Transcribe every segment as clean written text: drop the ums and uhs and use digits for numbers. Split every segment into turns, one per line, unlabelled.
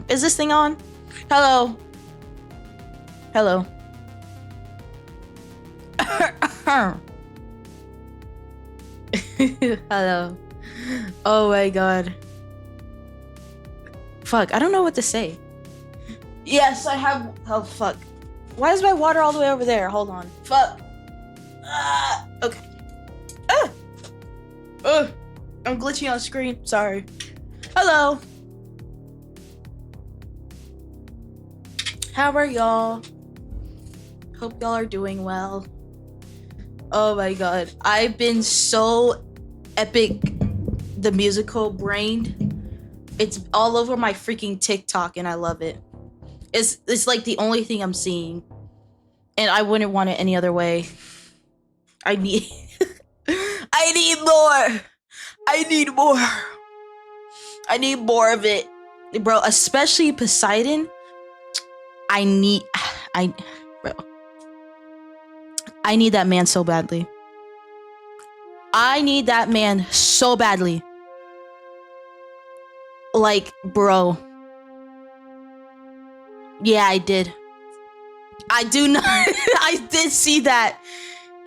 Is this thing on? Hello? Hello? Hello? Oh my god. Fuck, I don't know what to say. Yes, I have. Oh, fuck. Why is my water all the way over there? Hold on. Fuck. Okay. I'm glitching on screen. Sorry. Hello. How are y'all? Hope y'all are doing well. Oh my god. I've been so epic the musical brained. It's all over my freaking TikTok and I love it. It's like the only thing I'm seeing. And I wouldn't want it any other way. I need I need more. I need more. I need more of it. Bro, especially Poseidon. I need that man so badly. I need that man so badly. Like, bro. Yeah, I did. I do not. I did see that.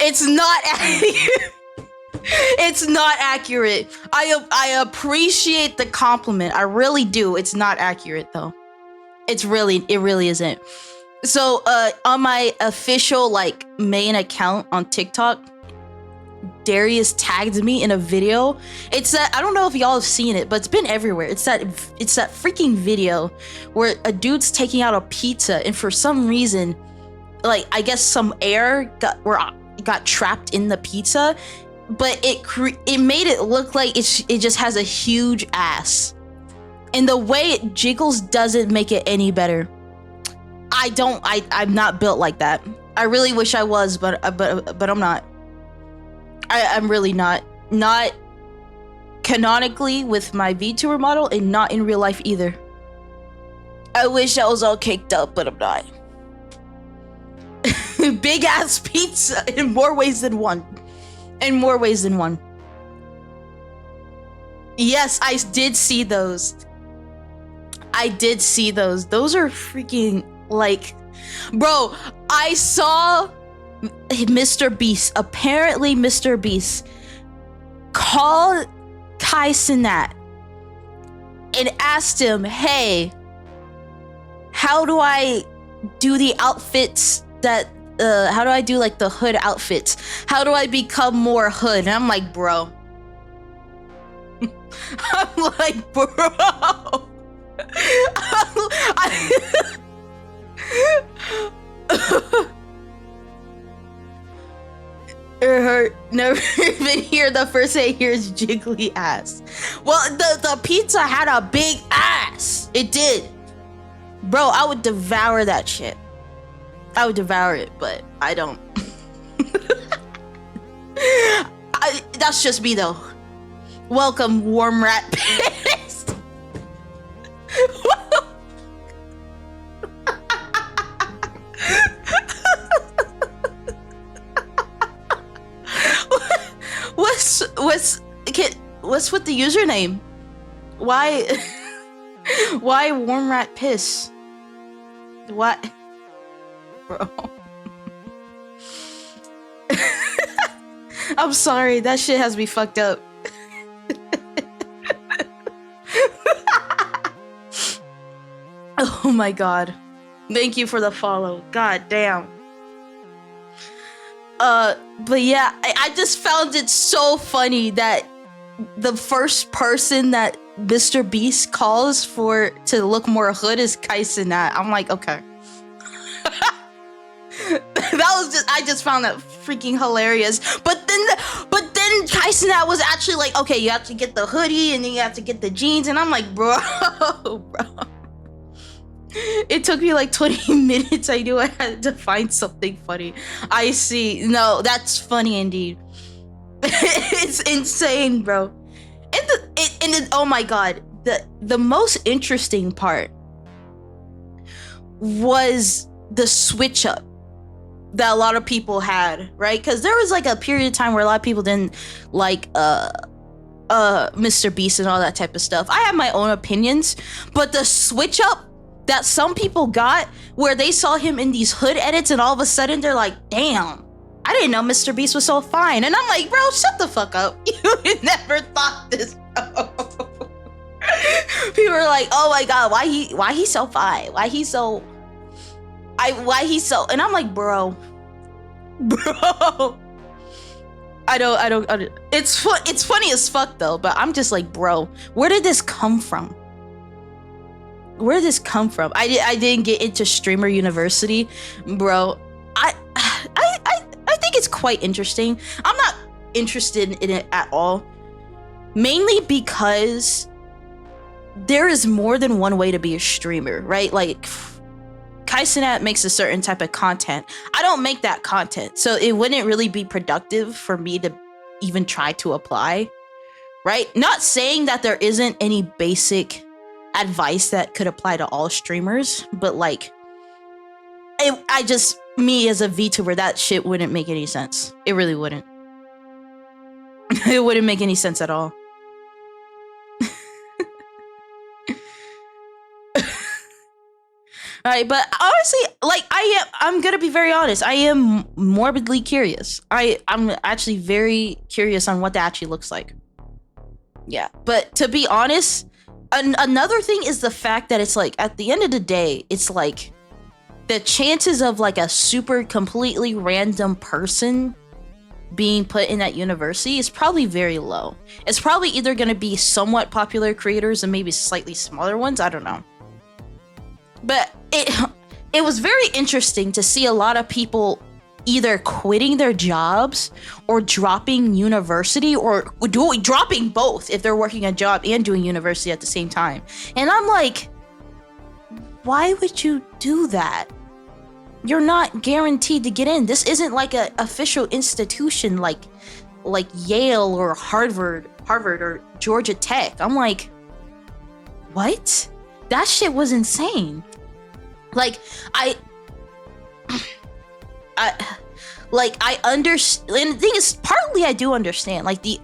It's not accurate. It's not accurate. I appreciate the compliment. I really do. It's not accurate though. It really isn't. So on my official like main account on TikTok, Darius tagged me in a video. It's that, I don't know if y'all have seen it, but it's been everywhere. It's that freaking video where a dude's taking out a pizza and for some reason, like I guess some air got trapped in the pizza, but it made it look like it just has a huge ass. And the way it jiggles doesn't make it any better. I'm not built like that. I really wish I was, but I'm not. I'm really not. Not canonically with my VTuber model and not in real life either. I wish I was all caked up, but I'm not. Big ass pizza in more ways than one. In more ways than one. Yes, I did see those. I did see those. Those are freaking like, bro, I saw Mr. Beast. Apparently Mr. Beast called Tyson that and asked him, hey, how do I do the outfits that how do I do like the hood outfits? How do I become more hood? And I'm like, bro. I'm like, bro. It hurt. Never even hear the first thing I hear is jiggly ass. Well, the pizza had a big ass. It did. Bro, I would devour that shit. I would devour it, but I don't. That's just me though. Welcome, warm rat pissed. What's with the username? Why warm rat piss? What? Bro. I'm sorry, that shit has me fucked up. Oh my god. Thank you for the follow. God damn. But yeah, I just found it so funny that the first person that Mr. Beast calls for to look more hood is Kaisenat. I'm like, okay. I just found that freaking hilarious. But then Kaisenat was actually like, okay, you have to get the hoodie and then you have to get the jeans, and I'm like, bro. It took me like 20 minutes. I knew I had to find something funny. I see. No, that's funny indeed. It's insane, bro. And oh my god, the most interesting part was the switch up that a lot of people had, right? Because there was like a period of time where a lot of people didn't like Mr. Beast and all that type of stuff. I have my own opinions, but the switch up that some people got where they saw him in these hood edits and all of a sudden they're like, damn, I didn't know Mr. Beast was so fine. And I'm like, bro, shut the fuck up. You never thought this, bro. People are like, oh my god, why he so fine? Why he so, and I'm like, bro. I don't, it's funny as fuck though, but I'm just like, bro, where did this come from? Where did this come from? I didn't get into Streamer University, bro. I think it's quite interesting. I'm not interested in it at all, mainly because there is more than one way to be a streamer, right? Like, Kaisenat makes a certain type of content. I don't make that content, so it wouldn't really be productive for me to even try to apply, right? Not saying that there isn't any basic advice that could apply to all streamers, but like, me as a VTuber, that shit wouldn't make any sense. It really wouldn't. It wouldn't make any sense at all. Alright, but honestly, like, I'm gonna be very honest. I am morbidly curious. I'm actually very curious on what that actually looks like. Yeah, but to be honest, another thing is the fact that it's like, at the end of the day, it's like, the chances of like a super completely random person being put in that university is probably very low. It's probably either gonna be somewhat popular creators and maybe slightly smaller ones, I don't know. But it was very interesting to see a lot of people either quitting their jobs or dropping university, or dropping both if they're working a job and doing university at the same time. And I'm like, why would you do that? You're not guaranteed to get in. This isn't like an official institution like Yale or Harvard or Georgia Tech. I'm like, what? That shit was insane. Like, I understand. And the thing is, partly I do understand. Like, the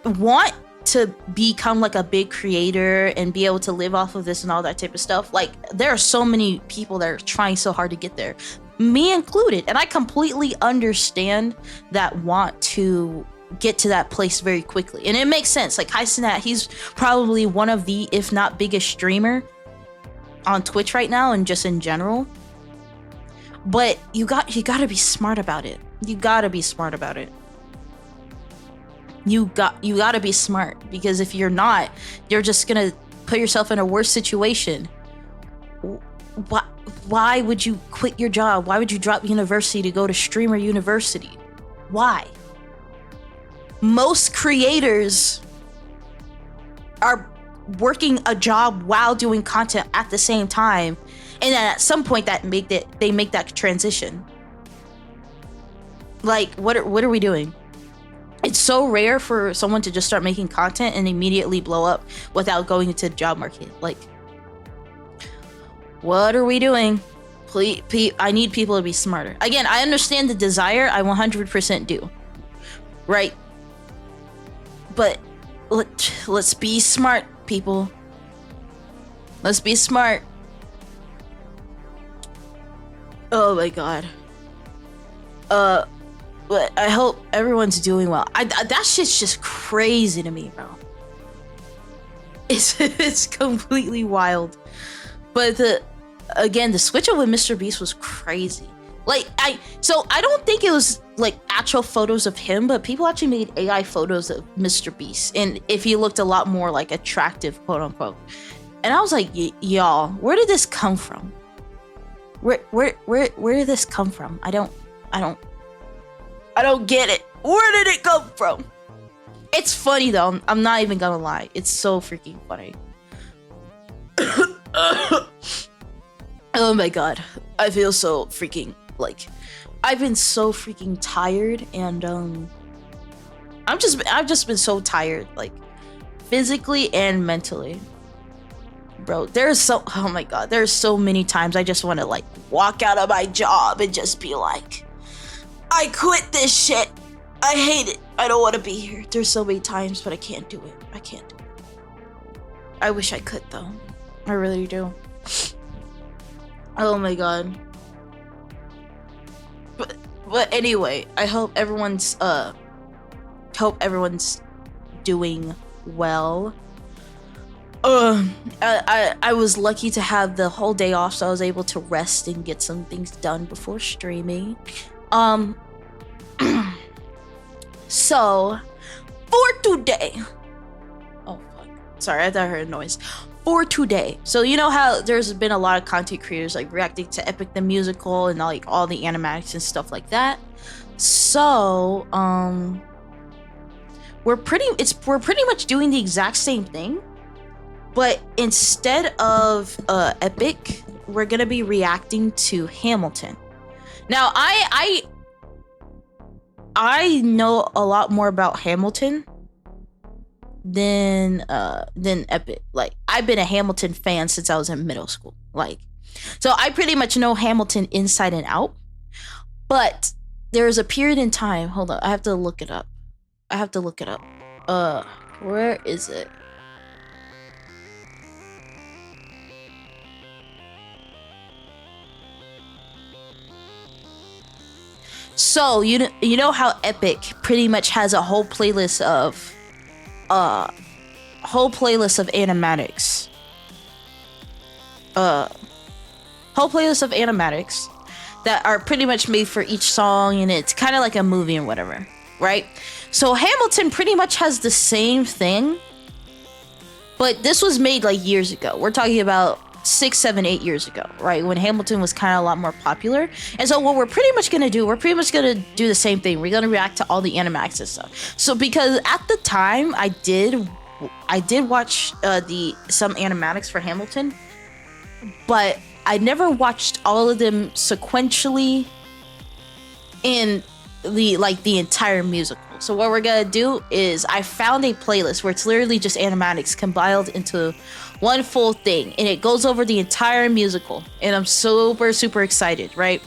want to become like a big creator and be able to live off of this and all that type of stuff. Like, there are so many people that are trying so hard to get there, me included, and I completely understand that want to get to that place very quickly. And it makes sense. Like, Kaisenat, he's probably one of the, if not biggest streamer on Twitch right now and just in general. But you gotta be smart about it. You gotta be smart about it. You gotta be smart, because if you're not, you're just gonna put yourself in a worse situation. Why would you quit your job? Why would you drop university to go to Streamer University? Why? Most creators are working a job while doing content at the same time, and then at some point they make that transition. Like, what are we doing? It's so rare for someone to just start making content and immediately blow up without going into the job market. Like, what are we doing? Please, I need people to be smarter. Again, I understand the desire. I 100% do. Right? But let's be smart, people. Let's be smart. Oh my god. But I hope everyone's doing well. That shit's just crazy to me, bro. It's completely wild. But again, the switch up with Mr. Beast was crazy. Like, I don't think it was like actual photos of him, but people actually made AI photos of Mr. Beast, and if he looked a lot more like attractive, quote unquote. And I was like, y'all, where did this come from? Where did this come from? I don't get it. Where did it come from? It's funny though. I'm not even gonna lie. It's so freaking funny. Oh my god. I feel so freaking like I've been so freaking tired, and I've just been so tired, like physically and mentally. Bro, oh my god, there's so many times I just want to like walk out of my job and just be like, I quit this shit. I hate it. I don't want to be here. There's so many times, but I can't do it. I can't do it. I wish I could though. I really do. Oh my god. But anyway, I hope everyone's doing well. I was lucky to have the whole day off, so I was able to rest and get some things done before streaming. So for today, oh fuck, sorry, I thought I heard a noise. For today, so you know how there's been a lot of content creators like reacting to Epic the Musical and like all the animatics and stuff like that. So we're pretty much doing the exact same thing, but instead of Epic, we're gonna be reacting to Hamilton. Now I know a lot more about Hamilton than Epic. Like, I've been a Hamilton fan since I was in middle school. Like, so I pretty much know Hamilton inside and out. But there's a period in time. Hold on, I have to look it up. Where is it? So you know how Epic pretty much has a whole playlist of animatics. Whole playlist of animatics that are pretty much made for each song, and it's kind of like a movie and whatever, right? So Hamilton pretty much has the same thing, but this was made like years ago. We're talking about 6, 7, 8 years ago, right? When Hamilton was kind of a lot more popular. And so what we're pretty much gonna do the same thing. We're gonna react to all the animatics and stuff. So because at the time I did watch some animatics for Hamilton, but I never watched all of them sequentially in the entire musical. So what we're gonna do is I found a playlist where it's literally just animatics compiled into one full thing, and it goes over the entire musical, and I'm super excited, right?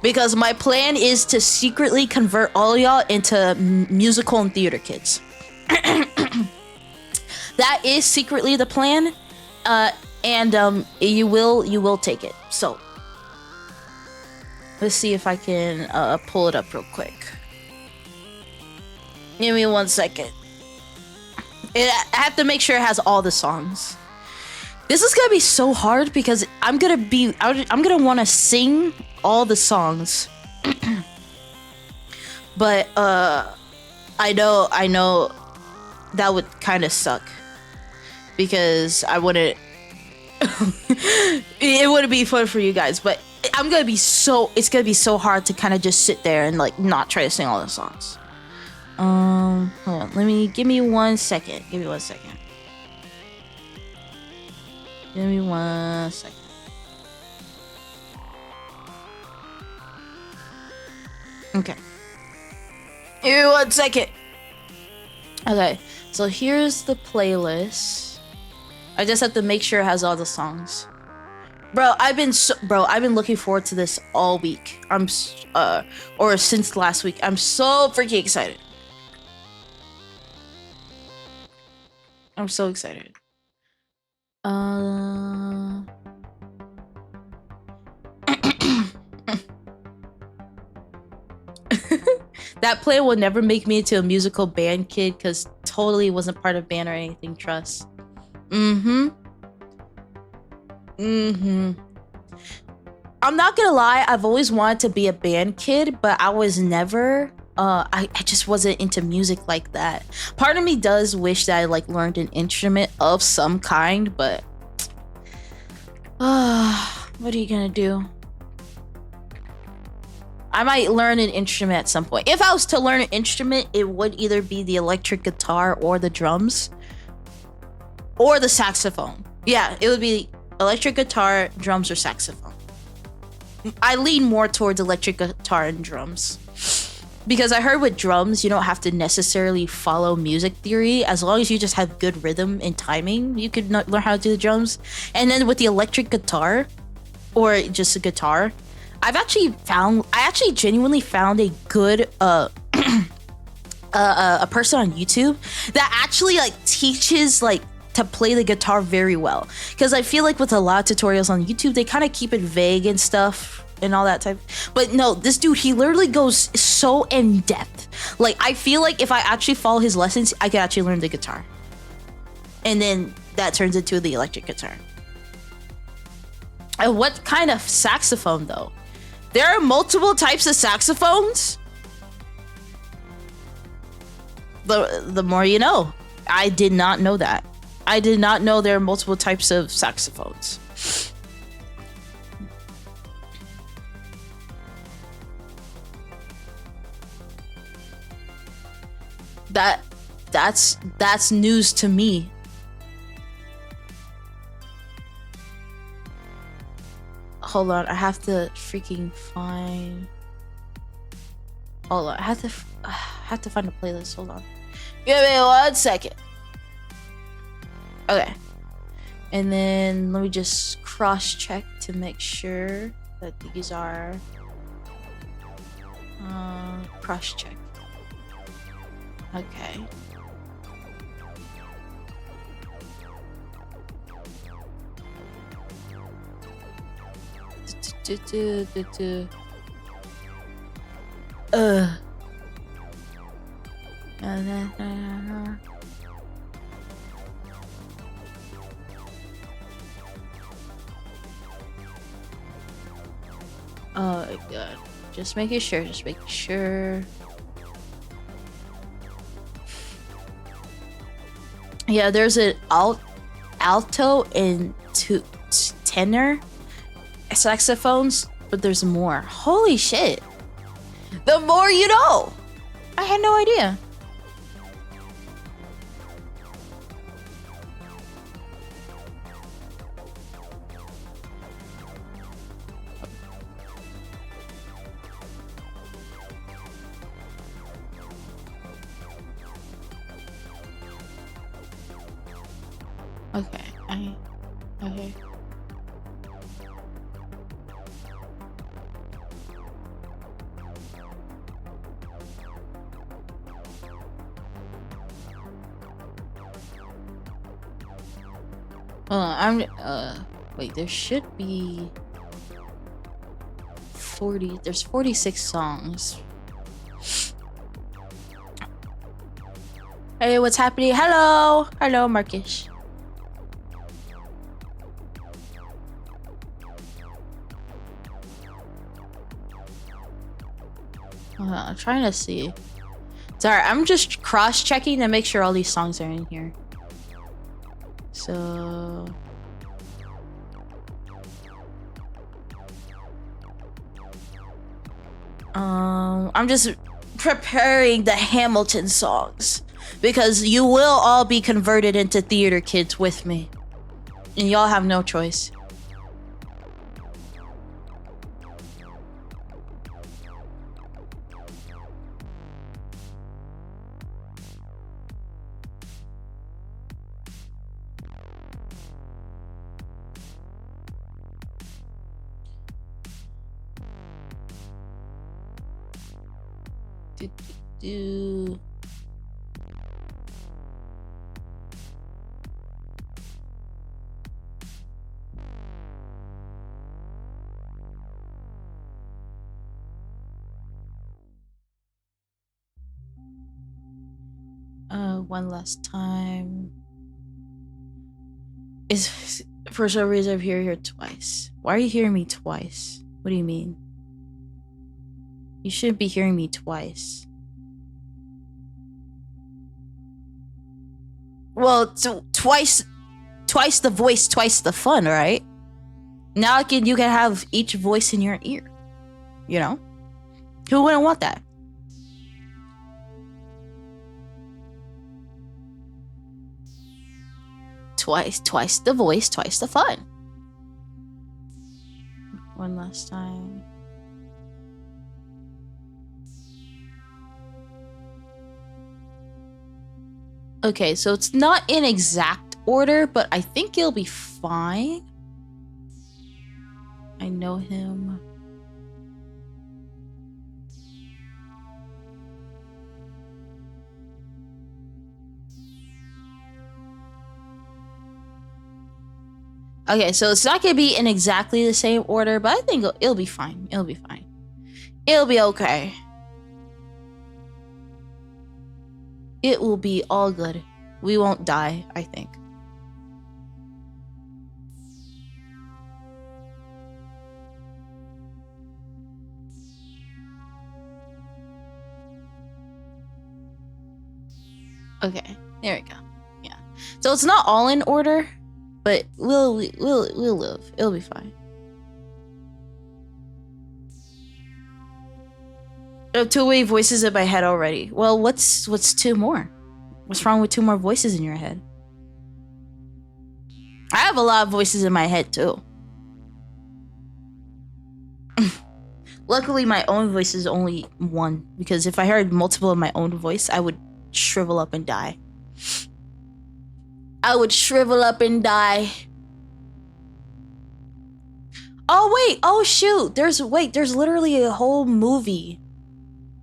Because my plan is to secretly convert all y'all into musical and theater kids. That is secretly the plan, and you will take it. So let's see if I can pull it up real quick. Give me 1 second. I have to make sure it has all the songs. This is gonna be so hard because I'm gonna want to sing all the songs. But I know that would kind of suck because I wouldn't. It wouldn't be fun for you guys, but it's gonna be so hard to kind of just sit there and like not try to sing all the songs. Hold on, give me 1 second. Give me 1 second. Okay. Give me 1 second. Okay, so here's the playlist. I just have to make sure it has all the songs. Bro, I've been looking forward to this all week. Or since last week. I'm so freaking excited. I'm so excited. That play will never make me into a musical band kid because totally wasn't part of band or anything, trust. I'm not gonna lie, I've always wanted to be a band kid, but I was never I just wasn't into music like that. Part of me does wish that I like learned an instrument of some kind, but what are you gonna do? I might learn an instrument at some point. If I was to learn an instrument, it would either be the electric guitar or the drums or the saxophone. Yeah, it would be electric guitar, drums, or saxophone. I lean more towards electric guitar and drums. Because I heard with drums, you don't have to necessarily follow music theory. As long as you just have good rhythm and timing, you could learn how to do the drums. And then with the electric guitar, or just a guitar, I actually genuinely found a good a person on YouTube that actually like teaches like to play the guitar very well. Because I feel like with a lot of tutorials on YouTube, they kind of keep it vague and stuff and all that type. But no, this dude, he literally goes so in depth. Like I feel like if I actually follow his lessons, I could actually learn the guitar. And then that turns into the electric guitar. And what kind of saxophone though? There are multiple types of saxophones. The more you know. I did not know that. I did not know there are multiple types of saxophones. That's news to me. Hold on, I have to freaking find. Hold on, I have to find a playlist. Hold on. Give me 1 second. Okay. And then let me just cross-check to make sure that these are cross-check. Okay. Oh my god. Just making sure. Yeah, there's an alto and tenor saxophones, but there's more. Holy shit. The more you know. I had no idea. Okay, okay. Wait, there should be 40, there's 46 songs. Hey, what's happening? Hello, Marcus. I'm trying to see. Sorry, I'm just cross-checking to make sure all these songs are in here. So... I'm just preparing the Hamilton songs. Because you will all be converted into theater kids with me. And y'all have no choice. Do. One last time. Is for some reason I'm here twice. Why are you hearing me twice? What do you mean? You shouldn't be hearing me twice. Well, twice the voice, twice the fun, right? Now you can have each voice in your ear. You know? Who wouldn't want that? Twice the voice, twice the fun. One last time. Okay, so it's not in exact order, but I think it'll be fine. I know him. Okay, so it's not gonna be in exactly the same order, but I think it'll be fine. It'll be fine. It'll be okay. It will be all good. We won't die, I think. Okay, there we go. Yeah. So it's not all in order, but we'll live. It'll be fine. I have two-way voices in my head already. Well, what's two more? What's wrong with two more voices in your head? I have a lot of voices in my head too. Luckily, my own voice is only one, because if I heard multiple of my own voice, I would shrivel up and die. I would shrivel up and die. Oh wait, oh shoot, there's literally a whole movie.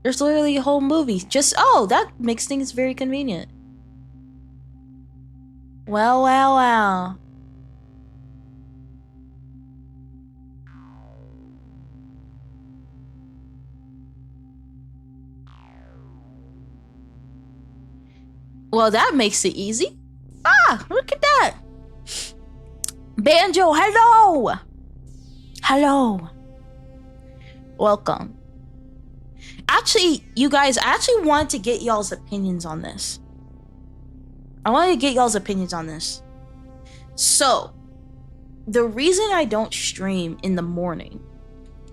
There's literally a whole movie. Oh, that makes things very convenient. Wow. Well, that makes it easy. Ah, look at that. Banjo, hello. Hello. Welcome. Actually, you guys, I actually wanted to get y'all's opinions on this. So, the reason I don't stream in the morning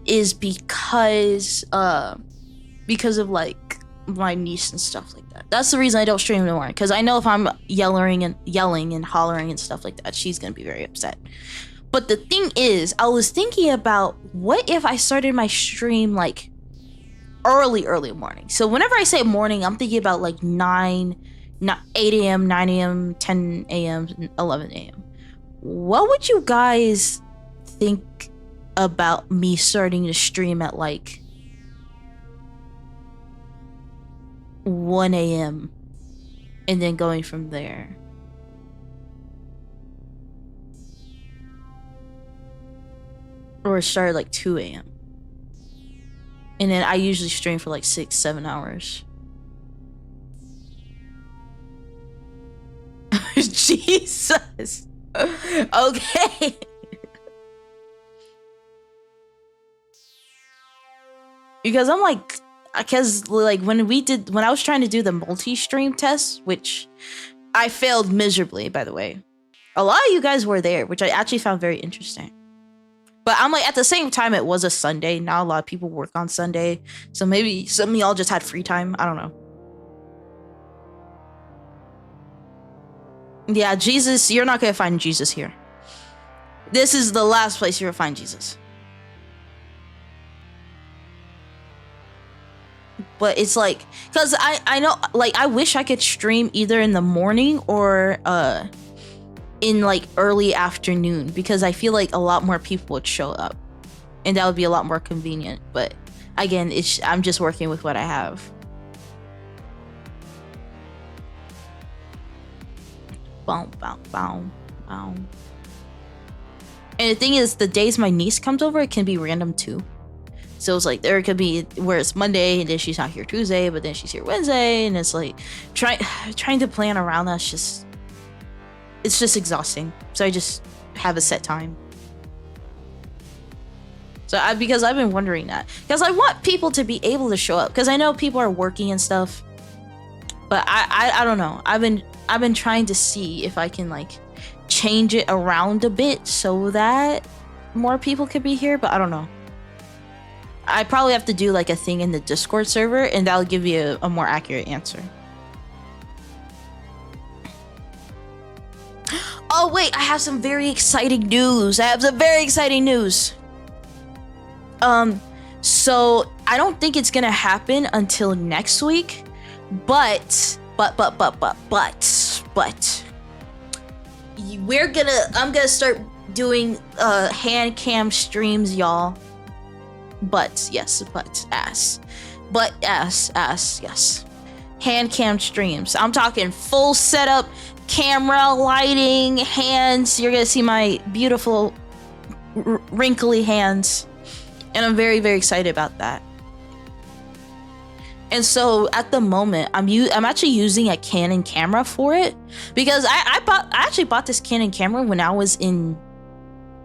is because of like my niece and stuff like that. That's the reason I don't stream in the morning, because I know if I'm yelling and hollering and stuff like that, she's gonna be very upset. But the thing is, I was thinking about, what if I started my stream like early morning? So whenever I say morning, I'm thinking about like 8 a.m, 9 a.m, 10 a.m, 11 a.m. What would you guys think about me starting to stream at like 1 a.m. and then going from there? Or start at like 2 a.m. And then I usually stream for like 6-7 hours. Jesus. Okay. Because I'm like, when I was trying to do the multi-stream test, which I failed miserably, by the way. A lot of you guys were there, which I actually found very interesting. But I'm like, at the same time, it was a Sunday. Not a lot of people work on Sunday. So maybe some of y'all just had free time. I don't know. Yeah, Jesus, you're not gonna find Jesus here. This is the last place you'll find Jesus. But it's like, because I know, like, I wish I could stream either in the morning or in like early afternoon, because I feel like a lot more people would show up and that would be a lot more convenient. But again, I'm just working with what I have. Boom, boom, boom, boom. And the thing is, the days my niece comes over, it can be random too. So it's like, there could be where it's Monday and then she's not here Tuesday, but then she's here Wednesday, and it's like trying to plan around that. It's just exhausting. So I just have a set time. So because I've been wondering that, because I want people to be able to show up, because I know people are working and stuff, but I don't know. I've been trying to see if I can like change it around a bit so that more people could be here, but I don't know. I probably have to do like a thing in the Discord server, and that'll give you a more accurate answer. Oh wait, I have some very exciting news. So I don't think it's gonna happen until next week, but I'm gonna start doing hand cam streams, y'all. Yes. Hand cam streams. I'm talking full setup, camera, lighting, hands. You're gonna see my beautiful wrinkly hands, and I'm very, very excited about that. And so at the moment, I'm actually using a Canon camera for it, because I actually bought this Canon camera when I was in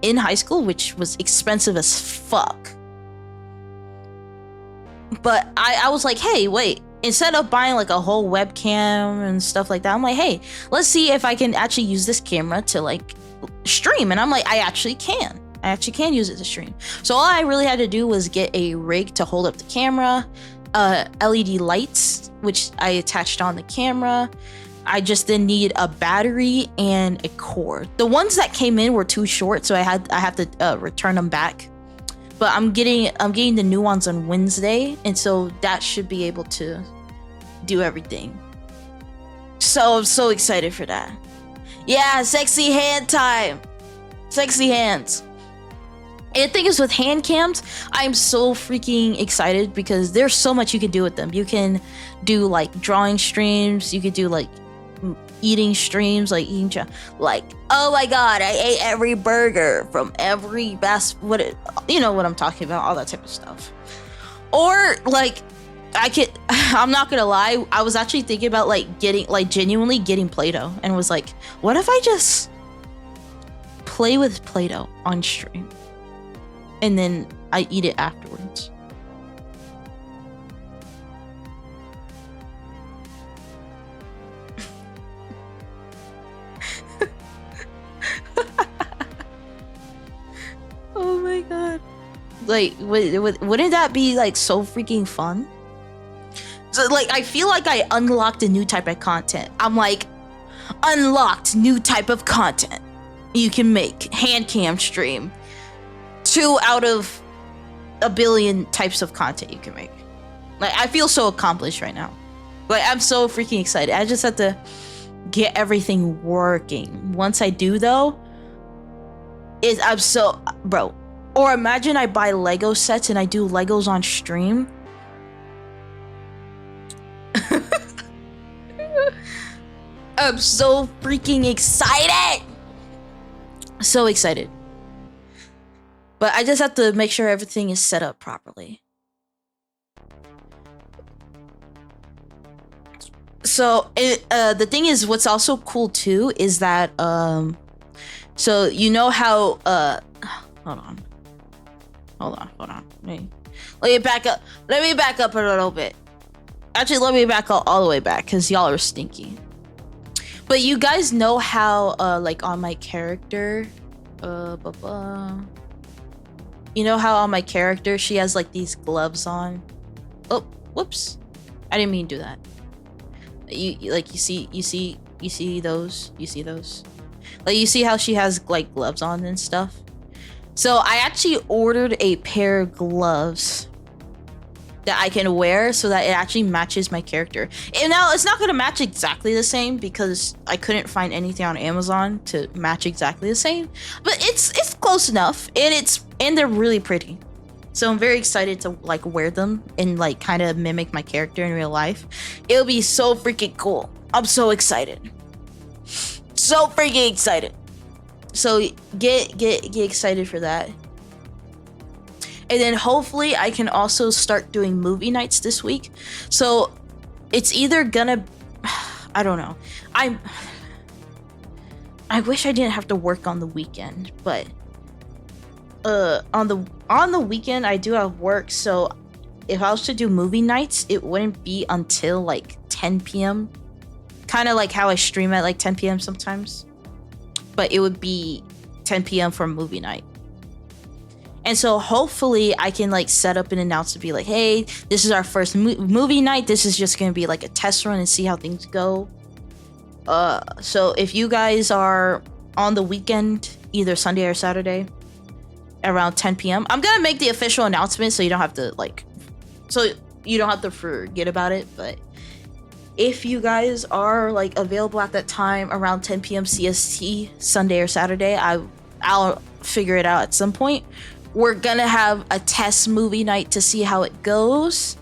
high school, which was expensive as fuck. But I was like, hey, wait, instead of buying like a whole webcam and stuff like that, I'm like, hey, let's see if I can actually use this camera to like stream. And I'm like, I actually can use it to stream. So all I really had to do was get a rig to hold up the camera, LED lights, which I attached on the camera. I just then need a battery and a cord. The ones that came in were too short, so I have to return them back. But I'm getting the new ones on Wednesday, and so that should be able to do everything. So I'm so excited for that. Yeah, sexy hand time. Sexy hands. And the thing is, with hand cams, I'm so freaking excited because there's so much you can do with them. You can do like drawing streams, you could do like eating streams, like oh my god, I ate every burger from every you know what I'm talking about, all that type of stuff. Or like I'm not gonna lie, I was actually thinking about genuinely getting Play-Doh, and was like, what if I just play with Play-Doh on stream and then I eat it afterwards? Oh my god. Like, wouldn't that be like so freaking fun? So like, I feel like I unlocked a new type of content. I'm like, unlocked new type of content you can make. Hand cam stream. 2 out of a billion types of content you can make. Like, I feel so accomplished right now. Like, I'm so freaking excited. I just have to get everything working. Once I do though, I'm so, bro. Or imagine I buy Lego sets and I do Legos on stream. I'm so freaking excited. So excited. But I just have to make sure everything is set up properly. So the thing is, what's also cool too is that so you know how hold on. Let me back up. Let me back up a little bit. Actually, let me back up all the way back, because y'all are stinky. But you guys know how like on my character, you know how on my character she has like these gloves on. Oh, whoops! I didn't mean to do that. You see those? You see those? Like, you see how she has like gloves on and stuff? So I actually ordered a pair of gloves that I can wear so that it actually matches my character. And now it's not going to match exactly the same because I couldn't find anything on Amazon to match exactly the same, but it's close enough, and they're really pretty. So I'm very excited to like wear them and like kind of mimic my character in real life. It'll be so freaking cool. I'm so excited. So freaking excited. So get excited for that. And then hopefully I can also start doing movie nights this week. So it's either gonna, I don't know. I wish I didn't have to work on the weekend, but on the weekend I do have work. So if I was to do movie nights, it wouldn't be until like 10 p.m. Kind of like how I stream at like 10 p.m. sometimes, but it would be 10 p.m. for a movie night. And so hopefully I can like set up an announcement to be like, hey, this is our first movie night. This is just going to be like a test run and see how things go. So if you guys are on the weekend, either Sunday or Saturday, around 10 p.m., I'm going to make the official announcement so you don't have to forget about it. But if you guys are like available at that time around 10 p.m. CST, Sunday or Saturday, I'll figure it out at some point. We're gonna have a test movie night to see how it goes.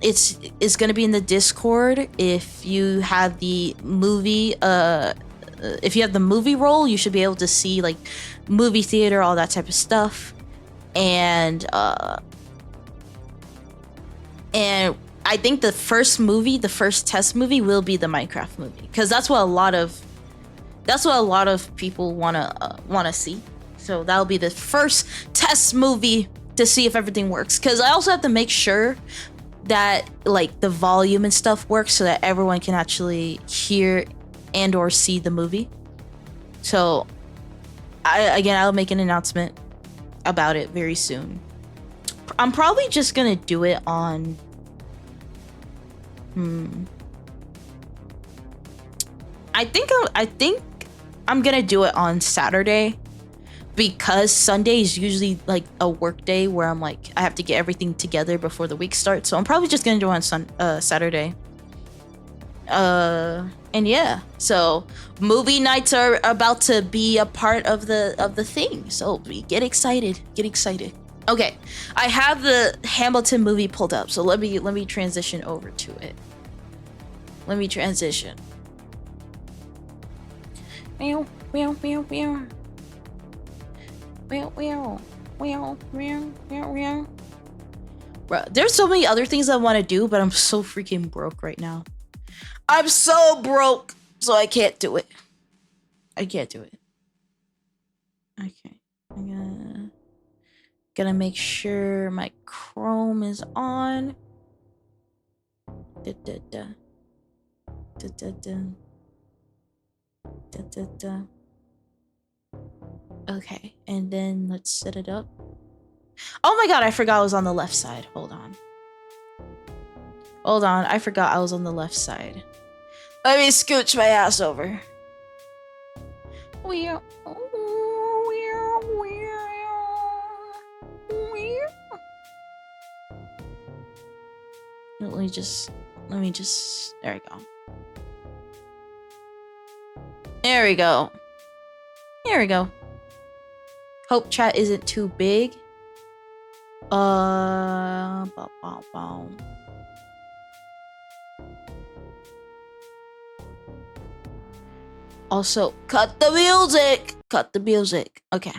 It's gonna be in the Discord. If you have the movie role, you should be able to see like movie theater, all that type of stuff. And I think the first test movie will be the Minecraft movie, because that's what a lot of people wanna see. So that'll be the first test movie to see if everything works. Because I also have to make sure that like the volume and stuff works so that everyone can actually hear and or see the movie. So I'll make an announcement about it very soon. I'm probably just gonna do it on I think I'm gonna do it on Saturday, because Sunday is usually like a work day where I'm like, I have to get everything together before the week starts. So I'm probably just gonna do it on Saturday. And yeah, so movie nights are about to be a part of the thing. So get excited. Okay, I have the Hamilton movie pulled up. So let me transition over to it. Let me transition. Meow, meow, meow, meow. Bro, there's so many other things I want to do, but I'm so freaking broke right now. I'm so broke, so I can't do it. Okay, I'm gonna make sure my Chrome is on. Okay, and then let's set it up. Oh my god, I forgot I was on the left side. Hold on, I forgot I was on the left side. Let me scooch my ass over. Let me just, there we go. Hope chat isn't too big. Also, cut the music. Okay.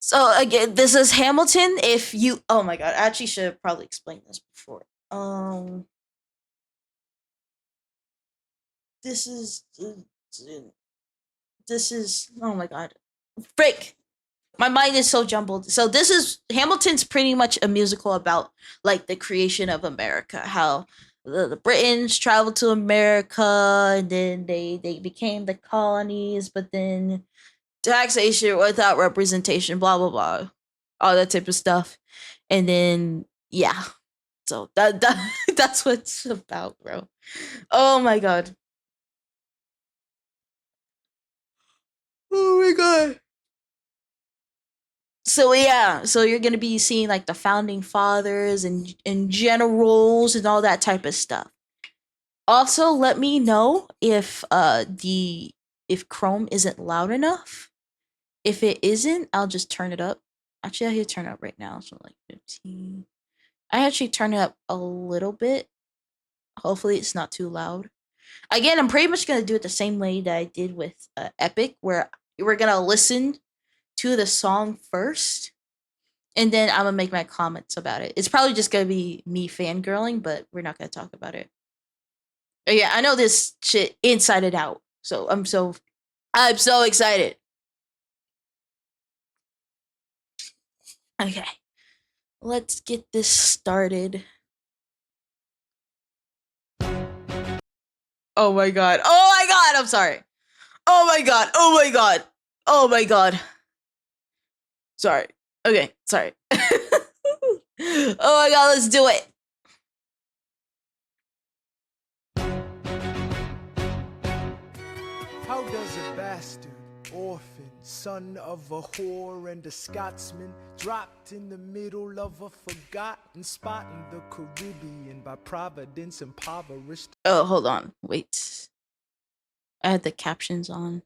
So again, this is Hamilton. Oh my god, I actually should have probably explained this before. This is, oh my god. Frick! My mind is so jumbled. So this is, Hamilton's pretty much a musical about like the creation of America. How the Britons traveled to America, and then they became the colonies, but then taxation without representation, blah blah blah, all that type of stuff. And then yeah, so that's what it's about, bro. Oh my god. So yeah, so you're gonna be seeing like the founding fathers and generals and all that type of stuff. Also, let me know if Chrome isn't loud enough. If it isn't, I'll just turn it up. Actually, I hit turn up right now, so like 15. I actually turn it up a little bit. Hopefully, it's not too loud. Again, I'm pretty much gonna do it the same way that I did with Epic, where we're gonna listen to the song first, and then I'm gonna make my comments about it. It's probably just gonna be me fangirling, but we're not gonna talk about it. But yeah, I know this shit inside and out, so I'm so excited. Okay, let's get this started. Oh my god! Oh my god! I'm sorry. Oh my god! Oh my god! Oh my god! Sorry. Okay, sorry. Oh my god, let's do it.
How does a bastard, orphan, son of a whore and a Scotsman, dropped in the middle of a forgotten spot in the Caribbean by Providence impoverished?
Oh, hold on. Wait. I had the captions on.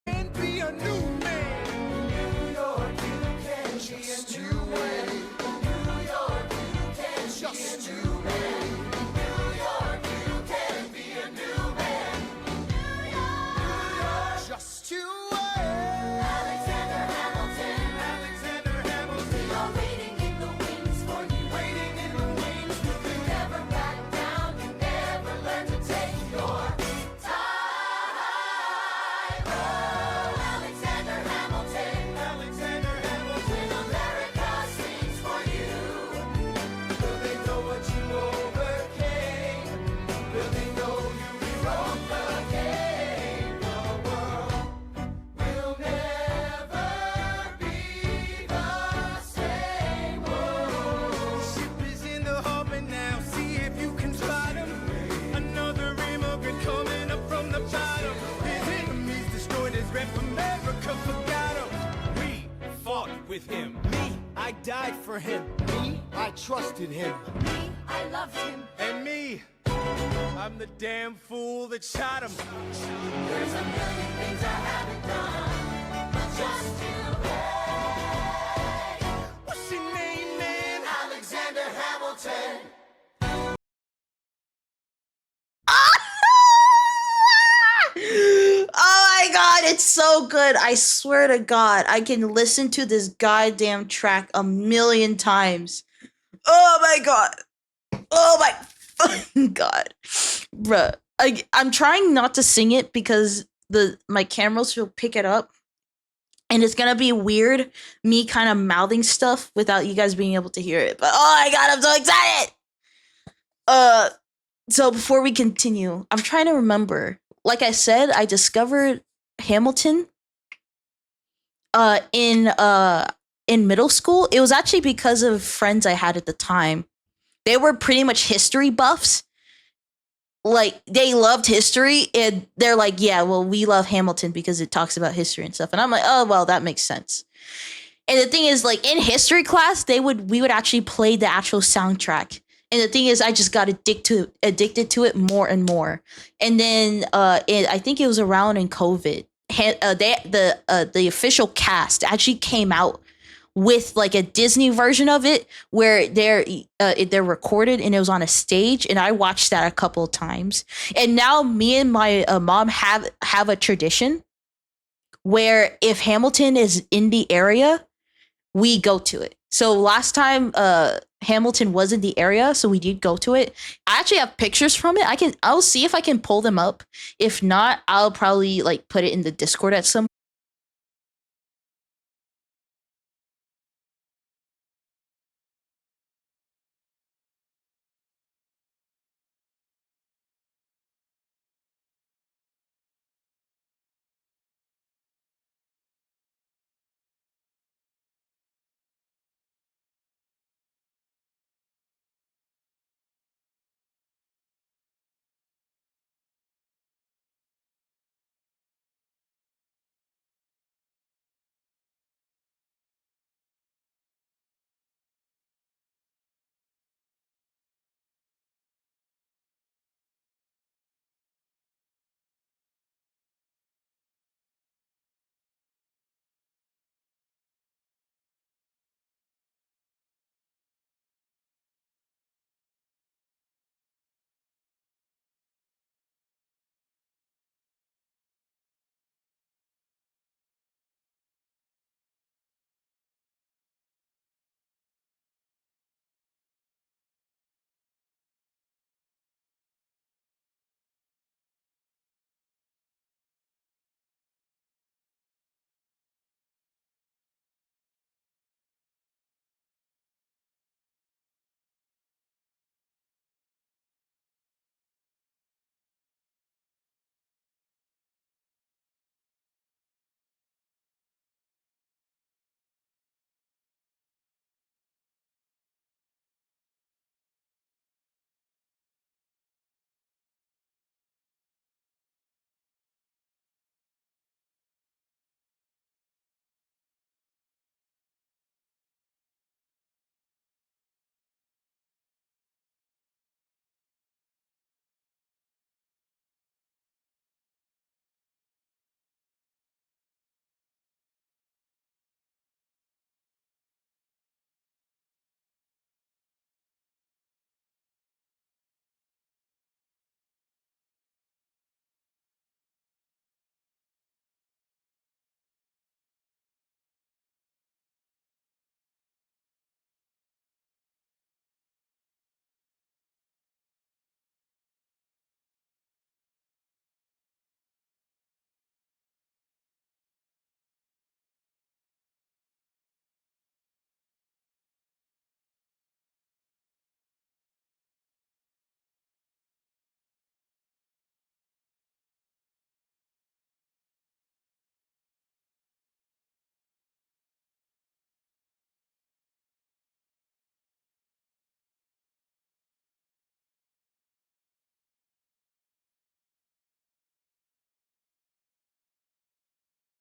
And be a new man. New York, you can just be a new man. New York, you can just a new man. New York, you can be a new man. New York, just you wait. Alexander Hamilton, we are waiting in the wings for you. Waiting in the wings for you. You never back down, you never learn to take your time. Oh, Alexander
with him.
Me, I died for him. Me, I trusted him.
Me, I loved him.
And me, I'm the damn fool that shot him.
There's a million things I haven't done, just to pay.
What's your name, man? Alexander Hamilton.
Oh my god, it's so good. I swear to God, I can listen to this goddamn track a million times. Oh my god. Oh my fucking god. Bruh. I'm trying not to sing it because my cameras will pick it up. And it's gonna be weird, me kind of mouthing stuff without you guys being able to hear it. But oh my god, I'm so excited! So before we continue, I'm trying to remember. Like I said, I discovered Hamilton in middle school. It was actually because of friends I had at the time. They were pretty much history buffs. Like, they loved history, and they're like, yeah, well, we love Hamilton because it talks about history and stuff. And I'm like, oh, well, that makes sense. And the thing is, like, in history class, we would actually play the actual soundtrack. And the thing is, I just got addicted to it more and more. And then I think it was around in COVID, the official cast actually came out with like a Disney version of it where they're recorded and it was on a stage, and I watched that a couple of times. And now me and my mom have a tradition where if Hamilton is in the area, we go to it. So last time Hamilton was in the area, so we did go to it. I actually have pictures from it. I'll see if I can pull them up. If not, I'll probably like put it in the Discord at some.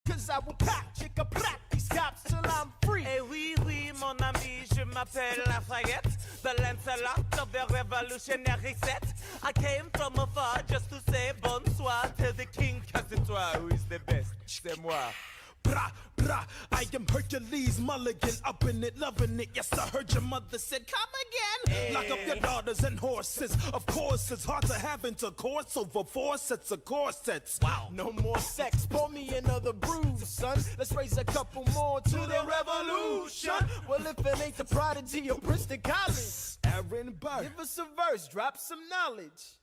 Cause I will pop, chicka, pop, these
capsule, I'm free.
Eh oui, oui, mon ami, je m'appelle Lafayette, the Lancelot of the revolutionary set. I came from afar just to say bonsoir to the king, cause c'est toi who is the best, c'est moi.
Brah, brah, I am Hercules Mulligan, up in it, loving it. Yes, I heard your mother said, come again. Lock up your daughters and horses. Of course, it's hard to have intercourse over 4 sets of corsets. Wow.
No more sex, pour me another brew, son. Let's raise a couple more to the revolution. Well, if it ain't the prodigy of Princeton College,
Aaron Burr.
give us a verse, drop some knowledge.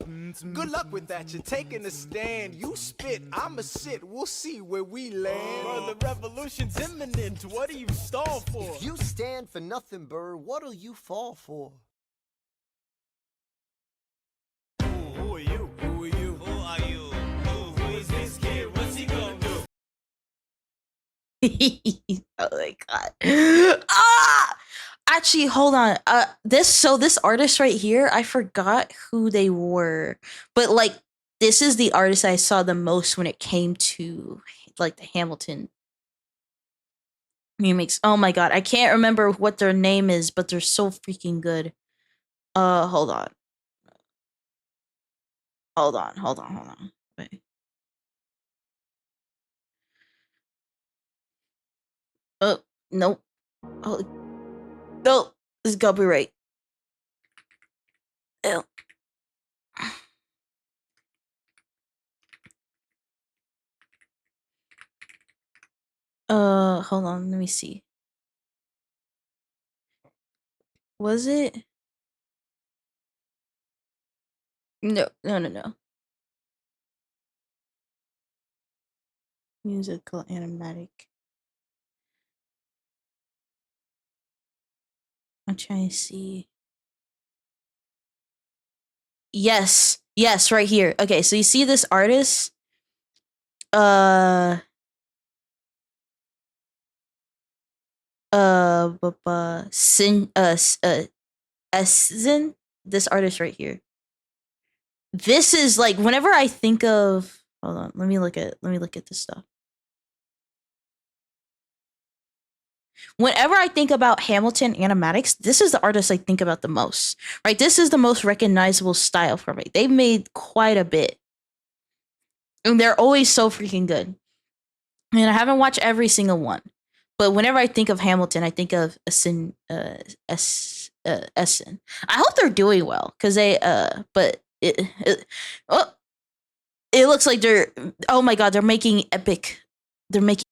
Good luck with that, you're taking a stand. You spit, I'ma sit, we'll see where we land. Bro, the revolution's imminent, what do you stall for?
If you stand for nothing, Burr, what'll you fall for?
Who are you? Who are you?
Who are you? Who is this kid? What's he gonna do?
Oh my god. Ah! Actually, hold on. This artist right here, I forgot who they were. But like this is the artist I saw the most when it came to like the Hamilton remakes. Oh my god, I can't remember what their name is, but they're so freaking good. Hold on. Hold on. Wait. Oh, nope. Oh, nope. This is copyright. Ew. Hold on, let me see. Was it? No. Musical animatic. I'm trying to see. Yes, right here. Okay, so you see this artist? Sin, this artist right here. This is like whenever I think of. Hold on, let me look at this stuff. Whenever I think about Hamilton animatics, this is the artist I think about the most, right? This is the most recognizable style for me. They've made quite a bit. And they're always so freaking good. And I haven't watched every single one. But whenever I think of Hamilton, I think of Essen. I hope they're doing well, because but it looks like they're, oh my god, they're making epic. They're making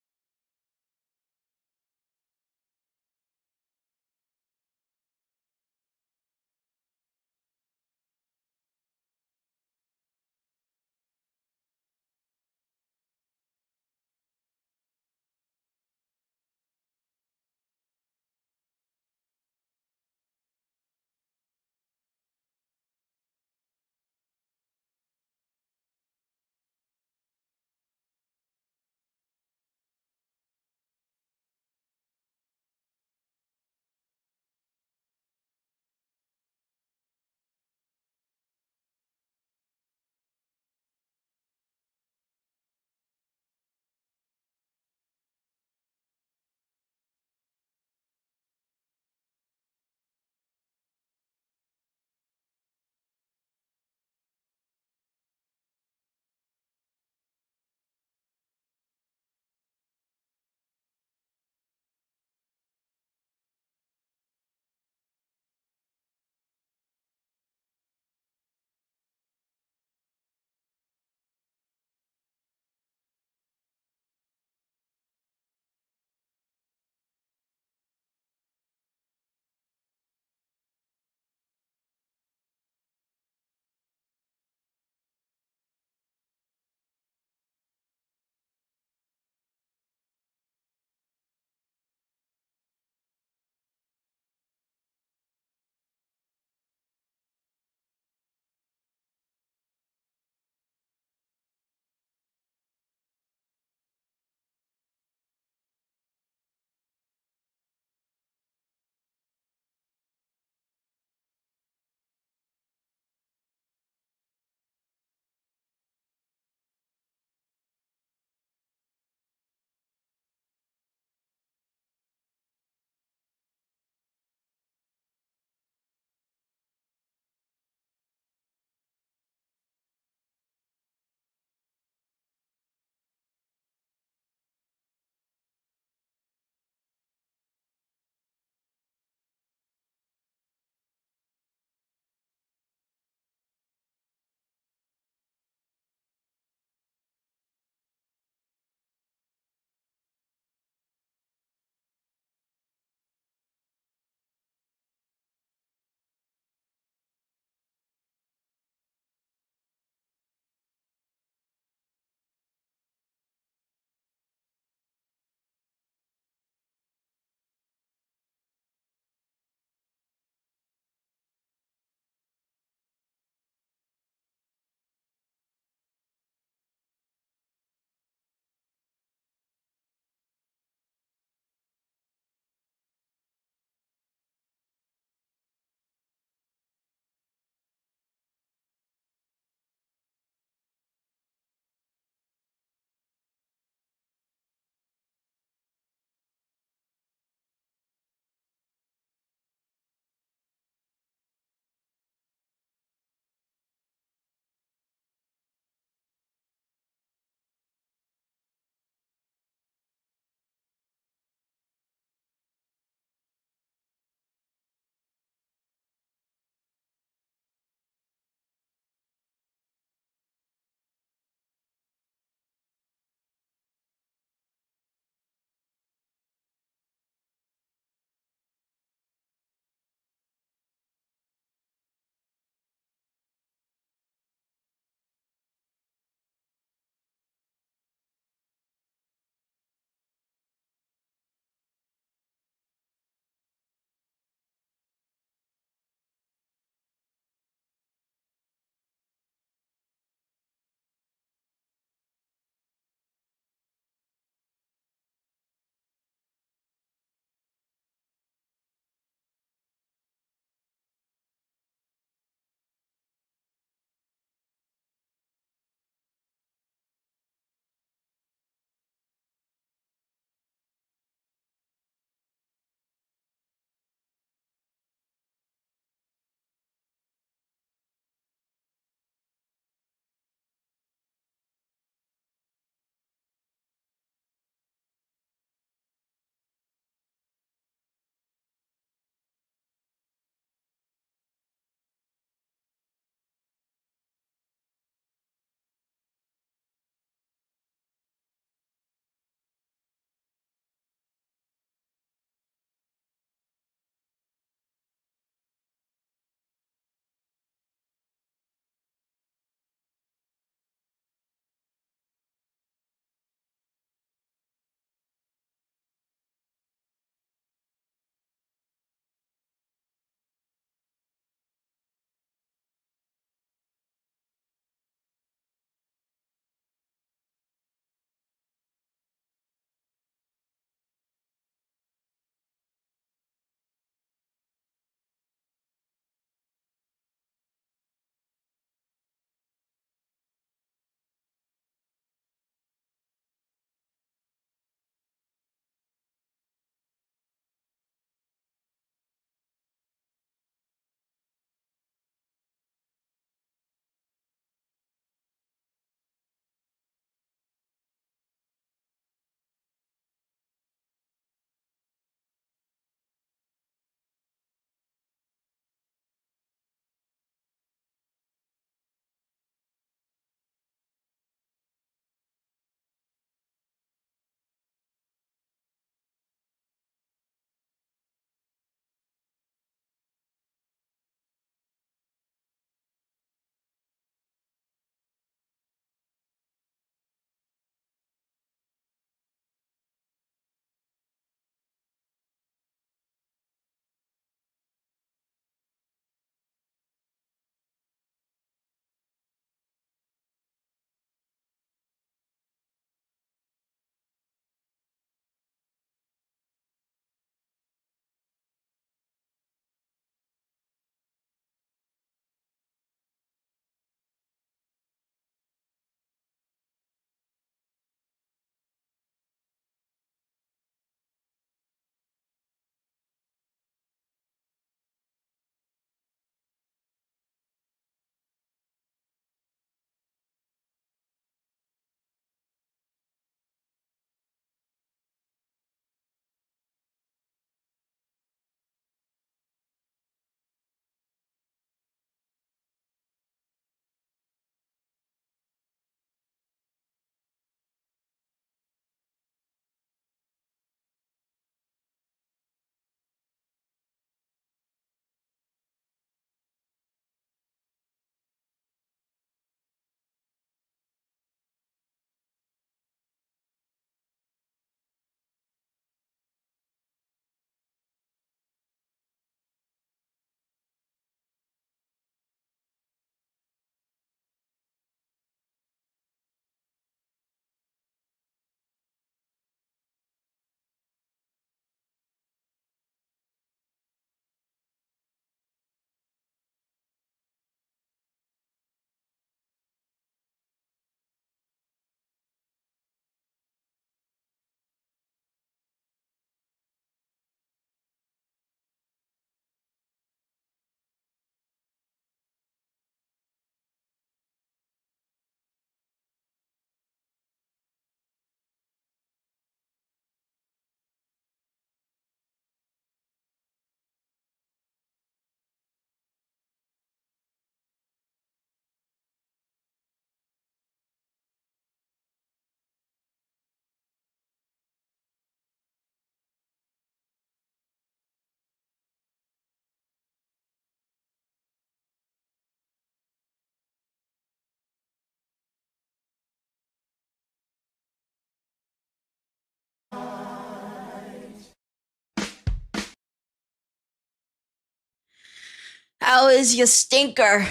How is your stinker?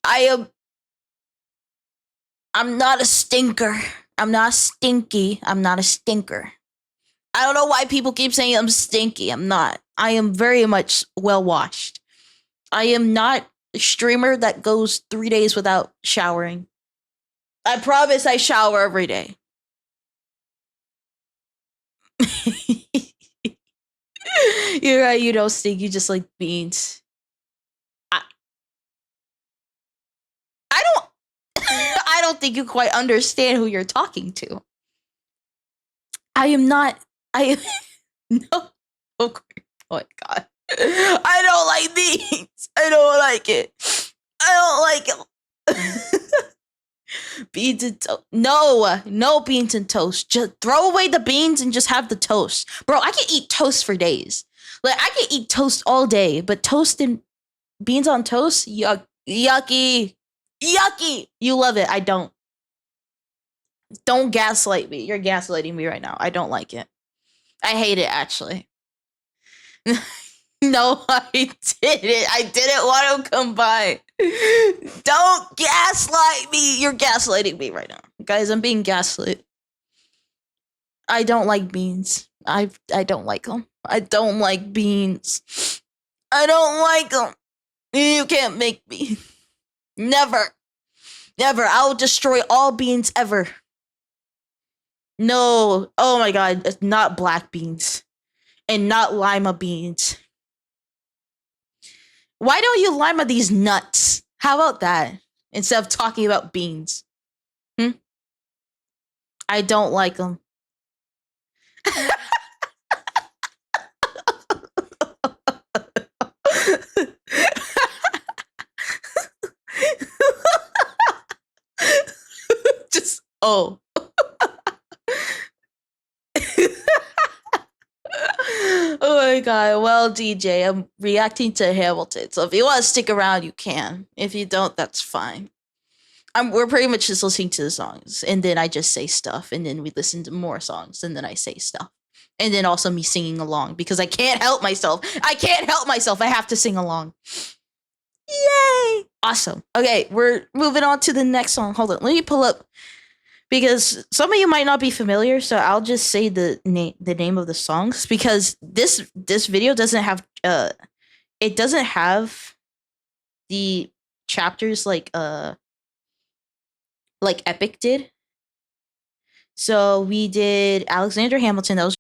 I'm not a stinker. I'm not stinky. I'm not a stinker. I don't know why people keep saying I'm stinky. I'm not. I am very much well washed. I am not a streamer that goes 3 days without showering. I promise I shower every day. You're right, you don't stink, you just like beans. I don't I don't think you quite understand who you're talking to. I am not I no oh my god. I don't like beans. I don't like it. I don't like it. Beans and toast. No beans and toast. Just throw away the beans and just have the toast. Bro, I can eat toast for days. Like, I can eat toast all day, but toast and beans on toast? Yucky. Yucky. You love it. I don't. Don't gaslight me. You're gaslighting me right now. I don't like it. I hate it, actually. No, I didn't. I didn't want to combine. Don't gaslight me. You're gaslighting me right now. Guys, I'm being gaslit. I don't like beans. I don't like them. I don't like beans. I don't like them. You can't make me. Never. Never. I will destroy all beans ever. No. Oh my god. It's not black beans. And not lima beans. Why don't you lima these nuts? How about that? Instead of talking about beans. I don't like them. Just, oh. Oh my god. Well, DJ, I'm reacting to Hamilton. So if you want to stick around, you can. If you don't, that's fine. We're pretty much just listening to the songs, and then I just say stuff, and then we listen to more songs, and then I say stuff. And then also me singing along, because I can't help myself. I can't help myself. I have to sing along. Yay! Awesome. Okay, we're moving on to the next song. Hold on. Let me pull up, because some of you might not be familiar, so I'll just say the name of the songs, because this video doesn't have it doesn't have the chapters like Epic did. So we did Alexander Hamilton. That was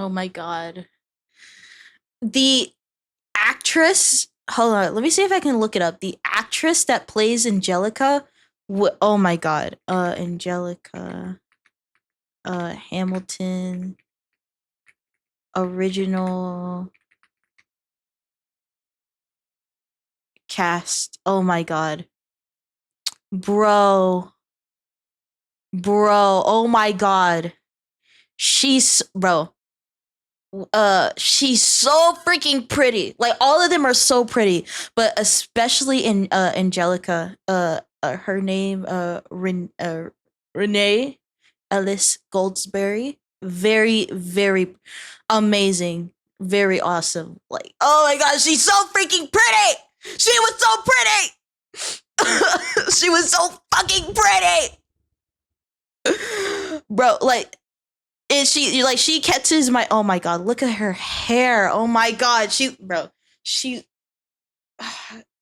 Oh my god. The actress, hold on, let me see if I can look it up. The actress that plays Angelica, oh my god. Angelica Hamilton original cast. Oh my god. Bro. Bro, oh my god. Bro, she's so freaking pretty. Like all of them are so pretty, but especially in Angelica, her name Renee Ellis Goldsberry, very very amazing, very awesome. Like oh my god, she's so freaking pretty. She was so pretty. She was so fucking pretty. Bro, like is she catches my oh my god, look at her hair. Oh my god, she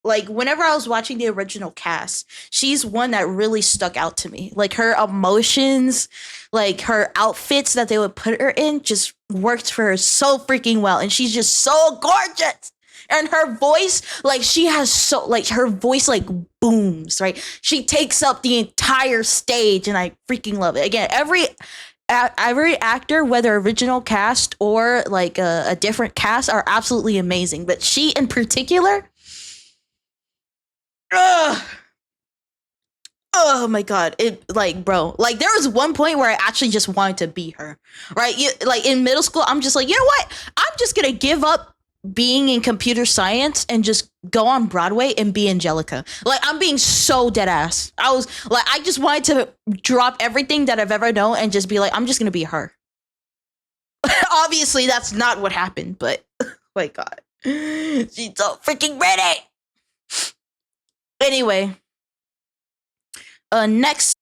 like whenever I was watching the original cast, she's one that really stuck out to me. Like her emotions, like her outfits that they would put her in just worked for her so freaking well. And she's just so gorgeous. And her voice, like she has so like her voice like booms, right? She takes up the entire stage and I freaking love it. Again, every actor, whether original cast or like a different cast, are absolutely amazing. But she in particular, ugh, oh my god, it like bro, like there was one point where I actually just wanted to be her, right? Like in middle school, I'm just like, you know what? I'm just gonna give up being in computer science and just go on Broadway and be Angelica. Like I'm being so dead ass. I was like, I just wanted to drop everything that I've ever known and just be like, I'm just gonna be her. Obviously, that's not what happened, but oh my god, she's so freaking pretty. Anyway, next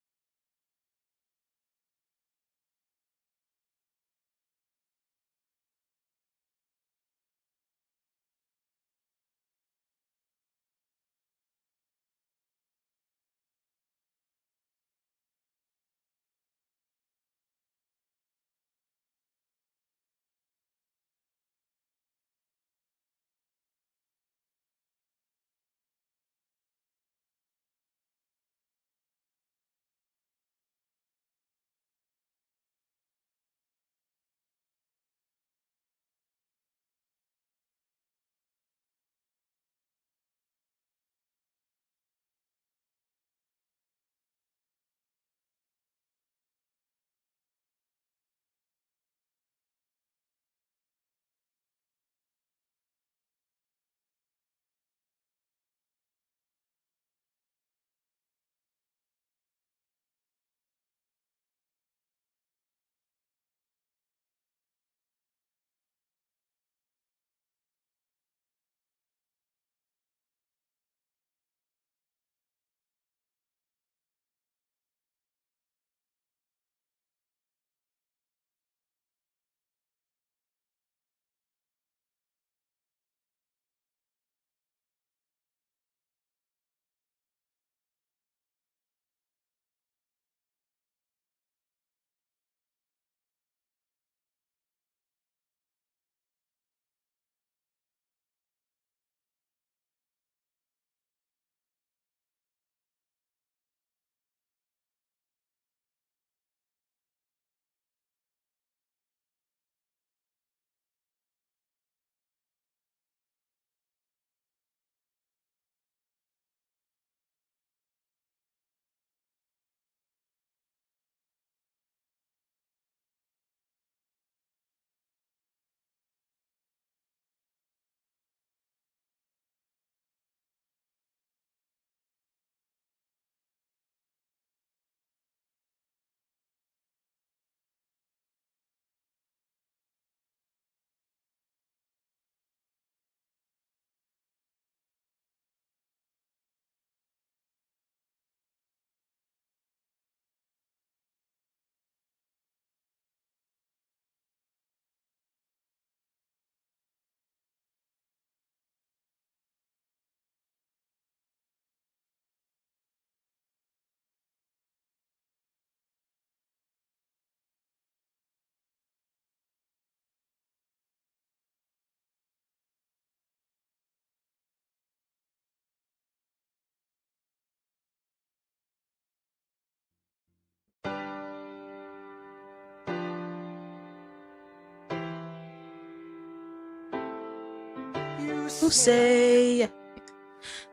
who say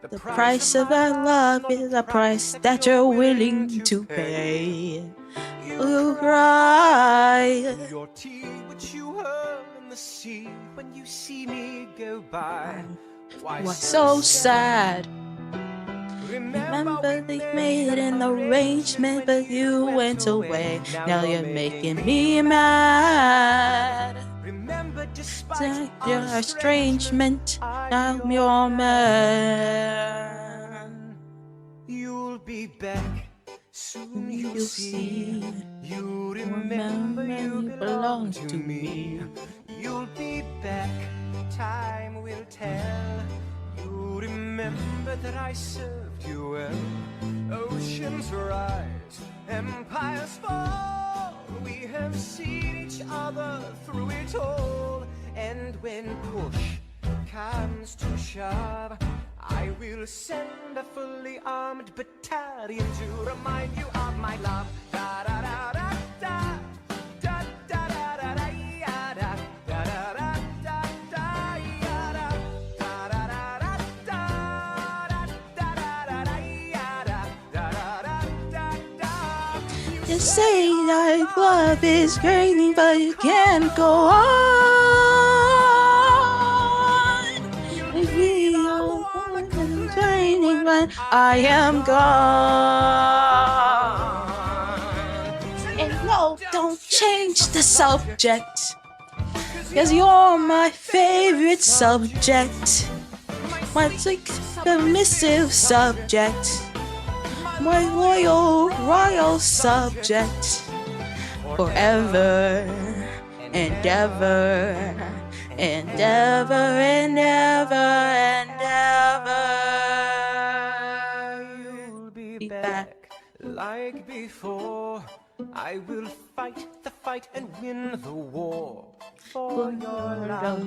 the price of our love is a price that you're willing to pay. You cry.
Your tea which you hurl in the sea when you see me go by.
Why so sad? Remember they made an arrangement, but you went away. Now you're making me mad.
Remember, despite
Your estrangement, now you're mad.
you'll be back. Soon you'll
You'll
see.
see.
You remember you belong to me. You'll be back. Time will tell. You remember that I served you well. Oceans rise, empires fall. We have seen each other through it all. And when push comes to shove, I will send a fully armed battalion to remind you of my love. Da da da da da. Da da da da da ya da. Da da da da da ya da. Da da da da da. Da da da da ya da. Da da da da da.
You say that love is great, but you can't go on. Maybe I'll complaining when I am gone. And no, don't change the subject, 'cause you're my favorite subject. My like submissive subject. My loyal, royal subject. Forever and ever and ever and ever and ever.
You'll be back like before. I will fight the fight and win the war. For your love,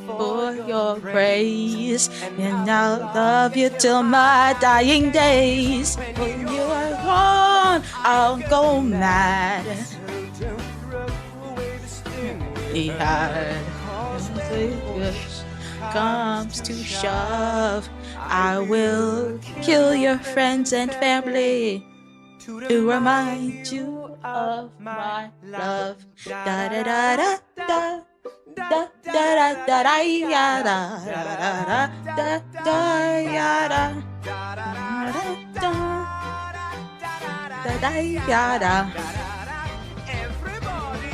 For your praise, and I'll love you till my dying days. When you are gone, I'll go mad.
so don't throw away the sting.
He had push comes to shove, I will kill your friends and family to remind you of my love. Da da da da da. Da da da da da ya da da da da da ya da da da da ya da.
Everybody.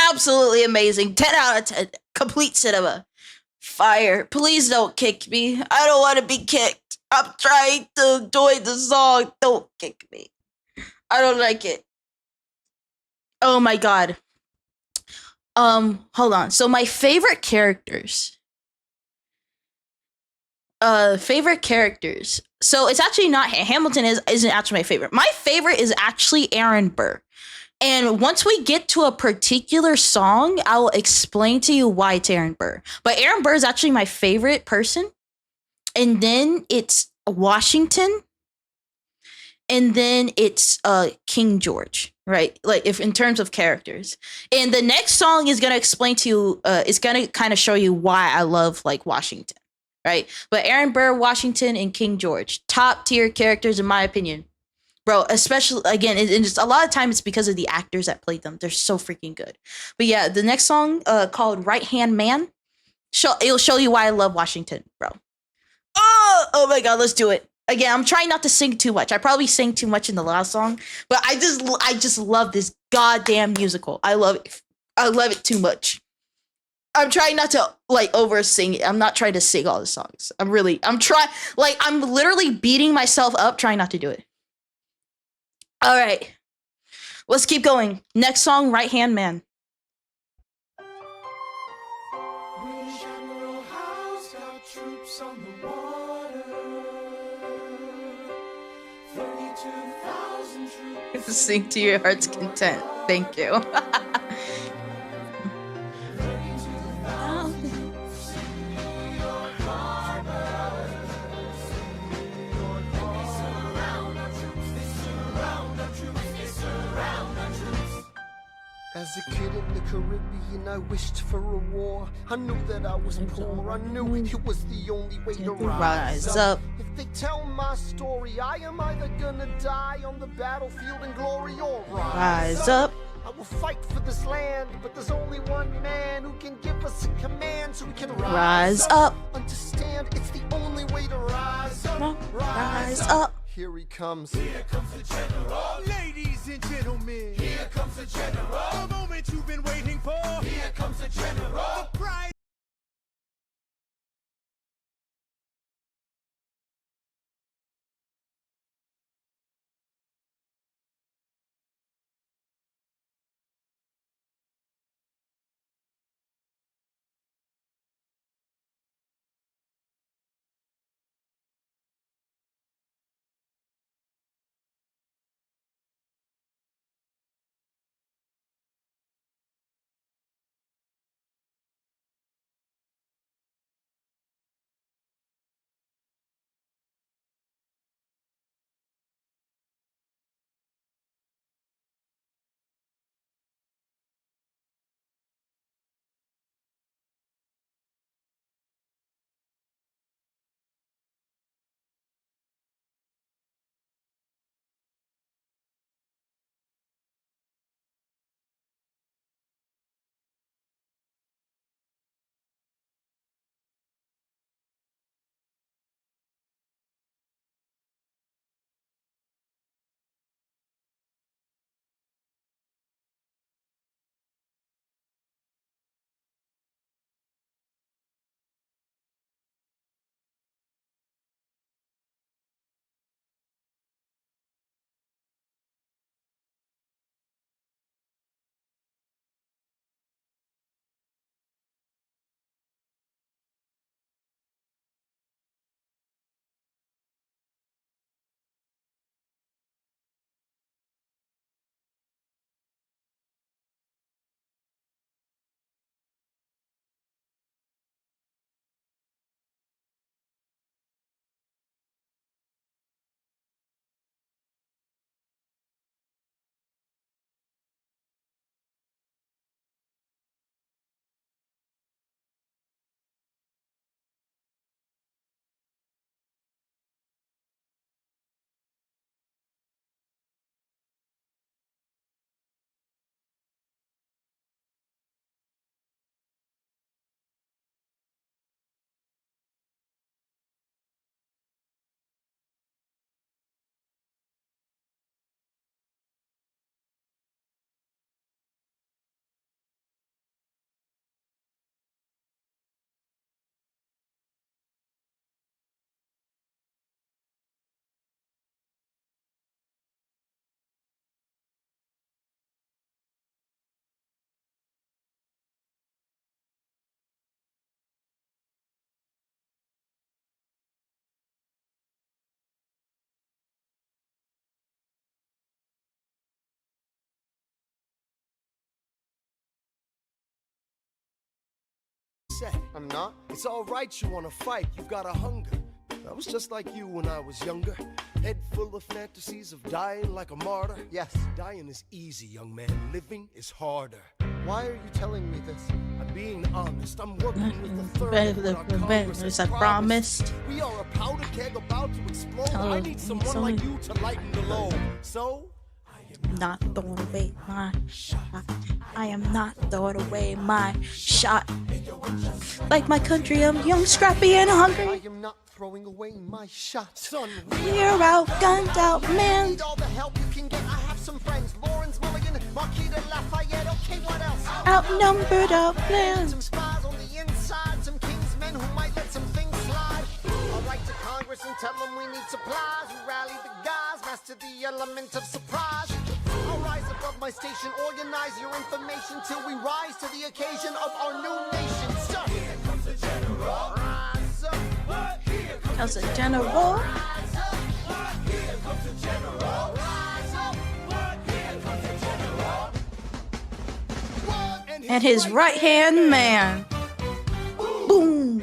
Absolutely amazing. 10 out of 10. Complete cinema. Fire. Please don't kick me. I don't want to be kicked. I'm trying to enjoy the song. Don't kick me. I don't like it. Oh my god. Hold on. So my favorite characters. Favorite characters. So it's actually not Hamilton isn't actually my favorite. My favorite is actually Aaron Burr. And once we get to a particular song, I will explain to you why it's Aaron Burr. But Aaron Burr is actually my favorite person. And then it's Washington. And then it's King George, right? Like if in terms of characters. And the next song is gonna explain to you, it's gonna kind of show you why I love like Washington, right? But Aaron Burr, Washington, and King George, top tier characters in my opinion. Bro, especially, again, and just a lot of time it's because of the actors that played them. They're so freaking good. But yeah, the next song called Right Hand Man, it'll show you why I love Washington, bro. Oh my god, let's do it. Again, I'm trying not to sing too much. I probably sang too much in the last song, but I just love this goddamn musical. I love it. I love it too much. I'm trying not to like over sing it. I'm not trying to sing all the songs. I'm literally beating myself up trying not to do it. All right, let's keep going. Next song, Right Hand Man.
British Admiral Howe's got troops on the water. 32,000
Sing to your heart's content. Thank you.
As a kid in the Caribbean, I wished for a war. I knew that I was poor. I knew it was the only way to rise up. If they tell my story, I am either gonna die on the battlefield in glory or
Rise up.
I will fight for this land, but there's only one man who can give us a command so we can
Rise up.
Understand, it's the only way to rise up.
Rise up.
Here he comes.
Ladies and gentlemen, here comes the general. The moment you've been waiting for. Here comes the general. The pride.
I'm not.
It's alright, you wanna fight, you've got a hunger. I was just like you when I was younger. Head full of fantasies of dying like a martyr.
Yes.
Dying is easy, young man. Living is harder.
Why are you telling me this?
I'm being honest. I'm working with the third with our Congress
As
has
I promised.
We are a powder keg about to explode.
Oh,
I need someone like you to lighten the load. So
Not throwing away my shot. I am not throwing away my shot. Like my country, I'm young, scrappy, and
I
hungry.
am not throwing away my shot.
son,
We're outgunned, outmanned.
Need all the help you can get. I have some friends. Lawrence Mulligan, Marquita Lafayette. Okay, what else?
Outnumbered, outplanned.
Some spies on the inside. Some kingsmen who might let some things slide. I'll write to Congress and tell them we need supplies. We rally the guys, master the element of surprise. I'll rise above my station, organize your information till we rise to the occasion of our new nation. So, here comes the general. Rise up. Here comes
How's it, General?
Rise up. Here comes the general. Rise up.
and his right hand man. Boom.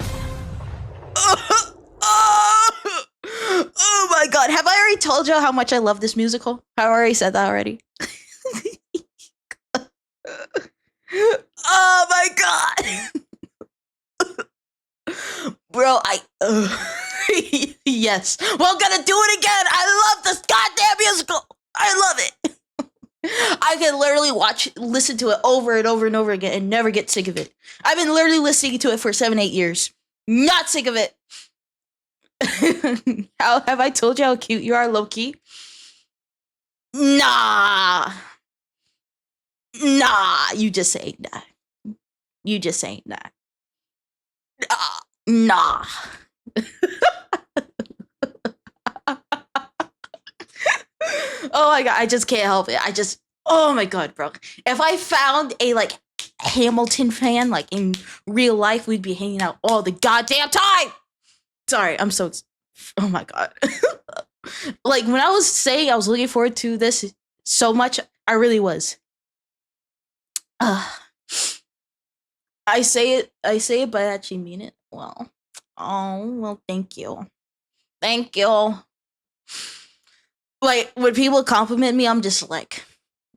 Oh my god. Have I already told you how much I love this musical? Have I already said that already? Oh my god. Bro, yes. Well, I'm gonna do it again. I love this goddamn musical. I love it. I can literally listen to it over and over and over again and never get sick of it. I've been literally listening to it for 7-8 years. Not sick of it. How have I told you how cute you are, low-key? Nah, you just saying that. You just saying that. Nah. Oh my god, I just can't help it. Oh my god, bro. If I found a like Hamilton fan like in real life, we'd be hanging out all the goddamn time. Sorry, I'm so. Oh my god. Like when I was saying I was looking forward to this so much, I really was. I say it, but I actually mean it. Well, thank you. Like when people compliment me, I'm just like,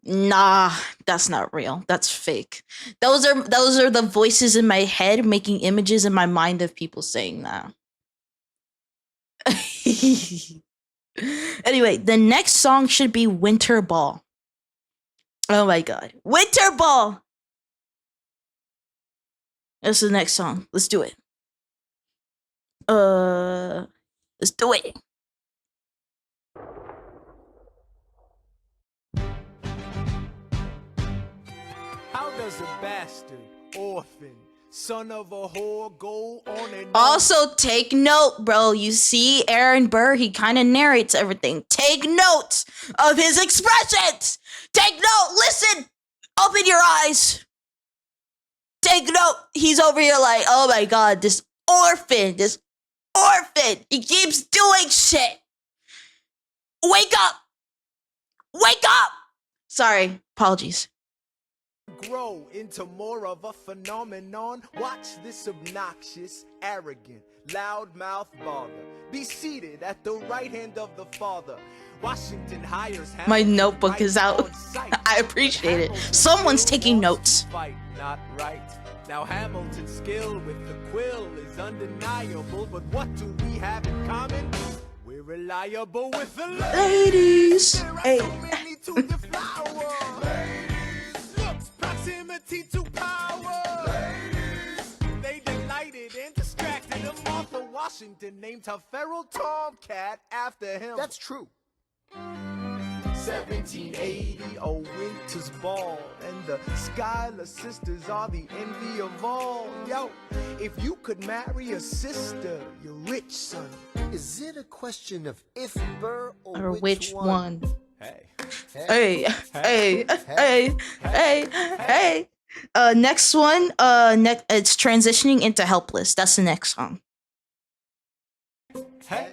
nah, that's not real. That's fake. Those are the voices in my head making images in my mind of people saying that. Anyway, the next song should be Winter Ball. Oh my god. Winter Ball! That's the next song. Let's do it. Let's do it.
How does a bastard, orphan, son of a whore go on and
Also, take note, bro. You see Aaron Burr, he kind of narrates everything. Take note of his expressions. Take note. Listen. Open your eyes. Take note. He's over here like, oh my god, this orphan. He keeps doing shit. Wake up. Sorry. Apologies.
grow into more of a phenomenon? Watch this obnoxious, arrogant, loudmouth bother be seated at the right hand of the Father. Washington hires
My
Hamilton
notebook
right
is out.
on sight.
I appreciate it.
Hamilton
Someone's
still
taking
wants to
notes.
Fight, not right. Now Hamilton's skill with the quill is undeniable, but what do we have in common? We're reliable with the
Ladies.
There are
Hey.
so many to deflower. Ladies. Looks, proximity to power. Ladies. They delighted and distracted. A Martha Washington named her feral tomcat after him.
That's true.
1780, a winter's ball, and the Schuyler sisters are the envy of all. Yo, if you could marry a sister, you're rich, son.
Is it a question of if Burr
Or which one?
Hey.
Hey. Next one. It's transitioning into Helpless. That's the next song.
Hey,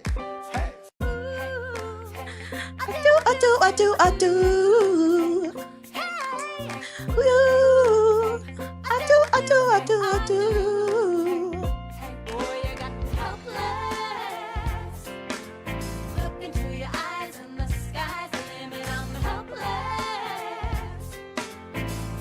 hey.
I do. Woo. I do.
Boy, you got me helpless. Look into your eyes and the sky's the limit. I'm helpless.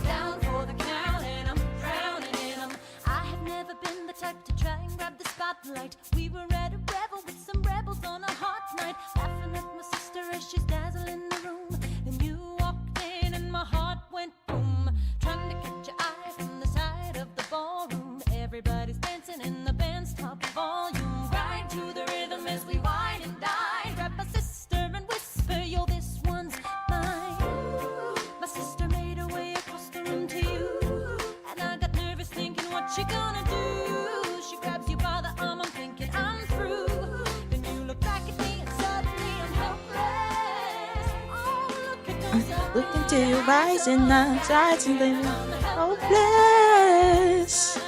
Down for the count and I'm drowning in 'em. I have never been the type to try and grab the spotlight. We were at a revel with some rebels on a hot night, laughing at my sister as she's dazzling the room. Then you walked in and my heart went boom. Trying to catch your eye from the side of the ballroom. Everybody's dancing in the band's top volume. Grind to the rhythm as we wine and dine. Grab my sister and whisper, yo, this one's mine. My sister made her way across the room to you, and I got nervous thinking, what you gonna do? She grabs you by the arm, I'm thinking I'm through. Then you look back at me and suddenly I'm helpless. Oh, look at those eyes.
Look into your eyes and eyes and then
I'm
hopeless.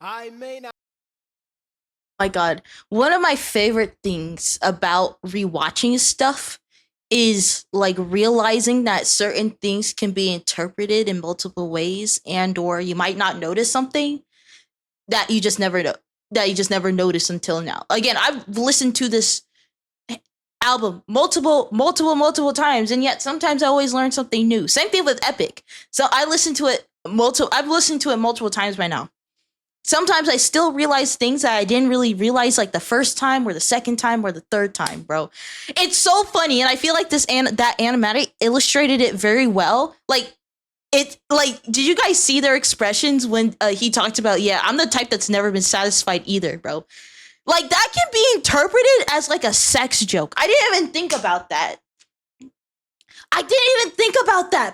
I may not.
My God, one of my favorite things about rewatching stuff is like realizing that certain things can be interpreted in multiple ways, and or you might not notice something that you just never know, that you just never noticed until now. Again, I've listened to this album multiple times, and yet sometimes I always learn something new. Same thing with Epic. So I've listened to it multiple times by now. Sometimes I still realize things that I didn't really realize like the first time or the second time or the third time, bro. It's so funny, and I feel like that animatic illustrated it very well. Like did you guys see their expressions when he talked about, yeah, I'm the type that's never been satisfied either, bro. Like that can be interpreted as like a sex joke. I didn't even think about that.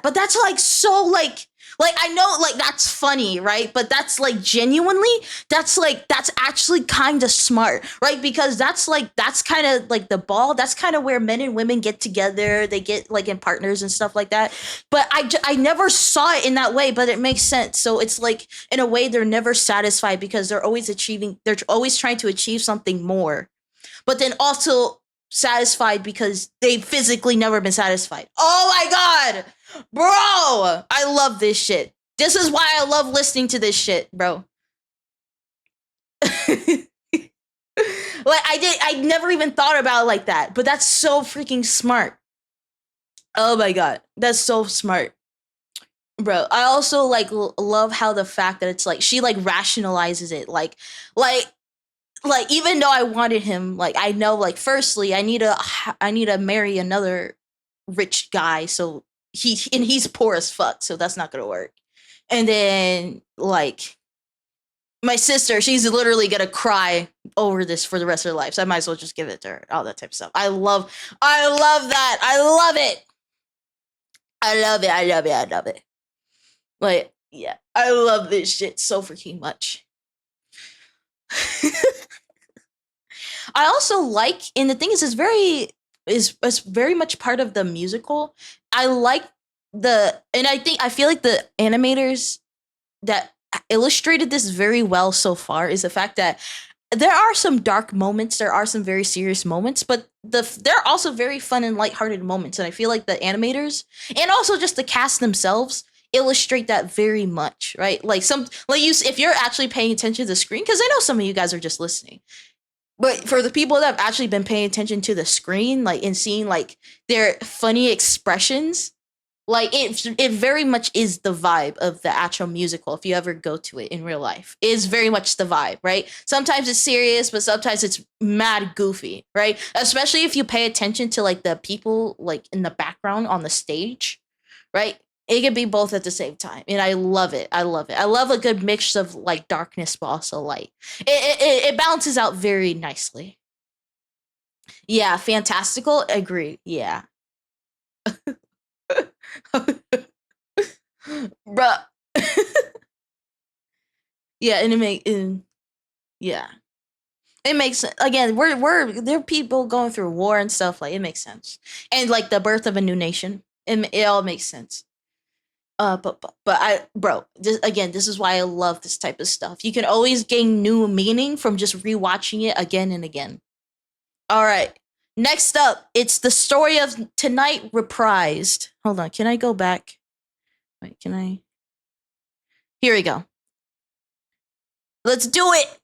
But that's like so like I know like that's funny, right? But that's like genuinely, that's actually kind of smart, right? Because that's kind of like the ball. That's kind of where men and women get together. They get like in partners and stuff like that. But I never saw it in that way, but it makes sense. So it's like in a way they're never satisfied because they're always trying to achieve something more. But then also satisfied because they've physically never been satisfied. Oh my God, bro, I love this shit. This is why I love listening to this shit, bro. Like I never even thought about it like that, but that's so freaking smart. Oh my God, that's so smart, bro. I also like love how the fact that it's like she like rationalizes it, like even though I wanted him, like I know, like firstly I need to marry another rich guy, so he's poor as fuck, so that's not gonna work. And then like my sister, she's literally gonna cry over this for the rest of her life, so I might as well just give it to her. All that type of stuff. I love that. I love it. Like, yeah, I love this shit so freaking much. I also like, and the thing is, it's very much part of the musical. I like I feel like the animators that illustrated this very well so far is the fact that there are some dark moments, there are some very serious moments, but there are also very fun and lighthearted moments, and I feel like the animators and also just the cast themselves illustrate that very much, right? Like if you're actually paying attention to the screen, because I know some of you guys are just listening. But for the people that have actually been paying attention to the screen, like, and seeing like their funny expressions, like it very much is the vibe of the actual musical. If you ever go to it in real life, it is very much the vibe, right? Sometimes it's serious, but sometimes it's mad goofy, right? Especially if you pay attention to like the people like in the background on the stage, right? It can be both at the same time, and I love it. I love a good mix of like darkness, but also light. It balances out very nicely. Yeah, fantastical. Agree. Yeah, bruh. Yeah, yeah, it makes sense. Again, there are people going through war and stuff. Like it makes sense, and like the birth of a new nation. It all makes sense. This is why I love this type of stuff. You can always gain new meaning from just rewatching it again and again. All right. Next up, it's the story of tonight reprised. Hold on, can I go back? Wait, can I? Here we go. Let's do it.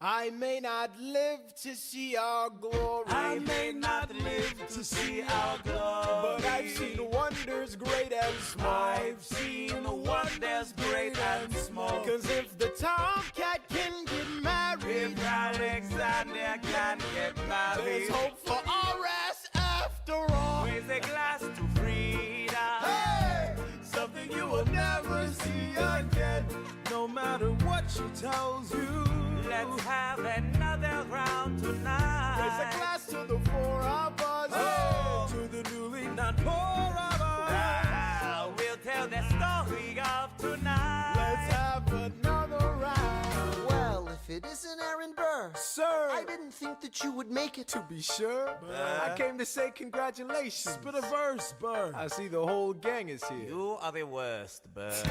I may not live to see our glory.
I may not live to see our glory,
But I've seen wonders great and small.
I've seen wonders great and small.
Cause if the tomcat can get married,
If Alexander can get married,
there's hope for RS after all.
raise a glass to freedom.
Hey! Something you will never see again. No matter what she tells you.
Let's have another round tonight.
Raise a glass to the four of us.
Oh.
To the newly not poor of us.
We'll tell the story of tonight.
Let's have another round.
Well, if it isn't Aaron Burr,
Sir,
I didn't think think that you would make it.
To be sure, I came to say congratulations.
Spit a verse, Burr.
I see the whole gang is here.
You are the worst, Burr.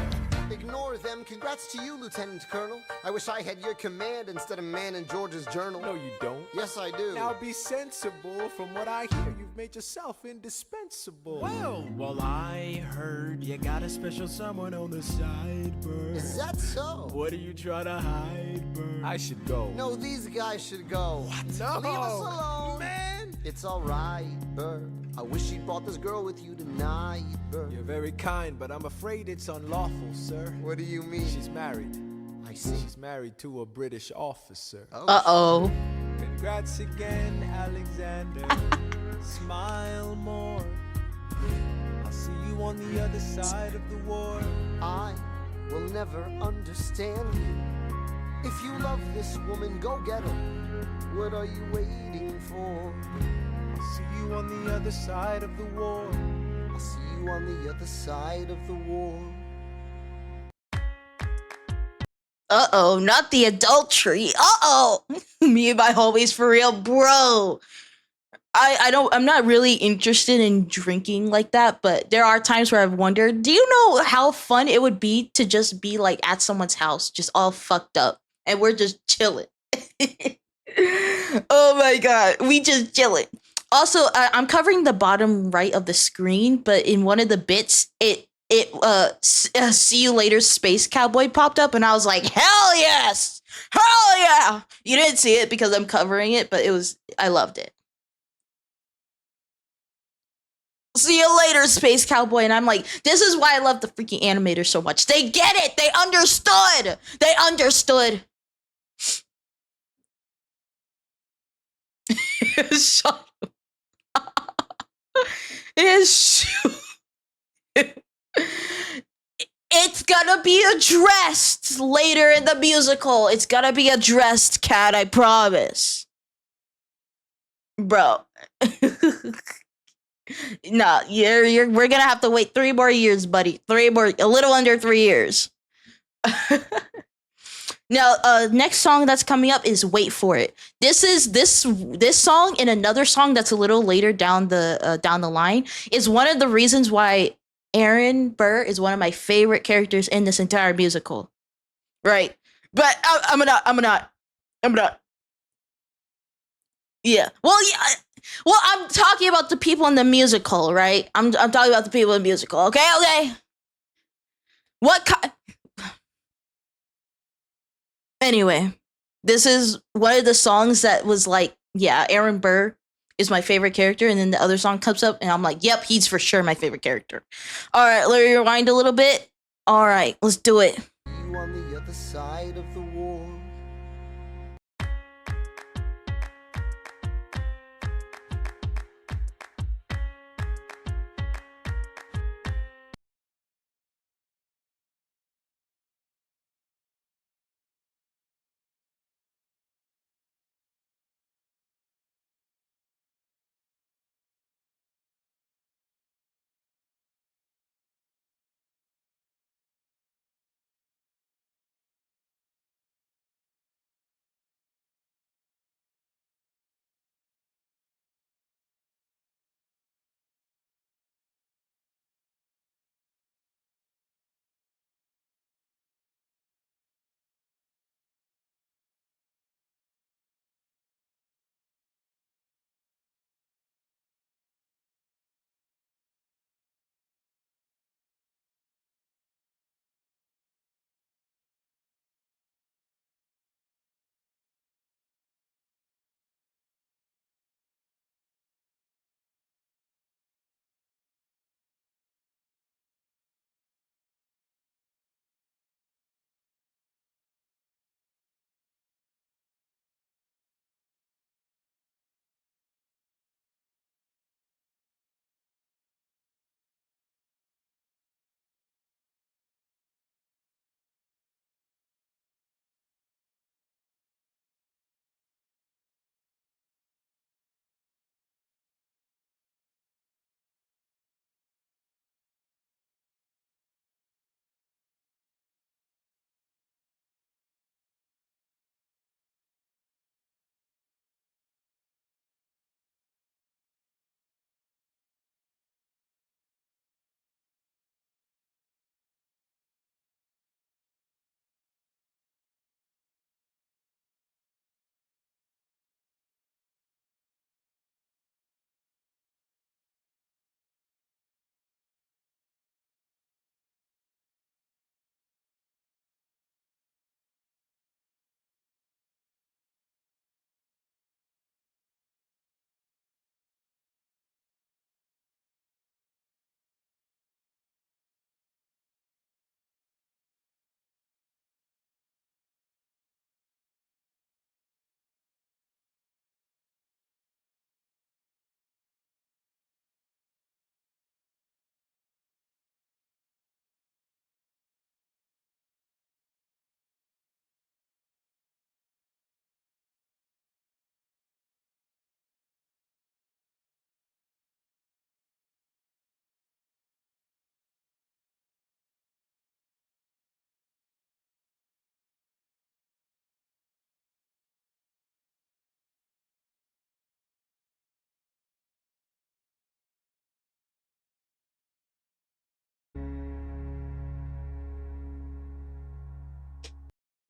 Ignore them. Congrats to you, Lieutenant Colonel. I wish I had your command instead of man in George's journal.
No, you don't.
Yes, I do.
Now be sensible. From what I hear, you've made yourself indispensable.
Well, I heard you got a special someone on the side, Burr.
Is that so?
What are you trying to hide, Burr?
I should go.
No, these guys should go. What?
No.
Leave us alone.
Man.
It's alright, Burr. I wish you brought this girl with you tonight, Burr.
You're very kind, but I'm afraid it's unlawful, sir.
What do you mean?
She's married.
I see.
She's married to a British officer.
Uh-oh.
Congrats again, Alexander. Smile more. I'll see you on the other side of the war.
I will never understand you. If you love this woman, go get her. What are you waiting for?
I'll see you on the other side of the war.
I'll see you on the other side of the war.
Uh-oh, not the adultery. Uh-oh. Me and my homies for real, bro. I'm not really interested in drinking like that, but there are times where I've wondered, do you know how fun it would be to just be like at someone's house, just all fucked up, and we're just chilling. Oh my god, we just chilling. Also, I'm covering the bottom right of the screen, but in one of the bits, see you later Space Cowboy popped up, and I was like, hell yes, hell yeah. You didn't see it because I'm covering it, but I loved it. See you later, Space Cowboy. And I'm like, this is why I love the freaking animators so much. They get it. They understood. They understood. Shut up. It's gonna be addressed later in the musical. It's gonna be addressed, Cat. I promise. Bro. No, we're gonna have to wait 3 more years, buddy. A little under 3 years. Now, next song that's coming up is "Wait for It." This song and another song that's a little later down the line is one of the reasons why Aaron Burr is one of my favorite characters in this entire musical. Right, but I'm not. Yeah. Well, yeah. Well, I'm talking about the people in the musical, right? I'm talking about the people in the musical. Okay. Anyway, this is one of the songs that was like, yeah, Aaron Burr is my favorite character, and then the other song comes up, and I'm like, yep, he's for sure my favorite character. All right, let me rewind a little bit. All right, let's do it.
You on the other side of the war.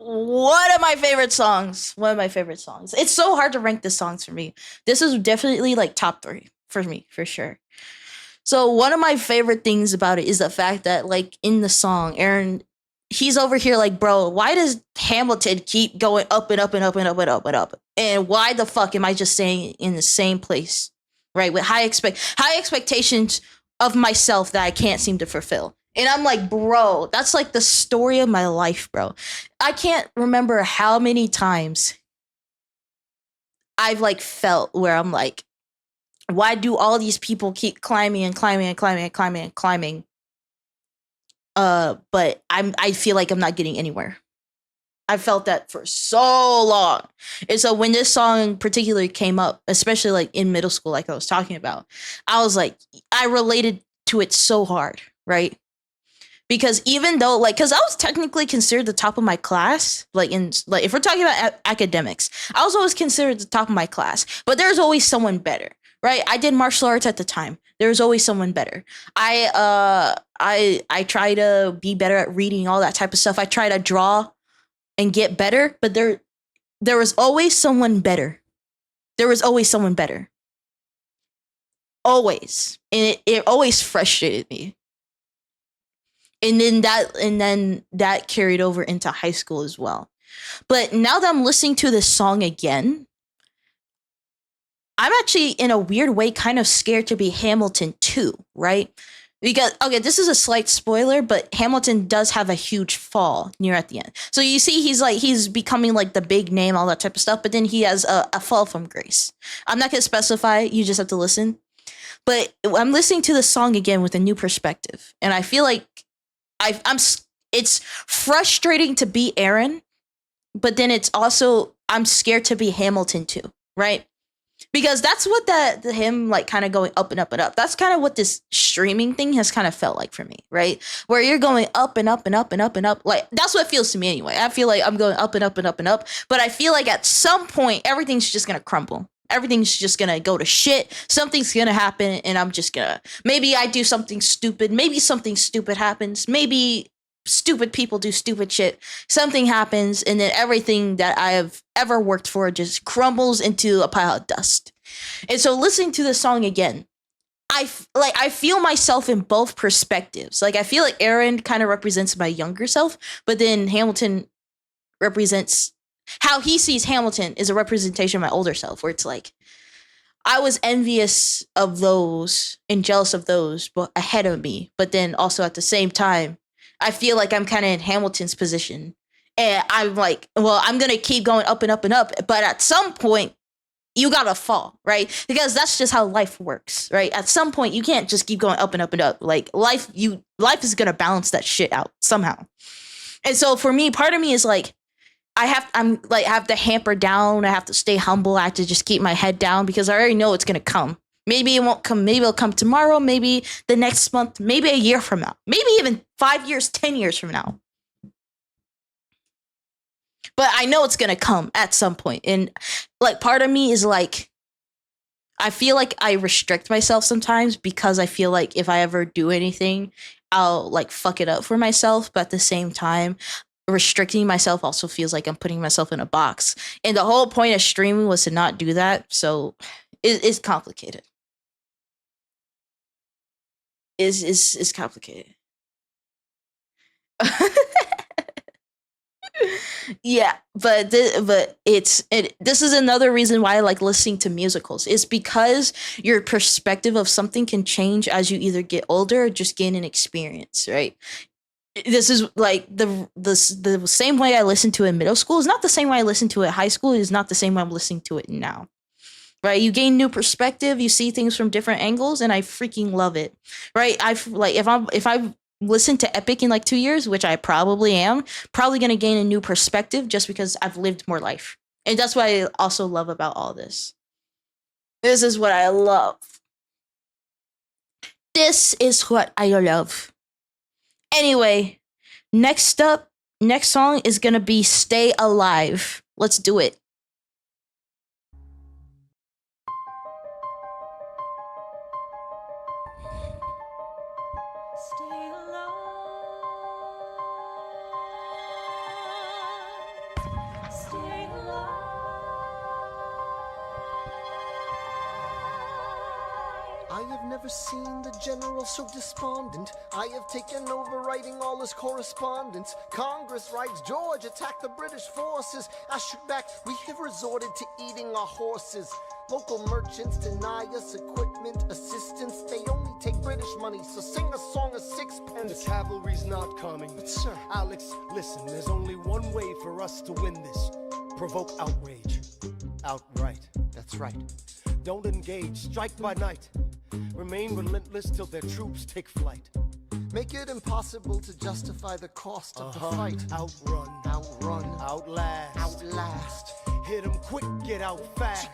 One of my favorite songs. One of my favorite songs. It's so hard to rank the songs for me. This is definitely like top 3 for me, for sure. So one of my favorite things about it is the fact that like in the song, Aaron, he's over here like, bro, why does Hamilton keep going up and up and up and up and up and up? And why the fuck am I just staying in the same place? Right? With high expectations of myself that I can't seem to fulfill. And I'm like, bro, that's like the story of my life, bro. I can't remember how many times I've like felt where I'm like, why do all these people keep climbing and climbing and climbing and climbing and climbing? But I feel like I'm not getting anywhere. I felt that for so long. And so when this song particularly came up, especially like in middle school, like I was talking about, I was like, I related to it so hard, right? Because even though like, because I was technically considered the top of my class, like in like if we're talking about academics, I was always considered the top of my class, but there's always someone better, right? I did martial arts at the time. There was always someone better. I try to be better at reading, all that type of stuff. I try to draw and get better, but there was always someone better. There was always someone better. Always. And it always frustrated me. And then that carried over into high school as well. But now that I'm listening to this song again, I'm actually in a weird way kind of scared to be Hamilton too, right? Because okay, this is a slight spoiler, but Hamilton does have a huge fall near at the end. So you see he's becoming like the big name, all that type of stuff, but then he has a fall from grace. I'm not gonna specify, you just have to listen. But I'm listening to the song again with a new perspective. And I feel like it's frustrating to be Aaron, but then it's also I'm scared to be Hamilton too, right? Because that's what the him like kind of going up and up and up. That's kind of what this streaming thing has kind of felt like for me, right? Where you're going up and up and up and up and up. Like that's what it feels to me anyway. I feel like I'm going up and up and up and up, but I feel like at some point everything's just gonna crumble. Everything's just gonna go to shit. Something's gonna happen, and I'm just gonna maybe I do something stupid. Maybe something stupid happens. Maybe stupid people do stupid shit. Something happens, and then everything that I have ever worked for just crumbles into a pile of dust. And so, listening to the song again, I feel myself in both perspectives. Like I feel like Aaron kind of represents my younger self, but then Hamilton represents how he sees Hamilton is a representation of my older self, where it's like I was envious of those and jealous of those but ahead of me, but then also at the same time I feel like I'm kind of in Hamilton's position, and I'm like, well, I'm gonna keep going up and up and up, but at some point you gotta fall, right? Because that's just how life works, right? At some point you can't just keep going up and up and up. Like life is gonna balance that shit out somehow. And so for me, part of me is like I have to hamper down. I have to stay humble. I have to just keep my head down because I already know it's gonna come. Maybe it won't come. Maybe it'll come tomorrow. Maybe the next month. Maybe a year from now. Maybe even 5 years, 10 years from now. But I know it's gonna come at some point. And like part of me is like, I feel like I restrict myself sometimes because I feel like if I ever do anything, I'll like fuck it up for myself. But at the same time, restricting myself also feels like I'm putting myself in a box. And the whole point of streaming was to not do that. So it's complicated. It's complicated. Yeah, but this is another reason why I like listening to musicals. It's because your perspective of something can change as you either get older or just gain an experience, right? This is like the same way I listened to it in middle school is not the same way I listened to it in high school. Is not the same way I'm listening to it now. Right? You gain new perspective. You see things from different angles, and I freaking love it. Right? If I listen to Epic in like 2 years, which I probably am, probably gonna gain a new perspective just because I've lived more life, and that's what I also love about all this. This is what I love. This is what I love. Anyway, next song is gonna be Stay Alive. Let's do it.
Stay alive. stay alive.
I have never seen the general so despondent. I have taken over writing all his correspondence. Congress writes, George attacked the British forces. I shoot back, we have resorted to eating our horses. Local merchants deny us equipment assistance. They only take British money, so sing a song of sixpence.
The cavalry's not coming.
But sir,
Alex, listen, there's only one way for us to win this. Provoke outrage. Outright.
that's right.
Don't engage. Strike by night. Remain relentless till their troops take flight.
Make it impossible to justify the cost of the fight.
Outrun.
Outrun.
Outlast.
Outlast.
Hit 'em quick, get out fast.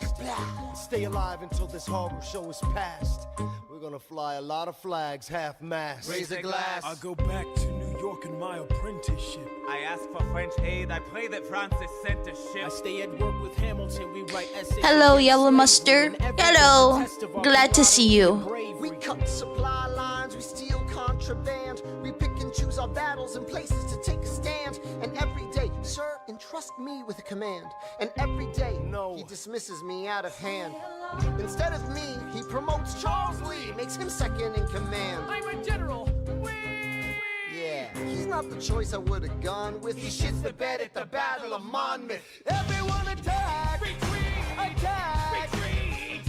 Stay alive until this horror show is past. We're gonna fly a lot of flags, half-mast.
Raise a glass.
I go back to New York in my apprenticeship.
I ask for French aid. I pray that Francis sent a ship.
I stay at work with Hamilton. We write essays.
Hello,
against
Yellow
slavery
Mustard.
and evidence
Hello.
test of our
Glad to see you.
camaraderie and
We
bravery.
cut supply lines, we steal contraband. We pick and choose our battles and places to take a stand. And every day, sir, entrust me with a command. And every day,
No.
he dismisses me out of hand. Instead of me, he promotes Charles Lee, makes him second in command.
I'm a general.
Yeah, he's not the choice I would have gone with. He shits the bed at the Battle of Monmouth.
Everyone attack! Attack!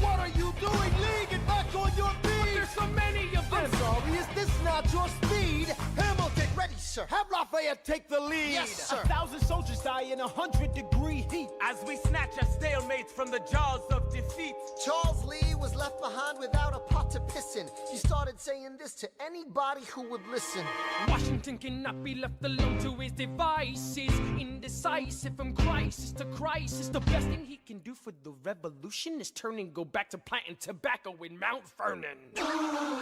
What are you doing? Lee, get back on your feet!
There's so many of them.
I'm sorry, is this not your speed? Hamilton,
Ready, sir.
have Lafayette take the lead!
Yes, sir.
1,000 soldiers die in 100-degree heat.
As we snatch a stalemate from the jaws of defeat.
Charles Lee was left behind without a pot to piss in. He started saying this to anybody who would listen.
Washington cannot be left alone to his devices. Indecisive from crisis to crisis. The best thing he can do for the revolution is turn and go back to planting tobacco in Mount Vernon.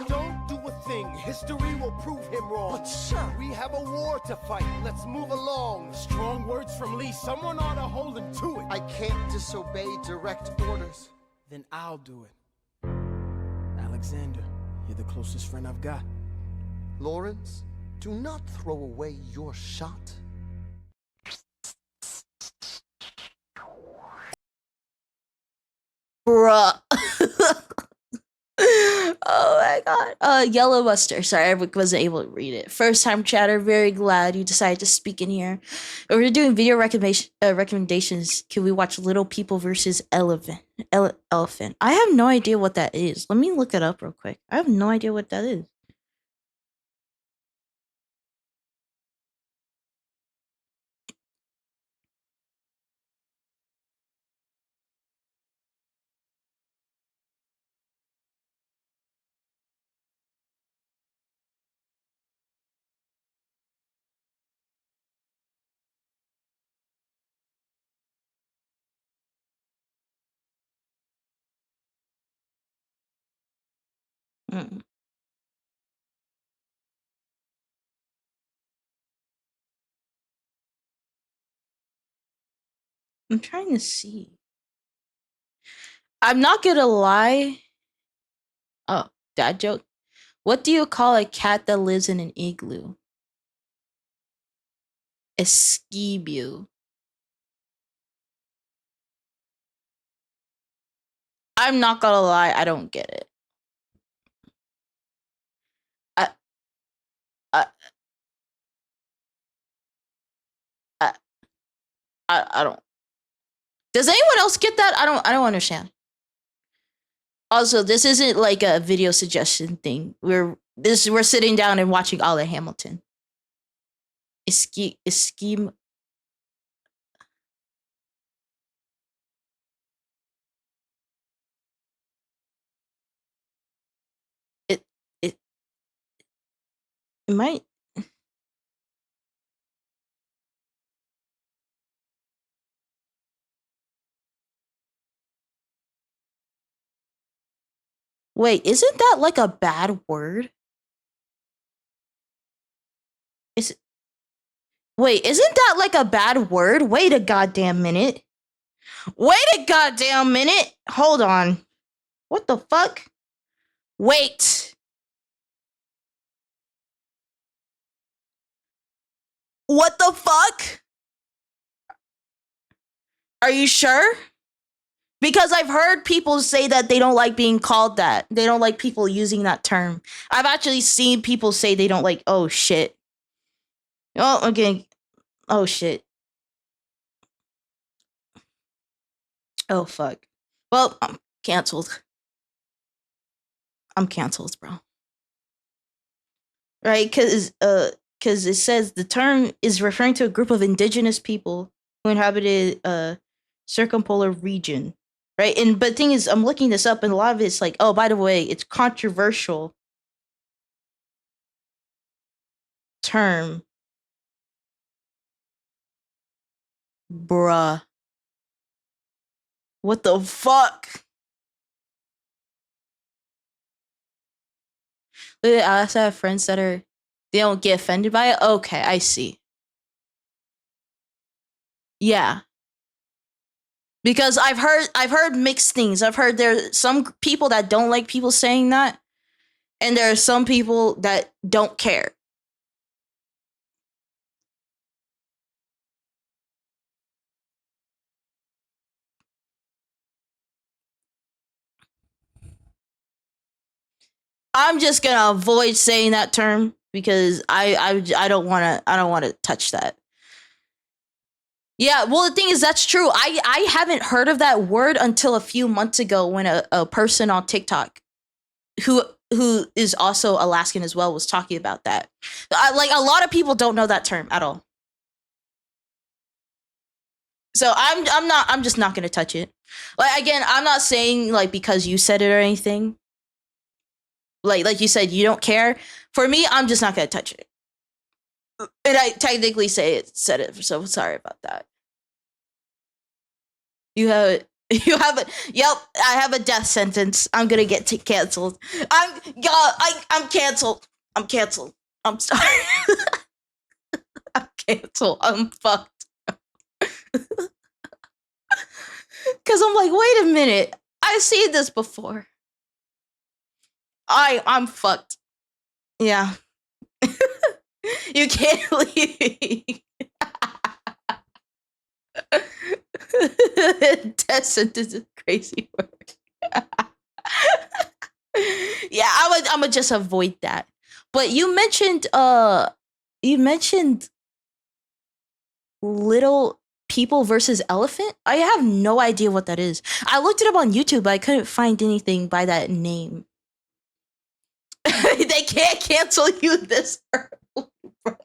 Don't do a thing, history will prove him wrong.
But sir,
We have a war to fight, let's move along.
Strong words from Lee, someone ought to hold him to it.
I can't disobey direct orders.
Then I'll do it. Alexander, you're the closest friend I've got.
Lawrence, do not throw away your shot.
Bruh. Oh my god. Yellow Mustard. Sorry, I wasn't able to read it. First time chatter. Very glad you decided to speak in here. If we're doing video recommendations, can we watch Little People versus Elephant? Elephant. I have no idea what that is. Let me look it up real quick. I have no idea what that is. Mm. I'm trying to see. I'm not gonna lie. Oh, dad joke. What do you call a cat that lives in an igloo? A skeebu. I'm not gonna lie, I don't get it. I I I I don't. Does anyone else get that? I don't understand. Also, this isn't like a video suggestion thing. We're sitting down and watching all of Hamilton. Scheme. It it it might. Wait, isn't that like a bad word? Is Wait, isn't that like a bad word? Wait a goddamn minute. Wait a goddamn minute. Hold on. What the fuck? Wait. What the fuck? Are you sure? Because I've heard people say that they don't like being called that. They don't like people using that term. I've actually seen people say they don't like, oh shit. Oh, okay. Oh shit. Oh fuck. Well, I'm canceled. I'm canceled, bro. Right? Because it says the term is referring to a group of indigenous people who inhabited a circumpolar region. Right? And but the thing is, I'm looking this up, and a lot of it's like, oh, by the way, it's controversial term. Bruh. What the fuck? I also have friends that they don't get offended by it. Okay, I see. Yeah. Because I've heard mixed things. I've heard there's some people that don't like people saying that, and there are some people that don't care. I'm just gonna avoid saying that term because I don't wanna touch that. Yeah, well the thing is that's true. I haven't heard of that word until a few months ago when a person on TikTok who is also Alaskan as well was talking about that. Like a lot of people don't know that term at all. So I'm just not gonna touch it. Like again, I'm not saying like because you said it or anything. Like you said, you don't care. For me, I'm just not gonna touch it. And I technically said it, so sorry about that. You have it. You have it. Yep, I have a death sentence. I'm gonna get canceled. I'm canceled. I'm canceled. I'm sorry. I'm canceled. I'm fucked. Cause I'm like, wait a minute. I've seen this before. I'm fucked. Yeah. You can't leave. Death sentence is crazy word. Yeah, I'm gonna just avoid that. But you mentioned little people versus elephant. I have no idea what that is. I looked it up on YouTube, but I couldn't find anything by that name. They can't cancel you this early, bro.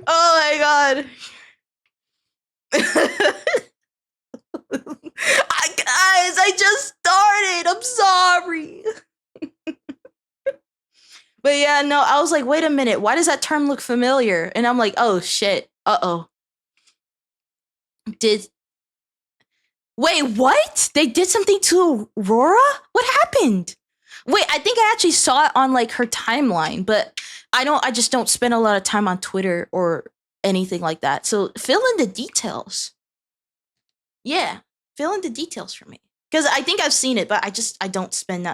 Oh my god. Guys, I just started. I'm sorry. But yeah, no, I was like, wait a minute. Why does that term look familiar? And I'm like, oh shit. Uh-oh. Wait, what? They did something to Aurora? What happened? Wait, I think I actually saw it on like her timeline, but I just don't spend a lot of time on Twitter or anything like that. So fill in the details. Yeah, fill in the details for me. Because I think I've seen it, but I don't spend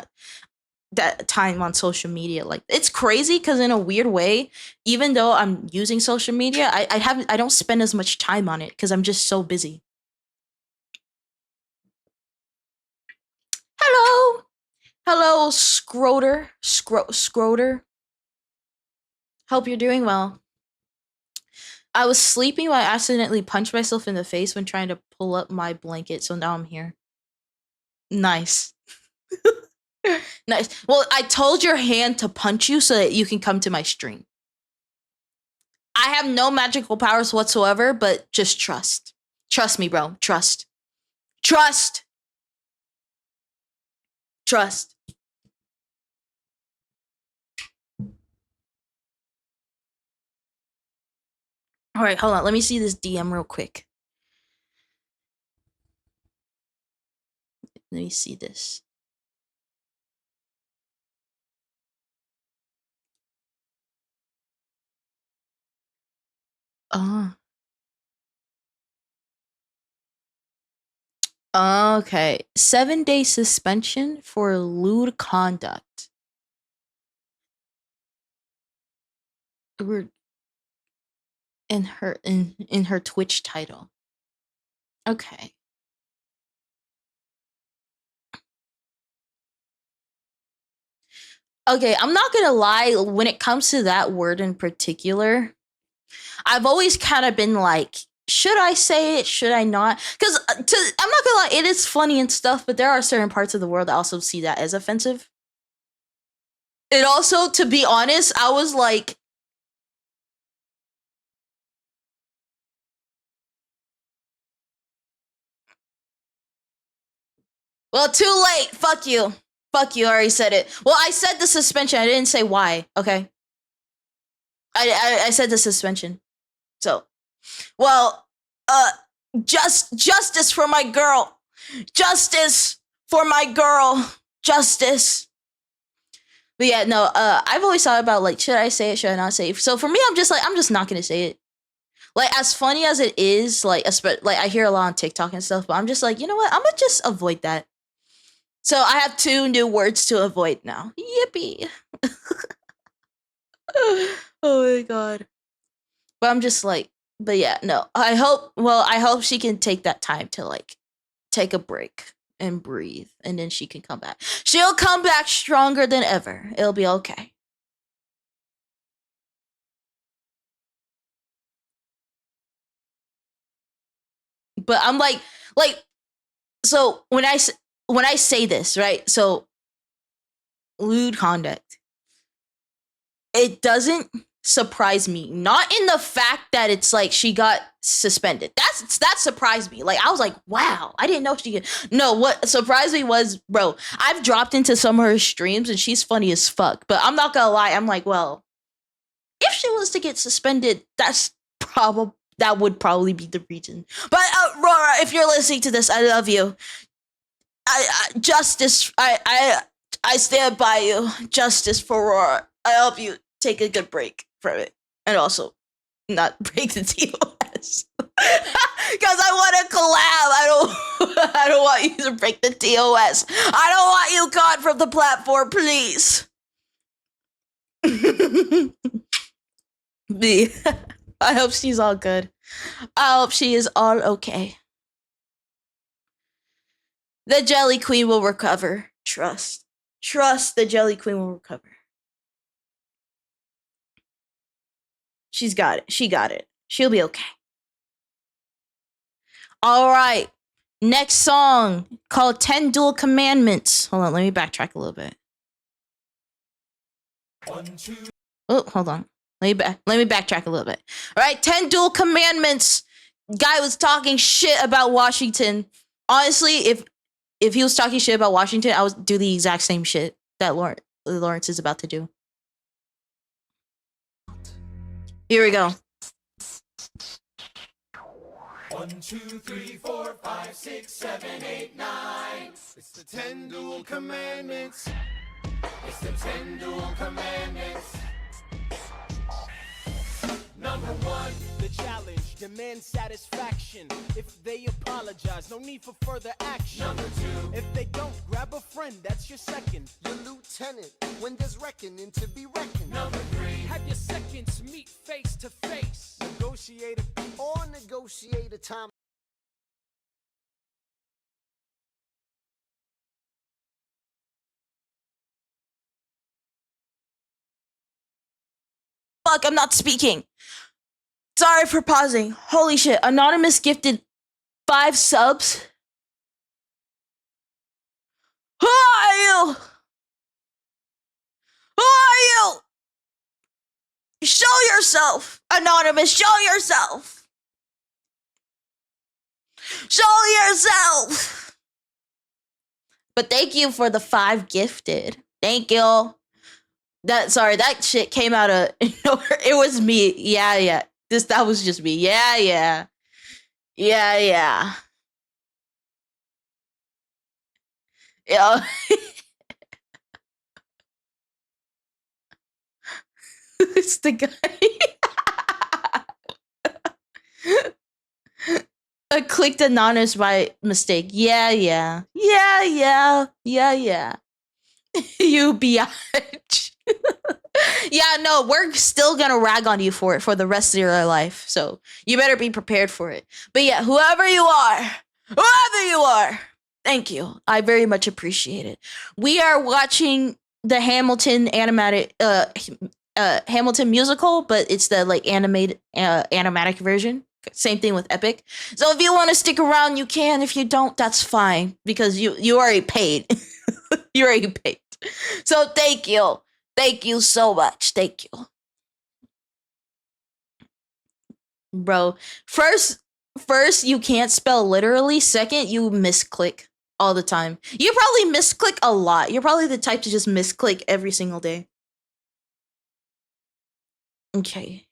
that time on social media. Like it's crazy because in a weird way, even though I'm using social media, I don't spend as much time on it because I'm just so busy. Hello. Hello, Scroter. Hope you're doing well. I was sleeping when I accidentally punched myself in the face when trying to pull up my blanket, so now I'm here. Nice. Nice. Well, I told your hand to punch you so that you can come to my stream. I have no magical powers whatsoever, but just trust. Trust me, bro. Trust. Trust. Trust. All right, hold on. Let me see this DM real quick. Let me see this. Okay. 7-day suspension for lewd conduct. in her Twitch title. Okay. Okay, I'm not gonna lie, when it comes to that word in particular, I've always kind of been like, should I say it? Should I not? Because I'm not gonna lie, it is funny and stuff, but there are certain parts of the world that also see that as offensive. It also, to be honest, I was like, well, too late. Fuck you. Fuck you. I already said it. Well, I said the suspension. I didn't say why. Okay. I said the suspension. So, well, justice for my girl. Justice for my girl. Justice. But yeah, no, I've always thought about, like, should I say it? Should I not say it? So for me, I'm just not gonna say it. Like, as funny as it is, like I hear a lot on TikTok and stuff, but I'm just like, you know what? I'm gonna just avoid that. So I have 2 new words to avoid now. Yippee. Oh my god. But I'm just like, but yeah, no. I hope she can take that time to, like, take a break and breathe, and then she can come back. She'll come back stronger than ever. It'll be okay. But I'm like, so when I say this, right? So lewd conduct, it doesn't surprise me. Not in the fact that it's like she got suspended. That surprised me. Like, I was like, wow, I didn't know she could. No, what surprised me was, bro, I've dropped into some of her streams and she's funny as fuck. But I'm not gonna lie, I'm like, well, if she was to get suspended, that would probably be the reason. But Rora, if you're listening to this, I love you. Justice. I stand by you. Justice for Rora. I hope you take a good break from it, and also not break the TOS. Because I want to collab. I don't want you to break the TOS. I don't want you gone from the platform, please. Me. I hope she's all good. I hope she is all okay. The Jelly Queen will recover. Trust. Trust the Jelly Queen will recover. She's got it. She got it. She'll be okay. All right. Next song called 10 Dual Commandments. Hold on. Let me backtrack a little bit.
1, 2.
Oh, hold on. Let me backtrack a little bit. All right, 10 Dual Commandments. Guy was talking shit about Washington. Honestly, if he was talking shit about Washington, I would do the exact same shit that Lawrence is about to do. Here we go.
1, 2, 3, 4, 5, 6, 7, 8, 9. It's the 10 dual commandments. It's the 10 dual commandments. Number 1,
The challenge, demand satisfaction. If they apologize, no need for further action.
Number 2,
If they don't, grab a friend, that's your second.
Your lieutenant, when there's reckoning to be reckoned.
number 3,
Have your seconds meet face to face.
Negotiate a peace.
Or negotiate a time.
Fuck, I'm not speaking. Sorry for pausing. Holy shit. Anonymous gifted 5 subs. Who are you? Who are you? Show yourself, Anonymous. Show yourself. Show yourself. But thank you for the 5 gifted. Thank you. That shit came out of nowhere. It was me. Yeah. That was just me. Yeah. Yeah. It's the guy. I clicked anonymous by mistake. Yeah. You biatch. Yeah, no, we're still gonna rag on you for it for the rest of your life. So you better be prepared for it. But yeah, whoever you are, thank you. I very much appreciate it. We are watching the Hamilton animated Hamilton musical, but it's the like animated animatic version. Same thing with Epic. So if you want to stick around, you can. If you don't, that's fine because you already paid. You already paid. So thank you. Thank you so much. Thank you. Bro, first you can't spell literally. Second, you misclick all the time. You probably misclick a lot. You're probably the type to just misclick every single day. Okay.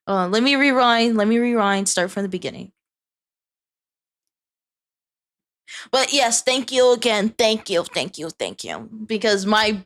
Let me rewind. Let me rewind. Start from the beginning. But yes, thank you again. Thank you. Thank you. Thank you. Because my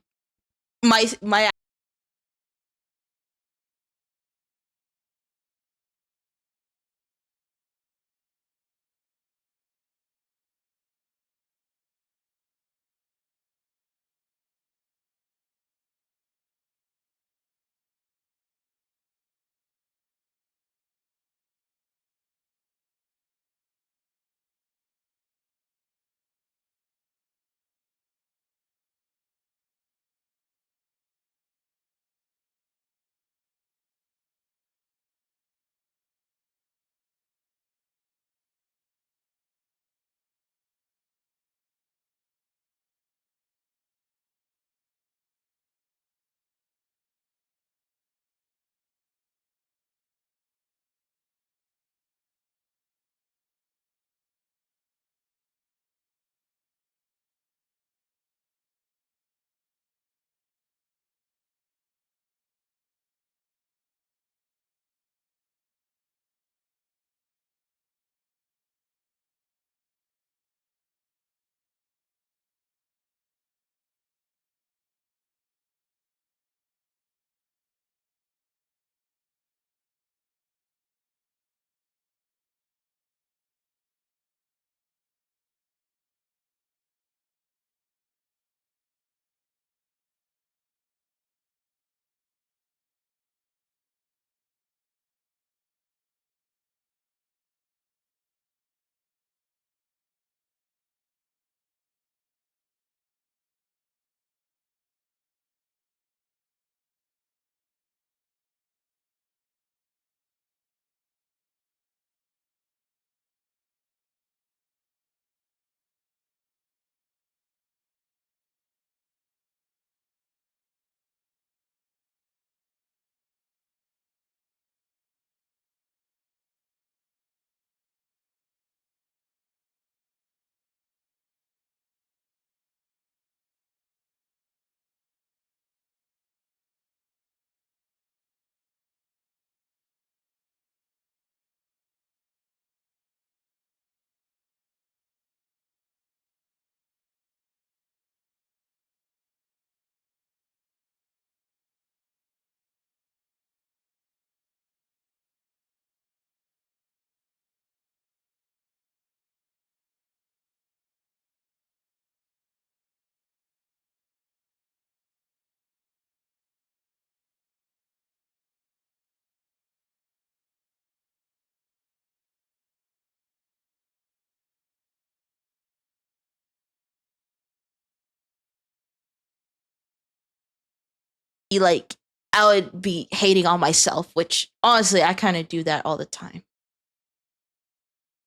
like I would be hating on myself, which honestly I kind of do that all the time.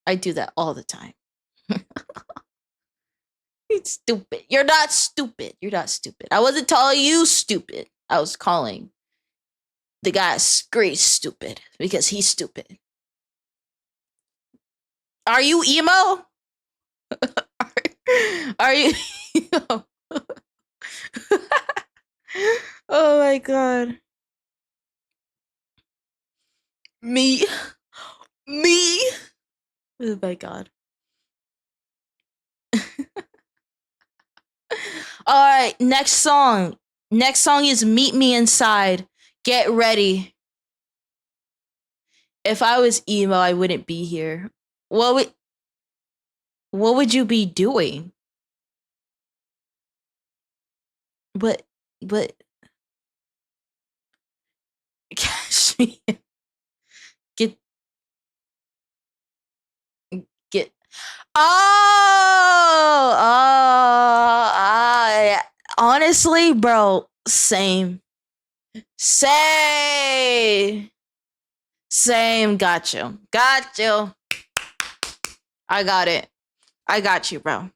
I do that all the time. It's stupid. You're not stupid. You're not stupid. I wasn't telling you stupid. I was calling the guy Scree stupid because he's stupid. Are you emo? Are you emo? Oh my god. Me. Me. Oh my god. All right, next song. Next song is Meet Me Inside. Get ready. If I was emo, I wouldn't be here. What would you be doing? But Get get. Oh, yeah. Honestly, bro, same. Same. Got you. I got it. I got you, bro.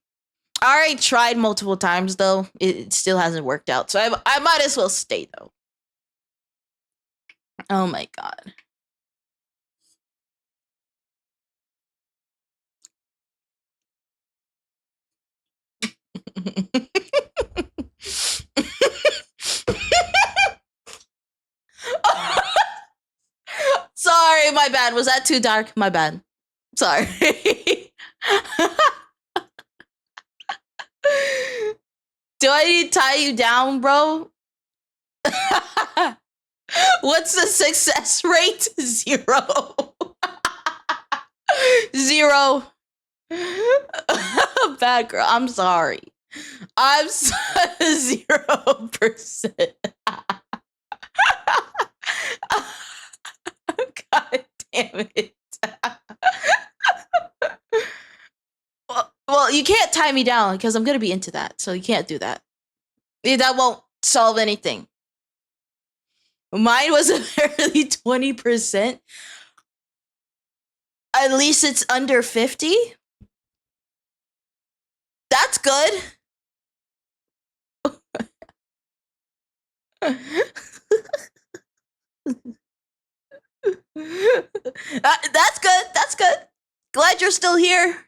I already tried multiple times though. It still hasn't worked out. So I might as well stay though. Oh my god. Sorry, my bad. Was that too dark? My bad. Sorry. Do I need to tie you down, bro? What's the success rate? 0. 0. Bad girl. I'm sorry. I'm 0%. God damn it. Well, you can't tie me down because I'm gonna be into that, so you can't do that. That won't solve anything. Mine was barely 20%. At least it's under 50. That's good. That's good. That's good. Glad you're still here.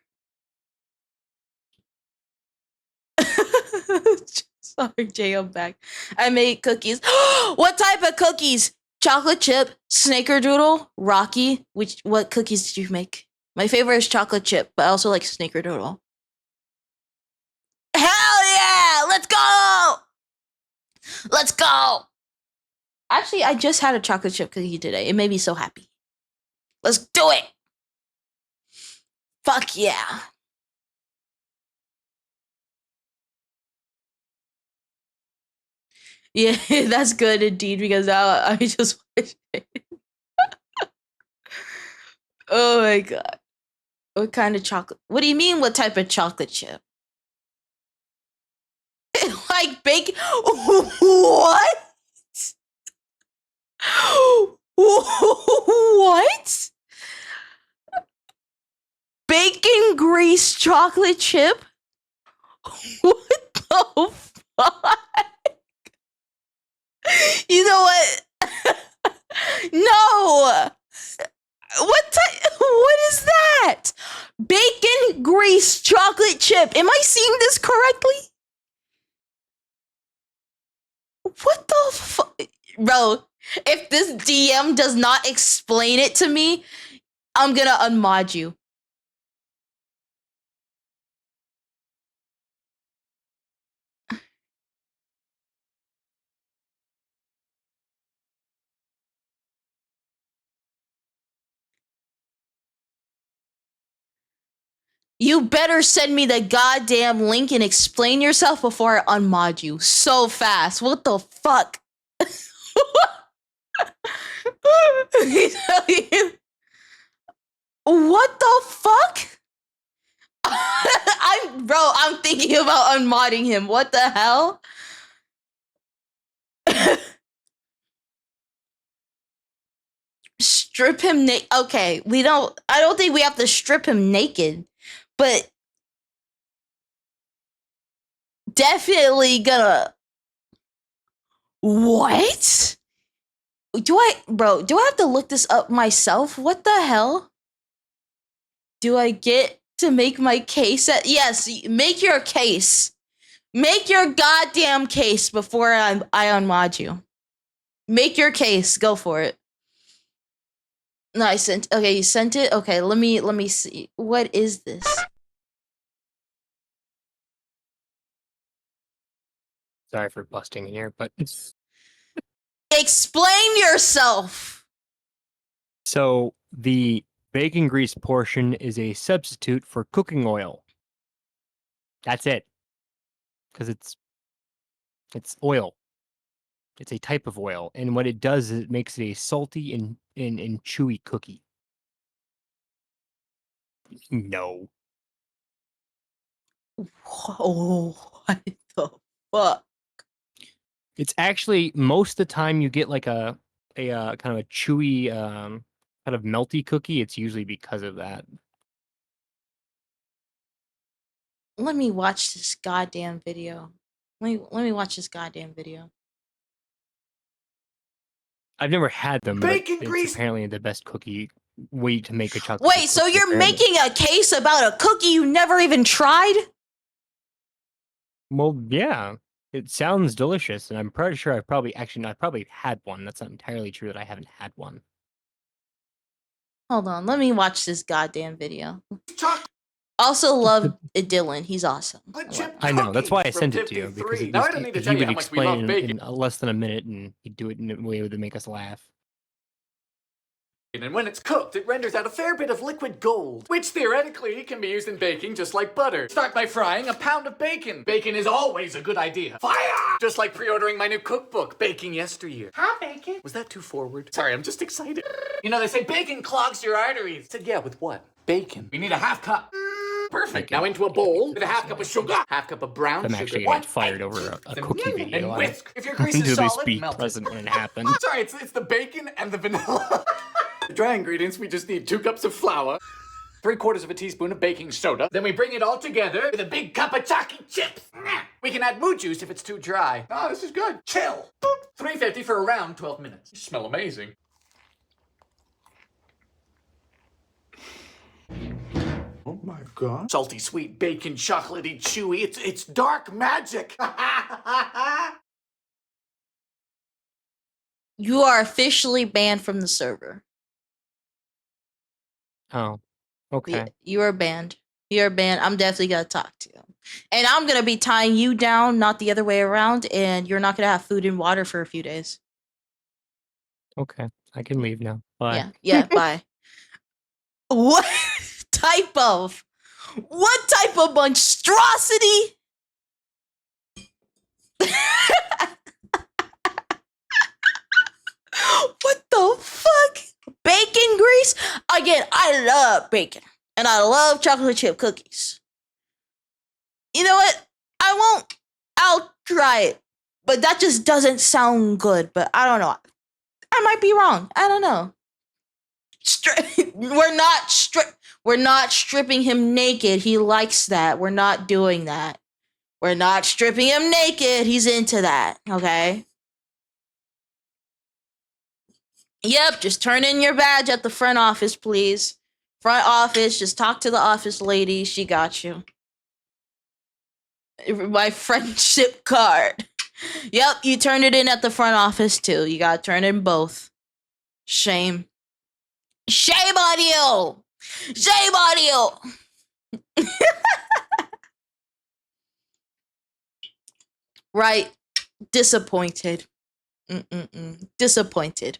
Sorry, Jay, I'm back. I made cookies. What type of cookies? Chocolate chip, snickerdoodle, Rocky. What cookies did you make? My favorite is chocolate chip, but I also like snickerdoodle. Hell yeah! Let's go! Let's go! Actually, I just had a chocolate chip cookie today. It made me so happy. Let's do it! Fuck yeah. Yeah, that's good indeed, because I just wish Oh my god. What kind of chocolate? What do you mean, what type of chocolate chip? Like bacon? What? What? Bacon grease chocolate chip? What the fuck? You know what? No! What is that? Bacon grease chocolate chip. Am I seeing this correctly? What the fuck? Bro, if this DM does not explain it to me, I'm gonna unmod you. You better send me the goddamn link and explain yourself before I unmod you so fast. What the fuck? What the fuck? I'm thinking about unmodding him. What the hell? Strip him naked. Okay, I don't think we have to strip him naked, but definitely gonna. What? Do I have to look this up myself? What the hell? Do I get to make my case? Yes, make your case. Make your goddamn case before I unmod you. Make your case. Go for it. No, I sent. Okay, you sent it. Okay, let me see. What is this?
Sorry for busting in here, but
Explain yourself.
so the bacon grease portion is a substitute for cooking oil. That's it. Because it's oil. It's a type of oil, and what it does is it makes it a salty and chewy cookie. No.
Oh, what the fuck?
It's actually most of the time you get like a kind of a chewy kind of melty cookie. It's usually because of that.
Let me watch this goddamn video. Let me watch this goddamn video.
I've never had them,
Bacon
but it's
grease.
apparently the best cookie way to make a chocolate.
Wait,
chip
so
cookie,
you're
apparently.
making a case about a cookie you never even tried?
Well, yeah. It sounds delicious, and I'm pretty sure I've probably I probably had one. That's not entirely true that I haven't had one.
Hold on, let me watch this goddamn video.
Chocolate
Also love Dylan. He's awesome.
chip
I know. That's why I
cookies
sent
from
it to you because
53.
at
Now, I
least
don't need to
he
tell you
would
how much we
explain
love
it
bacon.
in less than a minute, and he'd do it in a way that would make us laugh.
And when it's cooked, it renders out a fair bit of liquid gold, which theoretically can be used in baking just like butter. Start by frying a pound of bacon. Bacon is always a good idea. Fire! Just like pre-ordering my new cookbook, Baking Yesteryear. Hi, Bacon. Was that too forward? Sorry, I'm just excited. You know, they say bacon clogs your arteries. I said, yeah, with what? Bacon. We need a half cup. Perfect. Now into a bowl with a half cup of sugar, half cup of brown
I'm
sugar.
actually gonna get fired over a cookie video.
And whisk. If your grease
To
is
this
solid,
be
melt it.
present when it happens.
Sorry, it's the bacon and the vanilla. The dry ingredients, we just need 2 cups of flour, 3/4 of a teaspoon of baking soda. Then we bring it all together with a big cup of chocolate chips. We can add mood juice if it's too dry. Oh, this is good. Chill. Boop. 350 for around 12 minutes. You smell amazing. Oh my god. Salty, sweet, bacon, chocolatey, chewy. It's dark magic.
You are officially banned from the server.
Oh, okay.
You are banned. You're banned. I'm definitely gonna talk to you. And I'm gonna be tying you down, not the other way around, and you're not gonna have food and water for a few days.
Okay, I can leave now. Bye.
Yeah, bye. What type of monstrosity? What the fuck? Bacon grease? Again, I love bacon. And I love chocolate chip cookies. You know what? I'll try it. But that just doesn't sound good. But I don't know. I might be wrong. I don't know. We're not stripping him naked. He likes that. We're not doing that. We're not stripping him naked. He's into that. Okay? Yep, just turn in your badge at the front office, please. Front office, just talk to the office lady. She got you. My friendship card. Yep, you turned it in at the front office too. You gotta turn in both. Shame. Shame on you! Shame on you! Right. Disappointed. Disappointed.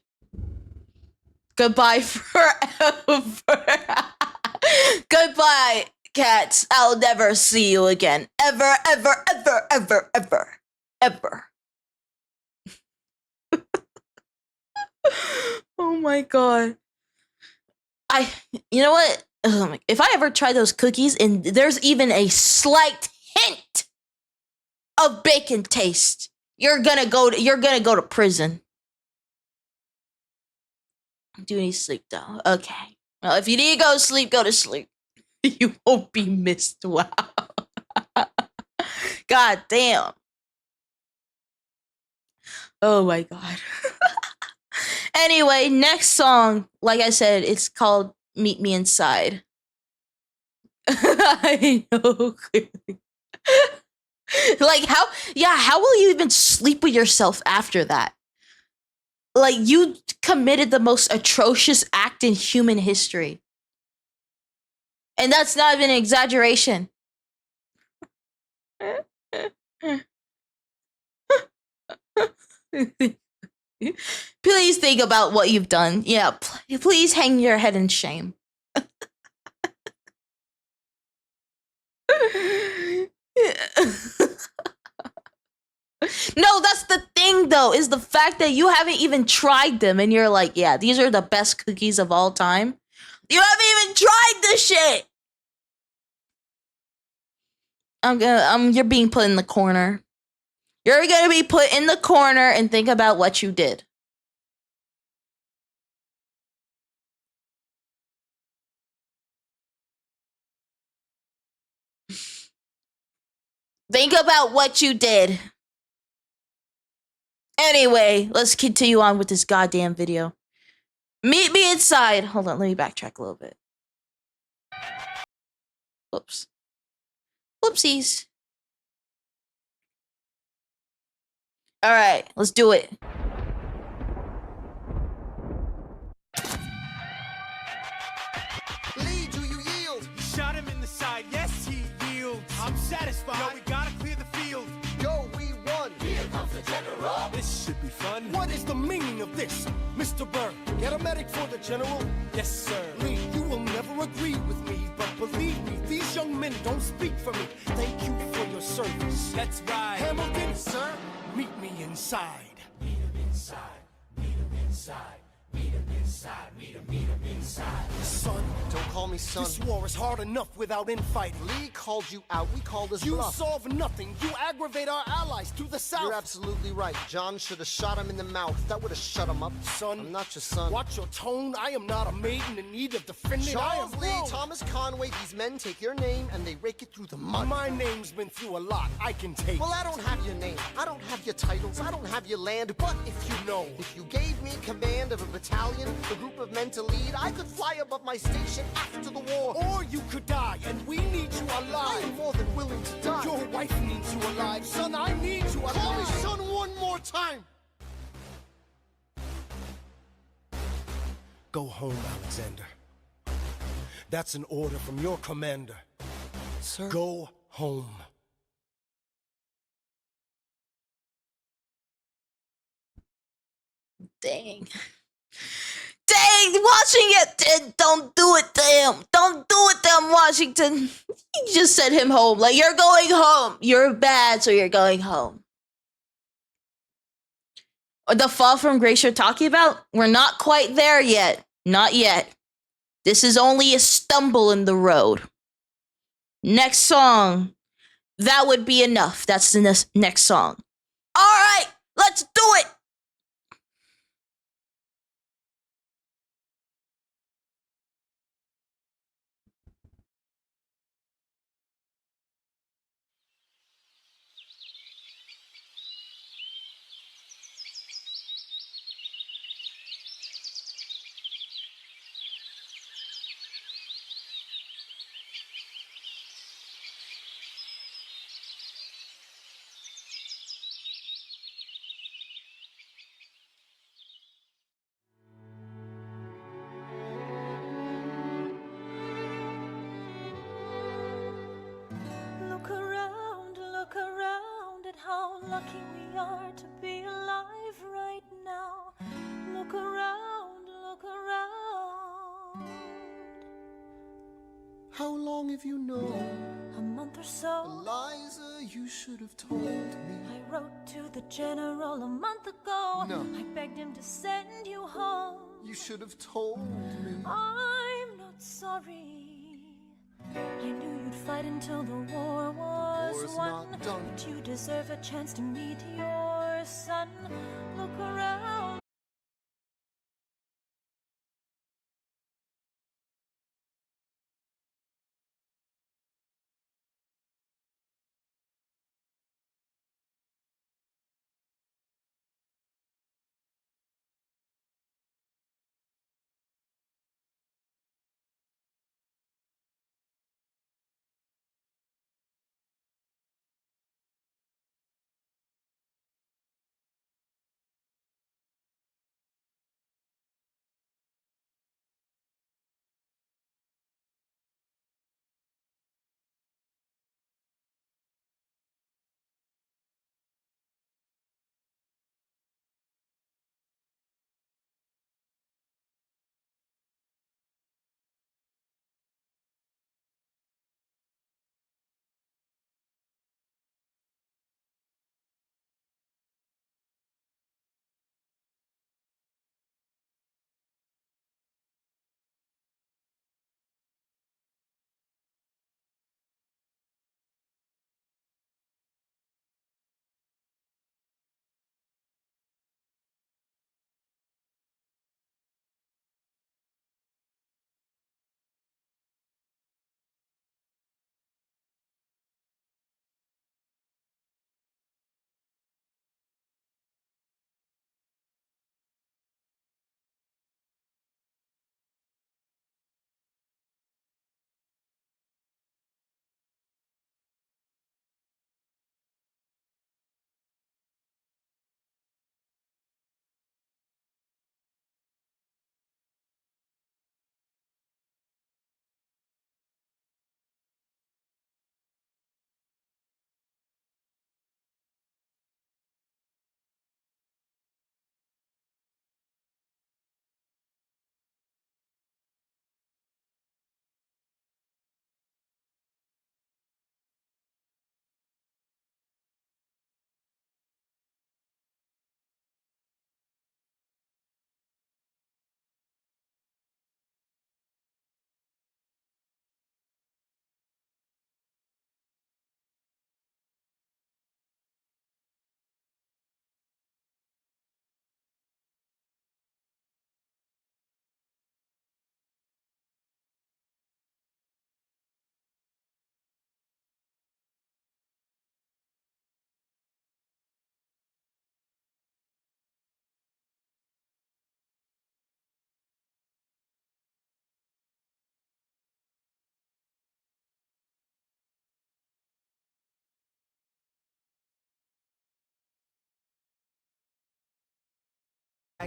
Goodbye forever. Goodbye, cats. I'll never see you again. Ever, ever, ever, ever, ever, ever. Oh my god. You know what? If I ever try those cookies and there's even a slight hint of bacon taste, you're gonna go to prison. Do you need sleep though? Okay. Well, if you need to go to sleep, go to sleep. You won't be missed. Wow. God damn. Oh my god. Anyway, next song, like I said, it's called Meet Me Inside. I know. Like how will you even sleep with yourself after that? Like, you committed the most atrocious act in human history. And that's not even an exaggeration. Please think about what you've done. Yeah, please hang your head in shame. No, that's the thing though, is the fact that you haven't even tried them and you're like, yeah, these are the best cookies of all time. You haven't even tried this shit. You're being put in the corner. You're gonna be put in the corner and think about what you did. Think about what you did. Anyway, let's continue on with this goddamn video. Meet me inside. Hold on, let me backtrack a little bit. Whoops. Whoopsies. Alright, let's do it.
Lee, do you yield? Shot him in the side, yes, he yields. I'm satisfied. Yo, we gotta clear the field.
Yo, we won.
This should be fun.
What is the meaning of this, Mr. Burr? Get a medic for the general.
Yes, sir.
Lee, you will never agree with me, but believe me, these young men don't speak for me. Thank you for your service.
That's right.
Hamilton, sir, meet me inside. Son,
Don't call me son.
this war is hard enough without infighting.
Lee called you out. We called his
You
bluff.
solve nothing. You aggravate our allies to the south.
You're absolutely right. John should have shot him in the mouth. That would have shut him up.
Son,
I'm not your son.
watch your tone. I am not a maiden in need of defending. I am
Charles Lee,
grown.
Thomas Conway, these men take your name and they rake it through the mud.
My name's been through a lot. I can take.
Well, I don't have your name. I don't have your titles. I don't have your land. But if you
know,
if you gave me command of a battalion, a group of men to lead, I could fly above my station after the war.
or you could die, and we need you
I
alive.
am more than willing to die.
Your wife needs you alive, son. I need you alive.
Call me son one more time.
Go home, Alexander. That's an order from your commander.
Sir.
Go home.
Dang. Dang, Washington, don't do it to him. Don't do it to him, Washington. You just sent him home. Like, you're going home. You're bad, so you're going home. The fall from grace you're talking about? We're not quite there yet. Not yet. This is only a stumble in the road. Next song. That would be enough. That's the next song. All right, let's do it.
Look around at how lucky we are to be alive right now. Look around, look around.
How long have you known?
A month or so.
Eliza, you should have told me.
I wrote to the general a month ago.
No.
I begged him to send you home.
You should have told me.
I'm not sorry. I knew you'd fight until the war was
War's
won.
not done.
But you deserve a chance to meet your son. Look around.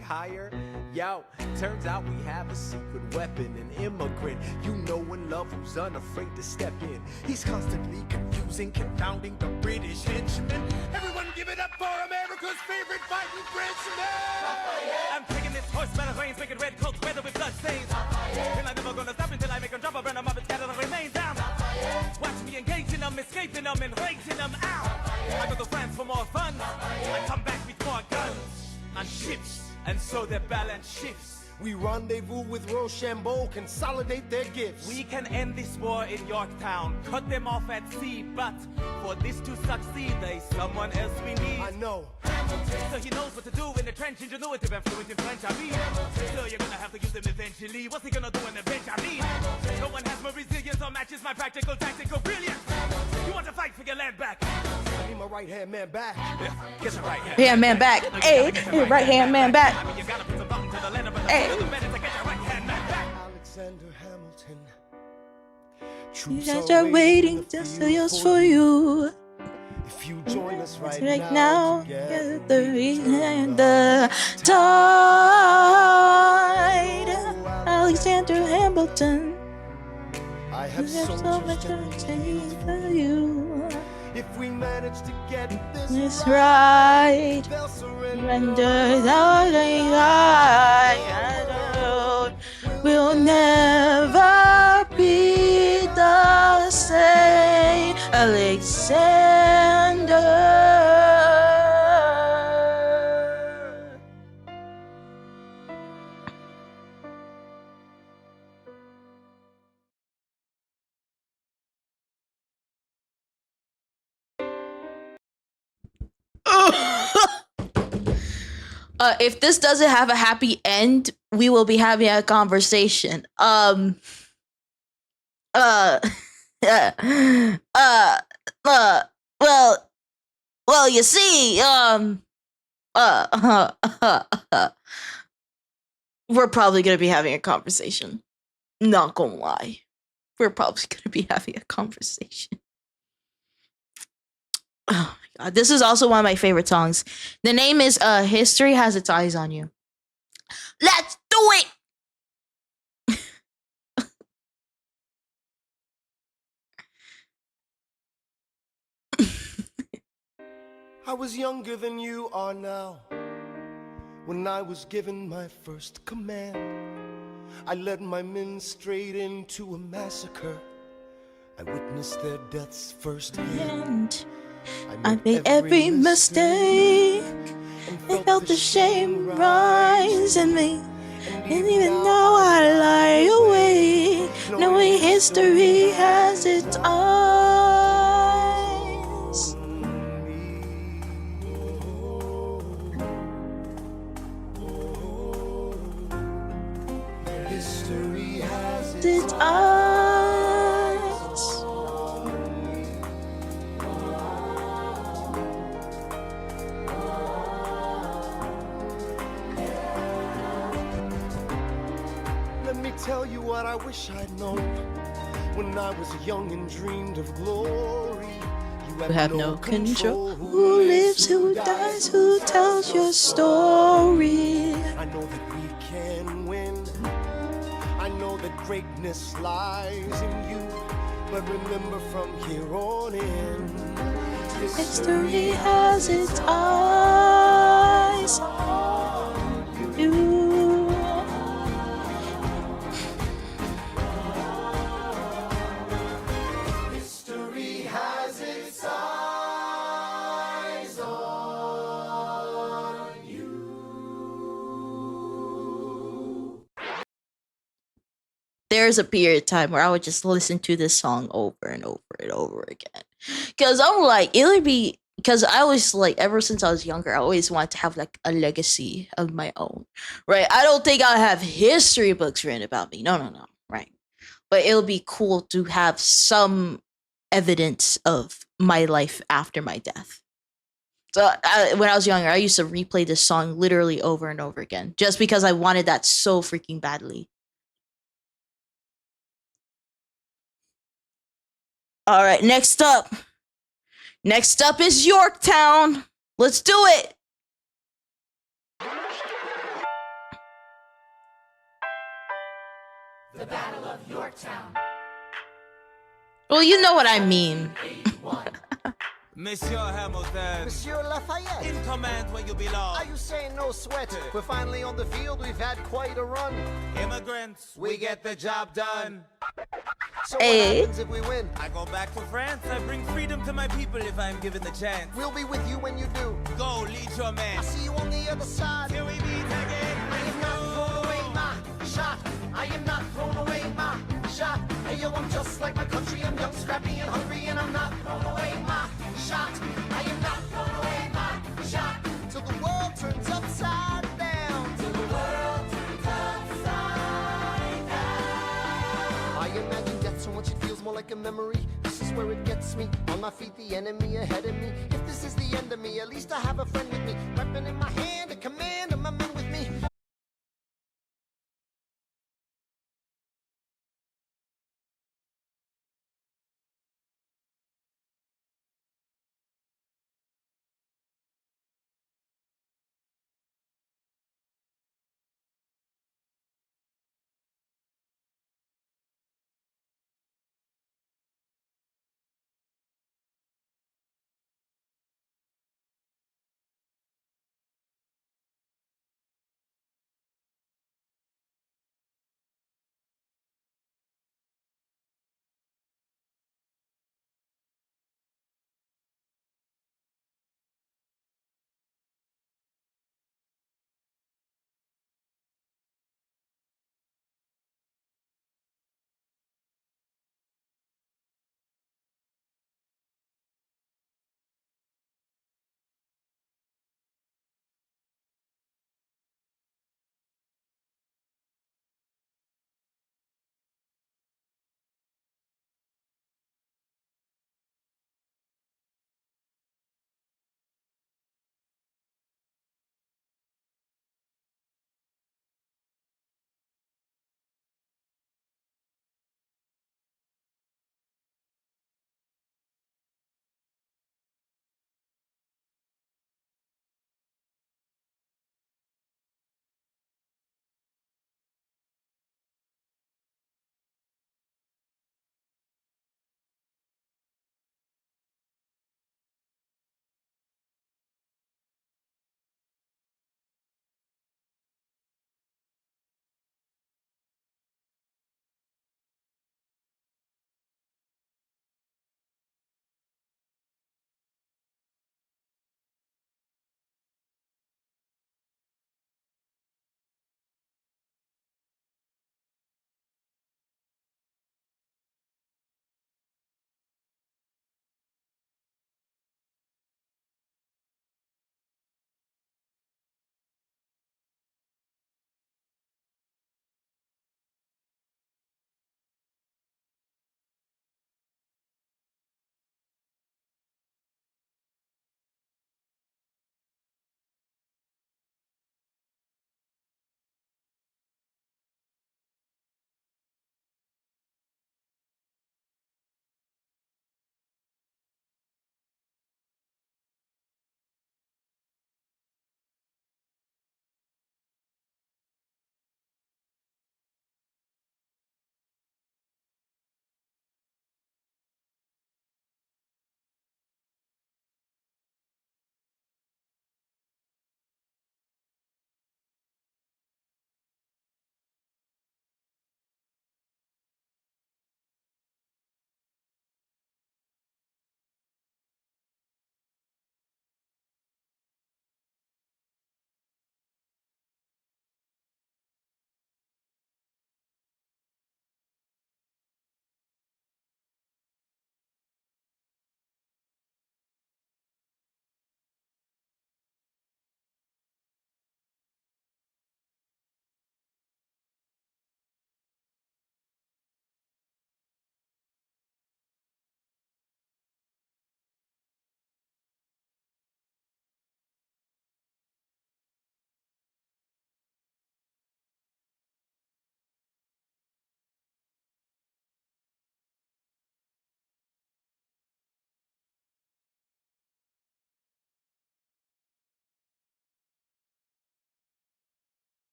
higher. Yo, turns out we have a secret weapon, an immigrant. You know in love who's unafraid to step in. He's constantly confusing, confounding the British henchmen. Everyone give it up for America's favorite fighting Frenchman.
I'm taking this horse by the reins, making red coats weather with blood stains. And I'm never gonna stop until I make them drop, burn them up and scatter the remains down. Watch me engaging them, escaping them, and raising them out. I go to France for more fun. I come back with more guns and ships, and so their balance shifts.
We rendezvous with Rochambeau, consolidate their gifts.
We can end this war in Yorktown, cut them off at sea, but for this to succeed, there's someone else we need.
I know.
So he knows what to do in the trench, ingenuitive and fluent in French, I mean. So you're gonna have to use him eventually. What's he gonna do in the bench, I mean? No one has more resilience or matches my practical, tactical brilliance. You want to fight for your land back?
I need my right-hand man back.
Get your right hand.
Hand man back. Hey, right hand man back.
I mean, you gotta put some thought into the land of the
Hey.
the better to get your right hand man back.
Alexander Hamilton.
You
Troops
guys are waiting just for yours for you.
If you join us right
Now,
together,
the reason and the tide. Alexander Hamilton.
I
You
have
have so much to
soldiers
say
standing
for you.
If we manage to get
It's
this
right.
they'll surrender.
Render thou will never be the same. Alexander. If this doesn't have a happy end, we will be having a conversation. Uh, well, you see, we're probably gonna be having a conversation. Not gonna lie, we're probably gonna be having a conversation. Oh my god, this is also one of my favorite songs. The name is History Has Its Eyes on You. Let's do it!
I was younger than you are now. When I was given my first command, I led my men straight into a massacre. I witnessed their deaths firsthand.
And I made every mistake and felt the shame rise in me. And even now I lie awake, knowing history has its eyes.
History has
Its eyes.
Let me tell you what I wish I'd known when I was young and dreamed of glory. You
Have no control. Who lives, who dies, who tells your story?
I know that we can win. I know that greatness lies in you. But remember from here on in,
History has its eyes on you.
history has its eyes on you.
There's a period of time where I would just listen to this song over and over and over again. Cause I'm like, it would be because I always like ever since I was younger, I always wanted to have like a legacy of my own. Right. I don't think I'll have history books written about me. No. Right. But it'll be cool to have some evidence of my life after my death. So when I was younger, I used to replay this song literally over and over again just because I wanted that so freaking badly. All right, next up. Next up is Yorktown. Let's do it. Well, you know what I mean.
Monsieur Hamilton,
Monsieur Lafayette.
in command where you belong.
Are you saying no sweat? We're finally on the field, we've had quite a run.
Immigrants, we get the job done.
So
Hey.
what happens if we win?
I go back to France. I bring freedom to my people if I'm given the chance.
We'll be with you when you do.
Go, lead your man.
I'll see you on the other side.
Till we meet again.
I am not throwing away my shot. I am not throwing away my shot. Hey yo, I'm just like my country. I'm young, scrappy, and hungry, and I'm not throwing away my shot. I am not throwing away my shot. Till the world turns upside down. Till the world turns upside down. I imagine death so much it feels more like a memory. This is where it gets me. On my feet, the enemy ahead of me. If this is the end of me, at least I have a friend with me. Weapon in my hand, a command of my men with me.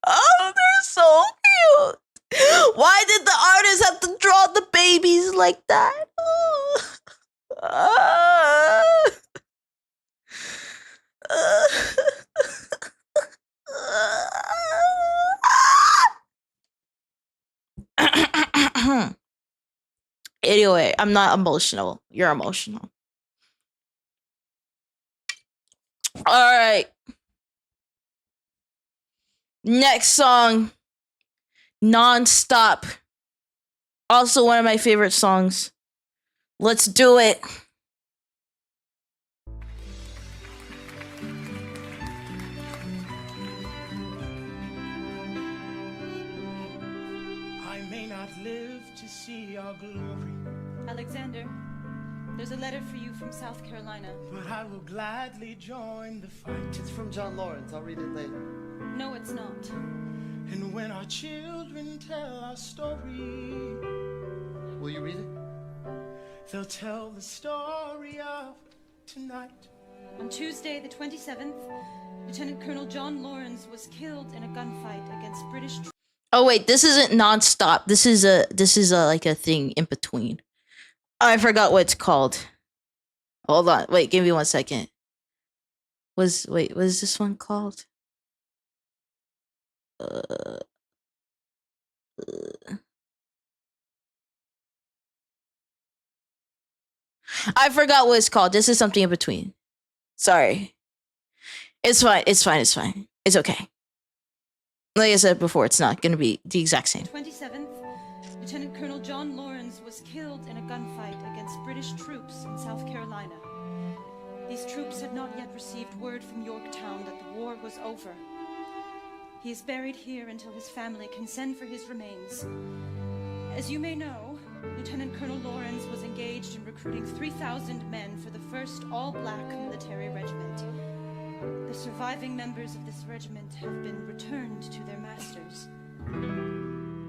Oh, they're so cute. Why did the artist have to draw the babies like that? Anyway, I'm not emotional. You're emotional. All right. Next song, Non-Stop. Also one of my favorite songs. Let's do it.
I may not live to see our glory,
Alexander, there's a letter for you from South Carolina.
but I will gladly join the fight.
It's from John Lawrence. I'll read it later.
No, it's not.
And when our children tell our story,
Will you read it?
they'll tell the story of tonight.
On Tuesday, the 27th, Lieutenant Colonel John Lawrence was killed in a gunfight against British troops.
Oh wait, this isn't Non-Stop. This is a like a thing in between. I forgot what it's called. Hold on. Wait, give me 1 second. What is this one called? I forgot what it's called. This is something in between. Sorry. It's fine. It's fine. It's fine. It's okay. Like I said before, it's not gonna be the exact same.
27th, Lieutenant Colonel John Lawrence was killed in a gunfight against British troops in South Carolina. These troops had not yet received word from Yorktown that the war was over. He is buried here until his family can send for his remains. As you may know, Lieutenant Colonel Lawrence was engaged in recruiting 3,000 men for the 1st All-Black Military Regiment. The surviving members of this regiment have been returned to their masters.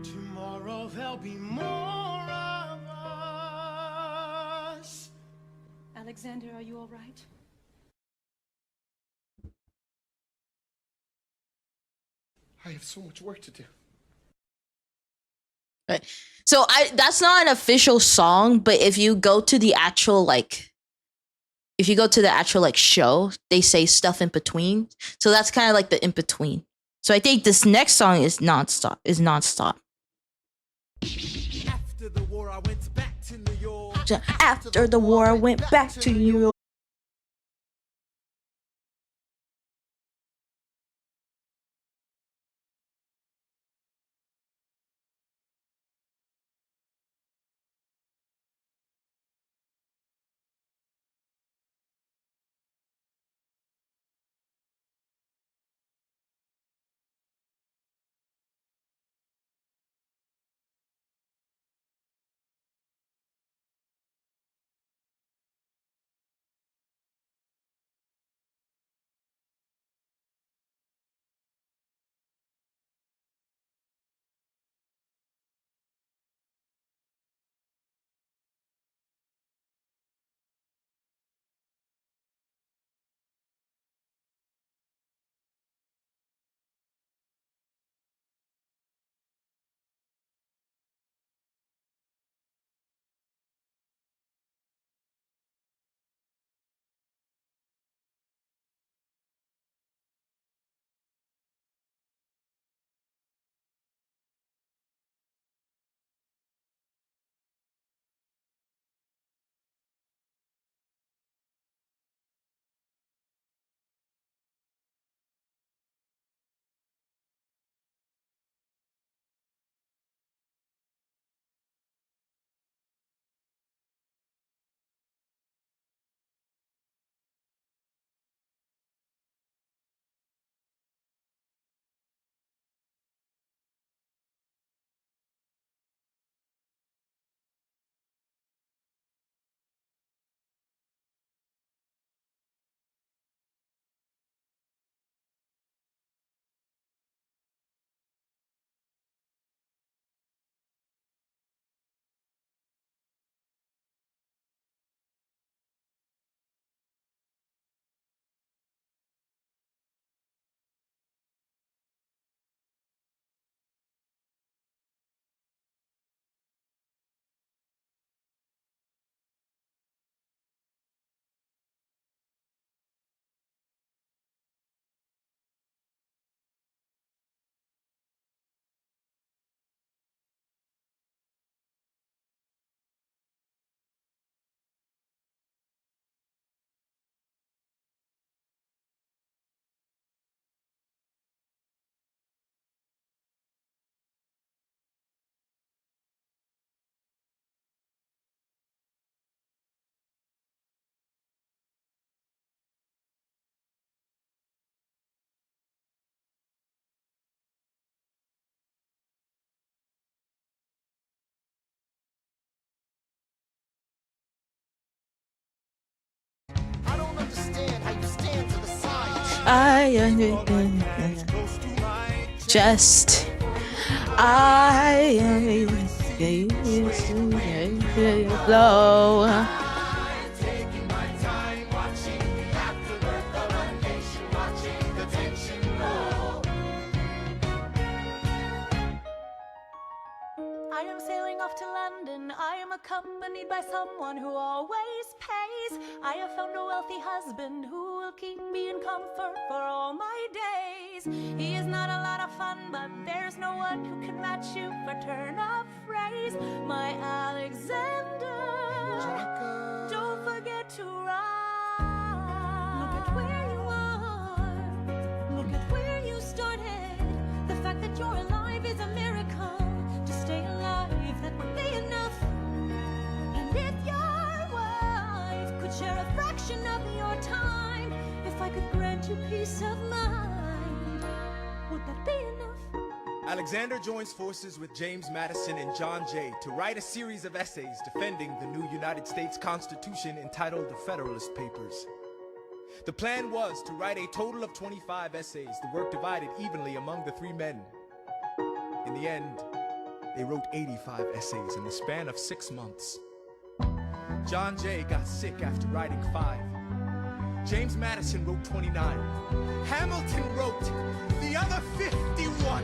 Tomorrow there'll be more of us.
Alexander, are you all right?
I have so much work to do.
Right. So that's not an official song, but if you go to the actual show, they say stuff in between. So that's kind of like the in between. So I think this next song is Non-Stop.
After the war, I went back to New York.
After the war, I went back to New York. Just I flow.
Taking my time watching the afterbirth of a nation, watching the tension grow.
I am sailing off to London. I am accompanied by someone who always pays. I have found a wealthy husband who will keep me in comfort for all my days. He is not a lot of fun, but there's no one who can match you for turn of phrase. My Alexander, don't forget to ride. Look at where you are. Look at where you started. The fact that you're alive is a miracle. To stay alive, that would be enough. And if your wife could share a fraction of your time, if I could grant you peace of mind, would that be enough?
Alexander joins forces with James Madison and John Jay to write a series of essays defending the new United States Constitution entitled the Federalist Papers. The plan was to write a total of 25 essays, the work divided evenly among the three men. In the end, they wrote 85 essays in the span of 6 months. John Jay got sick after writing 5. James Madison wrote 29. Hamilton wrote the other 51.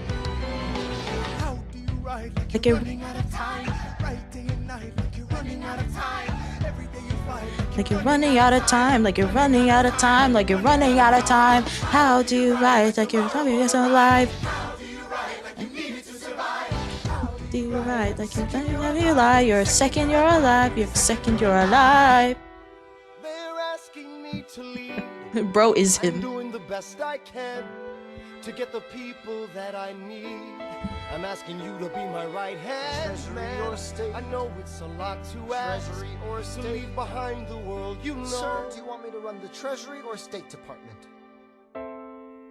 How do you write like you're running out of time? Write day and night like you're running out of time. Every day you fight
Like you're running out of time, like you're running out of time, like you're running out of time. How do you write like you're alive? Do you write like you're alive? You're a second, you're alive. You're a second, you're alive.
They're asking me to leave.
Bro is
I'm
him.
doing the best I can to get the people that I need. I'm asking you to be my right hand,
Treasury
man.
or state?
I know it's a lot to ask.
Treasury or
To
state?
leave behind the world, you know.
Sir, do you want me to run the Treasury or State Department?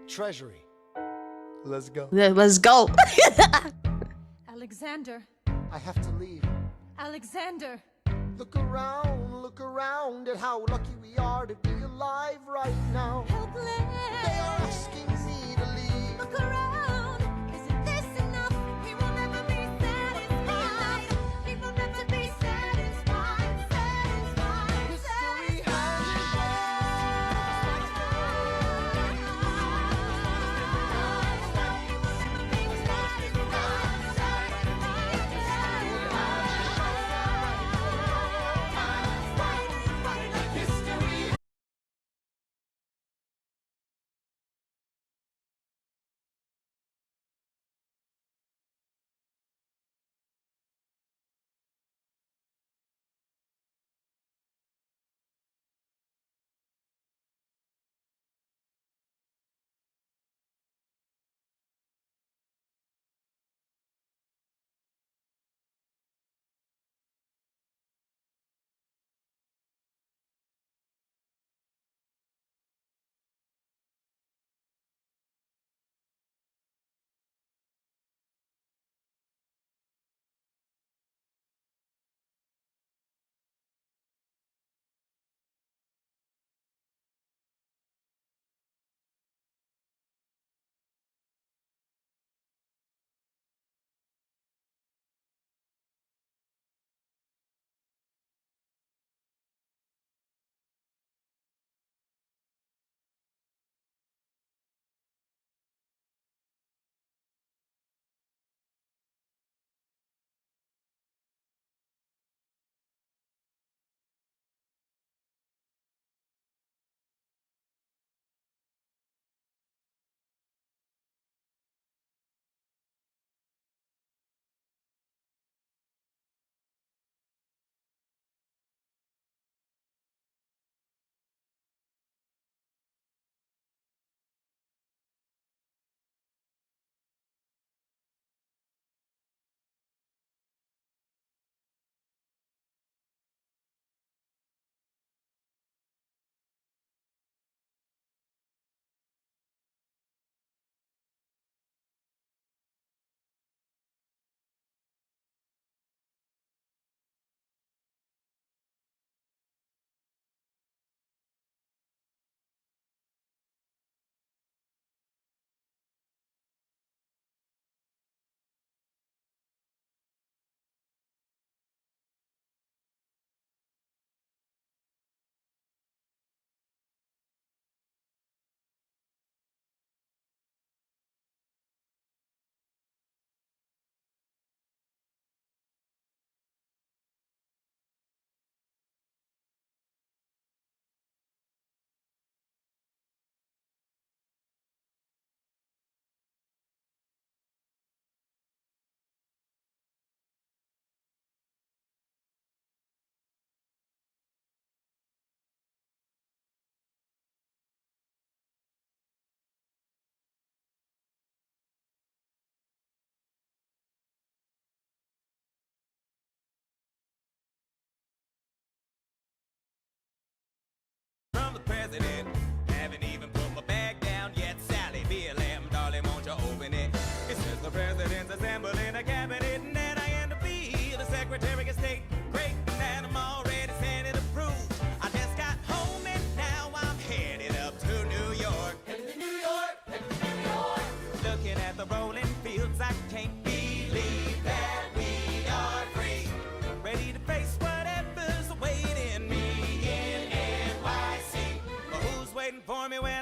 Treasury. Let's go.
Let's go.
Alexander,
I have to leave.
Alexander.
Look around at how lucky we are to be alive right now.
Helpless.
They are asking me to leave.
Look around.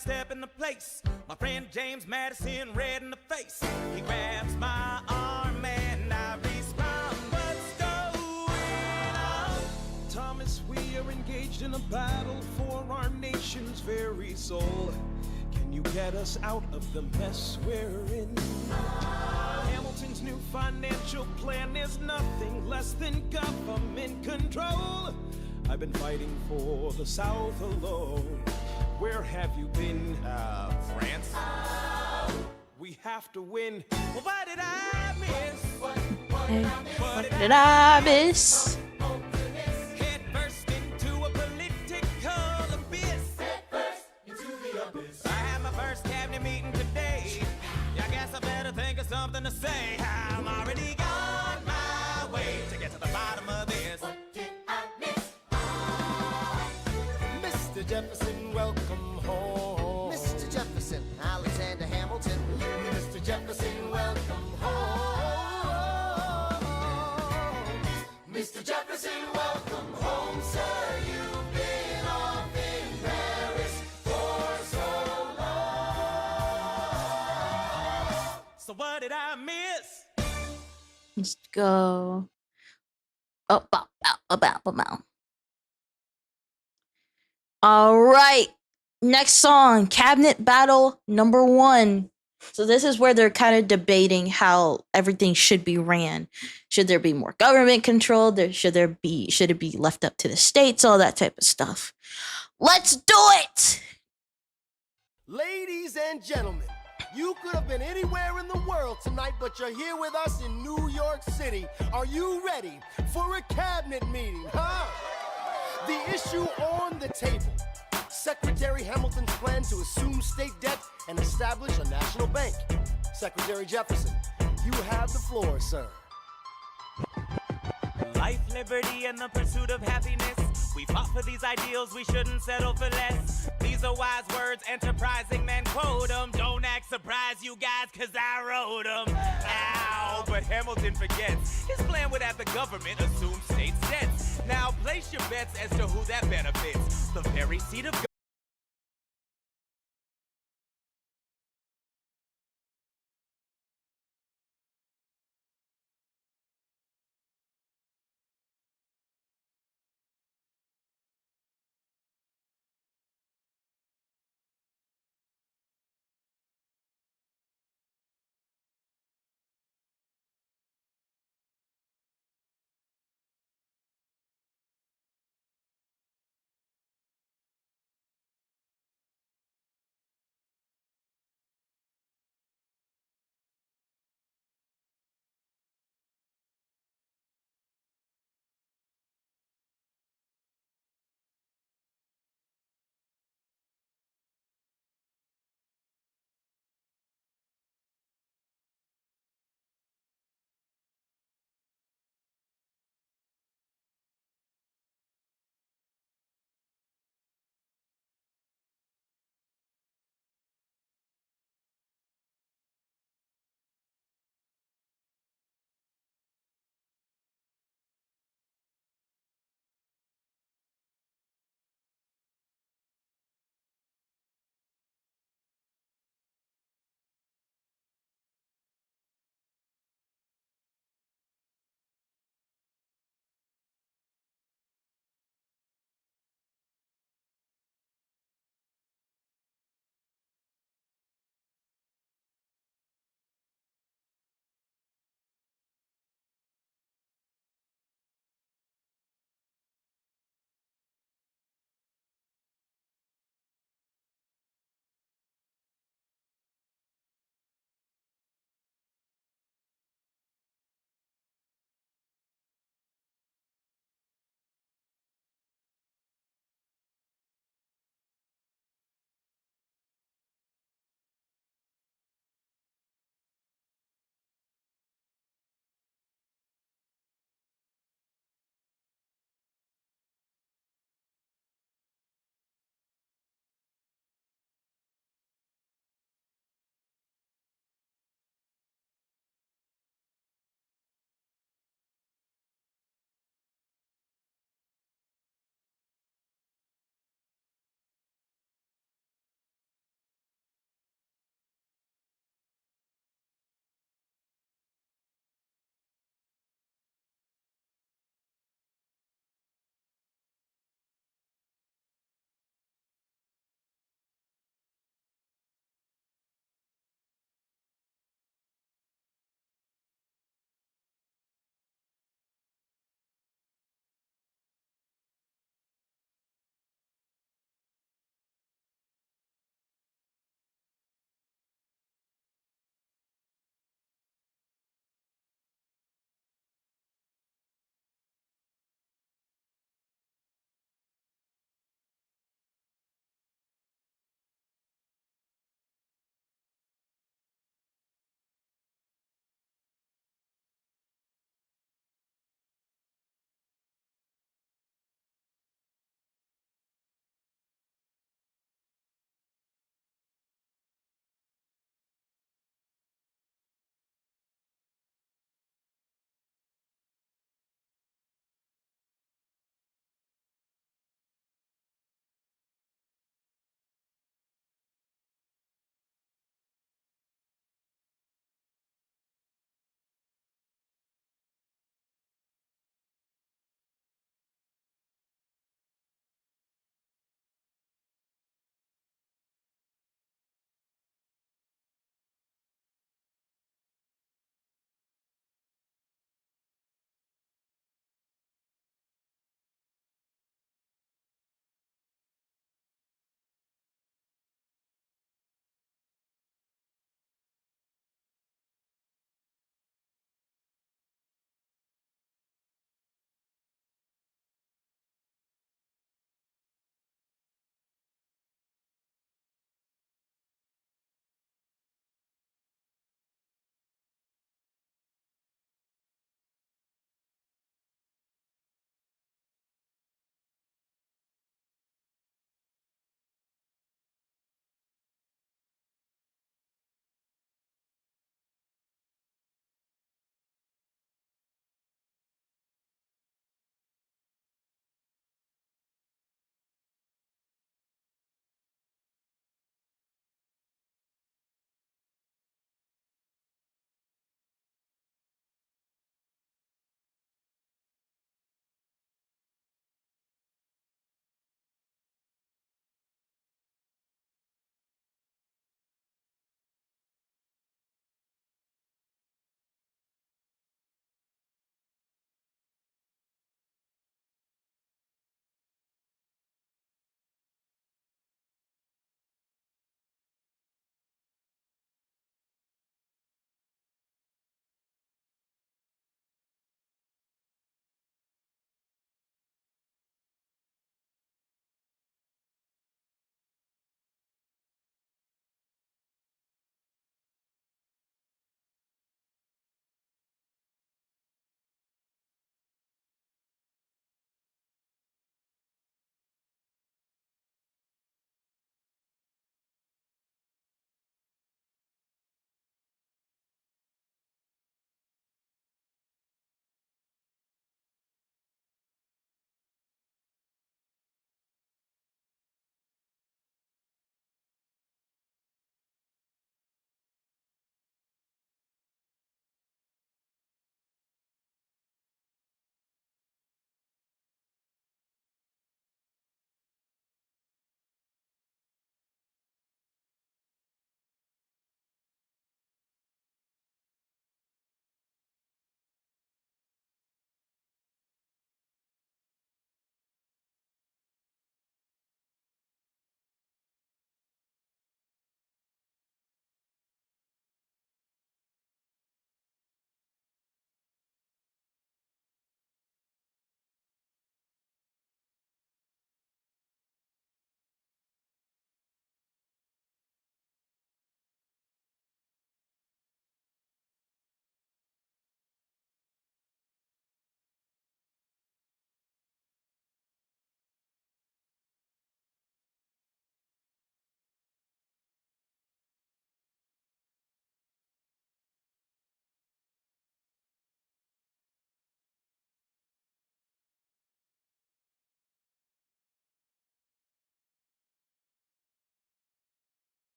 step in the place. My friend James Madison, red in the face. He grabs my arm and I respond, what's going on?
Thomas, we are engaged in a battle for our nation's very soul. Can you get us out of the mess we're in? Hamilton's new financial plan is nothing less than government control. I've been fighting for the South alone. Where have you been?
France?
We have to win.
Well, what did I miss?
What did I miss?
Head first into a political abyss. I had my first cabinet meeting today. I guess I better think of something to say. I'm already on my way to get to the bottom of this.
Mr. Jefferson, welcome home. Mr. Jefferson, Alexander Hamilton. Mr. Jefferson, welcome home. Mr. Jefferson, welcome home, sir. You've been off in Paris for so long.
So what did I miss?
Let's go. Oh, bow, bow, bow, bow, bow. All right. Next song, Cabinet Battle number 1. So this is where they're kind of debating how everything should be ran. Should there be more government control? Should it be left up to the states? All that type of stuff. Let's do it.
Ladies and gentlemen, you could have been anywhere in the world tonight, but you're here with us in New York City. Are you ready for a cabinet meeting, huh? The issue on the table. Secretary Hamilton's plan to assume state debt and establish a national bank. Secretary Jefferson, you have the floor, sir.
Life, liberty, and the pursuit of happiness. We fought for these ideals, we shouldn't settle for less. These are wise words, enterprising men quote them. Don't act surprised, you guys, cause I wrote them. Ow, but Hamilton forgets. His plan would have the government assume state debts. Now place your bets as to who that benefits. The very seat of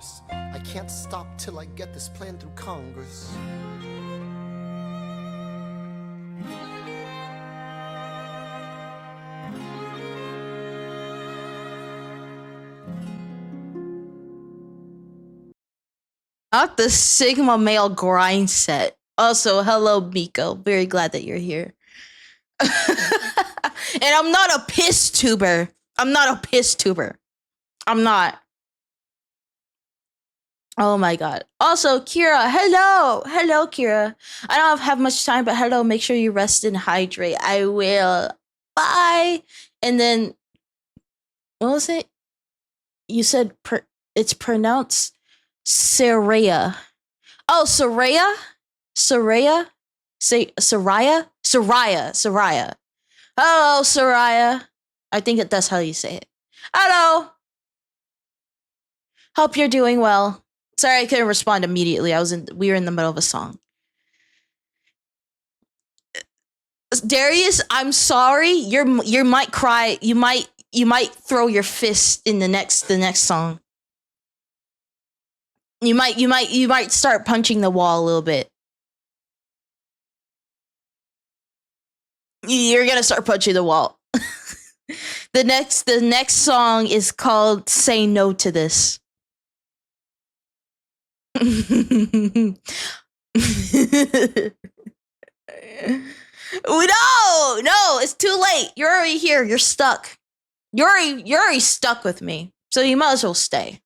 Congress. I can't stop till I get this plan through Congress.
Not the Sigma male grind set. Also, hello, Miko. Very glad that you're here. And I'm not a piss tuber. I'm not a piss tuber. I'm not. Oh my god. Also, Kira, hello. Hello, Kira. I don't have much time, but hello. Make sure you rest and hydrate. I will. Bye. And then, what was it? You said it's pronounced Saraya. Oh, Saraya? Saraya? Say Saraya? Saraya. Hello, Saraya. I think that's how you say it. Hello. Hope you're doing well. Sorry I couldn't respond immediately. We were in the middle of a song. Darius, I'm sorry. You might cry. You might throw your fist in the next song. You might start punching the wall a little bit. You're gonna start punching the wall. The next song is called "Say No to This." No, it's too late. You're already here. You're stuck. You're already stuck with me. So you might as well stay.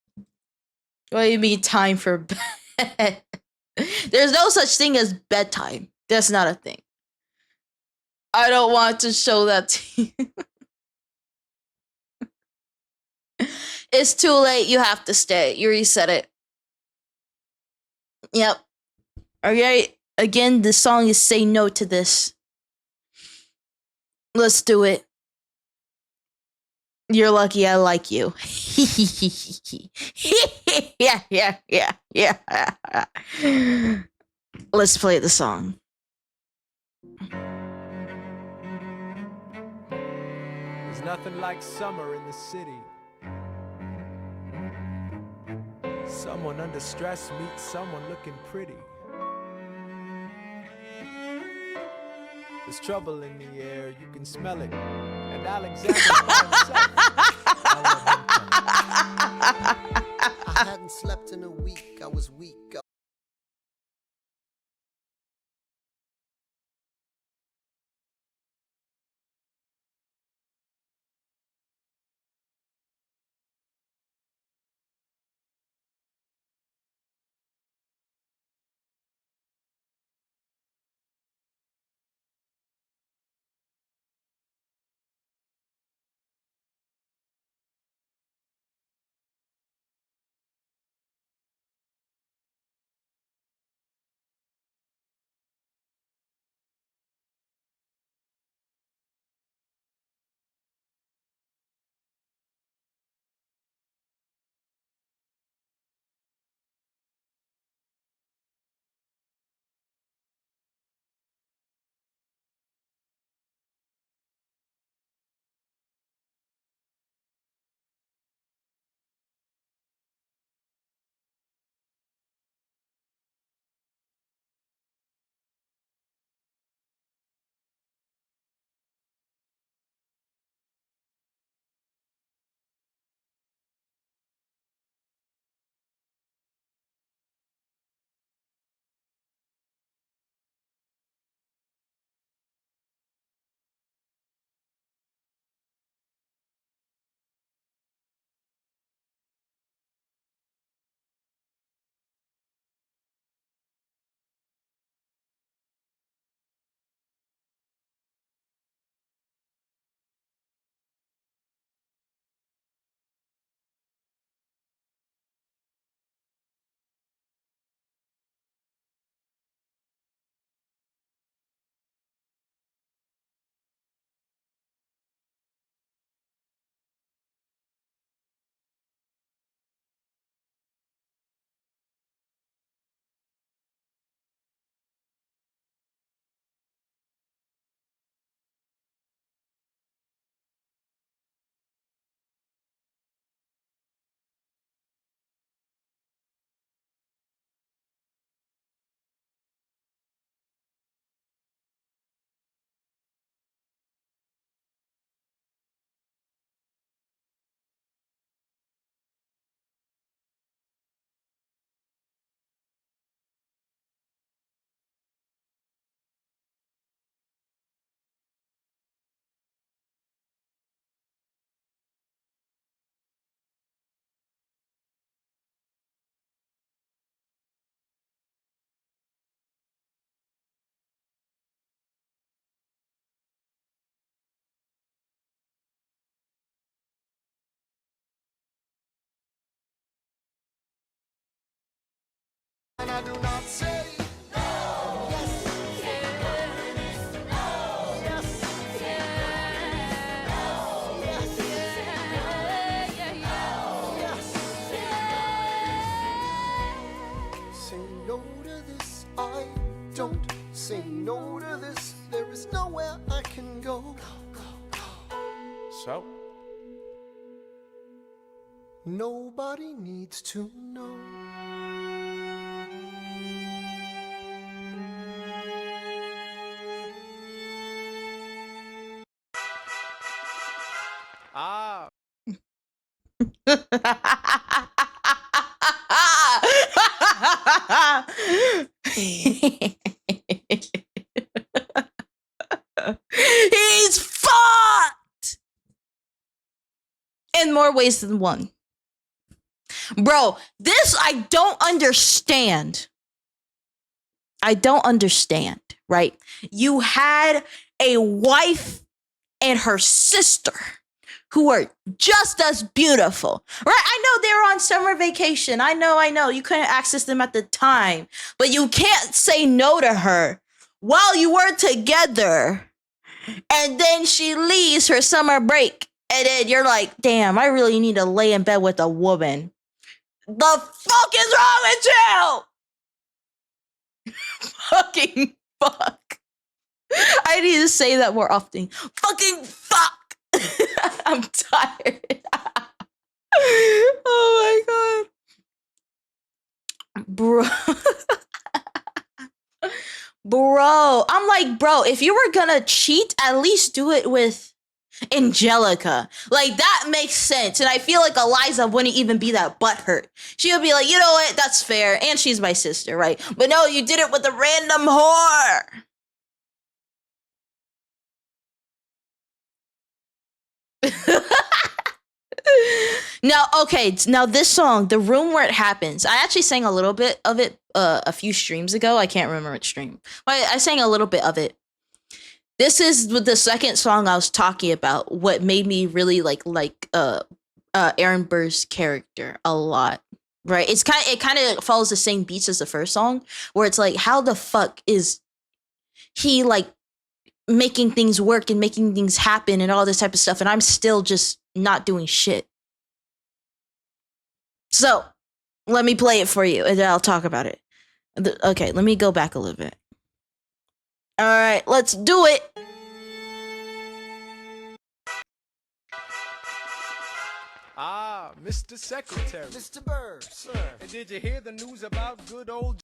What do you mean time for bed? There's no such thing as bedtime. That's not a thing. I don't want to show that to you. It's too late. You have to stay. You already said it. Yep. Okay. Again, the song is "Say No to This." Let's do it. You're lucky I like you. Yeah. Let's play the song.
There's nothing like summer in the city. Someone under stress meets someone looking pretty. There's trouble in the air, you can smell it. And Alexander by himself.
I hadn't slept in a week, I was weak. do not say yes. Say no to this, I don't say no to this. There is nowhere I can go.
So,
Nobody needs to know.
ah,
He's fucked in more ways than one. Bro, this I don't understand. I don't understand, right? You had a wife and her sister who are just as beautiful, right? I know they were on summer vacation. I know. You couldn't access them at the time, but you can't say no to her while you were together. And then she leaves for summer break. And then you're like, damn, I really need to lay in bed with a woman. The fuck is wrong with you? Fucking fuck. I need to say that more often. Fucking fuck. I'm tired. Oh my god. Bro. Bro. I'm like, bro, if you were gonna cheat, at least do it with Angelica. Like, that makes sense. And I feel like Eliza wouldn't even be that butthurt. She would be like, you know what? That's fair. And she's my sister, right? But no, you did it with a random whore. Now, okay, now this song, The Room Where It Happens, I actually sang a little bit of it a few streams ago. I can't remember which stream. I sang a little bit of it. This is the second song I was talking about, what made me really like Aaron Burr's character a lot. Right? It kind of follows the same beats as the first song, where it's like, how the fuck is he like making things work and making things happen and all this type of stuff, and I'm still just not doing shit. So, let me play it for you, and then I'll talk about it. Okay, let me go back a little bit. All right, let's do it.
Mr. Secretary.
Mr. Bird, sir.
And did you hear the news about good old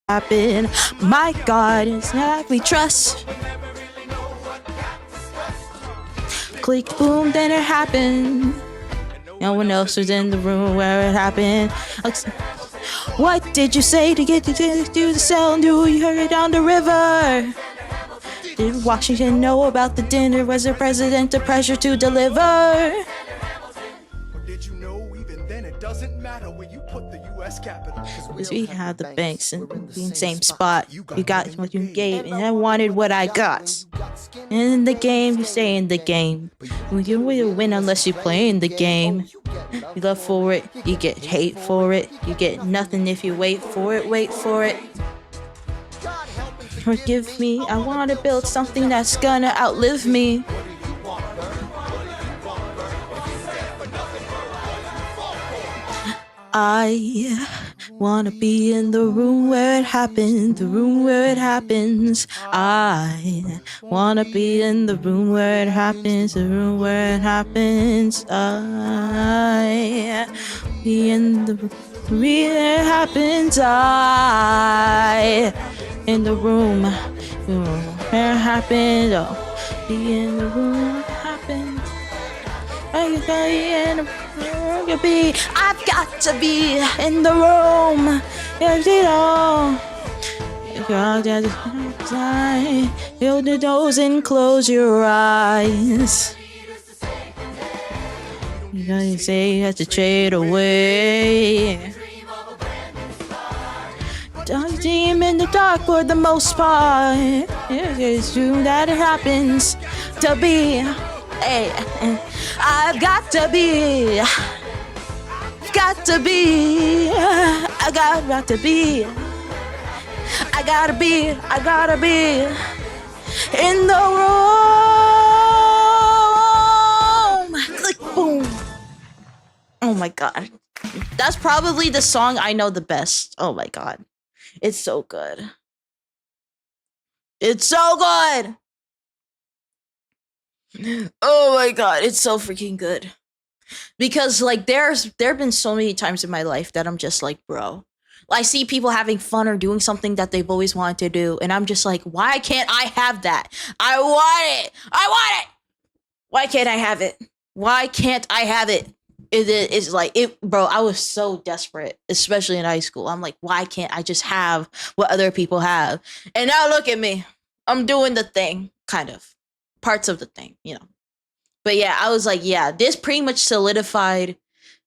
happen. My God, it's not we trust. Click, boom, then it happened. No one else was in the room where it happened. What did you say to get to the cell? Do you heard it down the river? Did Washington know about the dinner? Was the president the pressure to deliver?
Or did you know even then it doesn't matter where you put the U.S. Capitol?
Because we had the banks in the same spot. You got what you gave, and I wanted what I got. In the game, you stay in the game. You will win unless you play in the game. You love for it, you get hate for it. You get nothing if you wait for it, wait for it. Forgive me, I want to build something that's gonna outlive me. I wanna be in the room where it happens, the room where it happens. I wanna be in the room where it happens, the room where it happens. I be in the room where it happens. I in the room where it happens. Oh, be in the room where it happens. I've got to be in the room. Hold your nose and close your eyes. You say you have to trade away. Don't dream in the dark for the most part. It's true that it happens to be. Hey, I've got to be. Got to be. I got to be. I gotta be. I gotta be in the room. Click, boom. Oh my God. That's probably the song I know the best. Oh my God. It's so good. It's so good. Oh my God. It's so freaking good. Because like there have been so many times in my life that I'm just like, bro, I see people having fun or doing something that they've always wanted to do, and I'm just like, why can't I have that? I want it. I want it. Why can't I have it? Why can't I have it? It's like it, bro. I was so desperate, especially in high school. I'm like, why can't I just have what other people have? And now look at me. I'm doing the thing, kind of parts of the thing, you know. But yeah, I was like, yeah, this pretty much solidified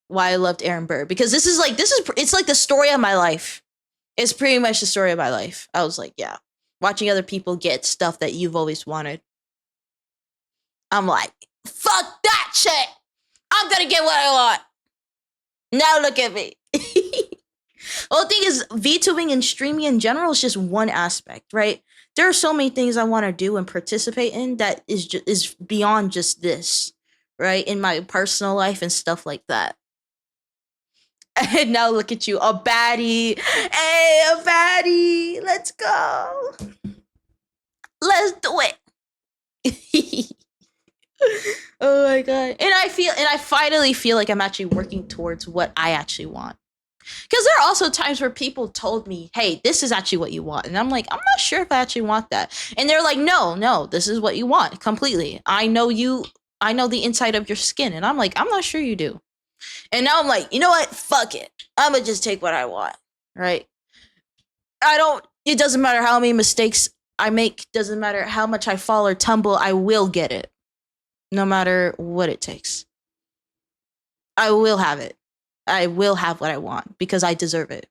why I loved Aaron Burr, because it's like the story of my life. It's pretty much the story of my life. I was like, yeah, watching other people get stuff that you've always wanted. I'm like, fuck that shit. I'm gonna get what I want. Now look at me. Well, the thing is, VTubing and streaming in general is just one aspect, right? There are so many things I want to do and participate in that is beyond just this, right? In my personal life and stuff like that. And now look at you, a baddie. Hey, a baddie. Let's go. Let's do it. Oh my God. And I finally feel like I'm actually working towards what I actually want. Because there are also times where people told me, hey, this is actually what you want. And I'm like, I'm not sure if I actually want that. And they're like, no, this is what you want completely. I know the inside of your skin. And I'm like, I'm not sure you do. And now I'm like, you know what? Fuck it. I'm going to just take what I want. Right? It doesn't matter how many mistakes I make. Doesn't matter how much I fall or tumble. I will get it. No matter what it takes. I will have it. I will have what I want because I deserve it.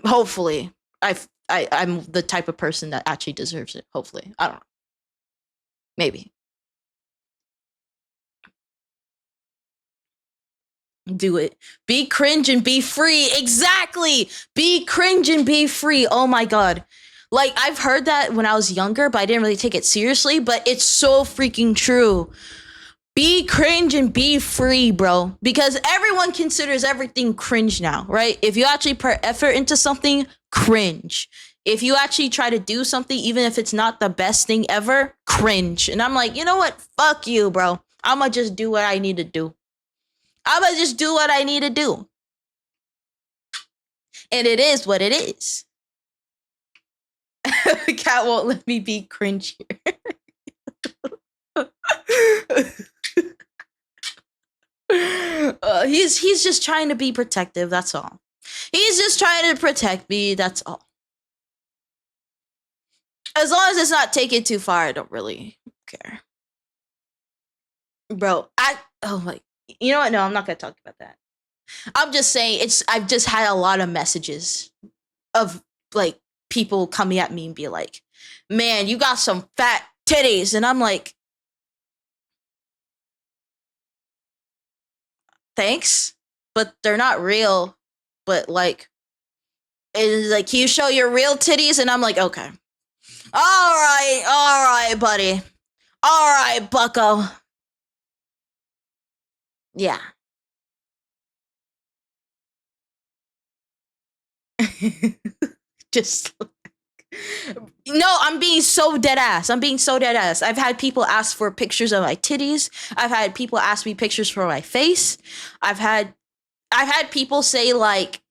Hopefully, I'm the type of person that actually deserves it. Hopefully, I don't know. Maybe. Do it. Be cringe and be free. Exactly. Be cringe and be free. Oh my God. Like, I've heard that when I was younger, but I didn't really take it seriously. But it's so freaking true. Be cringe and be free, bro. Because everyone considers everything cringe now, right? If you actually put effort into something, cringe. If you actually try to do something, even if it's not the best thing ever, cringe. And I'm like, you know what? Fuck you, bro. I'm gonna just do what I need to do. I'm gonna just do what I need to do. And it is what it is. Cat won't let me be cringe here. He's just trying to be protective, that's all. He's just trying to protect me, that's all. As long as it's not taken too far, I don't really care. Bro, oh my, you know what? No, I'm not gonna talk about that. I'm just saying I've just had a lot of messages of like people coming at me and be like, man, you got some fat titties. And I'm like, thanks, but they're not real. But like, it's like, can you show your real titties? And I'm like, okay. All right, buddy. All right, bucko. Yeah. Just no, I'm being so dead ass. I've had people ask for pictures of my titties. I've had people ask me pictures for my face. I've had people say like,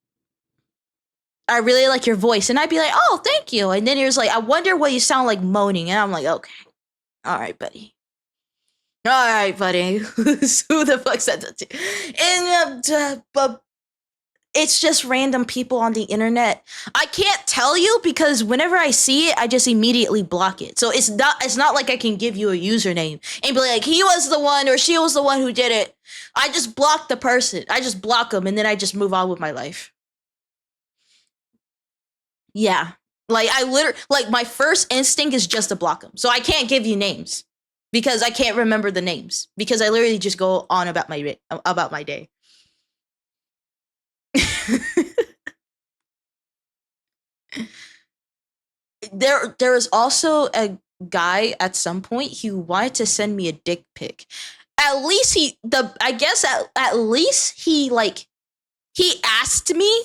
I really like your voice, and I'd be like, oh, thank you. And then he was like, I wonder what you sound like moaning, and I'm like, okay, all right, buddy. Who the fuck said that to you? And but it's just random people on the internet. I can't tell you because whenever I see it, I just immediately block it. So it's not like I can give you a username and be like, he was the one or she was the one who did it. I just block the person. I just block them and then I just move on with my life. Yeah. Like like my first instinct is just to block them. So I can't give you names because I can't remember the names because I literally just go on about my day. There was also a guy at some point who wanted to send me a dick pic. At least he asked me,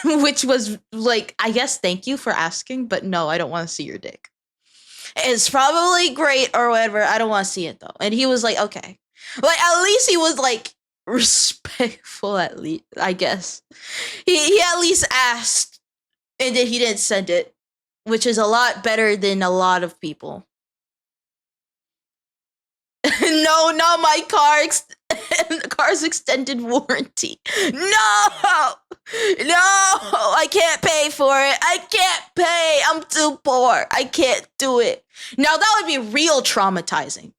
which was like, I guess thank you for asking, but no, I don't want to see your dick. It's probably great or whatever. I don't want to see it though. And he was like, okay. Like at least he was like respectful, at least, I guess. He at least asked and then he didn't send it, which is a lot better than a lot of people. No, not my car's extended warranty. No, I can't pay for it. I can't pay. I'm too poor. I can't do it. Now that would be real traumatizing.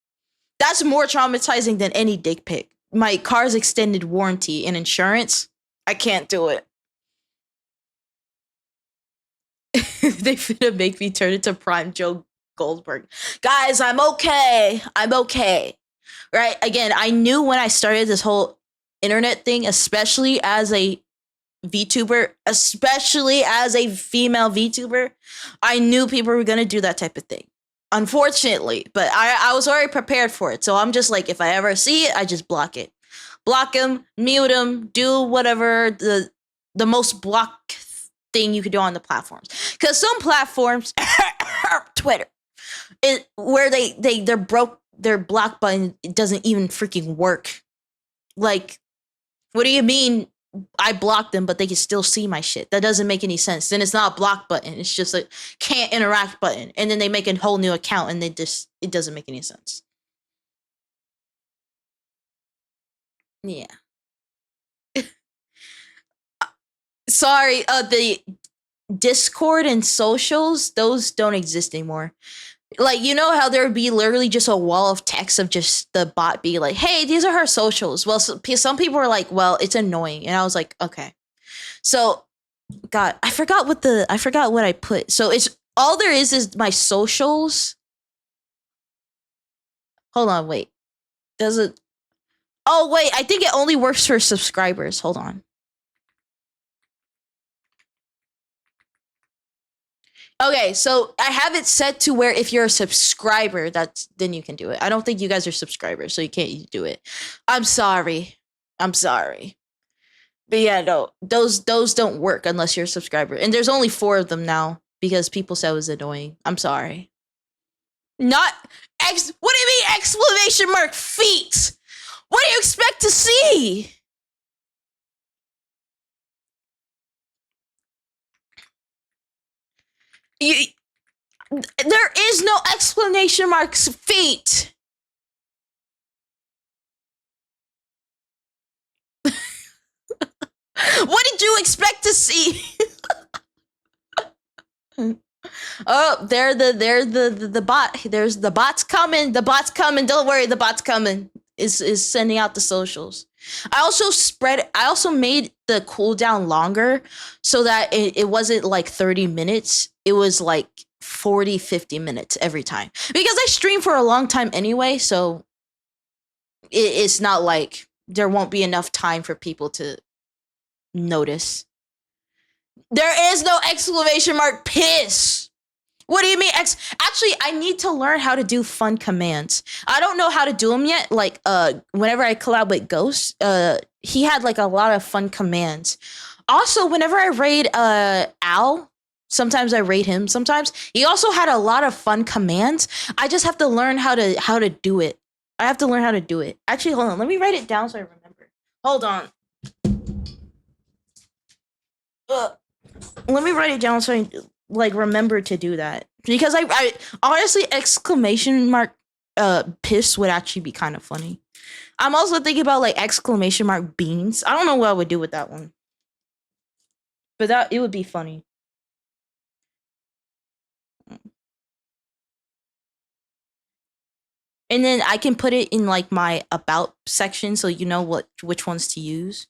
That's more traumatizing than any dick pic. My car's extended warranty and insurance. I can't do it. They finna make me turn into Prime Joe Goldberg. Guys, I'm okay. Right? Again, I knew when I started this whole internet thing, especially as a VTuber, especially as a female VTuber, I knew people were gonna do that type of thing. Unfortunately, but I was already prepared for it. So I'm just like, if I ever see it, I just block it. Block him, mute him, do whatever the most block thing you could do on the platforms. Because some platforms, Twitter, where they're broke, their block button doesn't even freaking work. Like, what do you mean I blocked them, but they can still see my shit? That doesn't make any sense. Then it's not a block button. It's just a can't interact button. And then they make a whole new account and it doesn't make any sense. Yeah. Sorry, the Discord and socials, those don't exist anymore. Like, you know how there would be literally just a wall of text of just the bot be like, hey, these are her socials. Well, some people were like, well, it's annoying. And I was like, okay. So, God, I forgot what I put. So it's all there is my socials. Hold on, wait. Does it? Oh, wait, I think it only works for subscribers. Hold on. Okay, so I have it set to where if you're a subscriber, then you can do it. I don't think you guys are subscribers, so you can't do it. I'm sorry. But yeah, no, those don't work unless you're a subscriber. And there's only 4 of them now because people said it was annoying. I'm sorry. What do you mean exclamation mark feet? What do you expect to see? You, there is no exclamation marks feet. What did you expect to see? Oh, they're the bot. There's the bot's coming. The bot's coming. Don't worry, the bot's coming. Is sending out the socials. I also made the cooldown longer so that it wasn't like 30 minutes. It was like 40, 50 minutes every time. Because I stream for a long time anyway, so it's not like there won't be enough time for people to notice. There is no exclamation mark piss. What do you mean? Actually, I need to learn how to do fun commands. I don't know how to do them yet. Like, whenever I collab with Ghost, he had like a lot of fun commands. Also, whenever I raid Al, sometimes I raid him. Sometimes he also had a lot of fun commands. I just have to learn how to do it. I have to learn how to do it. Actually, hold on. Let me write it down so I remember. Hold on. Let me write it down so I like remember to do that, because I honestly exclamation mark piss would actually be kind of funny. I'm also thinking about like exclamation mark beans. I don't know what I would do with that one, but that it would be funny. And then I can put it in like my about section so you know which ones to use.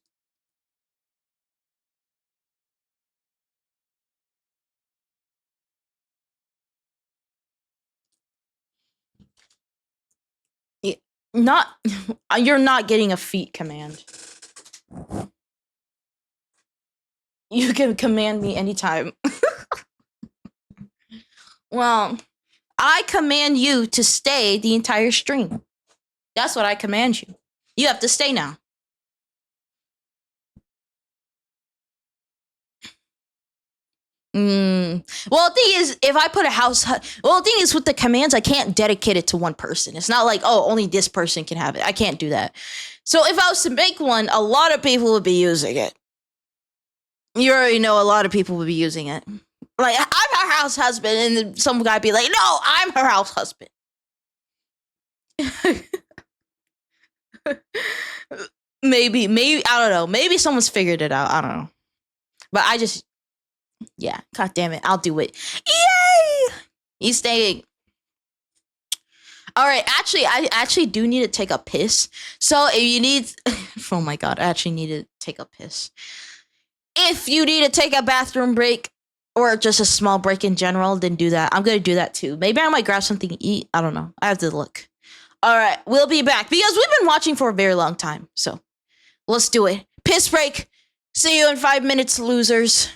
Not you're not getting a feat command. You can command me anytime. Well, I command you to stay the entire stream. That's what I command you. You have to stay now. Well, the thing is, if I put a the thing is with the commands, I can't dedicate it to one person. It's not like, oh, only this person can have it. I can't do that. So if I was to make one, a lot of people would be using it. You already know a lot of people would be using it. Like, I'm her house husband, and then some guy be like, no, I'm her house husband. maybe, I don't know. Maybe someone's figured it out. I don't know. But I just, yeah, god damn it, I'll do it. Yay! You staying. All right, actually, I actually do need to take a piss. So if you need, oh my god, I actually need to take a piss. If you need to take a bathroom break or just a small break in general, then do that. I'm gonna do that too. Maybe I might grab something to eat. I don't know. I have to look. All right, we'll be back because we've been watching for a very long time. So let's do it. Piss break. See you in 5 minutes, losers.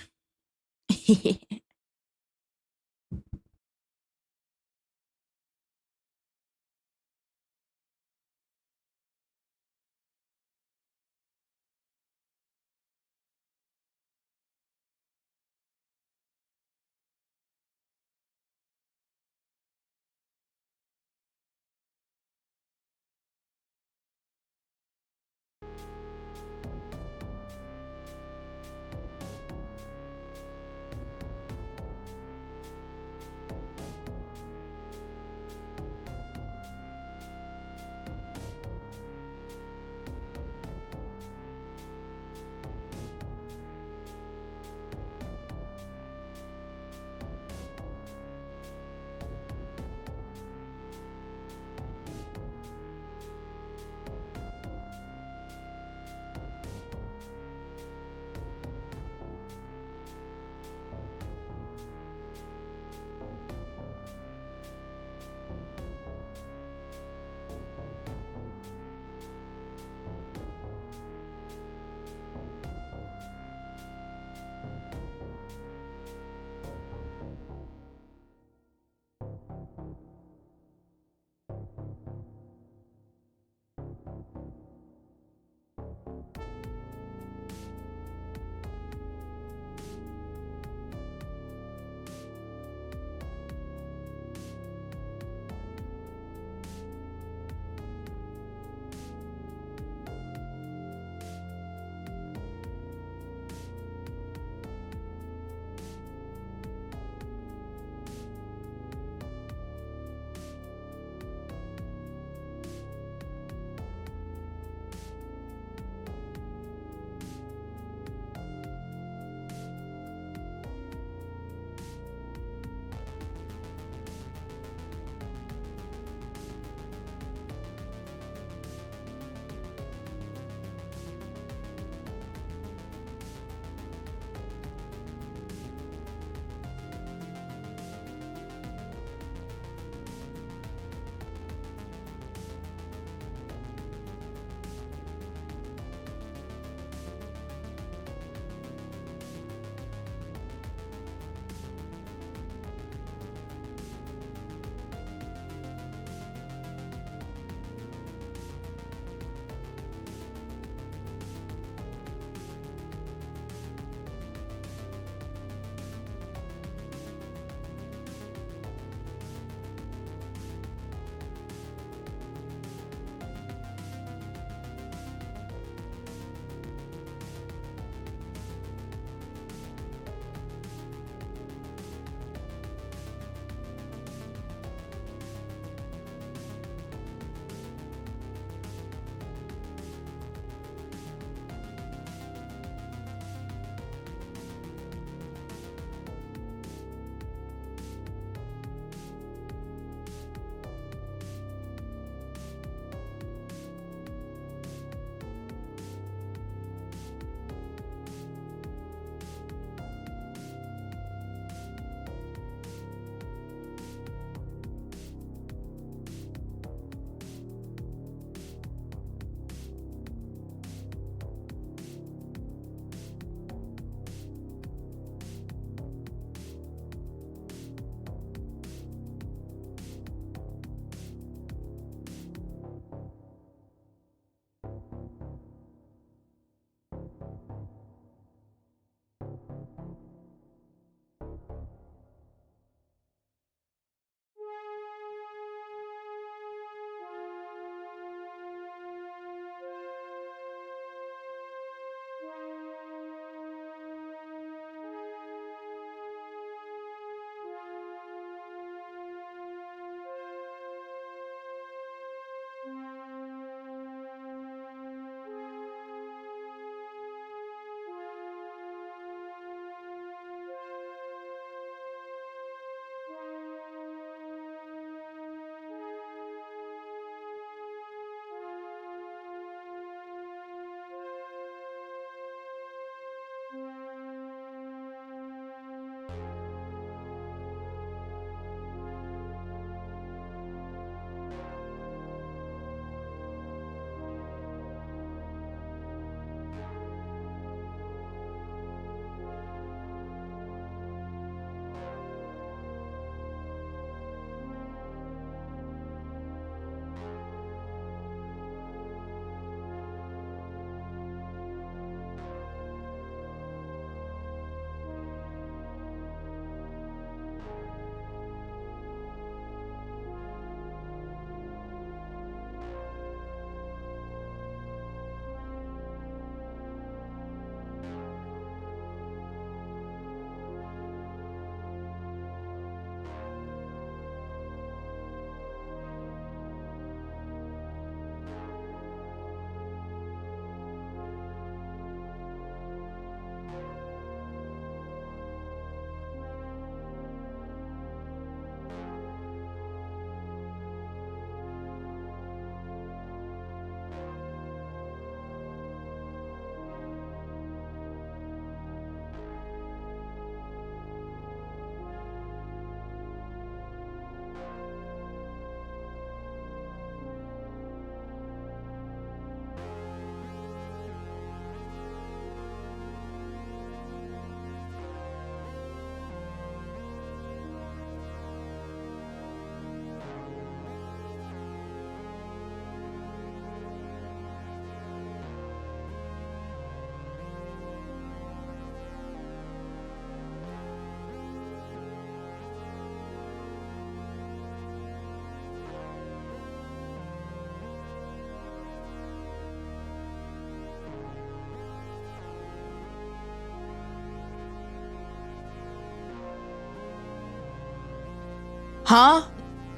Huh?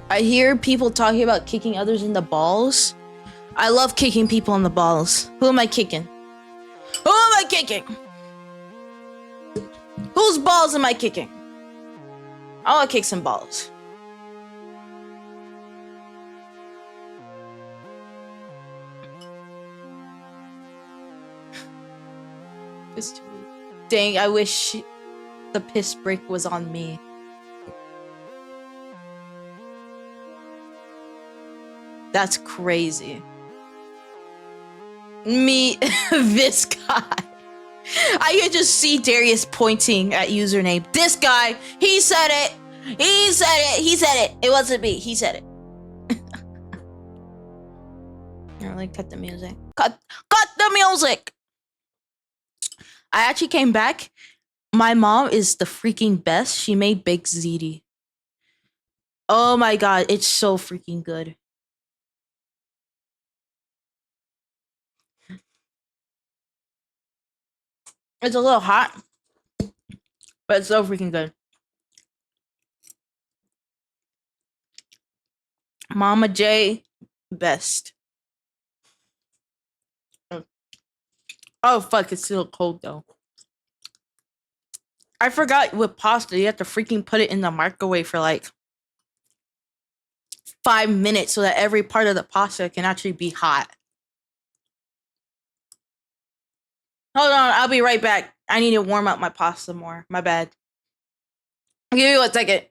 I hear people talking about kicking others in the balls. I love kicking people in the balls. Who am I kicking? Who am I kicking? Whose balls am I kicking? I wanna kick some balls. Dang, I wish the piss break was on me. That's crazy. Me, this guy. I could just see Darius pointing at username. This guy, he said it. He said it. He said it. It wasn't me. He said it. Really, cut the music. Cut the music. I actually came back. My mom is the freaking best. She made baked ziti. Oh my god, it's so freaking good. It's a little hot, but it's so freaking good. Mama J, best. Oh fuck, it's still cold though. I forgot with pasta, you have to freaking put it in the microwave for like 5 minutes so that every part of the pasta can actually be hot. Hold on, I'll be right back. I need to warm up my pasta more. My bad. Give me 1 second.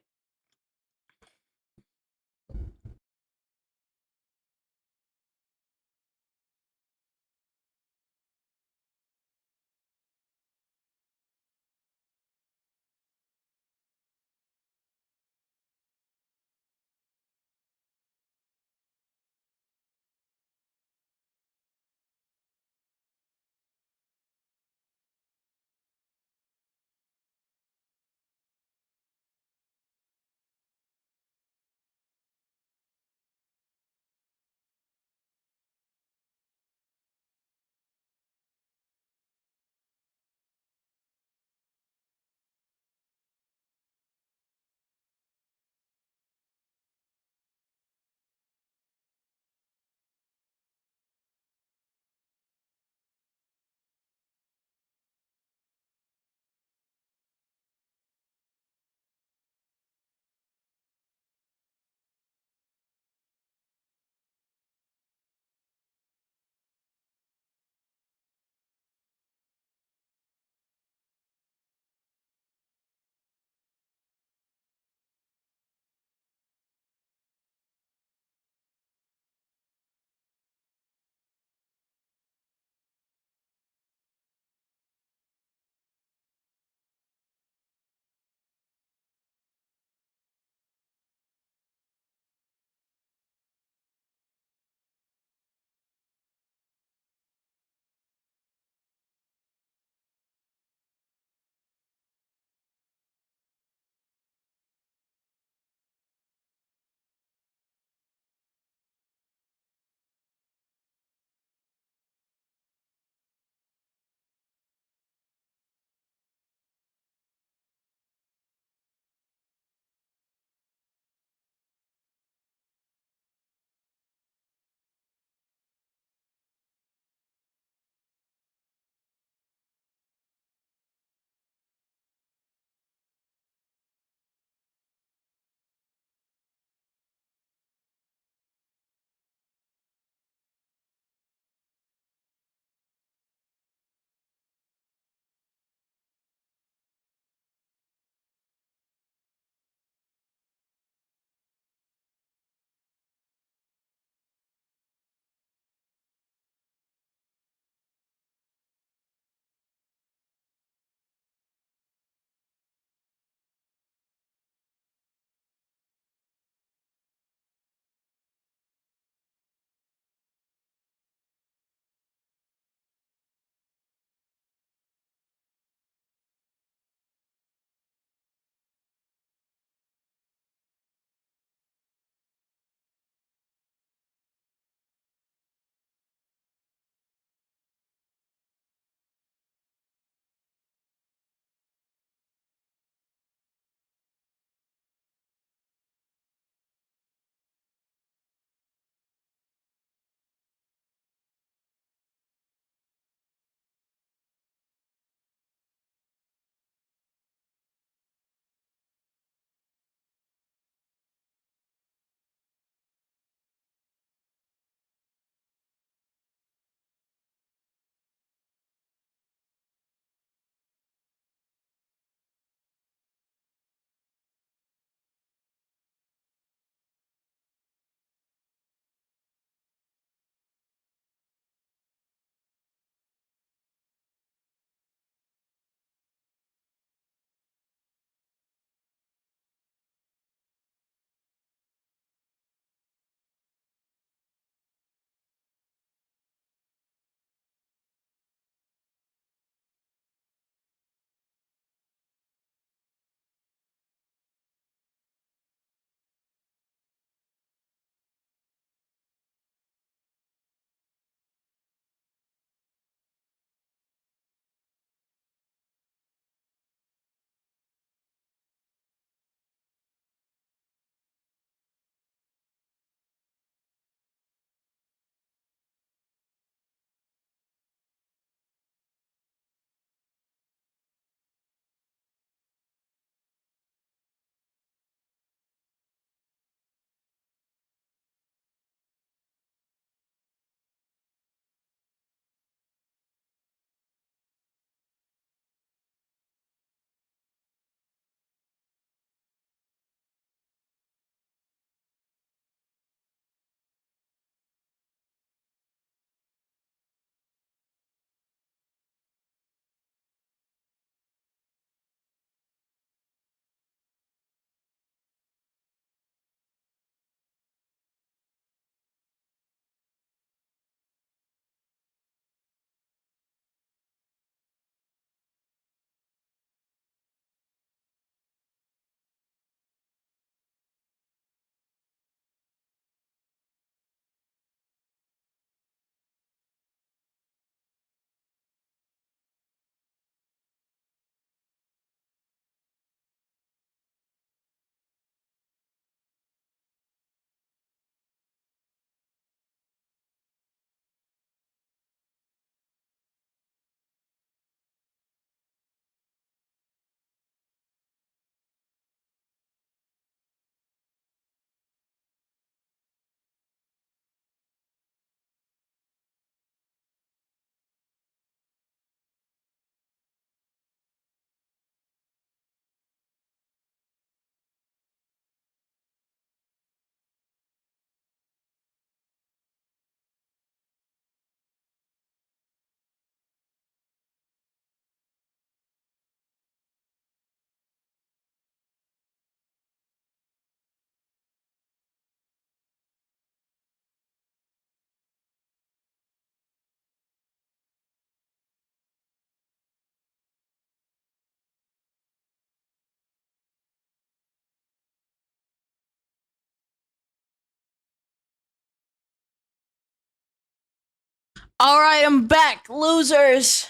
All right, I'm back, losers.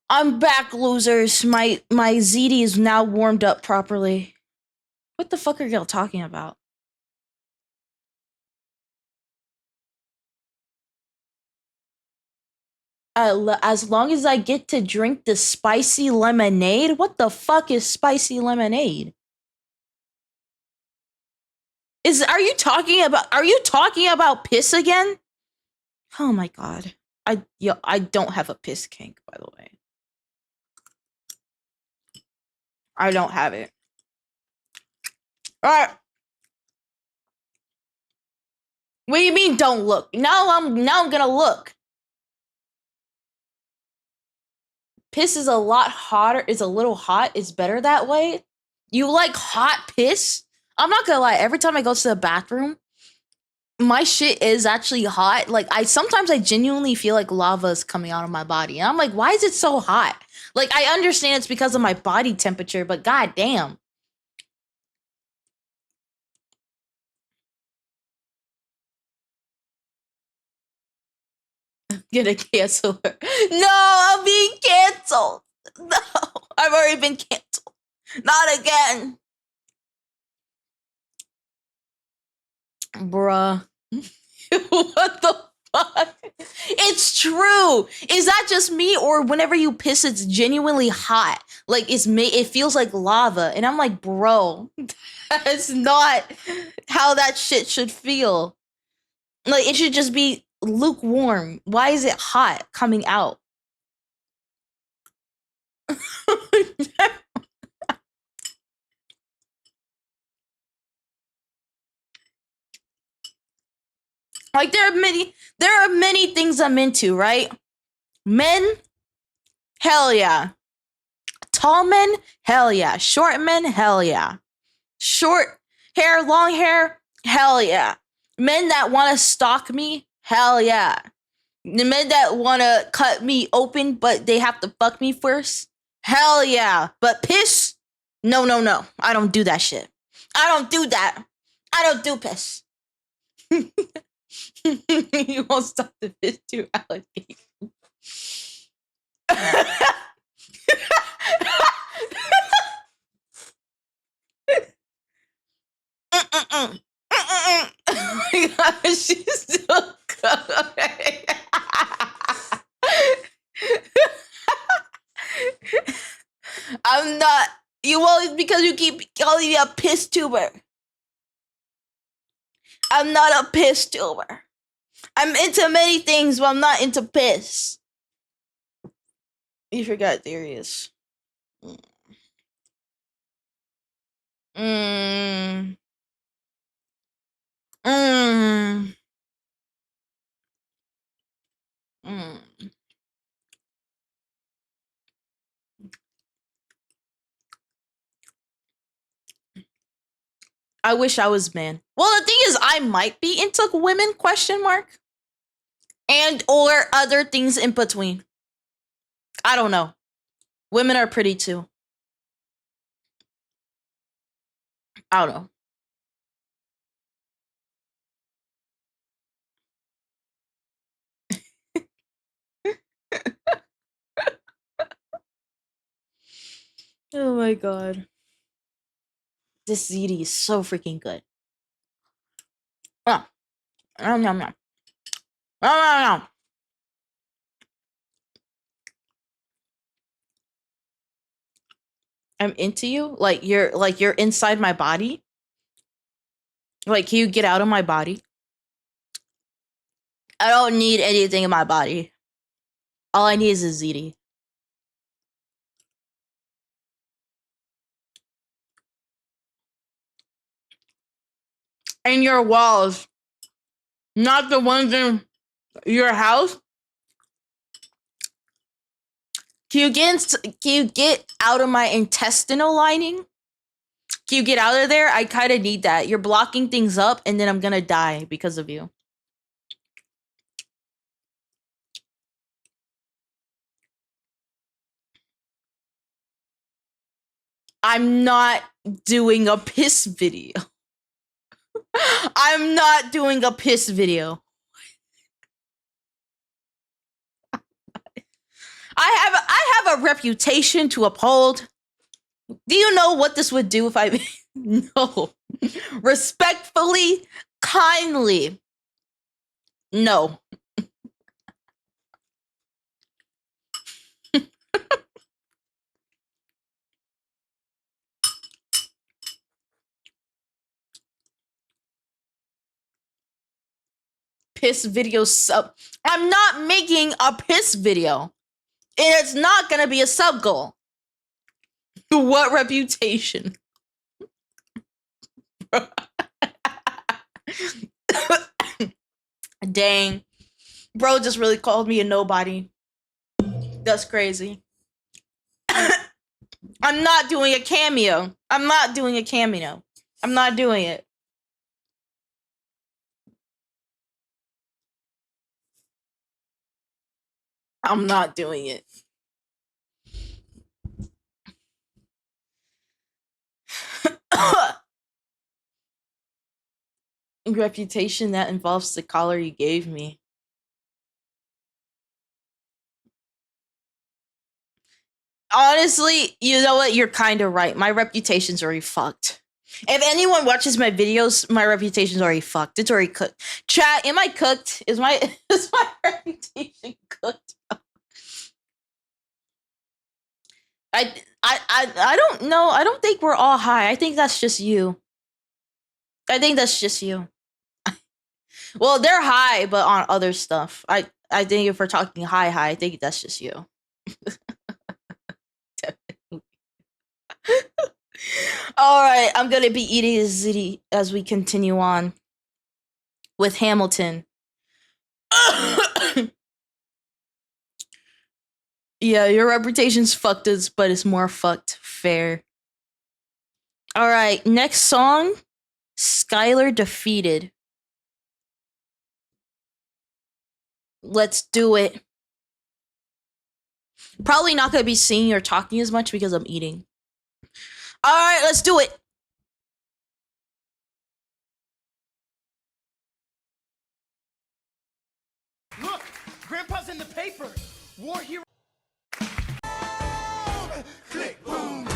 I'm back, losers. My ZD is now warmed up properly. What the fuck are y'all talking about? As long as I get to drink the spicy lemonade? What the fuck is spicy lemonade? Are you talking about piss again? Oh my god. I don't have a piss kink, by the way. I don't have it. Alright. What do you mean don't look? Now I'm gonna look. Piss is a lot hotter. It's a little hot. It's better that way. You like hot piss? I'm not gonna lie. Every time I go to the bathroom, my shit is actually hot. Like sometimes I genuinely feel like lava is coming out of my body. And I'm like, why is it so hot? Like I understand it's because of my body temperature, but goddamn. Gonna cancel her. No, I'm being canceled. No, I've already been canceled. Not again. Bruh. What the fuck? It's true. Is that just me, or whenever you piss, it's genuinely hot? Like it feels like lava, and I'm like, bro, that's not how that shit should feel. Like it should just be lukewarm. Why is it hot coming out? Like there are many things I'm into, right? Men, hell yeah. Tall men, hell yeah. Short men, hell yeah. Short hair, long hair, hell yeah. Men that want to stalk me, hell yeah. The men that want to cut me open, but they have to fuck me first, hell yeah. But piss, no. I don't do that shit. I don't do that. I don't do piss. You won't stop the piss too, alligator. Oh my gosh, she's still going. I'm not. You always, because you keep calling me a piss tuber. I'm not a piss tuber. I'm into many things, but I'm not into piss. You forgot Darius. Mm. Mm. Mm. I wish I was man. Well, the thing is, I might be into women, question mark. And or other things in between. I don't know. Women are pretty too. I don't know. Oh my god. This ZD is so freaking good. Oh. Nom, nom, nom. Nom, nom, nom. I'm into you? Like you're inside my body? Like, can you get out of my body? I don't need anything in my body. All I need is a ZD. And your walls. Not the ones in your house. Can you get out of my intestinal lining? Can you get out of there? I kind of need that. You're blocking things up, and then I'm gonna die because of you. I'm not doing a piss video. I'm not doing a piss video. I have a reputation to uphold. Do you know what this would do if I no. Respectfully, kindly. No. Piss video sub. I'm not making a piss video. And it's not gonna be a sub goal. What reputation? Dang. Bro just really called me a nobody. That's crazy. I'm not doing a cameo. I'm not doing a cameo. I'm not doing it. I'm not doing it. Reputation that involves the collar you gave me. Honestly, you know what? You're kind of right. My reputation's already fucked. If anyone watches my videos, my reputation's already fucked. It's already cooked. Chat, am I cooked? Is my reputation cooked? I don't know. I don't think we're all high. I think that's just you. I think that's just you. Well, they're high, but on other stuff. I think if we're talking high, I think that's just you. All right, I'm gonna be eating a ziti as we continue on with Hamilton. Yeah, your reputation's fucked us, but it's more fucked. Fair. All right, next song, Skylar Defeated. Let's do it. Probably not gonna be singing or talking as much because I'm eating. All right, let's do it.
Look, Grandpa's in the paper. War hero. Click, boom.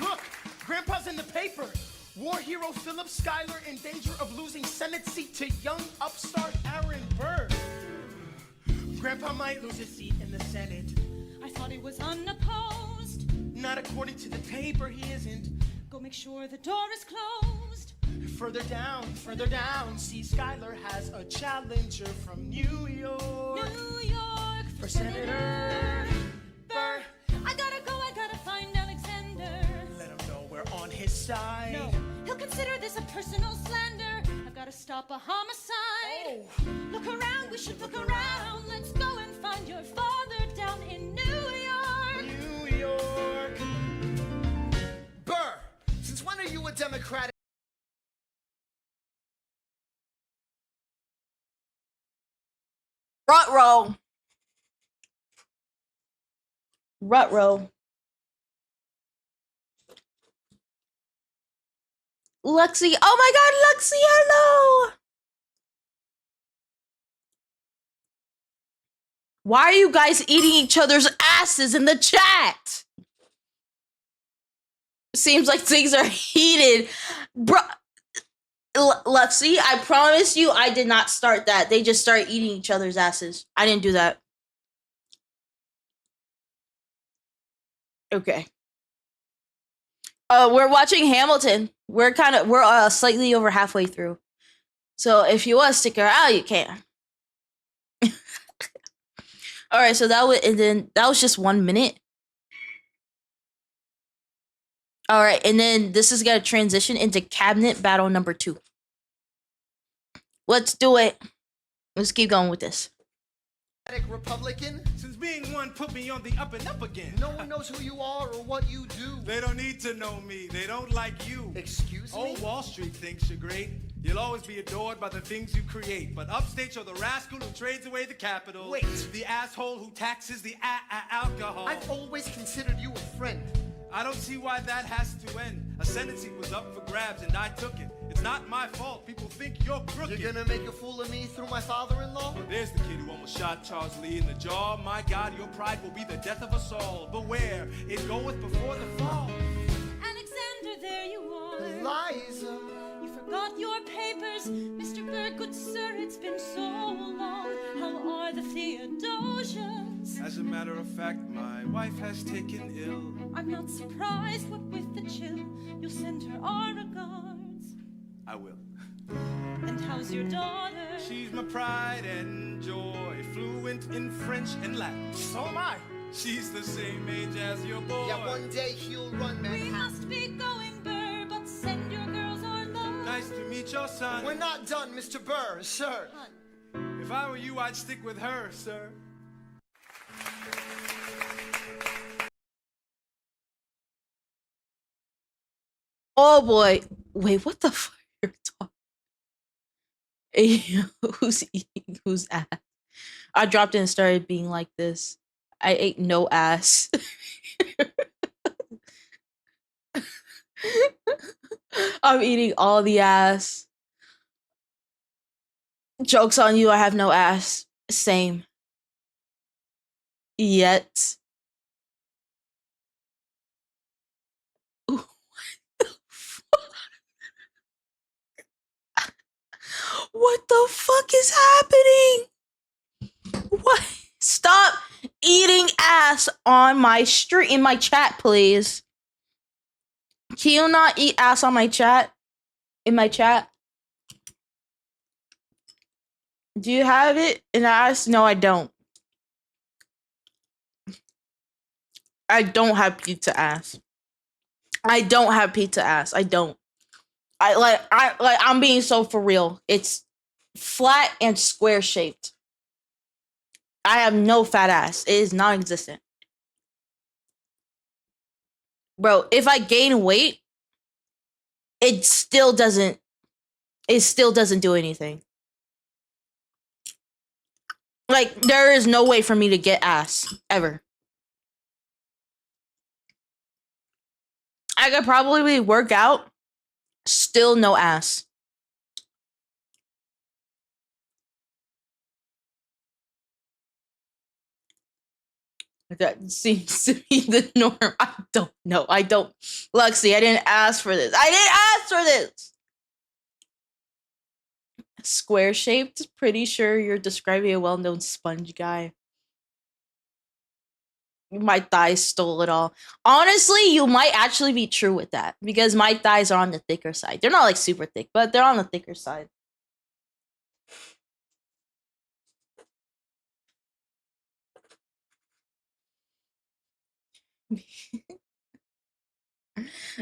Look, Grandpa's in the paper. War hero Philip Schuyler in danger of losing Senate seat to young upstart Aaron Burr. Grandpa might lose his seat in the Senate.
I thought he was unopposed.
Not according to the paper, he isn't.
Go make sure the door is closed.
Further down, see Schuyler has a challenger from New York.
New York
For Senator Burr.
I gotta find Alexander.
Let him know we're on his side.
No, he'll consider this a personal slander. I've gotta stop a homicide.
Oh.
Look around, we should look around. Let's go and find your father down in New York.
New York.
Burr, since when are you a Democratic?
Rut-row. Rut-row. Luxie. Oh my god, Luxie, hello! Why are you guys eating each other's asses in the chat? Seems like things are heated. Bro, Luxie, I promise you I did not start that. They just started eating each other's asses. I didn't do that. Okay. We're watching Hamilton. We're slightly over halfway through. So if you want to stick around, you can. All right, so that was just 1 minute. All right, and then this is gonna transition into cabinet battle number 2. Let's do it. Let's keep going with this.
Republican?
Since being one put me on the up and up again.
No one knows who you are or what you do.
They don't need to know me. They don't like you.
Excuse me?
Oh, Wall Street thinks you're great. You'll always be adored by the things you create. But upstate, you're the rascal who trades away the capital.
Wait.
The asshole who taxes the alcohol.
I've always considered you a friend.
I don't see why that has to end. A Senate seat was up for grabs and I took it. It's not my fault. People think you're crooked.
You're gonna make a fool of me through my father-in-law?
Well, there's the kid who almost shot Charles Lee in the jaw. My God, your pride will be the death of us all. Beware, it goeth before the fall.
Alexander, there you are.
Eliza.
You forgot your papers, Mr. Bird, good sir, it's been so long. How are the Theodosians?
As a matter of fact, my wife has taken ill.
I'm not surprised, what with the chill. You'll send her our regards.
I will.
And how's your daughter?
She's my pride and joy, fluent in French and Latin.
So am I.
She's the same age as your boy.
Yeah, one day he'll run
We
Manhattan.
must be going, Burr, but send your girls our love.
Nice to meet your son.
We're not done, Mr. Burr, sir.
If I were you, I'd stick with her, sir.
Oh boy. Wait, what the fuck are you talking? Who's eating whose ass? I dropped it and started being like this. I ate no ass. I'm eating all the ass. Joke's on you, I have no ass. Same. Yet. What the fuck? What the fuck is happening? What? Stop eating ass on my street in my chat, please. Can you not eat ass on my chat? In my chat? Do you have it in ass? No, I don't. I don't have pizza ass. I don't have pizza ass. I don't. I'm being so for real. It's flat and square shaped. I have no fat ass. It is non-existent. Bro, if I gain weight, it still doesn't do anything. Like, there is no way for me to get ass ever. I could probably work out, still no ass. That seems to be the norm. I don't know. I don't. Luxie, I didn't ask for this. I didn't ask for this. Square shaped. Pretty sure you're describing a well-known sponge guy. My thighs stole it all. Honestly, you might actually be true with that because my thighs are on the thicker side. They're not like super thick, but they're on the thicker side.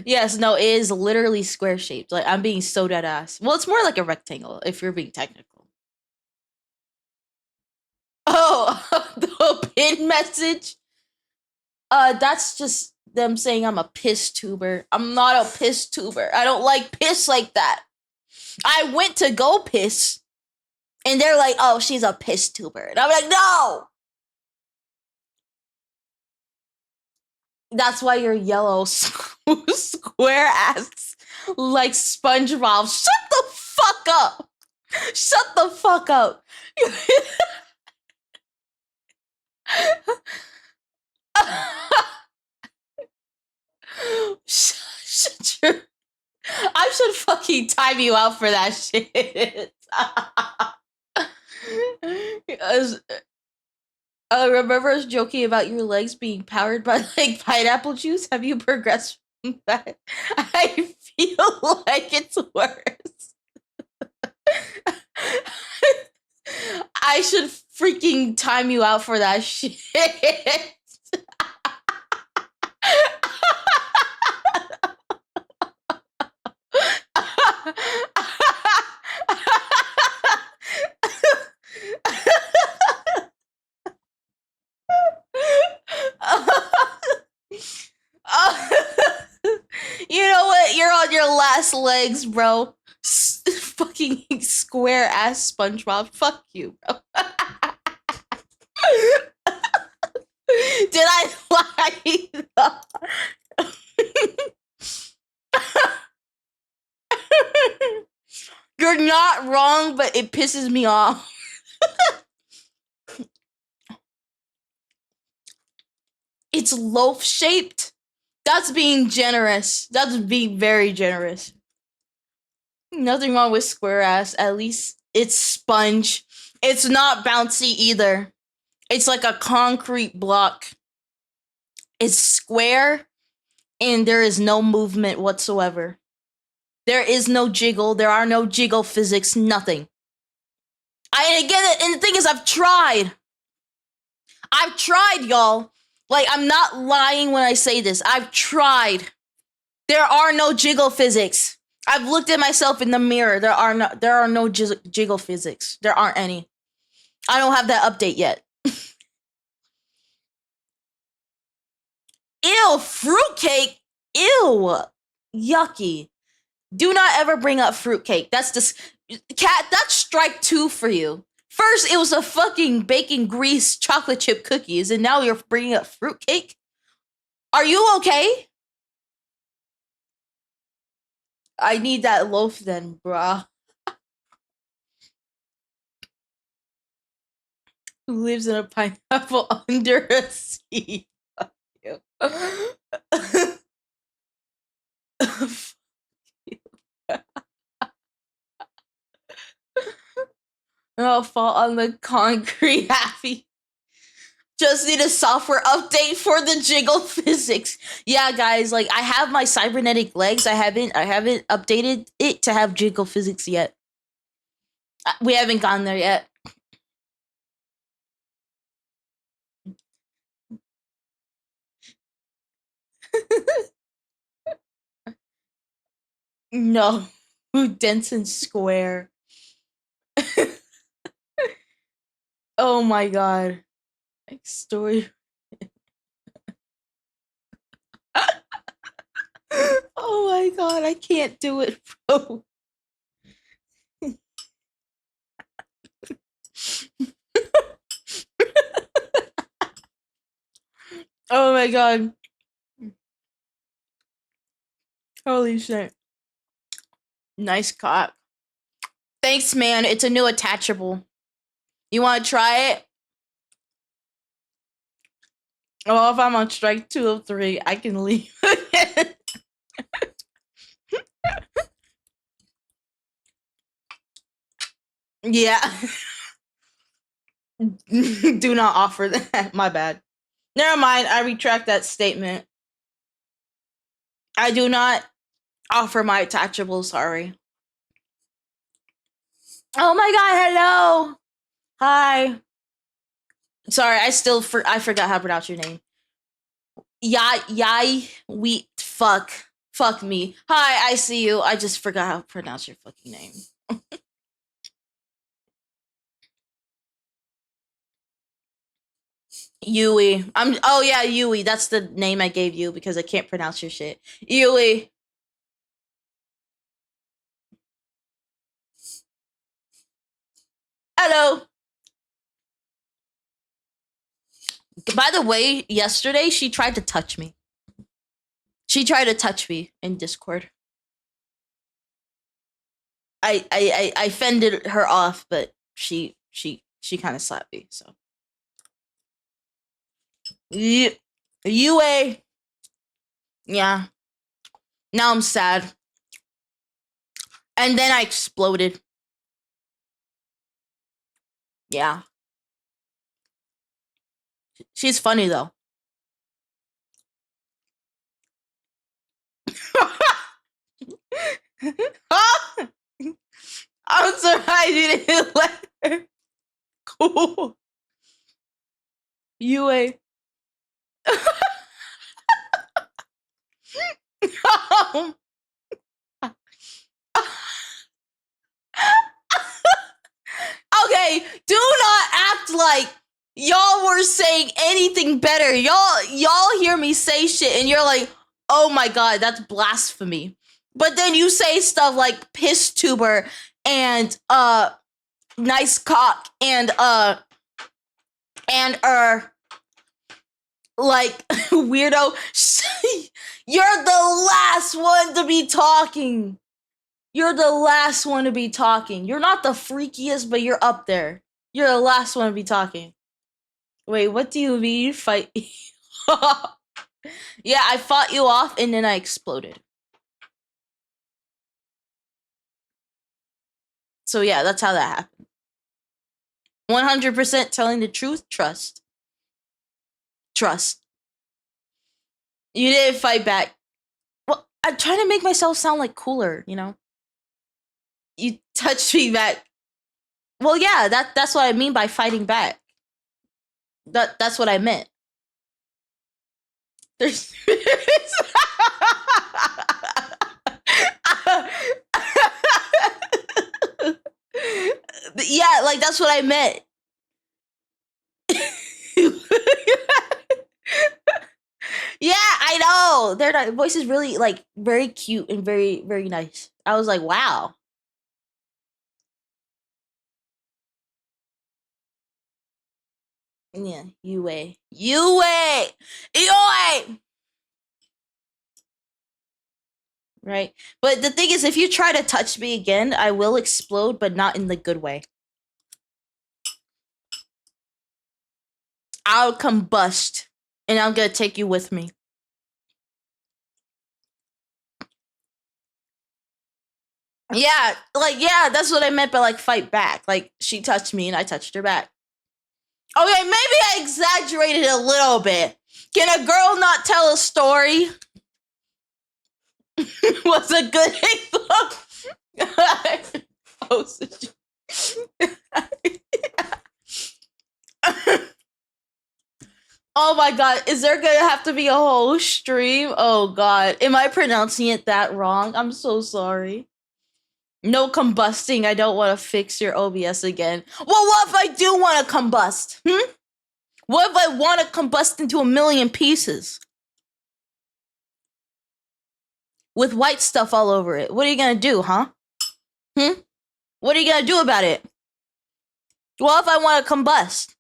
Yes, no, it is literally square shaped. Like, I'm being so dead ass. Well, it's more like a rectangle if you're being technical. Oh, the pin message. That's just them saying I'm a piss tuber. I'm not a piss tuber. I don't like piss like that. I went to go piss, and they're like, "Oh, she's a piss tuber," and I'm like, "No." That's why you're yellow, square ass, like SpongeBob. Shut the fuck up. Shut the fuck up. Shut your... I should fucking time you out for that shit. Remember us joking about your legs being powered by like pineapple juice? Have you progressed from that? I feel like it's worse. I should freaking time you out for that shit. You know what? You're on your last legs, bro. Fucking square ass SpongeBob. Fuck you, bro. Did I lie? wrong, but it pisses me off. It's loaf shaped. That's being generous. That's being very generous. Nothing wrong with square ass. At least it's sponge. It's not bouncy either. It's like a concrete block. It's square and there is no movement whatsoever. There is no jiggle. There are no jiggle physics. Nothing. And the thing is, I've tried. I've tried, y'all. Like, I'm not lying when I say this. I've tried. There are no jiggle physics. I've looked at myself in the mirror. There are no jiggle physics. There aren't any. I don't have that update yet. Ew, fruitcake. Ew, yucky. Do not ever bring up fruitcake. That's just cat. That's strike 2 for you. First, it was a fucking bacon grease chocolate chip cookies, and now you're bringing up fruitcake. Are you okay? I need that loaf then, bruh. Who lives in a pineapple under a sea? I'll fall on the concrete happy. Just need a software update for the jiggle physics. Yeah, guys, like I have my cybernetic legs. I haven't updated it to have jiggle physics yet. We haven't gone there yet. No, Denson Square. Oh my god. Story. Oh my god, I can't do it, bro. Oh my god. Holy shit. Nice cock. Thanks, man. It's a new attachable. You want to try it? Oh, if I'm on strike 2 of 3, I can leave. Yeah. Do not offer that. My bad. Never mind. I retract that statement. I do not offer my attachable. Sorry. Oh my god. Hello. Hi. Sorry. I forgot how to pronounce your name. Yai. Fuck me. Hi. I see you. I just forgot how to pronounce your fucking name. Yui. Oh yeah, Yui. That's the name I gave you because I can't pronounce your shit. Yui. Hello. By the way, yesterday she tried to touch me. She tried to touch me in Discord. I fended her off, but she kind of slapped me, so. Yue. Yeah. Now I'm sad. And then I exploded. Yeah. She's funny though. I'm surprised you didn't let her. Cool. Yue. Okay, do not act like y'all were saying anything better. Y'all hear me say shit and you're like, oh my god, that's blasphemy. But then you say stuff like piss tuber and nice cock and like weirdo. You're the last one to be talking. You're the last one to be talking. You're not the freakiest, but you're up there. You're the last one to be talking. Wait, what do you mean fight? Yeah, I fought you off and then I exploded. So yeah, that's how that happened. 100% telling the truth, trust. Trust. You didn't fight back. Well, I'm trying to make myself sound like cooler, you know? You touched me back. Well, yeah, that's what I mean by fighting back. That's what I meant. There's yeah, like that's what I meant. Yeah, I know. Their voice is really like very cute and very very nice. I was like, wow. Yeah, Yue. Right? But the thing is, if you try to touch me again, I will explode, but not in the good way. I'll combust, and I'm gonna take you with me. Yeah, like, yeah, that's what I meant by, like, fight back. Like, she touched me, and I touched her back. Okay, maybe I exaggerated a little bit. Can a girl not tell a story? Was a good example. Oh my god, is there gonna have to be a whole stream? Oh god, am I pronouncing it that wrong? I'm so sorry. No combusting, I don't want to fix your OBS again. Well, what if I do want to combust? What if I want to combust into a million pieces? With white stuff all over it. What are you gonna do, huh? What are you gonna do about it? What if I want to combust?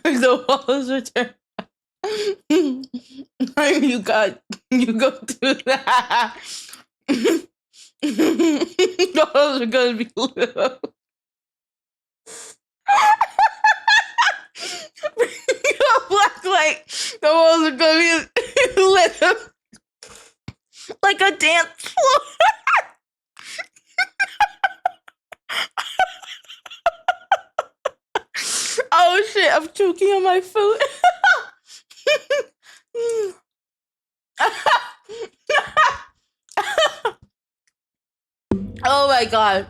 The walls return. You go through that. The walls are gonna be lit up. A black light. The walls are gonna be lit up like a dance floor. Oh shit, I'm choking on my food. Oh my god.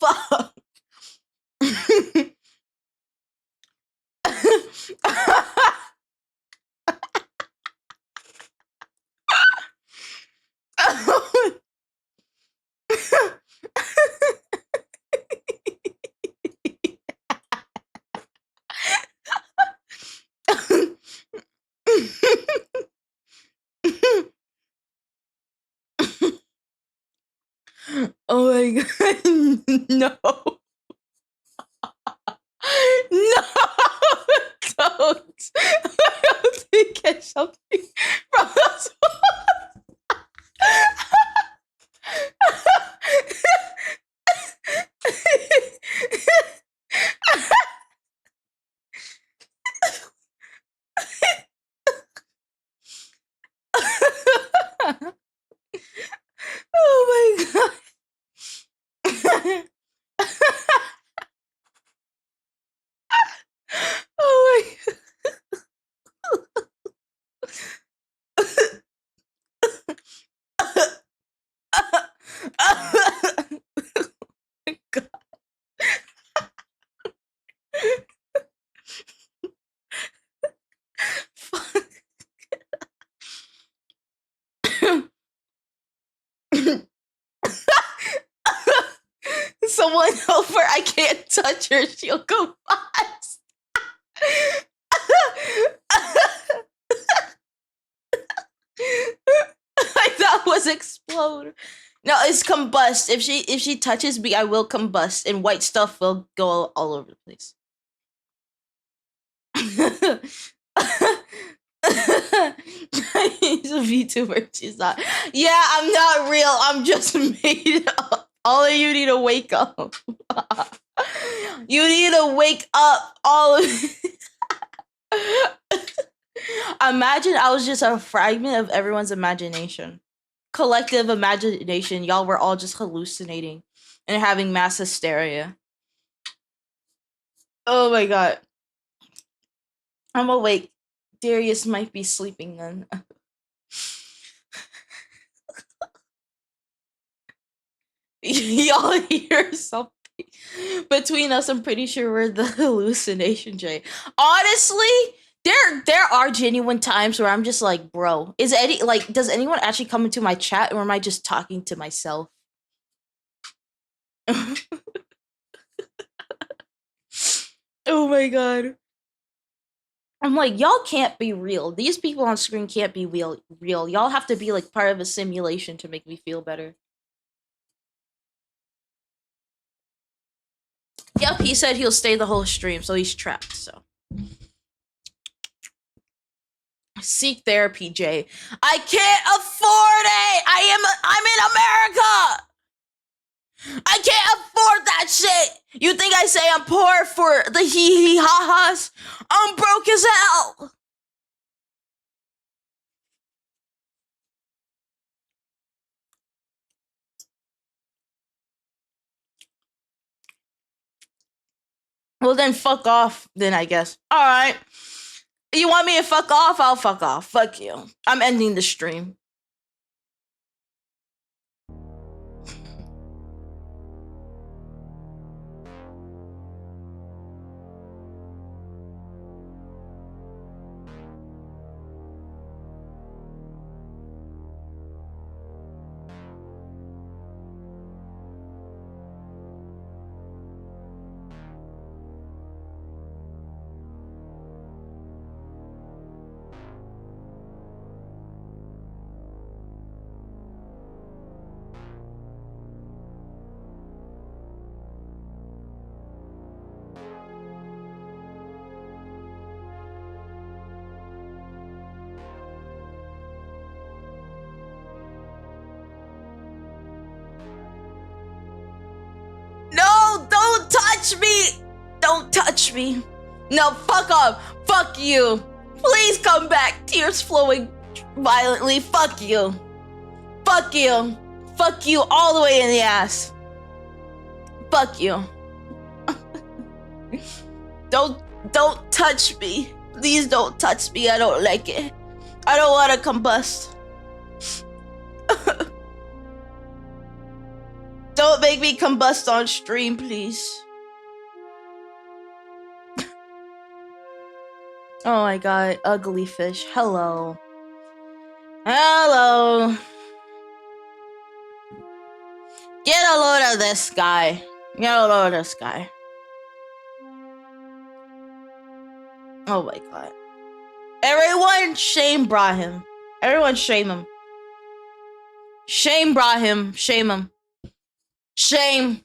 Fuck. Oh my god. No. No. Don't. I have to get something from this Oh my god. Oh my god. someone over. I can't touch her. She'll go fast. That was explode. No, it's combust. If she touches me, I will combust, and white stuff will go all over the place. She's a VTuber. She's not. Yeah, I'm not real. I'm just made up. All of you need to wake up. You need to wake up. All of. Imagine I was just a fragment of everyone's imagination. Collective imagination. Y'all were all just hallucinating and having mass hysteria. Oh my god. I'm awake. Darius might be sleeping then. Y'all hear something between us? I'm pretty sure we're the hallucination, Jay. Honestly, there are genuine times where I'm just like, bro, does anyone actually come into my chat, or am I just talking to myself? Oh my god. I'm like, y'all can't be real. These people on screen can't be real. Y'all have to be like part of a simulation to make me feel better. Yep, he said he'll stay the whole stream, so he's trapped, so. Seek therapy, Jay. I can't afford it! I'm in America! I can't afford that shit! You think I say I'm poor for the hee ha-has? I'm broke as hell! Well then fuck off, then I guess. Alright. You want me to fuck off? I'll fuck off. Fuck you. I'm ending the stream. No, don't touch me! Don't touch me. No, fuck off. Fuck you. Please come back. Tears flowing violently. Fuck you. Fuck you. Fuck you all the way in the ass. Fuck you. Don't touch me. Please don't touch me. I don't like it. I don't want to combust. Don't make me combust on stream, please. Oh my god, ugly fish. Hello. Hello. Get a load of this guy. Get a load of this guy. Oh my god. Everyone shame Brahim. Everyone shame him. Shame Brahim. Shame him. Shame.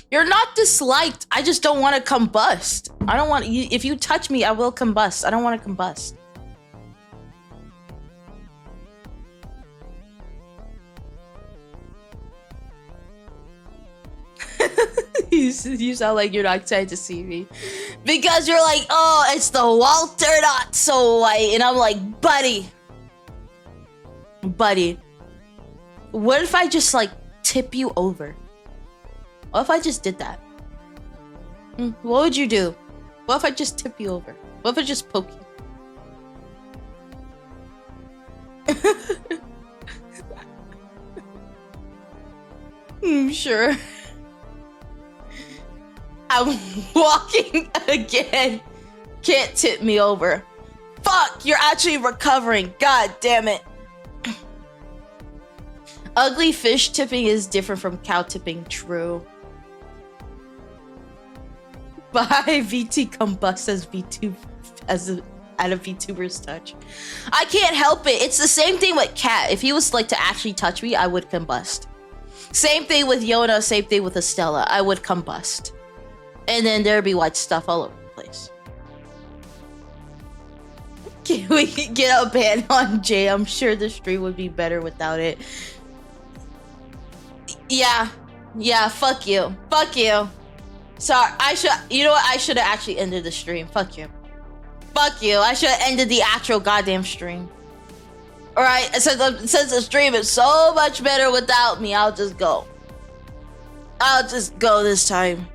You're not disliked. I just don't want to combust. I don't want you. If you touch me, I will combust. I don't want to combust. You sound like you're not excited to see me. Because you're like, oh, it's the Walter not so white. And I'm like, buddy. Buddy. What if I just like tip you over? What if I just did that? What would you do? What if I just tip you over? What if I just poke you? Sure. I'm walking again. Can't tip me over. Fuck, you're actually recovering. God damn it. Ugly fish tipping is different from cow tipping. True. Bye, VT combust as VTube at a VTuber's touch. I can't help it. It's the same thing with Cat. If he was like to actually touch me, I would combust. Same thing with Yona, same thing with Estella. I would combust. And then there'd be white stuff all over the place. Can we get a ban on Jay? I'm sure the stream would be better without it. Yeah. Yeah, fuck you. Fuck you. Sorry, you know what? I should have actually ended the stream. Fuck you. Fuck you. I should have ended the actual goddamn stream. Alright, since the stream is so much better without me, I'll just go. I'll just go this time.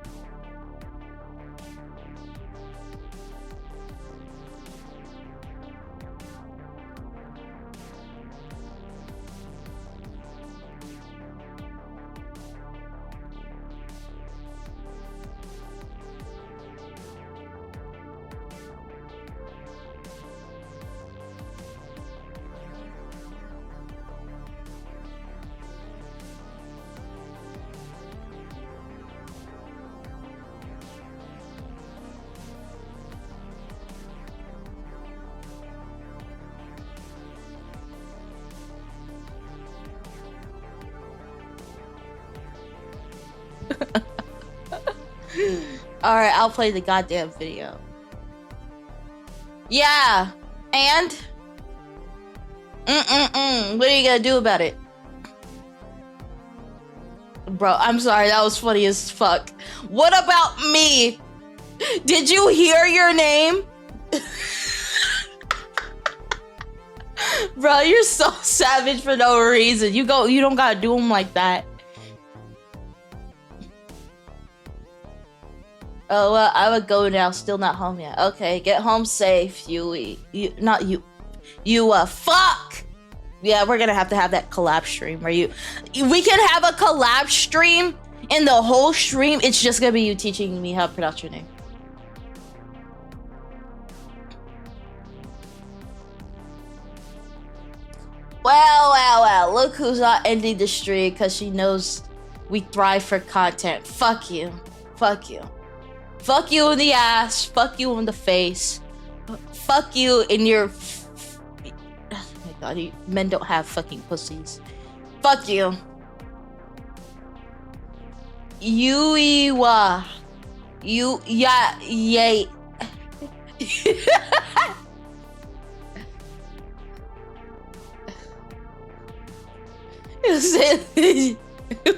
Alright, I'll play the goddamn video. Yeah, and? What are you gonna do about it? Bro, I'm sorry, that was funny as fuck. What about me? Did you hear your name? Bro, you're so savage for no reason. You don't gotta do them like that. Oh, well, I would go now. Still not home yet. Okay, get home safe, Yui. Fuck! Yeah, we're gonna have to have that collab stream where we can have a collab stream, and the whole stream, it's just gonna be you teaching me how to pronounce your name. Well, look who's not ending the stream because she knows we thrive for content. Fuck you. Fuck you. Fuck you in the ass. Fuck you in the face. Fuck you in your... Oh my god, men don't have fucking pussies. Fuck you. Yuiwa. Yay.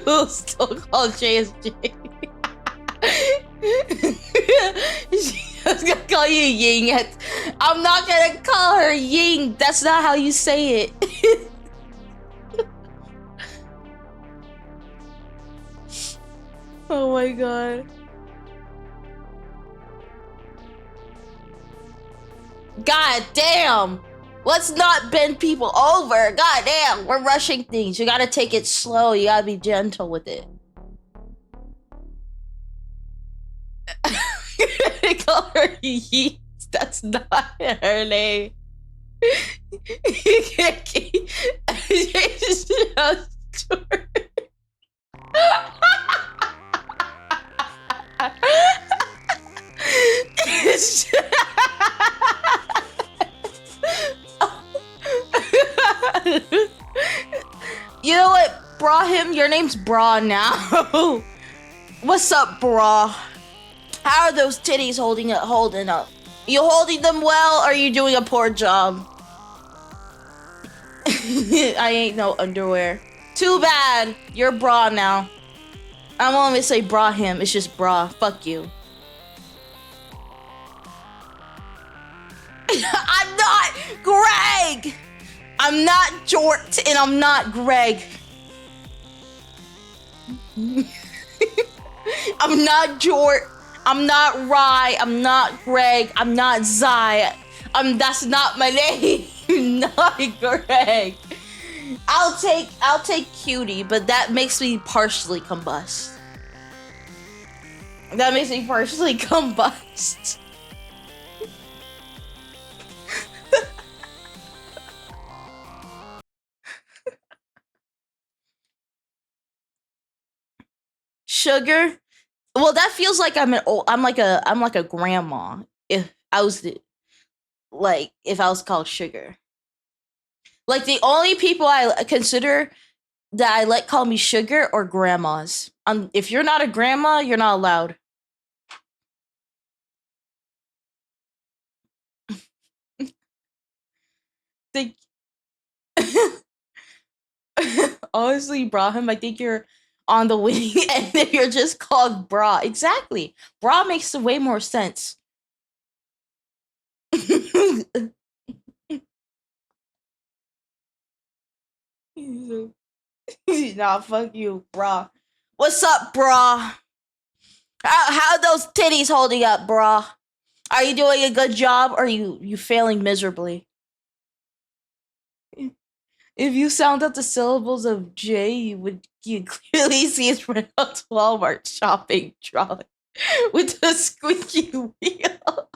We'll still call JSJ. She's gonna call you Ying. I'm not gonna call her Ying. That's not how you say it. Oh my god. God damn. Let's not bend people over. God damn. We're rushing things. You gotta take it slow. You gotta be gentle with it. Call her Yeet. That's not her name. You can't keep... You know what, Brahim? Your name's Bra now. What's up, Bra? How are those titties holding up? You holding them well, or are you doing a poor job? I ain't no underwear. Too bad. You're Bra now. I won't even say Brahim. It's just Bra. Fuck you. I'm not Greg. I'm not Jort, and I'm not Greg. I'm not Jort. I'm not Rye. I'm not Greg. I'm not Zai. That's not my name. Not Greg. I'll take Cutie, but that makes me partially combust. That makes me partially combust. sugar. Well, that feels like I'm like a grandma. If I was if I was called sugar. Like the only people I consider that I let call me sugar or grandmas. If you're not a grandma, you're not allowed. Think honestly, Brahim, I think you're on the winning end if you're just called bra. Exactly. Bra makes way more sense. Nah, fuck you, bra. What's up, bra? How are those titties holding up, bra? Are you doing a good job or are you failing miserably? If you sound out the syllables of J, you clearly see it's pronounced Walmart shopping trolley with a squeaky wheel.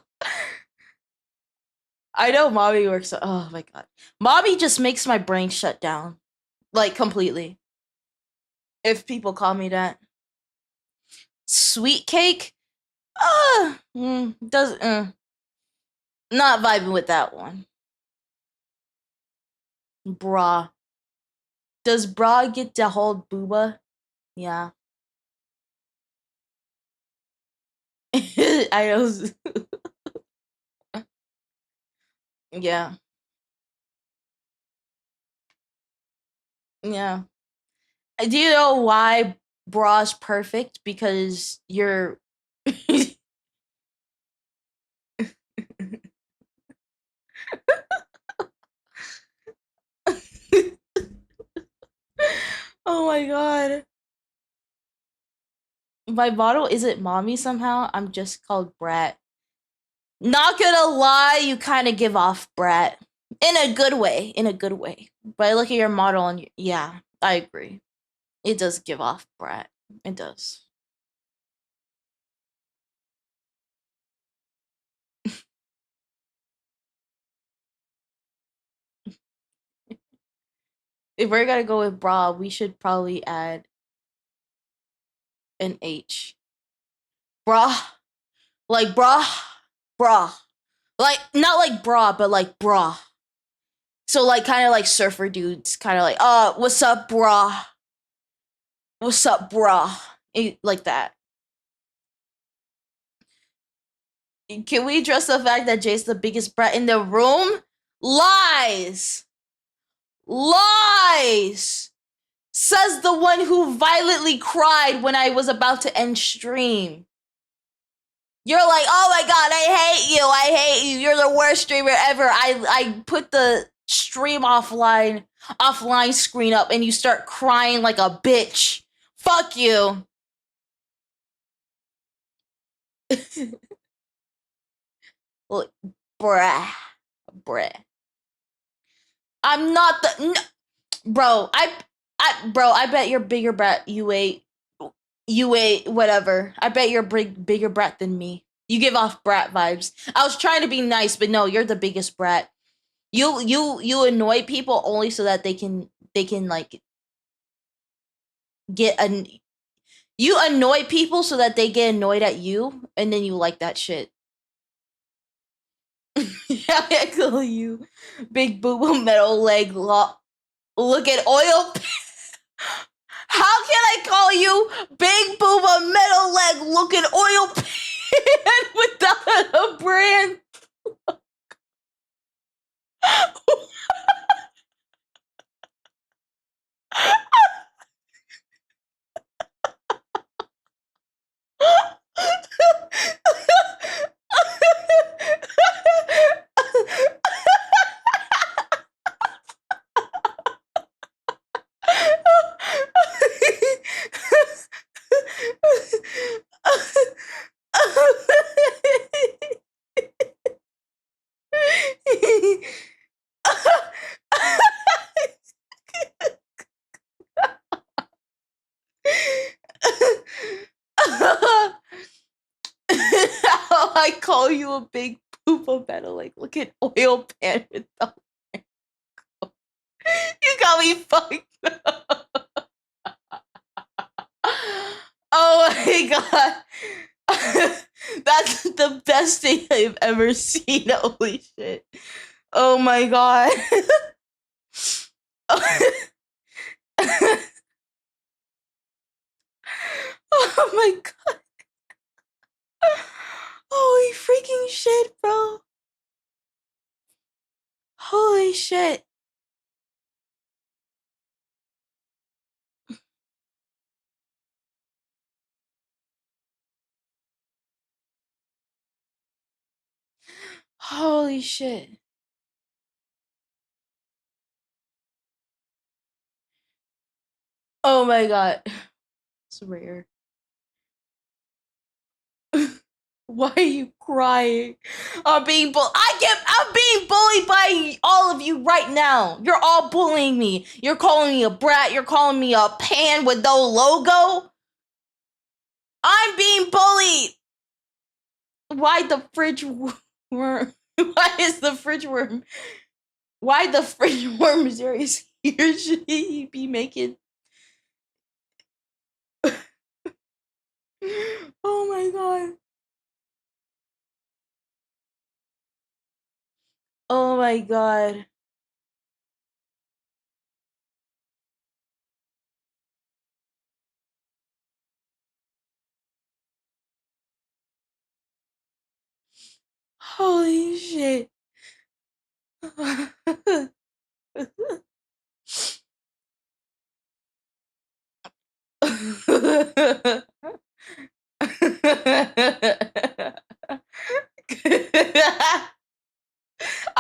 I know mommy works. Oh my god, mommy just makes my brain shut down, like completely. If people call me that, sweet cake, does not vibing with that one. Bra, does bra get to hold booba? Yeah. I know. Yeah. Yeah. Do you know why bra's perfect? Because you're oh my god. My motto isn't mommy somehow. I'm just called brat. Not gonna lie, you kind of give off brat. In a good way. In a good way. But I look at your model and yeah, I agree. It does give off brat. It does. If we're gonna go with bra, we should probably add an H. Bra. Like bra. Bra. Like not like bra, but like bra. So like kind of like surfer dudes, kind of like, what's up, bra? What's up, bra? Like that. Can we address the fact that Jay's the biggest brat in the room? Lies! Lies! Says the one who violently cried when I was about to end stream. You're like, oh my god, I hate you, I hate you, you're the worst streamer ever. I put the stream offline screen up and you start crying like a bitch. Fuck you. Look, bruh. Bruh. I'm not the no, bro, I bet you're bigger brat you ate whatever. I bet you're bigger brat than me. You give off brat vibes. I was trying to be nice, but no, you're the biggest brat. You annoy people only so that they can like get an you annoy people so that they get annoyed at you and then you like that shit. Yeah, I call you big boo boo metal leg look at oil. How can I call you big booba metal leg looking oil pan without a brand? How I call you a big poopa metal like look at oil pan without you got me fucked up. Oh my god. That's the best thing I've ever seen. Holy shit. Oh my god. Oh my god. Holy freaking shit, bro. Holy shit. Holy shit. Oh my god. It's rare. Why are you crying? I'm being I'm being bullied by all of you right now. You're all bullying me. You're calling me a brat. You're calling me a pan with no logo. I'm being bullied. Why the fridge worm? Why is the fridge worm? Why the fridge worm series here? Should he be making? Oh my god. Oh my god. Holy shit.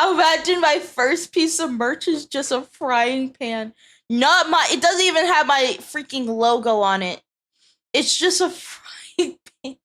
Imagine my first piece of merch is just a frying pan. Not my, it doesn't even have my freaking logo on it. It's just a frying pan.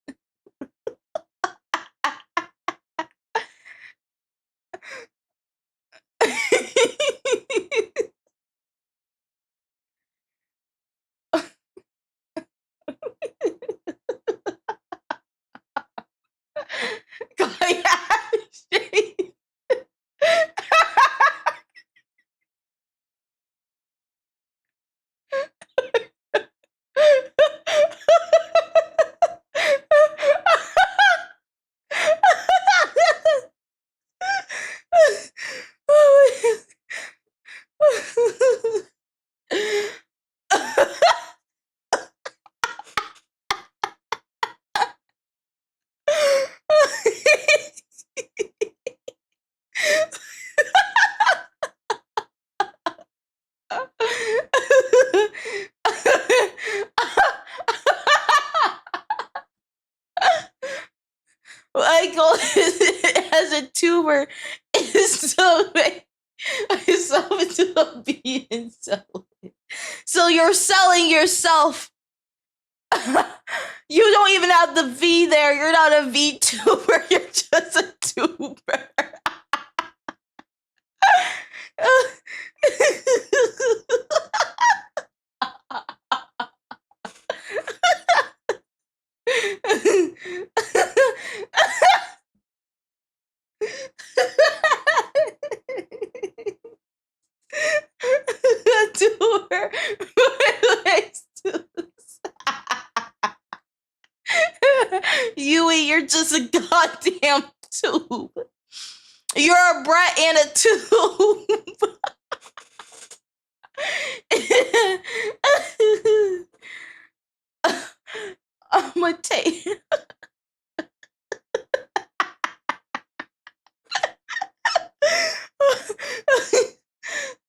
Michael as a tuber is so to be insulted. So you're selling yourself. You don't even have the V there. You're not a VTuber. You're just a tuber. Tuber. Yui, you're just a goddamn tube. You're a brat and a tube. I'm gonna take.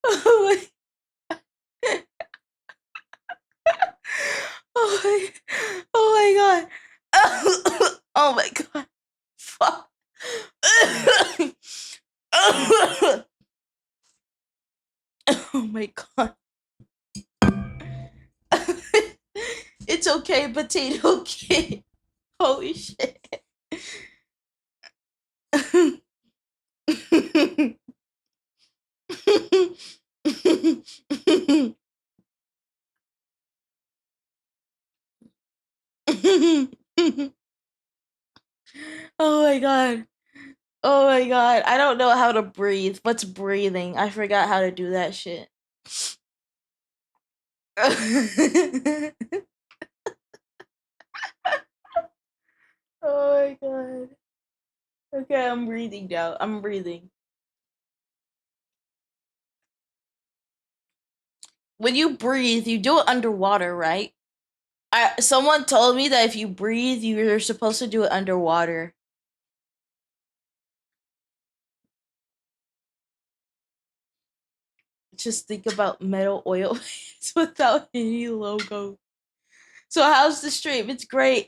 Oh my. Oh my god. Oh my god. Fuck. Oh my god. It's okay, potato kid. Holy shit. Oh my god. Oh my god. I don't know how to breathe. What's breathing? I forgot how to do that shit. Okay, I'm breathing now. I'm breathing. When you breathe, you do it underwater, right? Someone told me that if you breathe, you're supposed to do it underwater. Just think about metal oil without any logo. So how's the stream? It's great.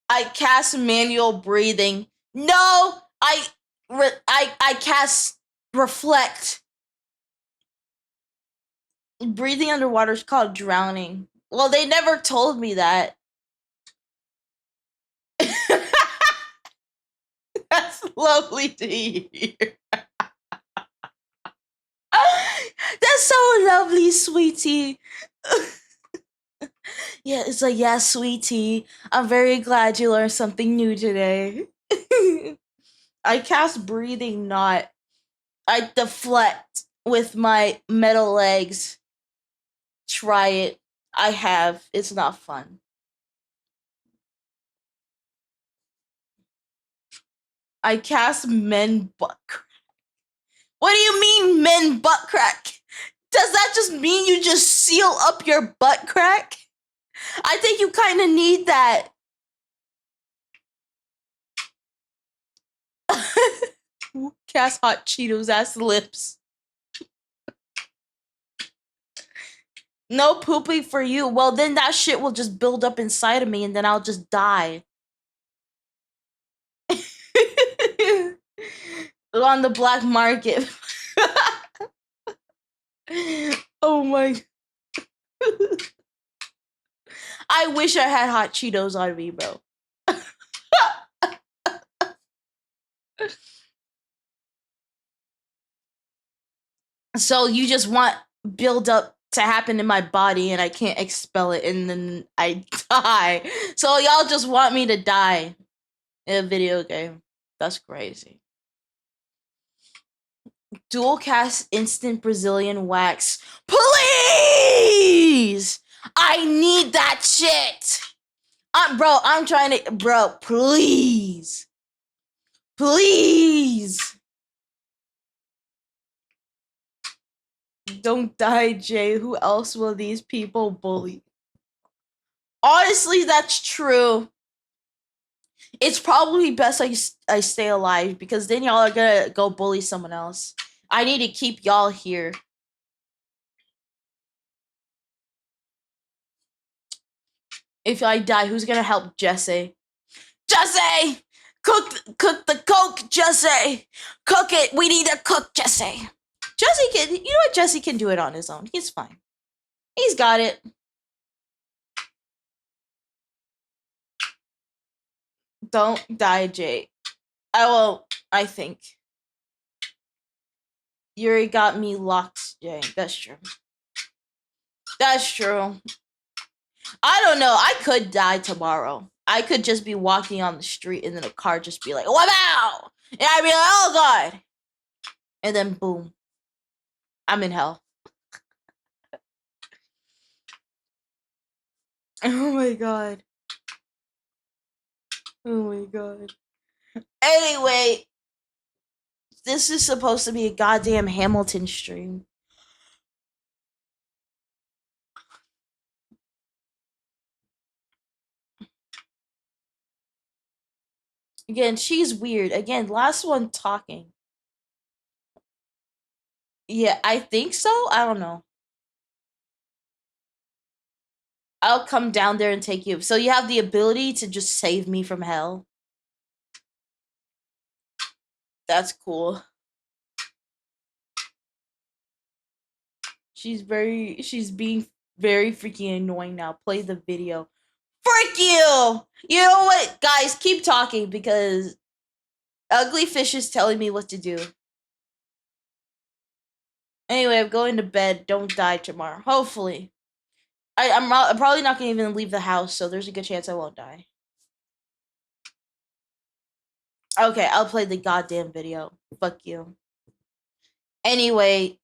I cast manual breathing. No, I cast reflect. Breathing underwater is called drowning. Well, they never told me that. That's lovely to hear. That's so lovely, sweetie. Yeah, it's like, yeah, sweetie. I'm very glad you learned something new today. I cast breathing, not. I deflect with my metal legs. Try it. I have. It's not fun. I cast men butt crack. What do you mean, men butt crack? Does that just mean you just seal up your butt crack? I think you kind of need that. Cast hot Cheetos ass lips. No pooping for you. Well, then that shit will just build up inside of me and then I'll just die. On the black market. Oh my. I wish I had hot Cheetos on me, bro. So you just want build up to happen in my body and I can't expel it and then I die. So y'all just want me to die in a video game. That's crazy. Dual cast instant Brazilian wax. Please! I need that shit! Bro, I'm trying to... Bro, please. Please. Don't die, Jay. Who else will these people bully? Honestly, that's true. It's probably best I stay alive because then y'all are gonna go bully someone else. I need to keep y'all here. If I die, who's gonna help Jesse? Jesse! Cook the coke, Jesse! Cook it! We need to cook, Jesse! Jesse can, you know what? Jesse can do it on his own. He's fine. He's got it. Don't die, Jay. I won't, I think. Yuri got me locked, Jay. That's true. That's true. I don't know. I could die tomorrow. I could just be walking on the street and then a car just be like, wow! And I'd be like, oh god! And then boom. I'm in hell. Oh my god. Oh my god. Anyway, this is supposed to be a goddamn Hamilton stream. Again, she's weird. Again, last one talking. Yeah, I think so. I don't know. I'll come down there and take you. So you have the ability to just save me from hell. That's cool. She's being very freaking annoying now. Play the video. Frick you! You know what? Guys, keep talking because Ugly Fish is telling me what to do. Anyway, I'm going to bed. Don't die tomorrow. Hopefully. I'm probably not going to even leave the house, so there's a good chance I won't die. Okay, I'll play the goddamn video. Fuck you. Anyway.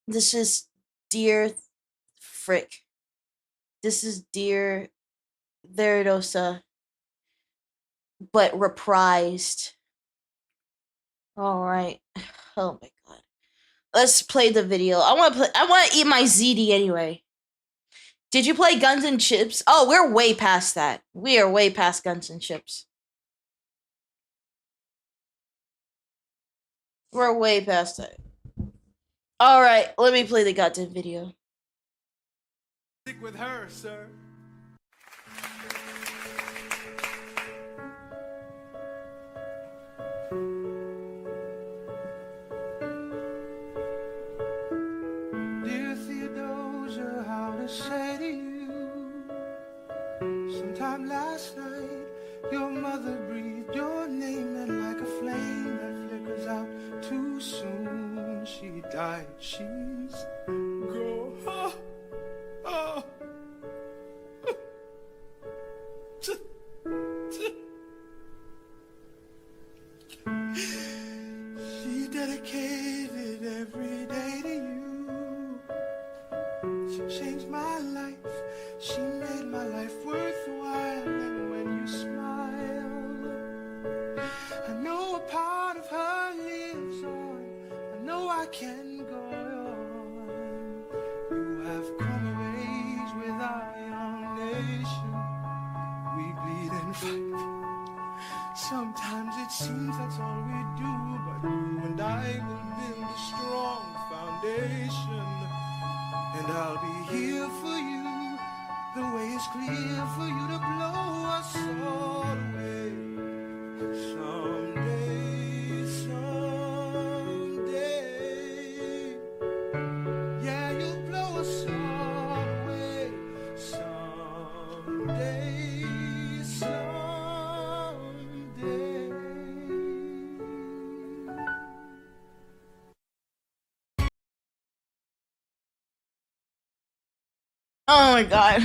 This is Dear Frick. This is Dear Veridosa. but reprised. All right. Oh my god. Let's play the video. I want to eat my ZD anyway. Did you play Guns and Chips? Oh, we're way past that. We are way past Guns and Chips. We're way past that. All right, let me play the goddamn video.
Stick with her, sir. Dear Theodosia, how to say to you? Sometime last night, your mother breathed your name, and like a flame that flickers out too soon, she died. She's gone. Oh. She dedicated every day to you. She changed my life. She made my life worthwhile. And when you smile, I know a part of her lives on. I know I can go on. You have come of age with our young nation. We bleed and fight. Sometimes it seems that's all we do, but you and I will build a strong foundation. And I'll be here for you. The way is clear for you to blow us all away. Someday, someday. Yeah, you'll blow us all away. Someday, someday.
Oh my god.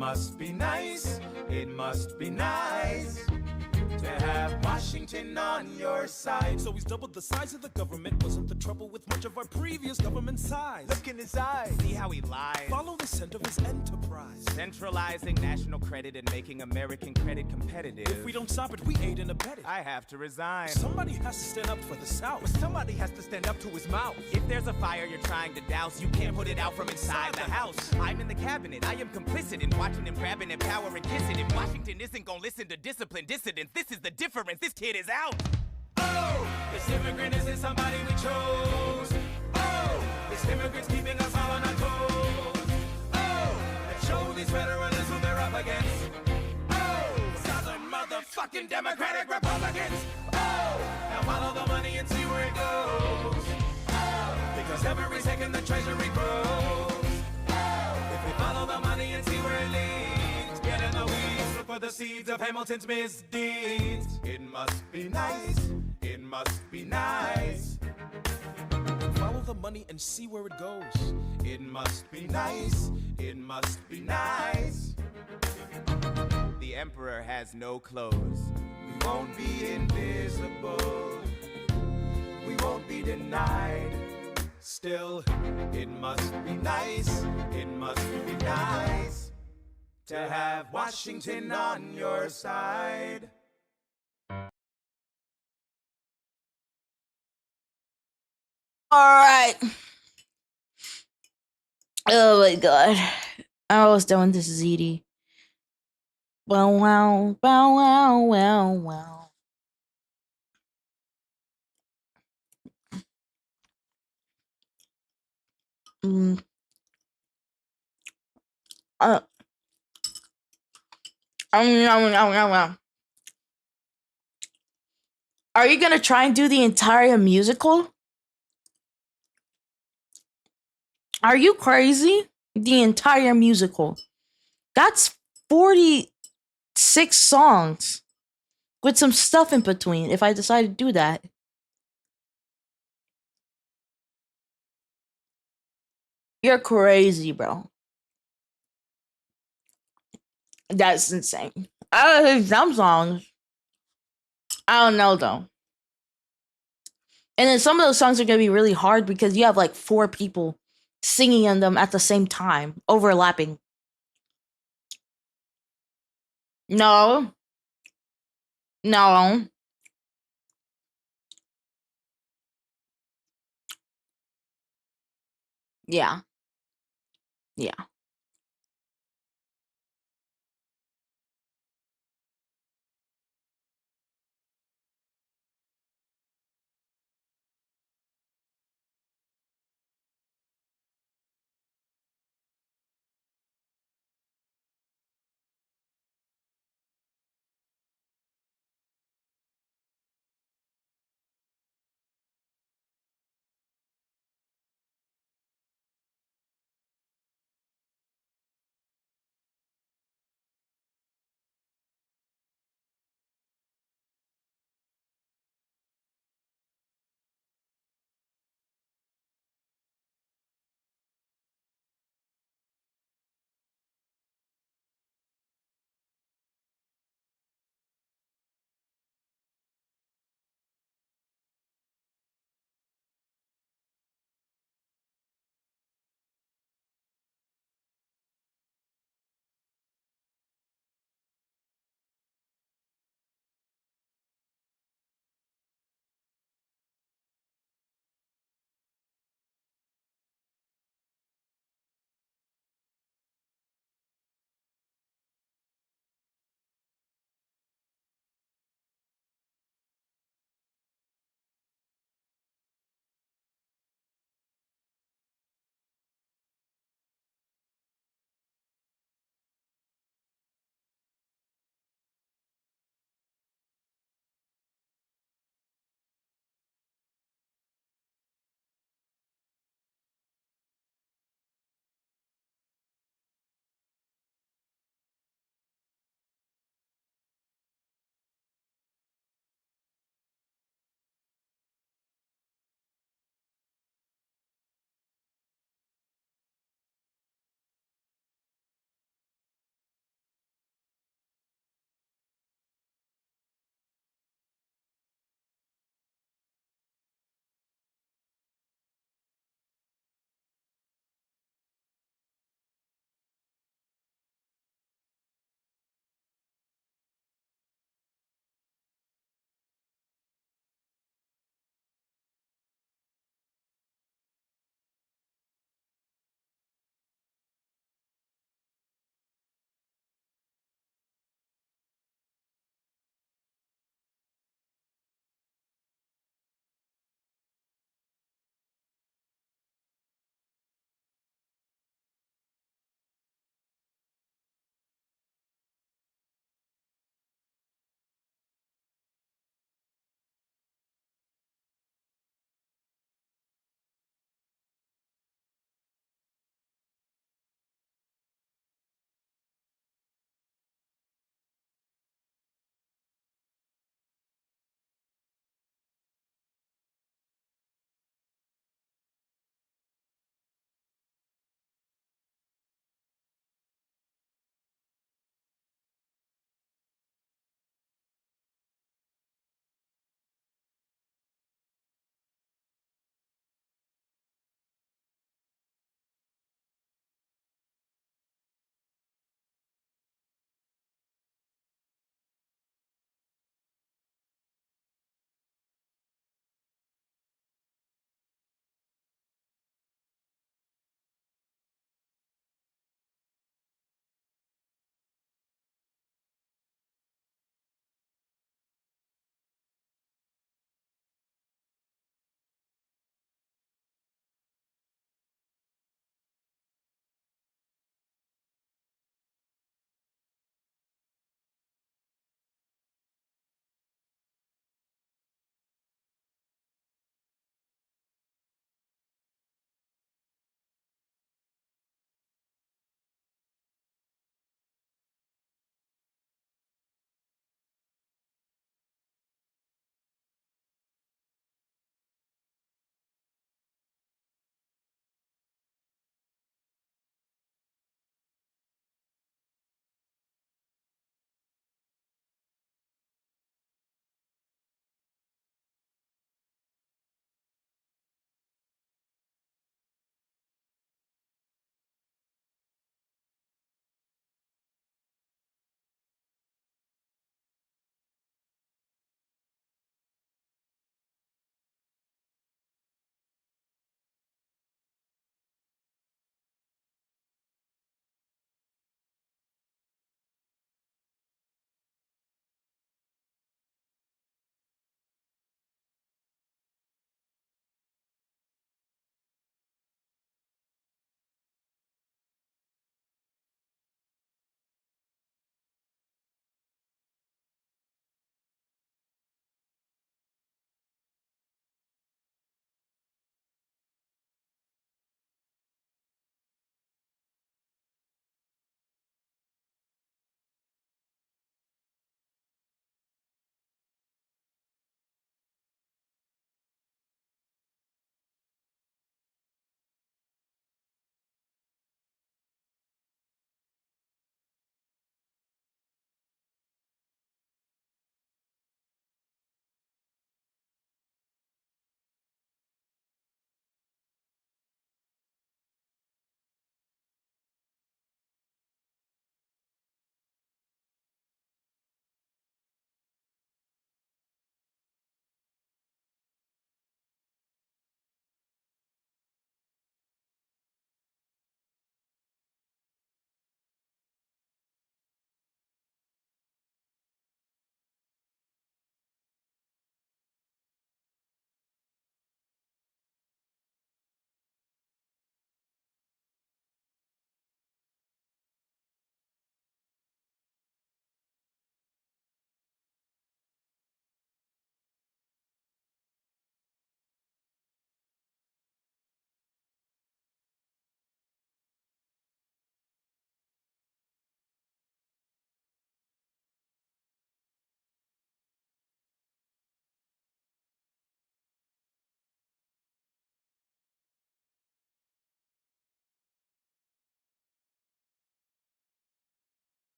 must be nice, it must be nice to have Washington on your side.
So he's doubled the size of the government. Wasn't the trouble with much of our previous government size?
Look in his eyes.
See how he lies?
Follow the scent of his enterprise.
Centralizing national credit and making American credit competitive.
If we don't stop it, we aid and abet it.
I have to resign.
Somebody has to stand up for the South.
Somebody has to stand up to his mouth.
If there's a fire you're trying to douse, you can't put it out from inside the house. I'm in the cabinet. I am complicit in watching him grabbing at power and kissing it. Washington isn't gonna listen to disciplined dissidents. This is the difference. This kid is out.
Oh, this immigrant isn't somebody we chose. Oh, this immigrant's keeping us all on our toes. Oh, let's show these federalists who they're up against. Oh, Southern motherfucking Democratic Republicans. Oh, now follow the money and see where it goes. Oh, because every second the treasury grows. Oh, if we follow the money and see where it leads, get in the weeds, look for the seeds of Hamilton's misdeeds. It must be nice, it must be nice.
Follow the money and see where it goes.
It must be nice, it must be nice.
The emperor has no clothes.
We won't be invisible, we won't be denied. Still, it must be nice, it must be nice to have Washington on your side.
All right. Oh my god. I'm almost done with this ZD. Wow, wow, wow, wow, wow, wow. Mm. Uh. Are you gonna try and do the entire musical? Are you crazy? The entire musical. That's 46 songs with some stuff in between if I decide to do that. You're crazy, bro. That's insane. Some songs. I don't know though. And then some of those songs are gonna be really hard because you have like 4 people singing on them at the same time, overlapping. No. No. Yeah. Yeah.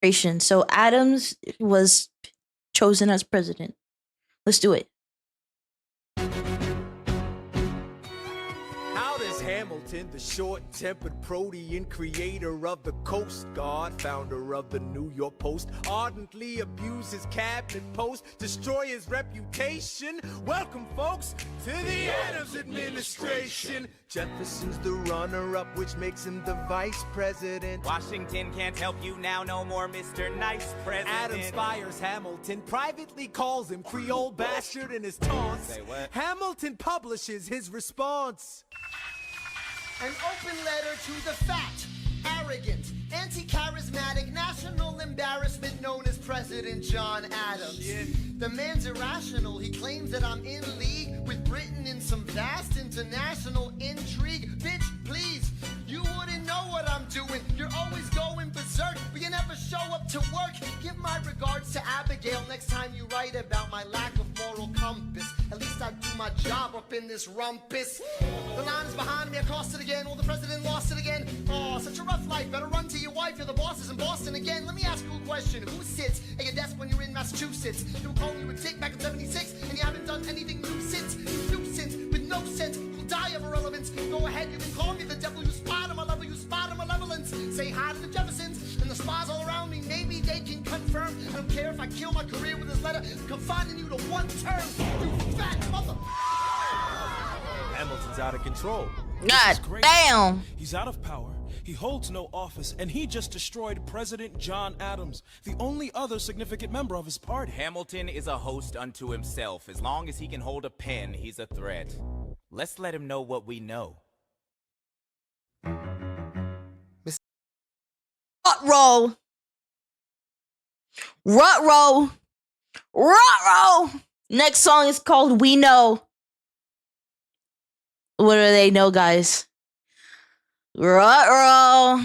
So Adams was chosen as president. Let's do it.
How does Hamilton, the short-tempered protean creator of the Coast Guard, founder of the New York Post, ardently abuse his cabinet post, destroy his reputation? Welcome, folks, to the Adams administration. Jefferson's the runner-up, which makes him the vice president.
Washington can't help you now, no more Mr. Nice President.
Adams fires Hamilton, privately calls him Creole bastard in his taunts.
Say what?
Hamilton publishes his response.
An open letter to the fat, arrogant, anti-charismatic, national embarrassment known as President John Adams. The man's irrational. He claims that I'm in league with Britain in some vast international intrigue. Bitch, please, you wouldn't know what I'm doing. You're always going berserk, but you never show up to work. Give my regards to Abigail next time you write about my lack of moral compass. At least I do my job up in this rumpus. The line is behind me, I crossed it again. Well, the president lost it again. Oh, such a rough life. Better run to your wife. You're the bosses in Boston again. Let me ask you a question. Who sits at your desk when you're in Massachusetts? You were calling you a dick back in 76, and you haven't done anything new since. Nuisance with no sense. You'll die of irrelevance. Go ahead, you can call me the devil. You spot him, I love you. Spot him, malevolence. Say hi to the Jeffersons and the spies all around me. Maybe they can confirm. I don't care if I kill my career with this letter, confining you to one term. You fat mother.
Hamilton's out of control.
God damn.
He's out of power. He holds no office, and he just destroyed President John Adams, the only other significant member of his party.
Hamilton is a host unto himself. As long as he can hold a pen, he's a threat. Let's let him know what we know.
Rut roll. Rut roll. Rut roll. Next song is called We Know. What do they know, guys? Rut roll.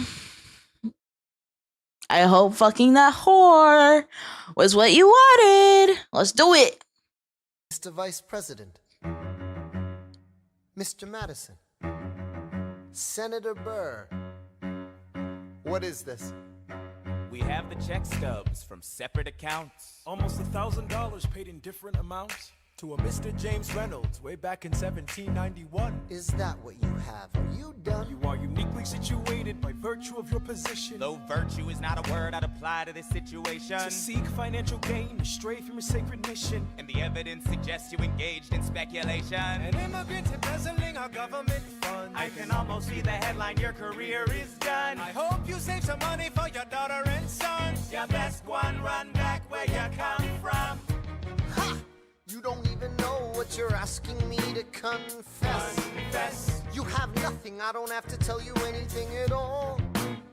I hope fucking that whore was what you wanted. Let's do it.
Mr. Vice President, Mr. Madison, Senator Burr. What is this?
We have the check stubs from separate accounts.
Almost $1,000 paid in different amounts.
To a Mr. James Reynolds way back in 1791.
Is that what you have? Are you done?
You are uniquely situated by virtue of your position.
Though virtue is not a word I'd apply to this situation.
To seek financial gain, to stray from your sacred mission.
And the evidence suggests you engaged in speculation.
An immigrant embezzling our government funds.
I can almost see the headline, your career is done.
I hope you save some money for your daughter and son.
Your best one, run back where you come from.
Ha! You don't even know what you're asking me to confess.
Confess.
You have nothing, I don't have to tell you anything at all.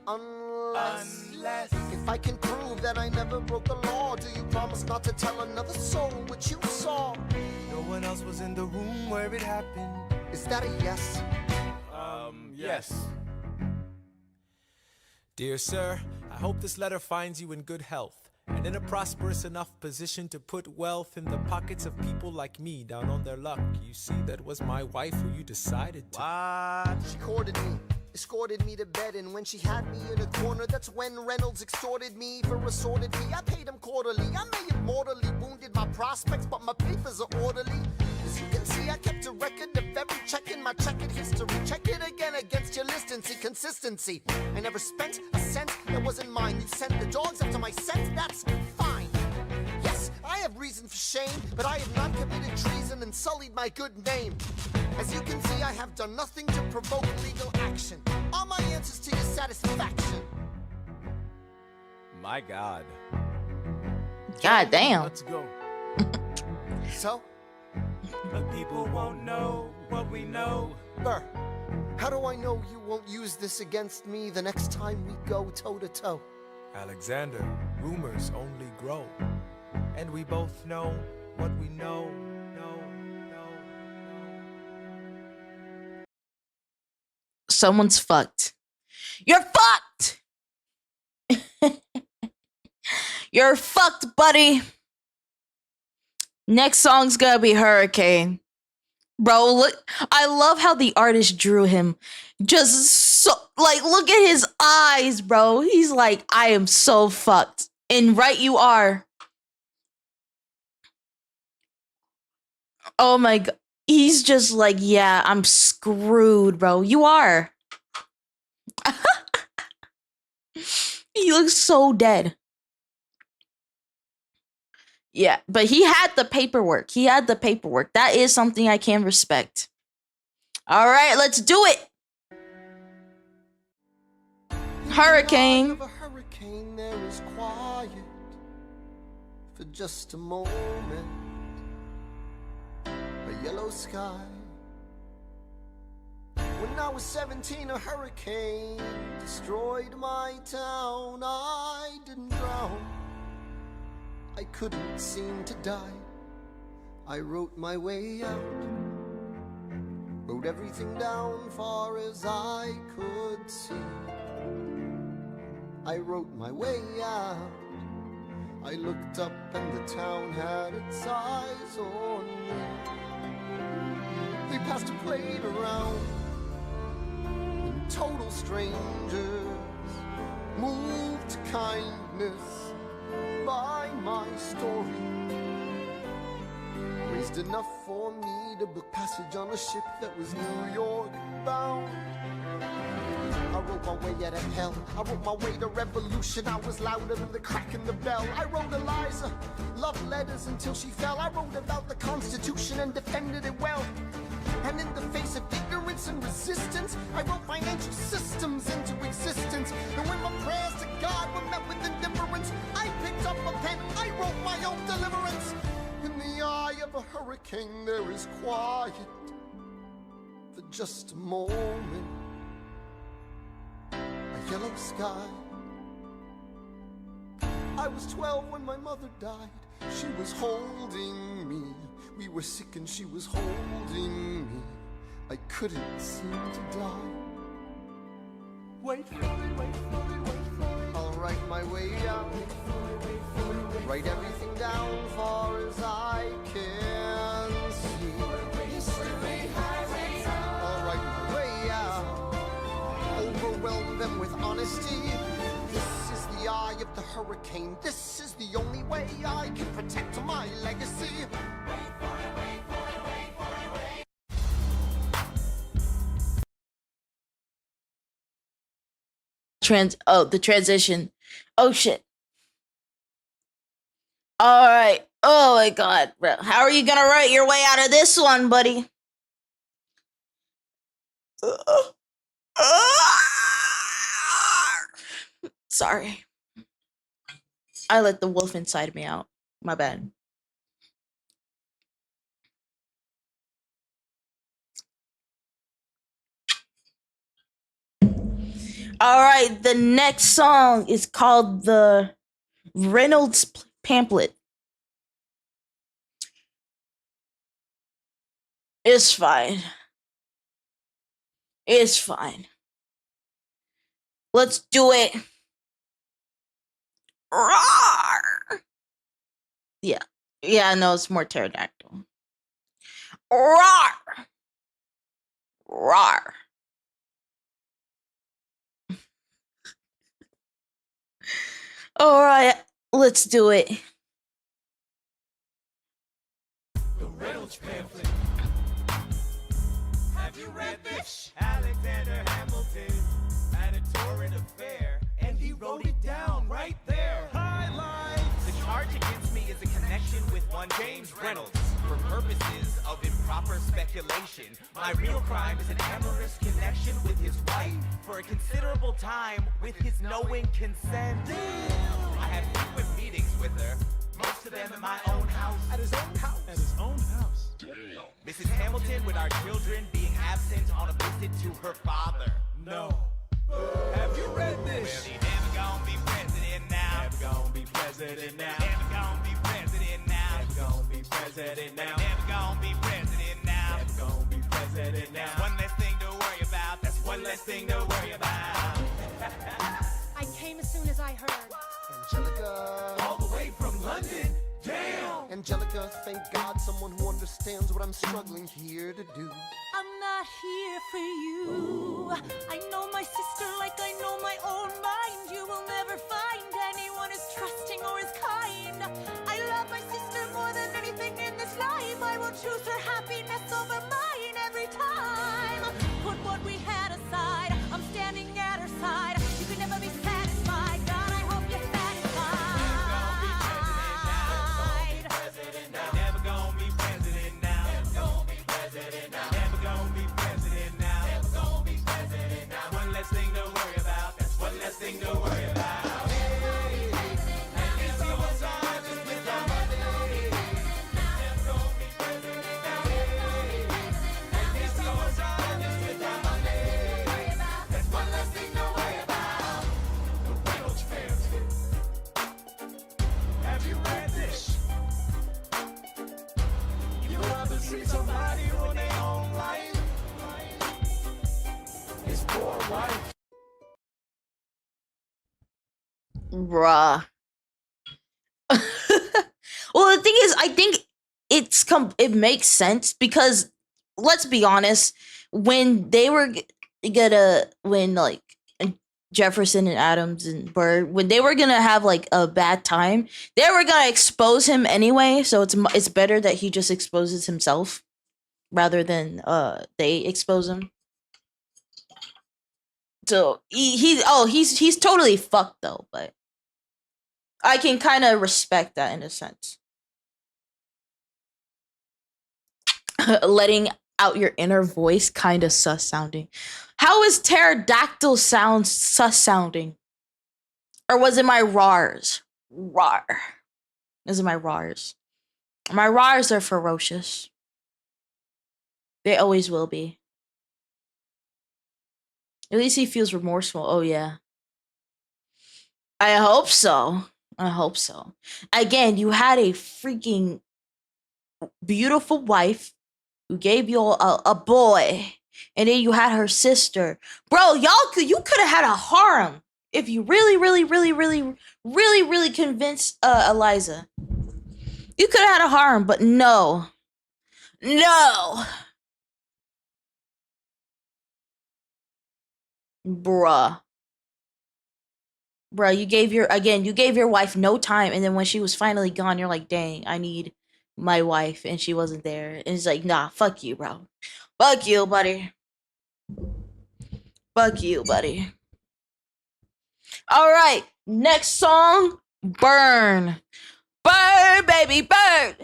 Unless if I can prove that I never broke the law, do you promise not to tell another soul what you saw?
No one else was in the room where it happened.
Is that a yes?
Yes. Dear sir, I hope this letter finds you in good health and in a prosperous enough position to put wealth in the pockets of people like me down on their luck. You see, that was my wife who you decided to.
What?
She courted me, escorted me to bed, and when she had me in a corner, that's when Reynolds extorted me for a sordid fee. I paid him quarterly. I may have mortally wounded my prospects, but my papers are orderly. As you can see, I kept a record of every check in my checkered history. Check it again against your list and see consistency. I never spent a cent that wasn't mine. You sent the dogs after my scent, that's fine. Yes, I have reason for shame, but I have not committed treason and sullied my good name. As you can see, I have done nothing to provoke legal action. Are my answers to your satisfaction?
My God.
God damn.
Let's go.
So,
But people won't know what we know.
Burr, how do I know you won't use this against me the next time we go toe-to-toe?
Alexander, rumors only grow. And we both know what we know.
Someone's fucked. You're fucked. You're fucked, buddy. Next song's gonna be Hurricane. Bro, look, I love how the artist drew him. Just so like, look at his eyes, bro. He's like, I am so fucked. And right you are. Oh my god. He's just like, yeah, I'm screwed, bro. You are. He looks so dead. Yeah, but he had the paperwork. He had the paperwork. That is something I can respect. All right, let's do it. Hurricane.
Of a hurricane, there is quiet for just a moment. A yellow sky. When I was 17, a hurricane destroyed my town. I didn't drown. I couldn't seem to die. I wrote my way out. Wrote everything down far as I could see. I wrote my way out. I looked up and the town had its eyes on me. They passed a plate around, and total strangers moved to kindness by my story. Raised enough for me to book passage on a ship that was New York bound. I wrote my way out of hell. I wrote my way to revolution. I was louder than the crack in the bell. I wrote Eliza love letters until she fell. I wrote about the Constitution and defended it well. And in the face of ignorance and resistance, I wrote financial systems into existence. And when my prayers to God were met with indifference, I picked up a pen, I wrote my own deliverance. In the eye of a hurricane, there is quiet for just a moment. A yellow sky. I was 12 when my mother died. She was holding me. We were sick and she was holding me. I couldn't seem to die. Wait for it, wait for it, wait for it. I'll write my way out. Write everything down far as I can see. I'll write my way out. Overwhelm them with honesty. This is the eye of the hurricane. This is the only way I can protect my legacy.
The transition. Oh shit. All right. Oh my god, bro. How are you gonna write your way out of this one, buddy? Sorry. I let the wolf inside me out. My bad. All right, the next song is called the Reynolds Pamphlet. It's fine. It's fine. Let's do it. Roar! Yeah. Yeah, no, it's more pterodactyl. Roar! Roar. All right, let's do it.
The Reynolds Pamphlet. Have you read this? Alexander Hamilton had a torrent affair, and he wrote it down right there. Highlights.
The charge against me is a connection with one James Reynolds. For purposes of improper speculation, my real crime is an amorous connection with his wife for a considerable time with his knowing consent. I had frequent meetings with her, most of them in my own house.
At his own house. At his own house.
Mrs. Hamilton, with our children being absent on a visit to her father.
No. Have you read
Well,
this?
he never gonna be president now.
Never gonna be president now.
Never gonna be president now.
Never gonna be president now.
Never gonna be president now.
Never gonna be president now.
One less thing to worry about. That's one less thing to worry about.
I came as soon as I heard.
Angelica.
All the way from London. Damn.
Angelica, thank God someone who understands what I'm struggling here to do.
I'm not not here for you. I know my sister like I know my own mind. You will never find anyone as trusting or as kind. I love my sister more than anything in this life. I will choose her happiness over mine every time. Put what we had aside, I'm standing at her side. You can never be satisfied. God, I hope you're satisfied.
Never gonna be president now. Never gonna be president now. Never gonna be president now. Never gonna be president now. One less thing to worry about. That's one less thing to worry about. Have you read this? You ever see somebody on their own life? His poor wife.
Bruh. Well, the thing is, I think it makes sense because let's be honest, when they were when like Jefferson and Adams and Bird, when they were gonna have like a bad time, they were gonna expose him anyway. So it's better that he just exposes himself rather than they expose him. So he's totally fucked though, but I can kind of respect that in a sense. Letting out your inner voice, kind of sus sounding. How is pterodactyl sound sus sounding? Or was it my rars? Rar. Is it my rars? My rars are ferocious. They always will be. At least he feels remorseful. Oh yeah. I hope so. I hope so. Again, you had a freaking beautiful wife who gave you a boy, and then you had her sister. Bro, you could have had a harem if you really convinced Eliza. You could have had a harem, but no. No. Bruh, you gave your wife no time, and then when she was finally gone, you're like, dang, I need my wife, and she wasn't there. And it's like, nah, fuck you, bro. Fuck you, buddy. Fuck you, buddy. Alright, next song, Burn. Burn, baby, burn.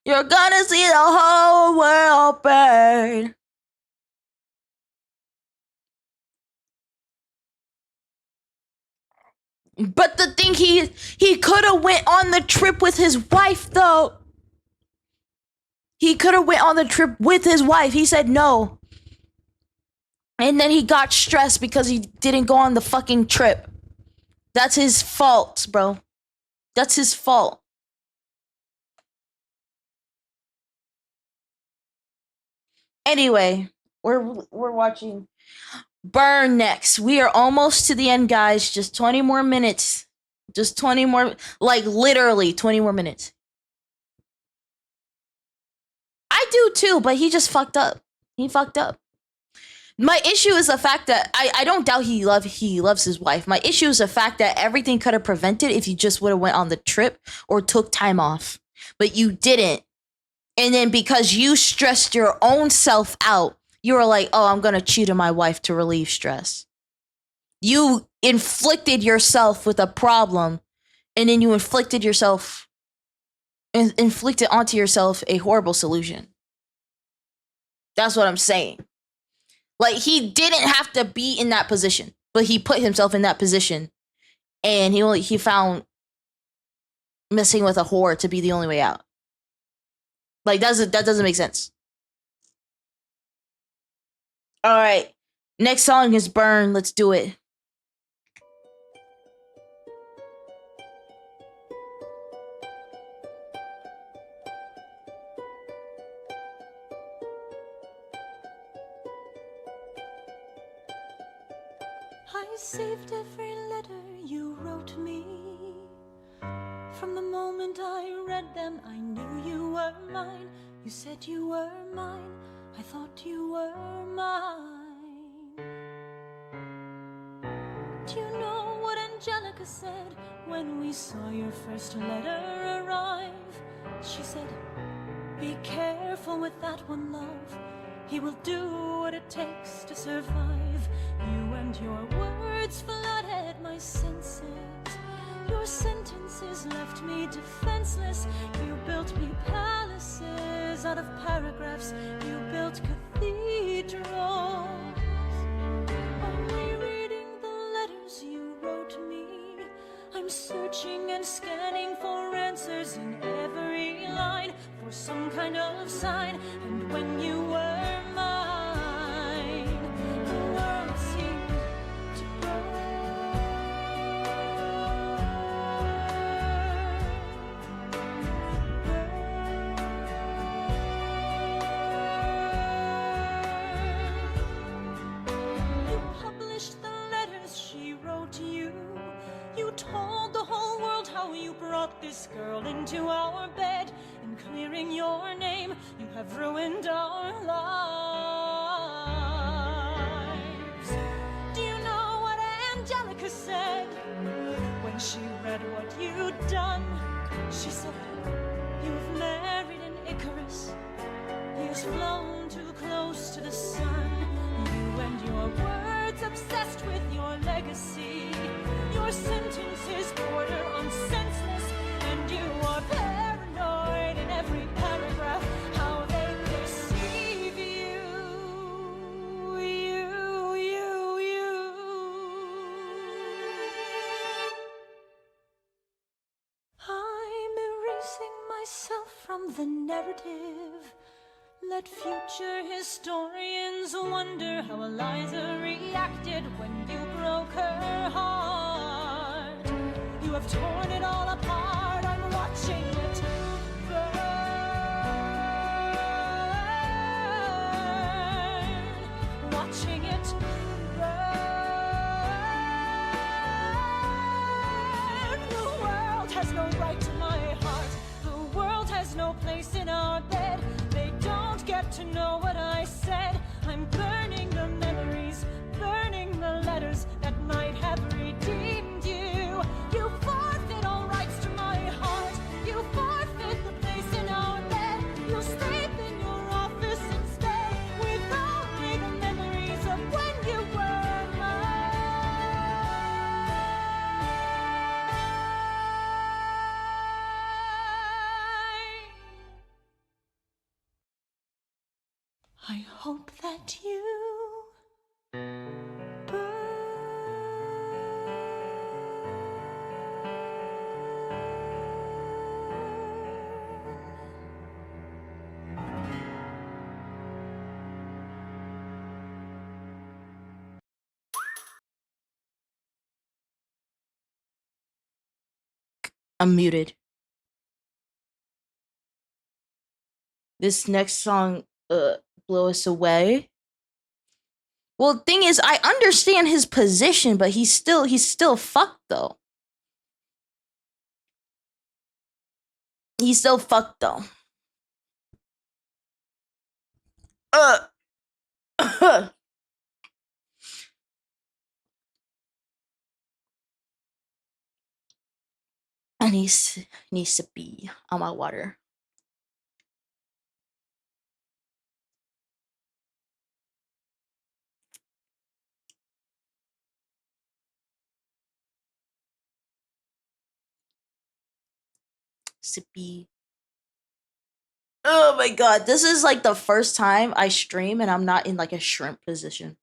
You're gonna see the whole world burn. But the thing, he could have went on the trip with his wife, though. He could have went on the trip with his wife. He said no. And then he got stressed because he didn't go on the fucking trip. That's his fault, bro. That's his fault. Anyway, we're watching Burn next. We are almost to the end, guys. Just 20 more minutes. Just 20 more, like literally 20 more minutes. I do too, but he just fucked up. He fucked up. My issue is the fact that I don't doubt he loves his wife. My issue is the fact that everything could have prevented if you just would have went on the trip or took time off. But you didn't. And then because you stressed your own self out, you were like, oh, I'm going to cheat on my wife to relieve stress. You inflicted yourself with a problem, and then you inflicted onto yourself a horrible solution. That's what I'm saying. Like, he didn't have to be in that position, but he put himself in that position, and he found messing with a whore to be the only way out. Like, that doesn't make sense. All right, next song is Burn. Let's do it.
I saved every letter you wrote me. From the moment I read them, I knew you were mine. You said you were mine. I thought you were mine. Do you know what Angelica said when we saw your first letter arrive? She said, be careful with that one, love. He will do what it takes to survive. You and your words flooded my senses. Your sentences left me defenseless. You built me palaces out of paragraphs. You built cathedrals. I'm rereading the letters you wrote me. I'm searching and scanning for answers in every line, for some kind of sign. And when you were mine, the world seemed to You published the letters she wrote you. You told the whole world how you brought this girl into our bed. In clearing your name, you have ruined our lives. Do you know what Angelica said when she read what you'd done? She said, you've married an Icarus. He has flown too close to the sun. You and your words obsessed with your legacy. Your sentences border on senseless, and you are paranoid in every paragraph. How they perceive you. I'm erasing myself from the narrative. Let future historians wonder how Eliza reacted when you broke her heart. You have torn it all apart. I'm watching it burn. Watching it burn. The world has no right to my heart. The world has no place in our bed. They don't get to know what I said. I'm burning the memories, burning the letters that might have redeemed you. You forfeit all rights to my heart. You forfeit the place in our bed. You sleep in your office instead, with only the memories of when you were mine. I hope that you
I'm muted. This next song, Blow Us Away. Well, the thing is, I understand his position, but he's still fucked though. He's still fucked though. I needs to be on my water. Sippy. Oh my god, this is like the first time I stream and I'm not in like a shrimp position.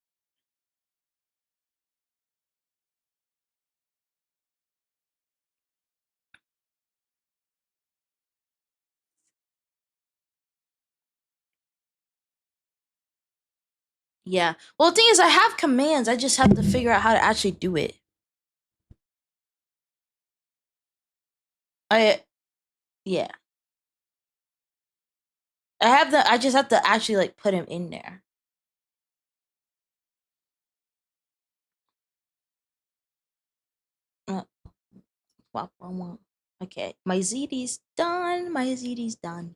Yeah. Well, the thing is, I have commands. I just have to figure out how to actually do it. Yeah. I just have to actually like put him in there. Okay, my ZD's done. My ZD's done.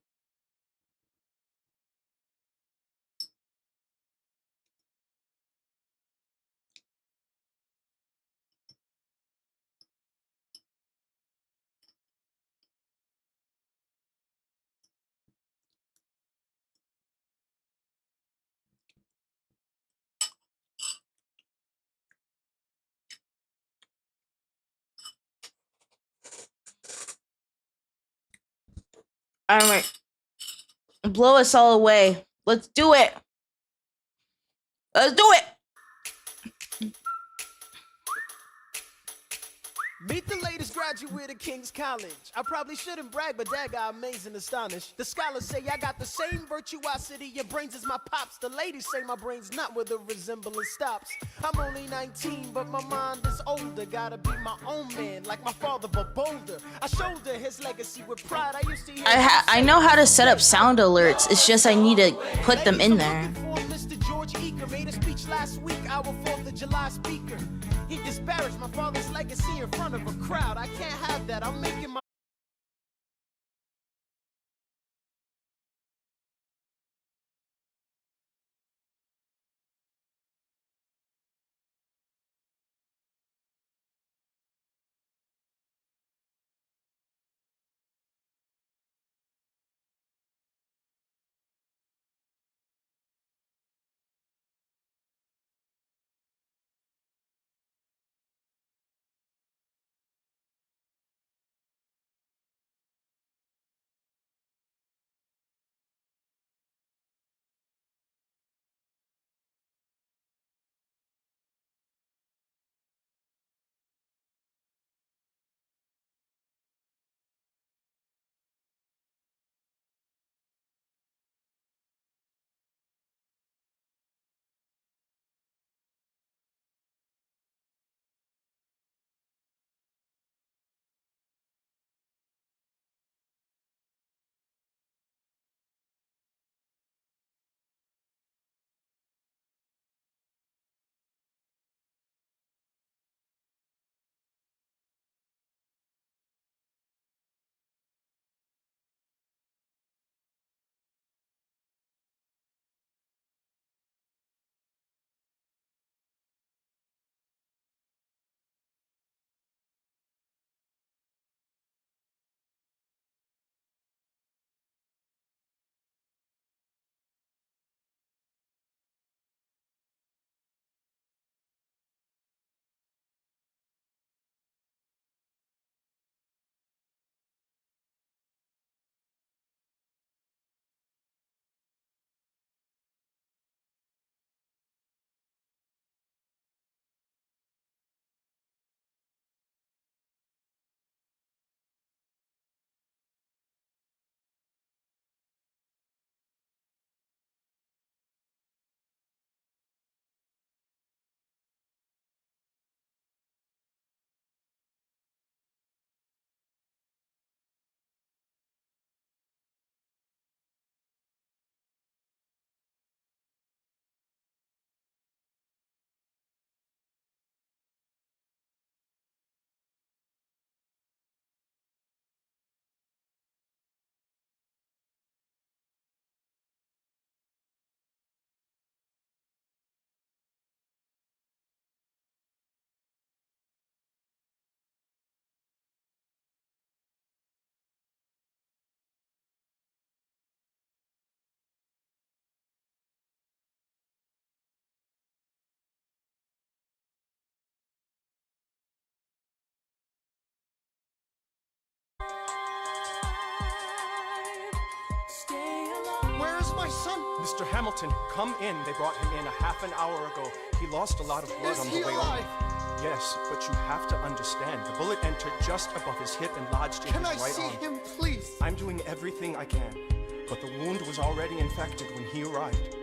Alright. Blow us all away. Let's do it. Let's do it.
Meet the latest graduate of King's College. I probably shouldn't brag, but dad got amazing astonished. The scholars say I got the same virtuosity and brains as my pops. The ladies say my brain's not where the resemblance stops. I'm only 19, but my mind is older. Gotta be my own man, like my father, but bolder. I shoulder his legacy with pride. I used to hear
I know how to set up sound alerts. It's just I need to put them in there.
Mr. George Eaker made a speech last week, our 4th of July speaker. He disparaged my father's legacy in front of a crowd. I can't have that. I'm making my
Where's my son?
Mr. Hamilton, come in. They brought him in a half an hour ago. He lost a lot of blood
Is
on
he
the way
alive?
on. Yes, but you have to understand. The bullet entered just above his hip and lodged in
Can
his
I
right
see
arm.
him, please?
I'm doing everything I can, but the wound was already infected when he arrived.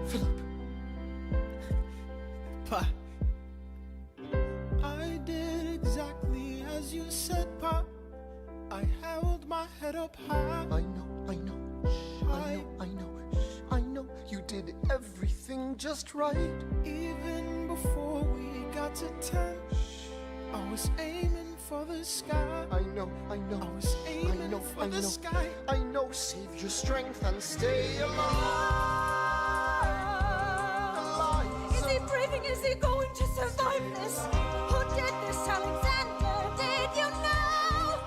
Philip.
Pa. I did exactly as you said, Pa. I held my head up high.
I know. I know you did everything just right.
Even before we got to 10, I was aiming for the sky.
I know.
I was aiming for the sky.
I know. Save your strength and stay alive.
Is he breathing? Is he going to survive this? Who did this, Alexander? Did you know?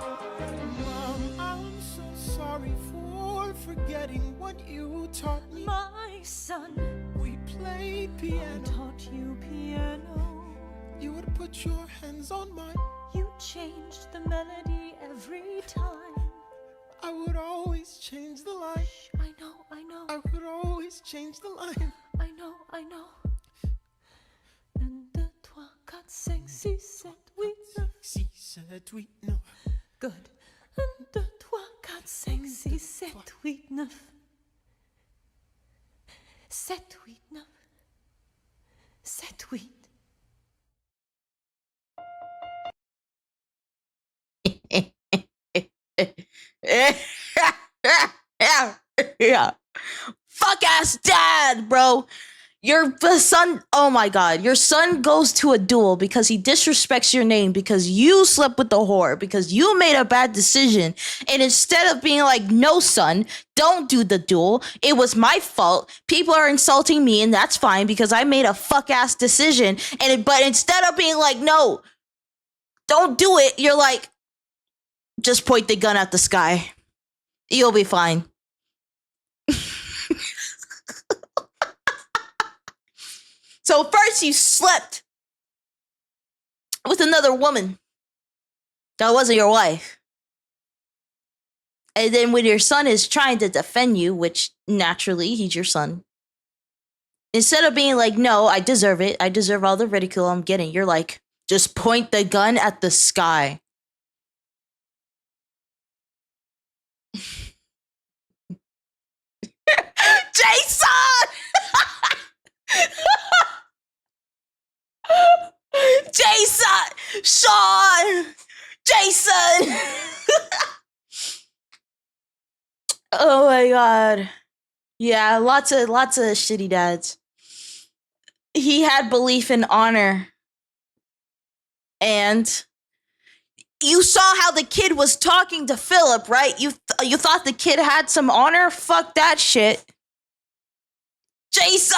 Mom, I'm so sorry for forgetting what you taught me.
My son,
We played
I
piano.
taught you piano.
You would put your hands on mine.
You changed the melody every every time.
I would always change the line.
I know, I know,
I would always change the line.
I know, I know. 1, 2, 3, 4, 5, 6, 7, 8, 9.
6, 7, 8, 9.
Good. 1, 2, 3, 4, 5, 6, 7, 8, 9. 7, 8, 9. 7, 8.
Yeah. Fuck ass dad, bro. Your son, oh my god, your son goes to a duel because he disrespects your name, because you slept with the whore, because you made a bad decision. And instead of being like, no, son, don't do the duel. It was my fault. People are insulting me, and that's fine because I made a fuck ass decision. But instead of being like, no, don't do it, you're like, just point the gun at the sky. You'll be fine. So first you slept with another woman that wasn't your wife. And then when your son is trying to defend you, which naturally he's your son, instead of being like, no, I deserve it, I deserve all the ridicule I'm getting, you're like, just point the gun at the sky. Jason! Jason! Sean! Jason! Oh my god. Yeah, lots of shitty dads. He had belief in honor. And you saw how the kid was talking to Philip, right? You thought the kid had some honor? Fuck that shit. Jason!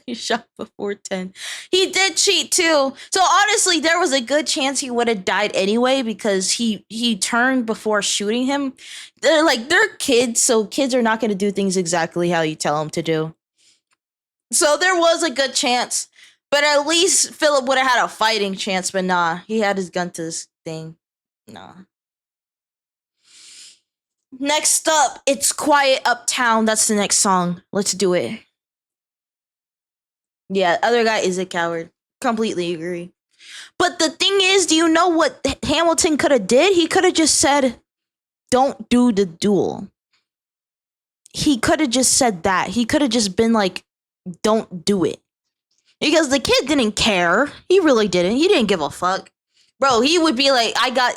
He shot before 10. He did cheat too. So honestly, there was a good chance he would have died anyway because he turned before shooting him. They're kids, so kids are not going to do things exactly how you tell them to do. So there was a good chance. But at least Philip would have had a fighting chance, but nah. He had his gun to this thing. Nah. Next up, It's Quiet Uptown. That's the next song. Let's do it. Yeah, other guy is a coward. Completely agree. But the thing is, do you know what Hamilton could have did? He could have just said, don't do the duel. He could have just said that. He could have just been like, don't do it. Because the kid didn't care. He really didn't. He didn't give a fuck. Bro, he would be like, I got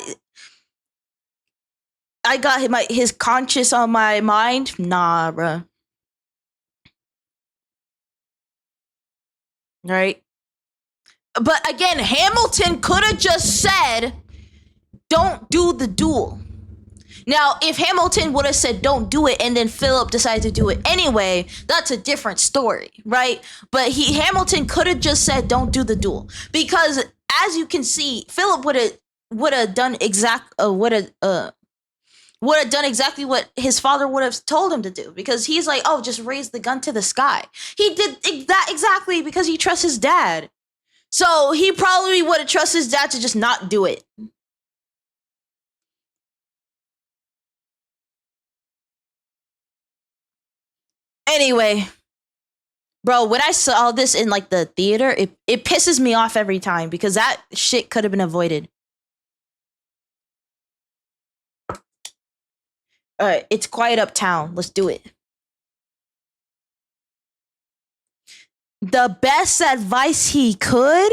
his conscience on my mind. Nah, bro. Right? But again, Hamilton could have just said, don't do the duel. Now, if Hamilton would have said, don't do it, and then Philip decided to do it anyway, that's a different story, right? But Hamilton could have just said, don't do the duel. Because, as you can see, Philip would have done exactly what his father would have told him to do. Because he's like, oh, just raise the gun to the sky. He did that exactly because he trusts his dad. So, he probably would have trusted his dad to just not do it. Anyway, bro, when I saw this in like the theater, it pisses me off every time because that shit could have been avoided. All right, It's Quiet Uptown. Let's do it. The best advice he could?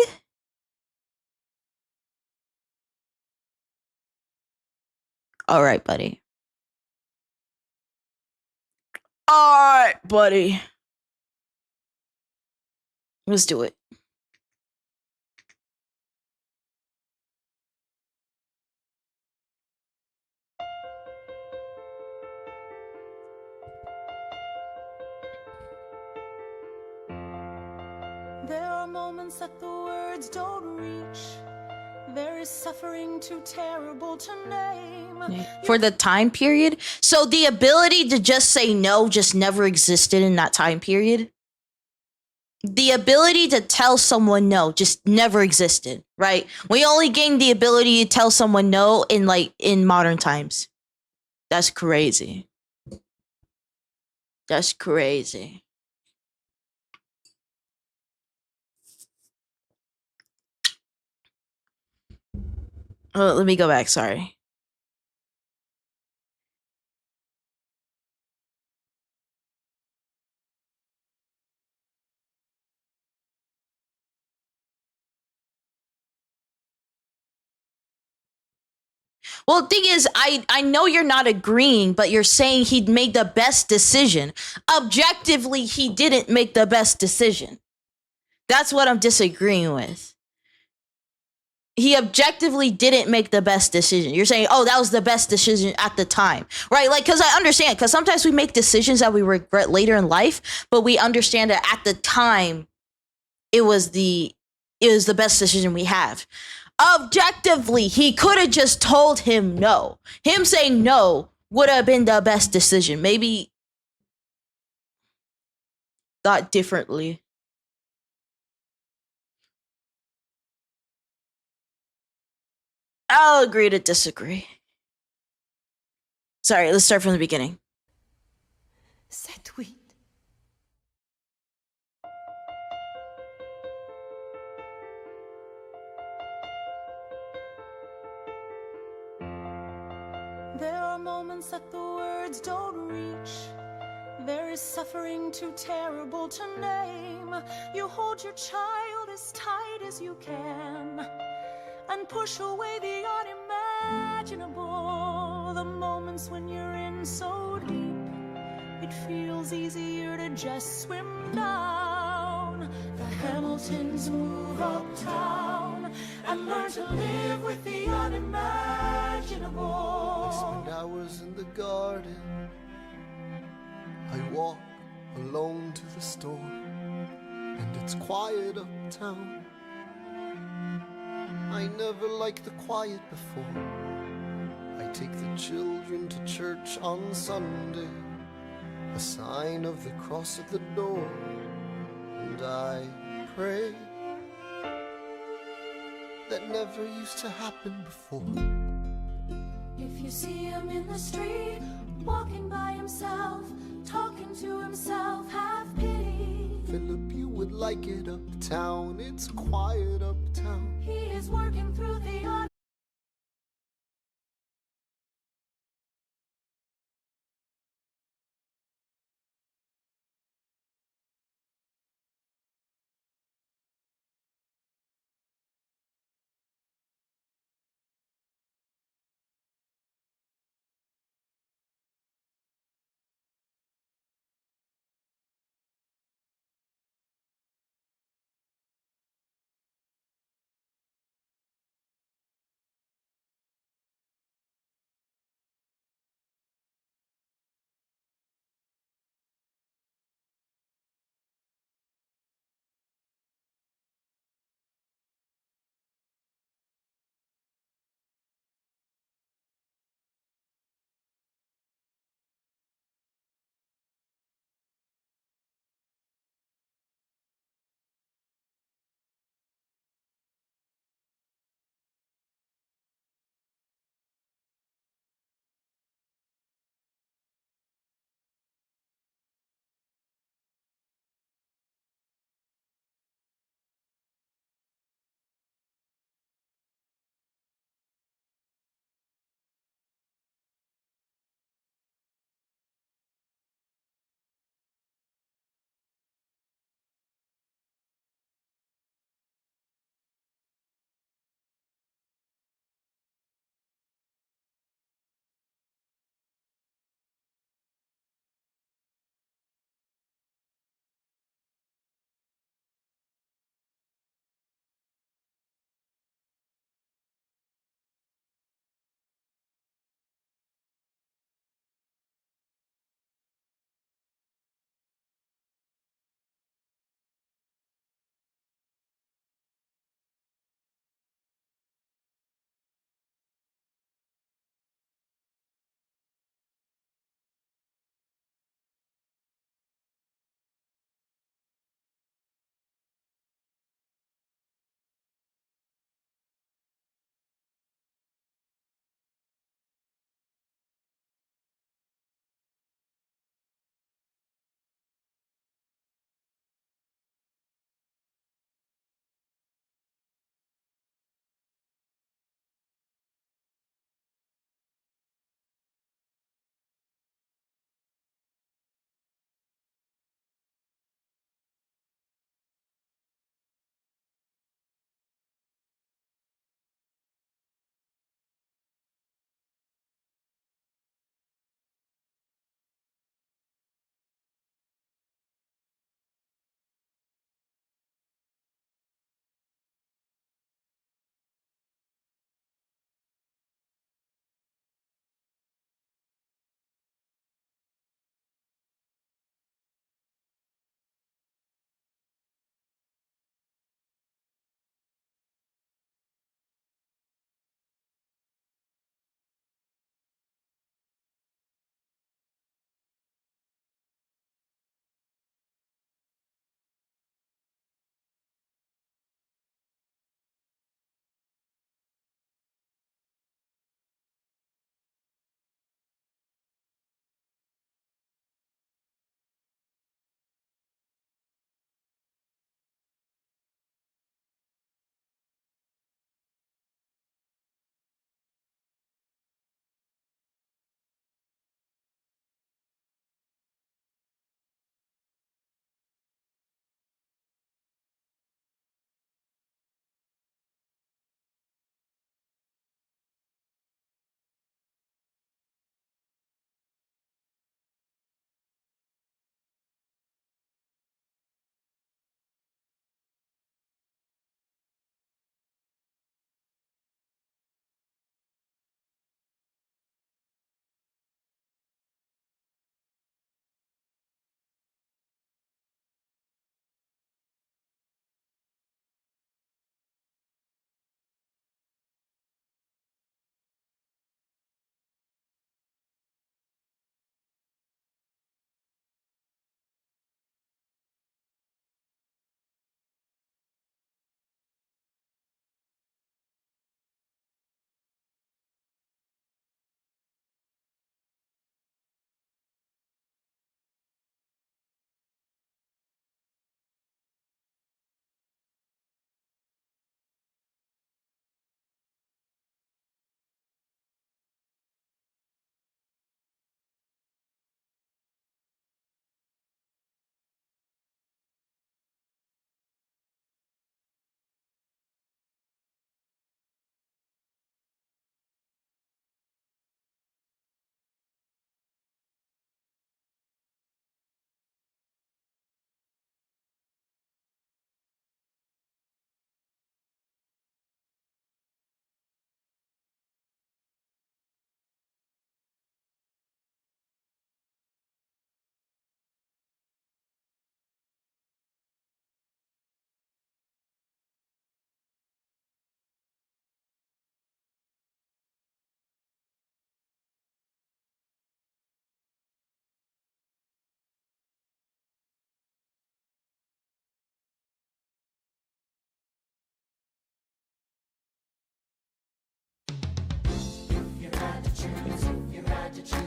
All right, buddy. All right, buddy. Let's do it.
There are moments that the words don't reach. There is suffering too terrible to name.
For the time period. So the ability to just say no just never existed in that time period. the ability to tell someone no just never existed, right? We only gained the ability to tell someone no in modern times. That's crazy. That's crazy. Oh, let me go back, sorry. Well, the thing is, I know you're not agreeing, but you're saying he'd made the best decision. Objectively, he didn't make the best decision. That's what I'm disagreeing with. He objectively didn't make the best decision. You're saying, oh, that was the best decision at the time, right? Like, because I understand, because sometimes we make decisions that we regret later in life, but we understand that at the time, it was the best decision we have. Objectively, he could have just told him no. Him saying no would have been the best decision. Maybe thought differently. I'll agree to disagree. Sorry, let's start from the beginning.
C'est oui. There are moments that the words don't reach. There is suffering too terrible to name. You hold your child as tight as you can and push away the unimaginable. The moments when you're in so deep, it feels easier to just swim down. The Hamiltons move uptown and learn to live with the unimaginable.
I spend hours in the garden. I walk alone to the store, and it's quiet uptown. I never liked the quiet before. I take the children to church on Sunday, a sign of the cross at the door, and I pray. That never used to happen before.
If you see him in the street, walking by himself, talking to himself, have pity.
Philip, you would like it uptown. It's quiet uptown.
He is working through the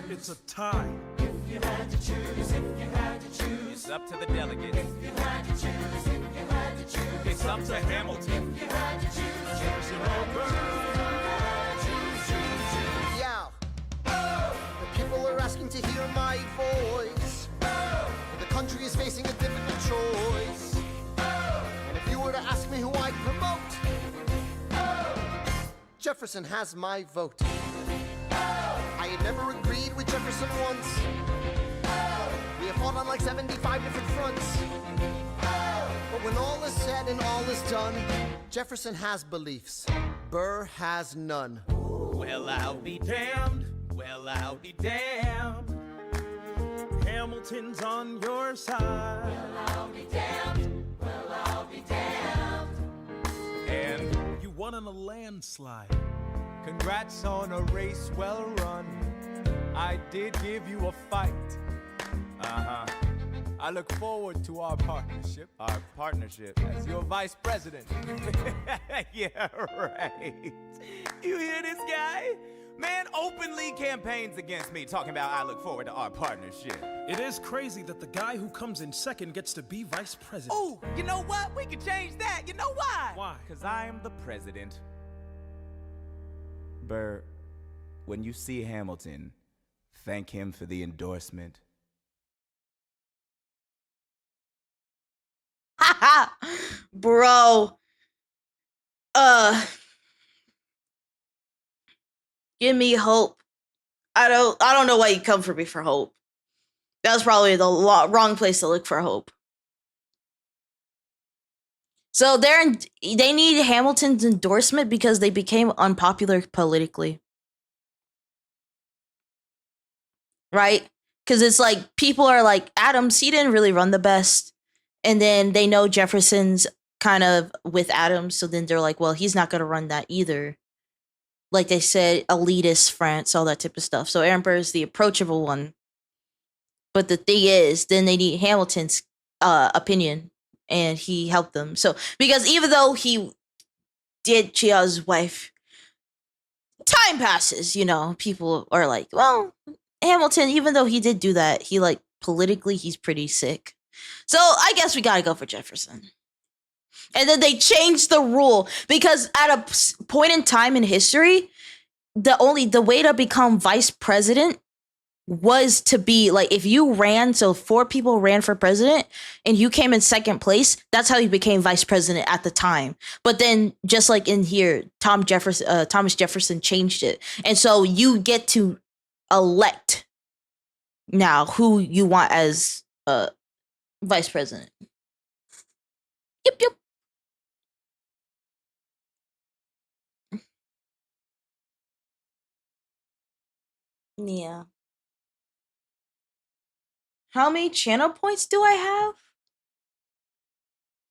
It's a tie.
It's up to the delegates. It's up to Hamilton.
Yeah. The people are asking to hear my voice. The country is facing a difficult choice. And if you were to ask me who I'd promote, Jefferson has my vote. I had never agreed with Jefferson once. We have fought on like 75 different fronts. But when all is said and all is done, Jefferson has beliefs. Burr has none.
Well, I'll be damned. Well, I'll be damned.
Hamilton's on your side.
I'll be damned. Well, I'll be damned.
And
You won on a landslide.
Congrats on a race well run. I did give you a fight. I look forward to our partnership.
our partnership.
As your vice president.
Yeah, right. You hear this guy? Man openly campaigns against me, talking about I look forward to our partnership.
It is crazy that the guy who comes in second gets to be vice president.
Oh, you know what? We can change that. You know why?
Why?
Because I am the president. Burr, when you see Hamilton, thank him for the endorsement.
Haha, bro. Give me hope. I don't know why you come for me for hope. That was probably the wrong place to look for hope. So they need Hamilton's endorsement because they became unpopular politically. Right? Because it's like people are like, Adams, he didn't really run the best. And then they know Jefferson's kind of with Adams. So then they're like, well, he's not going to run that either. Like they said, elitist France, all that type of stuff. So Aaron Burr is the approachable one. But the thing is, then they need Hamilton's opinion. And he helped them. So, because even though he did Chia's wife, time passes, you know, people are like, well, Hamilton, even though he did do that, he like politically, he's pretty sick. So I guess we gotta go for Jefferson. And then they changed the rule because at a point in time in history, the way to become vice president was to be like, if you ran, so 4 people ran for president and you came in second place, that's how you became vice president at the time. But then just like in here, Thomas Jefferson changed it. And so you get to elect now who you want as vice president. Yep. Yeah. How many channel points do I have?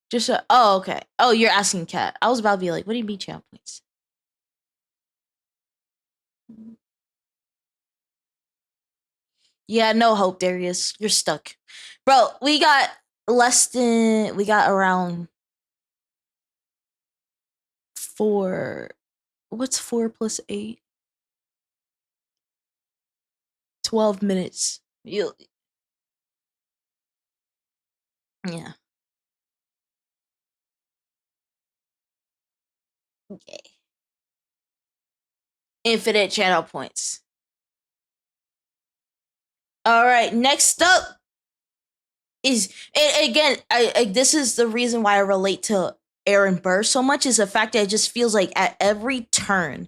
Just oh, okay. Oh, you're asking Kat. I was about to be like, what do you mean channel points? Yeah, no hope, Darius. You're stuck. Bro, we got around 4. What's 4 plus 8? 12 minutes. Yeah. Okay. Infinite channel points. All right, next up is, and again, I this is the reason why I relate to Aaron Burr so much, is the fact that it just feels like at every turn,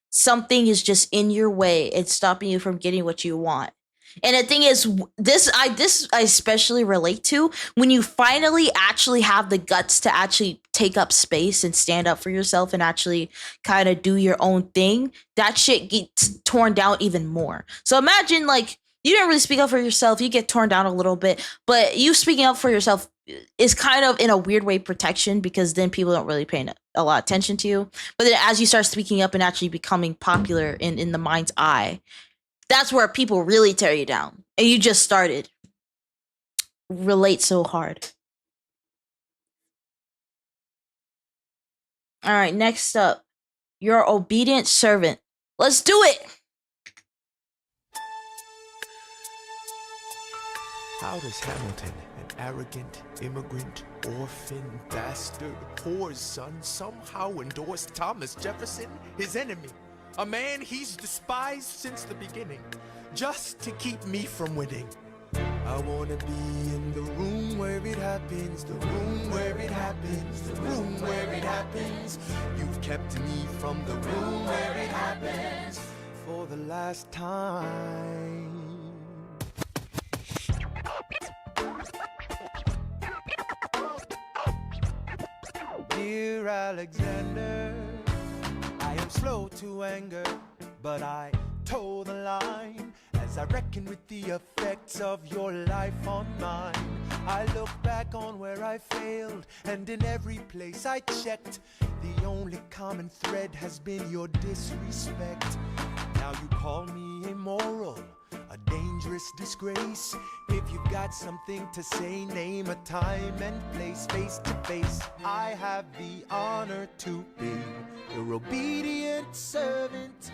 something is just in your way. It's stopping you from getting what you want. And the thing is, this I especially relate to when you finally actually have the guts to actually take up space and stand up for yourself and actually kind of do your own thing. That shit gets torn down even more. So imagine like you didn't really speak up for yourself, you get torn down a little bit, but you speaking up for yourself is kind of in a weird way protection because then people don't really pay a lot of attention to you. But then as you start speaking up and actually becoming popular in the mind's eye, that's where people really tear you down. And you just started. Relate so hard. All right, next up. Your obedient servant. Let's do it.
How does Hamilton, an arrogant immigrant, orphan, bastard, whore's son, somehow endorse Thomas Jefferson, his enemy? A man he's despised since the beginning, just to keep me from winning. I wanna be in the room where it happens, the room where it happens, the room where it happens. You've kept me from the room where it happens for the last time. Dear Alexander, I am slow to anger, but I toe the line as I reckon with the effects of your life on mine. I look back on where I failed, and in every place I checked, the only common thread has been your disrespect. Now you call me immoral, a dangerous disgrace. If you've got something to say, name a time and place. Face to face, I have the honor to be your obedient servant,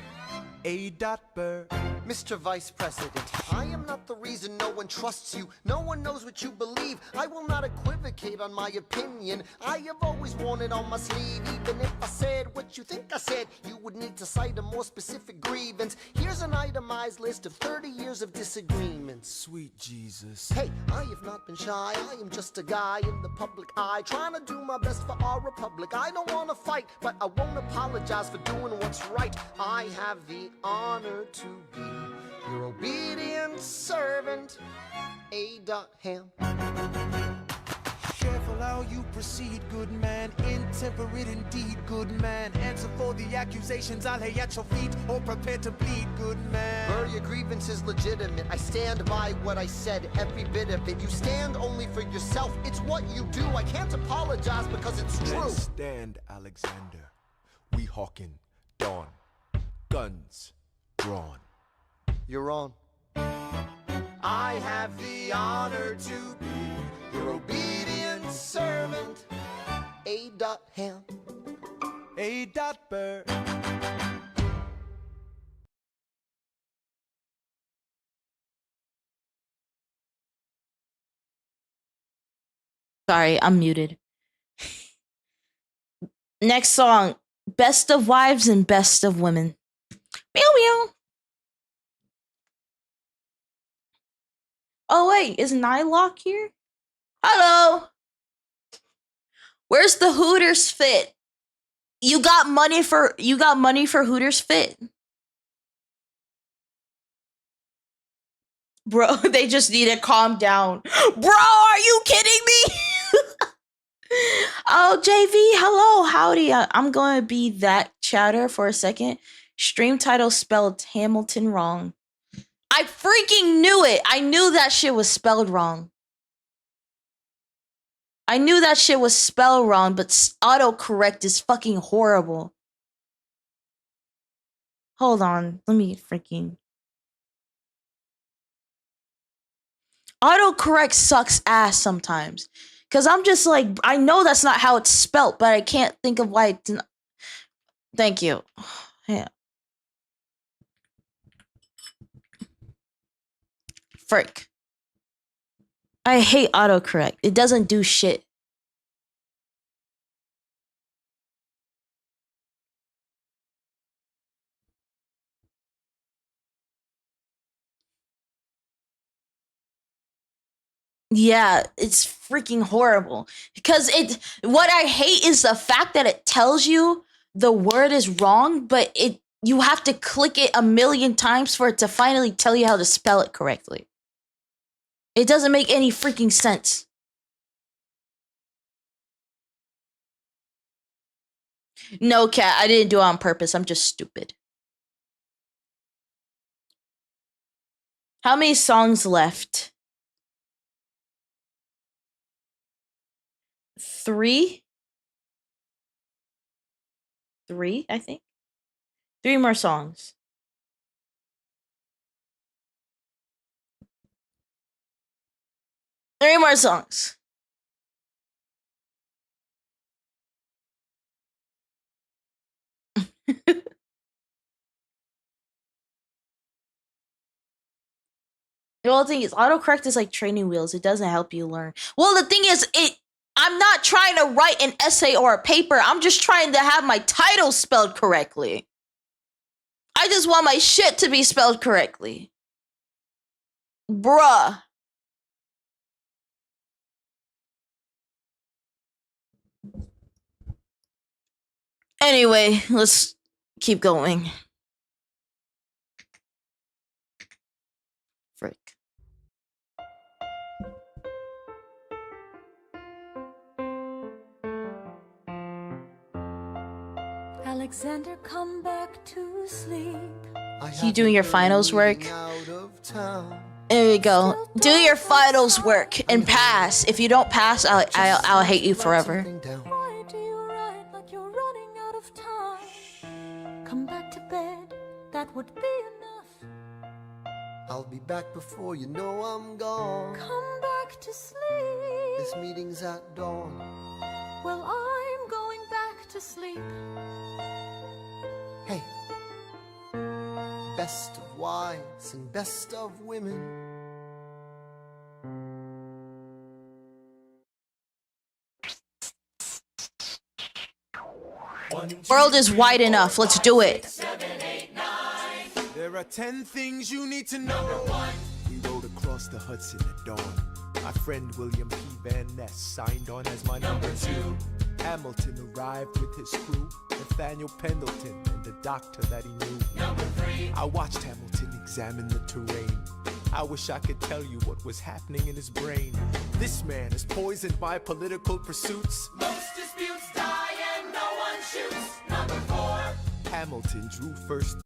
A. Burr.
Mr. Vice President, I am not the reason no one trusts you. No one knows what you believe. I will not equivocate on my opinion. I have always worn it on my sleeve. Even if I said what you think I said, you would need to cite a more specific grievance. Here's an itemized list of 30 years of disagreements.
Sweet Jesus.
Hey, I have not been shy. I am just a guy in the public eye, trying to do my best for our republic. I don't want to fight, but I won't apologize for doing what's right. I have the honor to be your obedient servant, A. Ham.
Careful how you proceed, good man. Intemperate indeed, good man. Answer for the accusations I lay at your feet, or prepare to bleed, good man.
Burr, your grievance is legitimate. I stand by what I said, every bit of it. You stand only for yourself. It's what you do. I can't apologize because it's true.
Let's stand, Alexander. We hawking dawn. Guns drawn.
You're on. I have the honor to be your obedient servant, A. Ham.
A. Burr.
Sorry, I'm muted. Next song, Best of Wives and Best of Women. Meow meow. Oh wait, is Nylock here? Hello. Where's the Hooters fit? You got money for Hooters fit? Bro, they just need to calm down. Bro, are you kidding me? Oh, JV, hello, howdy. I'm going to be that chatter for a second. Stream title spelled Hamilton wrong. I freaking knew it. I knew that shit was spelled wrong. I knew that shit was spelled wrong, but autocorrect is fucking horrible. Hold on. Let me freaking... Autocorrect sucks ass sometimes. Because I'm just like, I know that's not how it's spelt, but I can't think of why it's not... Thank you. Yeah. Frick. I hate autocorrect. It doesn't do shit. Yeah, it's freaking horrible. Because what I hate is the fact that it tells you the word is wrong, but you have to click it a million times for it to finally tell you how to spell it correctly. It doesn't make any freaking sense. No, Cat, I didn't do it on purpose. I'm just stupid. How many songs left? 3? 3, I think. 3 more songs. Three more songs. Well, the thing is, autocorrect is like training wheels. It doesn't help you learn. Well, the thing is, I'm not trying to write an essay or a paper. I'm just trying to have my title spelled correctly. I just want my shit to be spelled correctly. Bruh. Anyway, let's keep going. Frick.
Alexander, come back to sleep.
You doing your finals work?
Out of town.
There you go. Do your finals work and pass. If you don't pass, I'll hate you forever.
Why do you write like you're running out of time? Come back to bed, that would be enough.
I'll be back before you know I'm gone.
Come back to sleep.
This meeting's at dawn.
Well, I'm going back to sleep.
Hey, best of wives and best of women.
World is wide enough. Let's do it.
There are 10 things you need to know. Number 1. We rode across the Hudson at dawn. My friend William P. Van Ness signed on as my number 2. Hamilton arrived with his crew, Nathaniel Pendleton and the doctor that he knew. Number 3. I watched Hamilton examine the terrain. I wish I could tell you what was happening in his brain. This man is poisoned by political pursuits.
Most disputes die and no one shoots. Number 4.
Hamilton drew first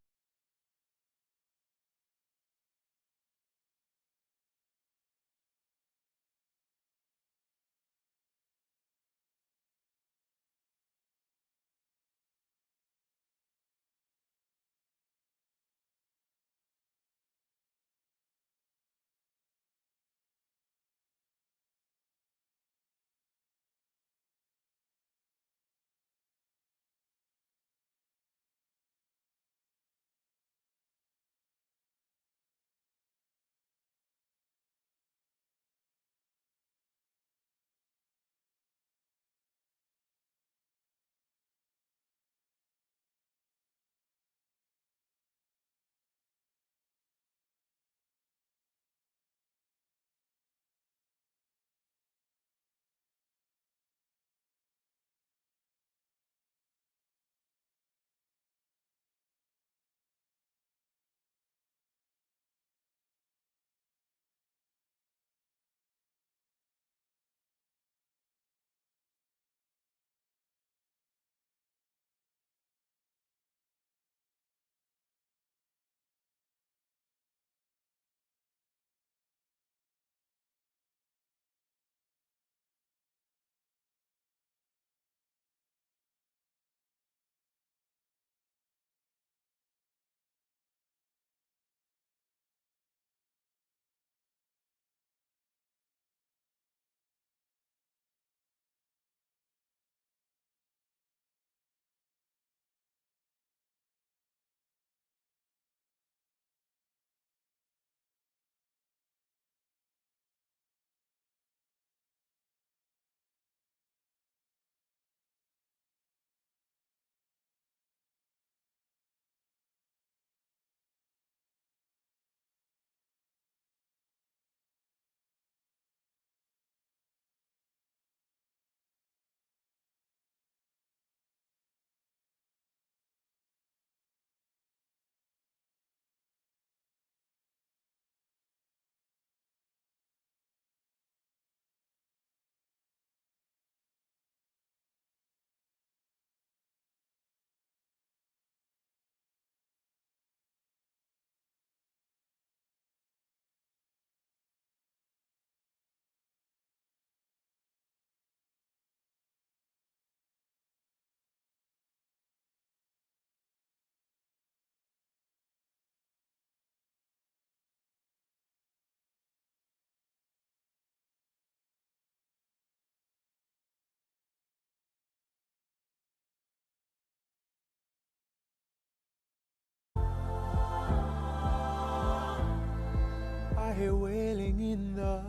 hear wailing in the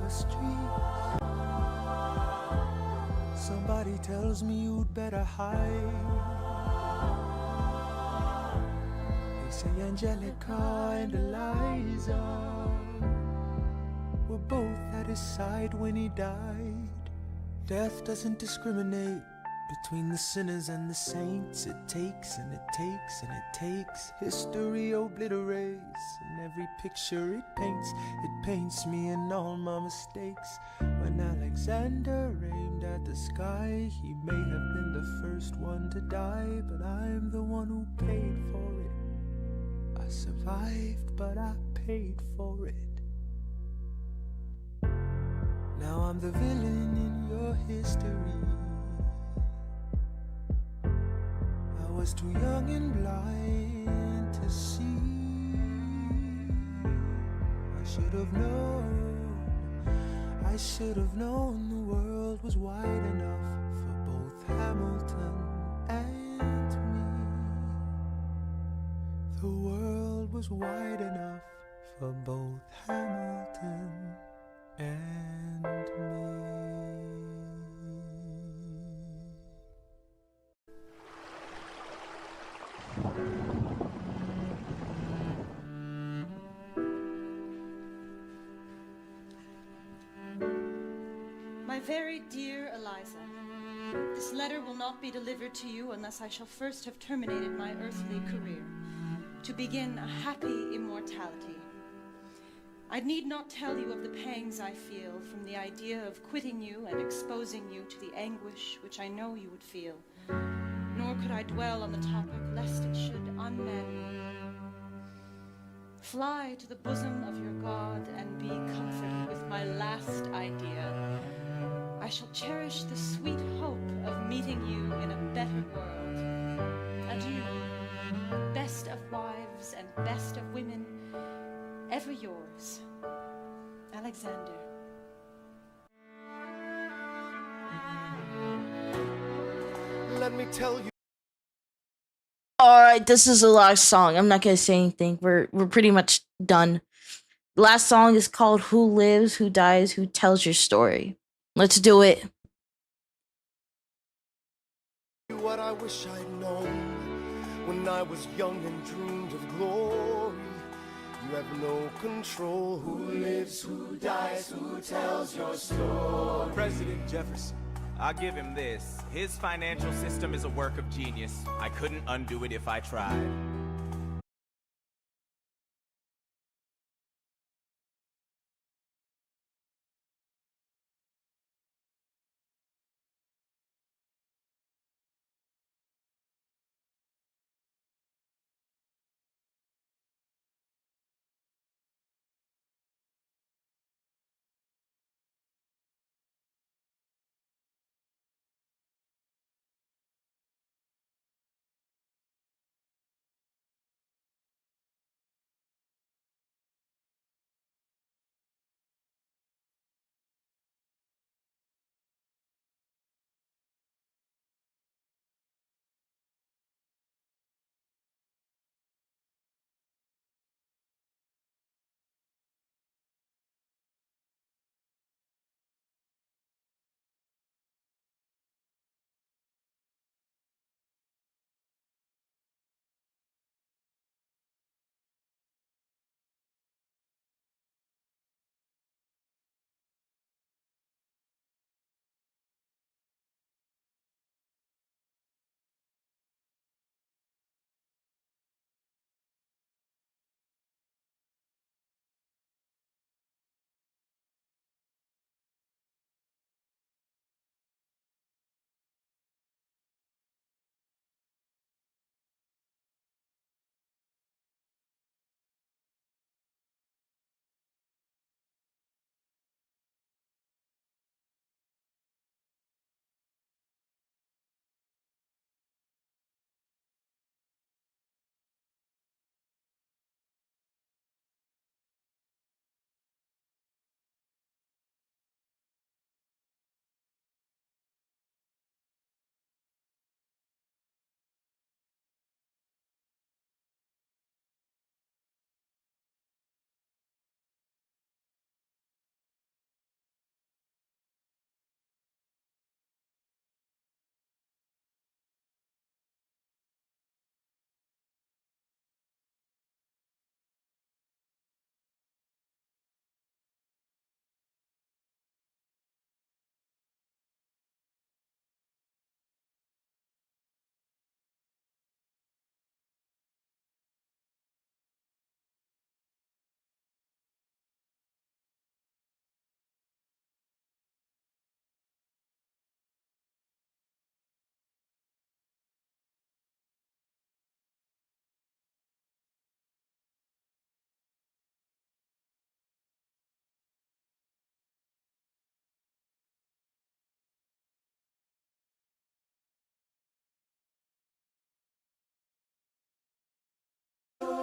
streets. Somebody tells me you'd better hide. They say Angelica and Eliza were both at his side when he died. Death doesn't discriminate between the sinners and the saints. It takes and it takes and it takes. History obliterates, and every picture it paints me and all my mistakes. When Alexander aimed at the sky, he may have been the first one to die, but I'm the one who paid for it. I survived, but I paid for it. Now I'm the villain in your history. I was too young and blind to see. I should have known the world was wide enough for both Hamilton and me. The world was wide enough for both Hamilton and me.
My very dear Eliza, this letter will not be delivered to you unless I shall first have terminated my earthly career, to begin a happy immortality. I need not tell you of the pangs I feel from the idea of quitting you and exposing you to the anguish which I know you would feel, nor could I dwell on the topic lest it should unman me. Fly to the bosom of your God and be comforted with my last idea. I shall cherish the sweet hope of meeting you in a better world. Adieu, best of wives and best of women, ever yours, Alexander.
Let me tell you.
All right, this is the last song. I'm not gonna say anything. We're pretty much done. Last song is called "Who Lives, Who Dies, Who Tells Your Story." Let's do it.
What I wish I'd known when I was young and dreamed of glory. You have no control. Who lives, who dies, who tells your story?
President Jefferson. I'll give him this. His financial system is a work of genius. I couldn't undo it if I tried.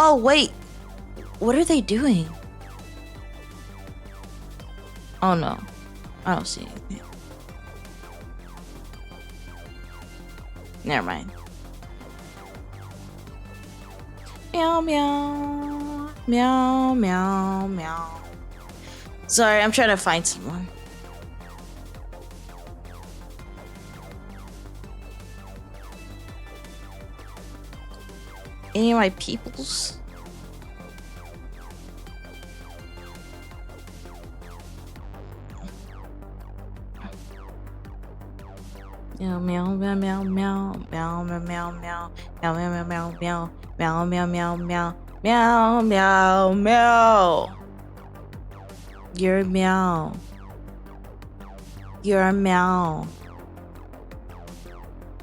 Oh, wait. What are they doing? Oh, no. I don't see anything. Never mind. Meow, meow. Meow, meow, meow. Sorry, I'm trying to find someone. Any of my peoples? Meow, meow, meow, meow, meow, meow, meow, meow, meow, meow, meow, meow, meow, meow, meow, meow, meow, meow, meow, meow. You're a meow. You're a meow.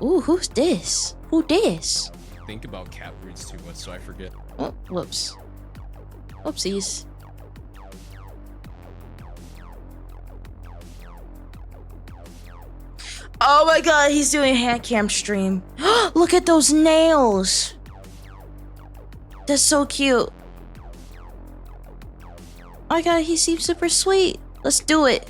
Ooh, who's this? Who this?
Think about cat breeds too much, so I forget.
Oh, whoops. Whoopsies. Oh my god, he's doing a hand cam stream. Look at those nails. That's so cute. Oh my god, he seems super sweet. Let's do it.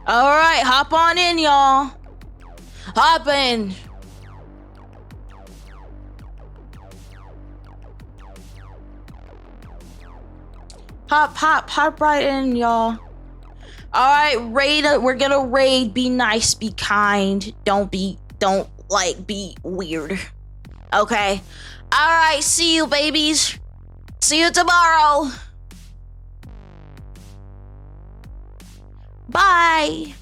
Alright, hop on in, y'all. Hop in. Hop right in, y'all. Alright, raid. We're gonna raid. Be nice, be kind. Don't be weird. Okay? Alright, see you, babies. See you tomorrow. Bye.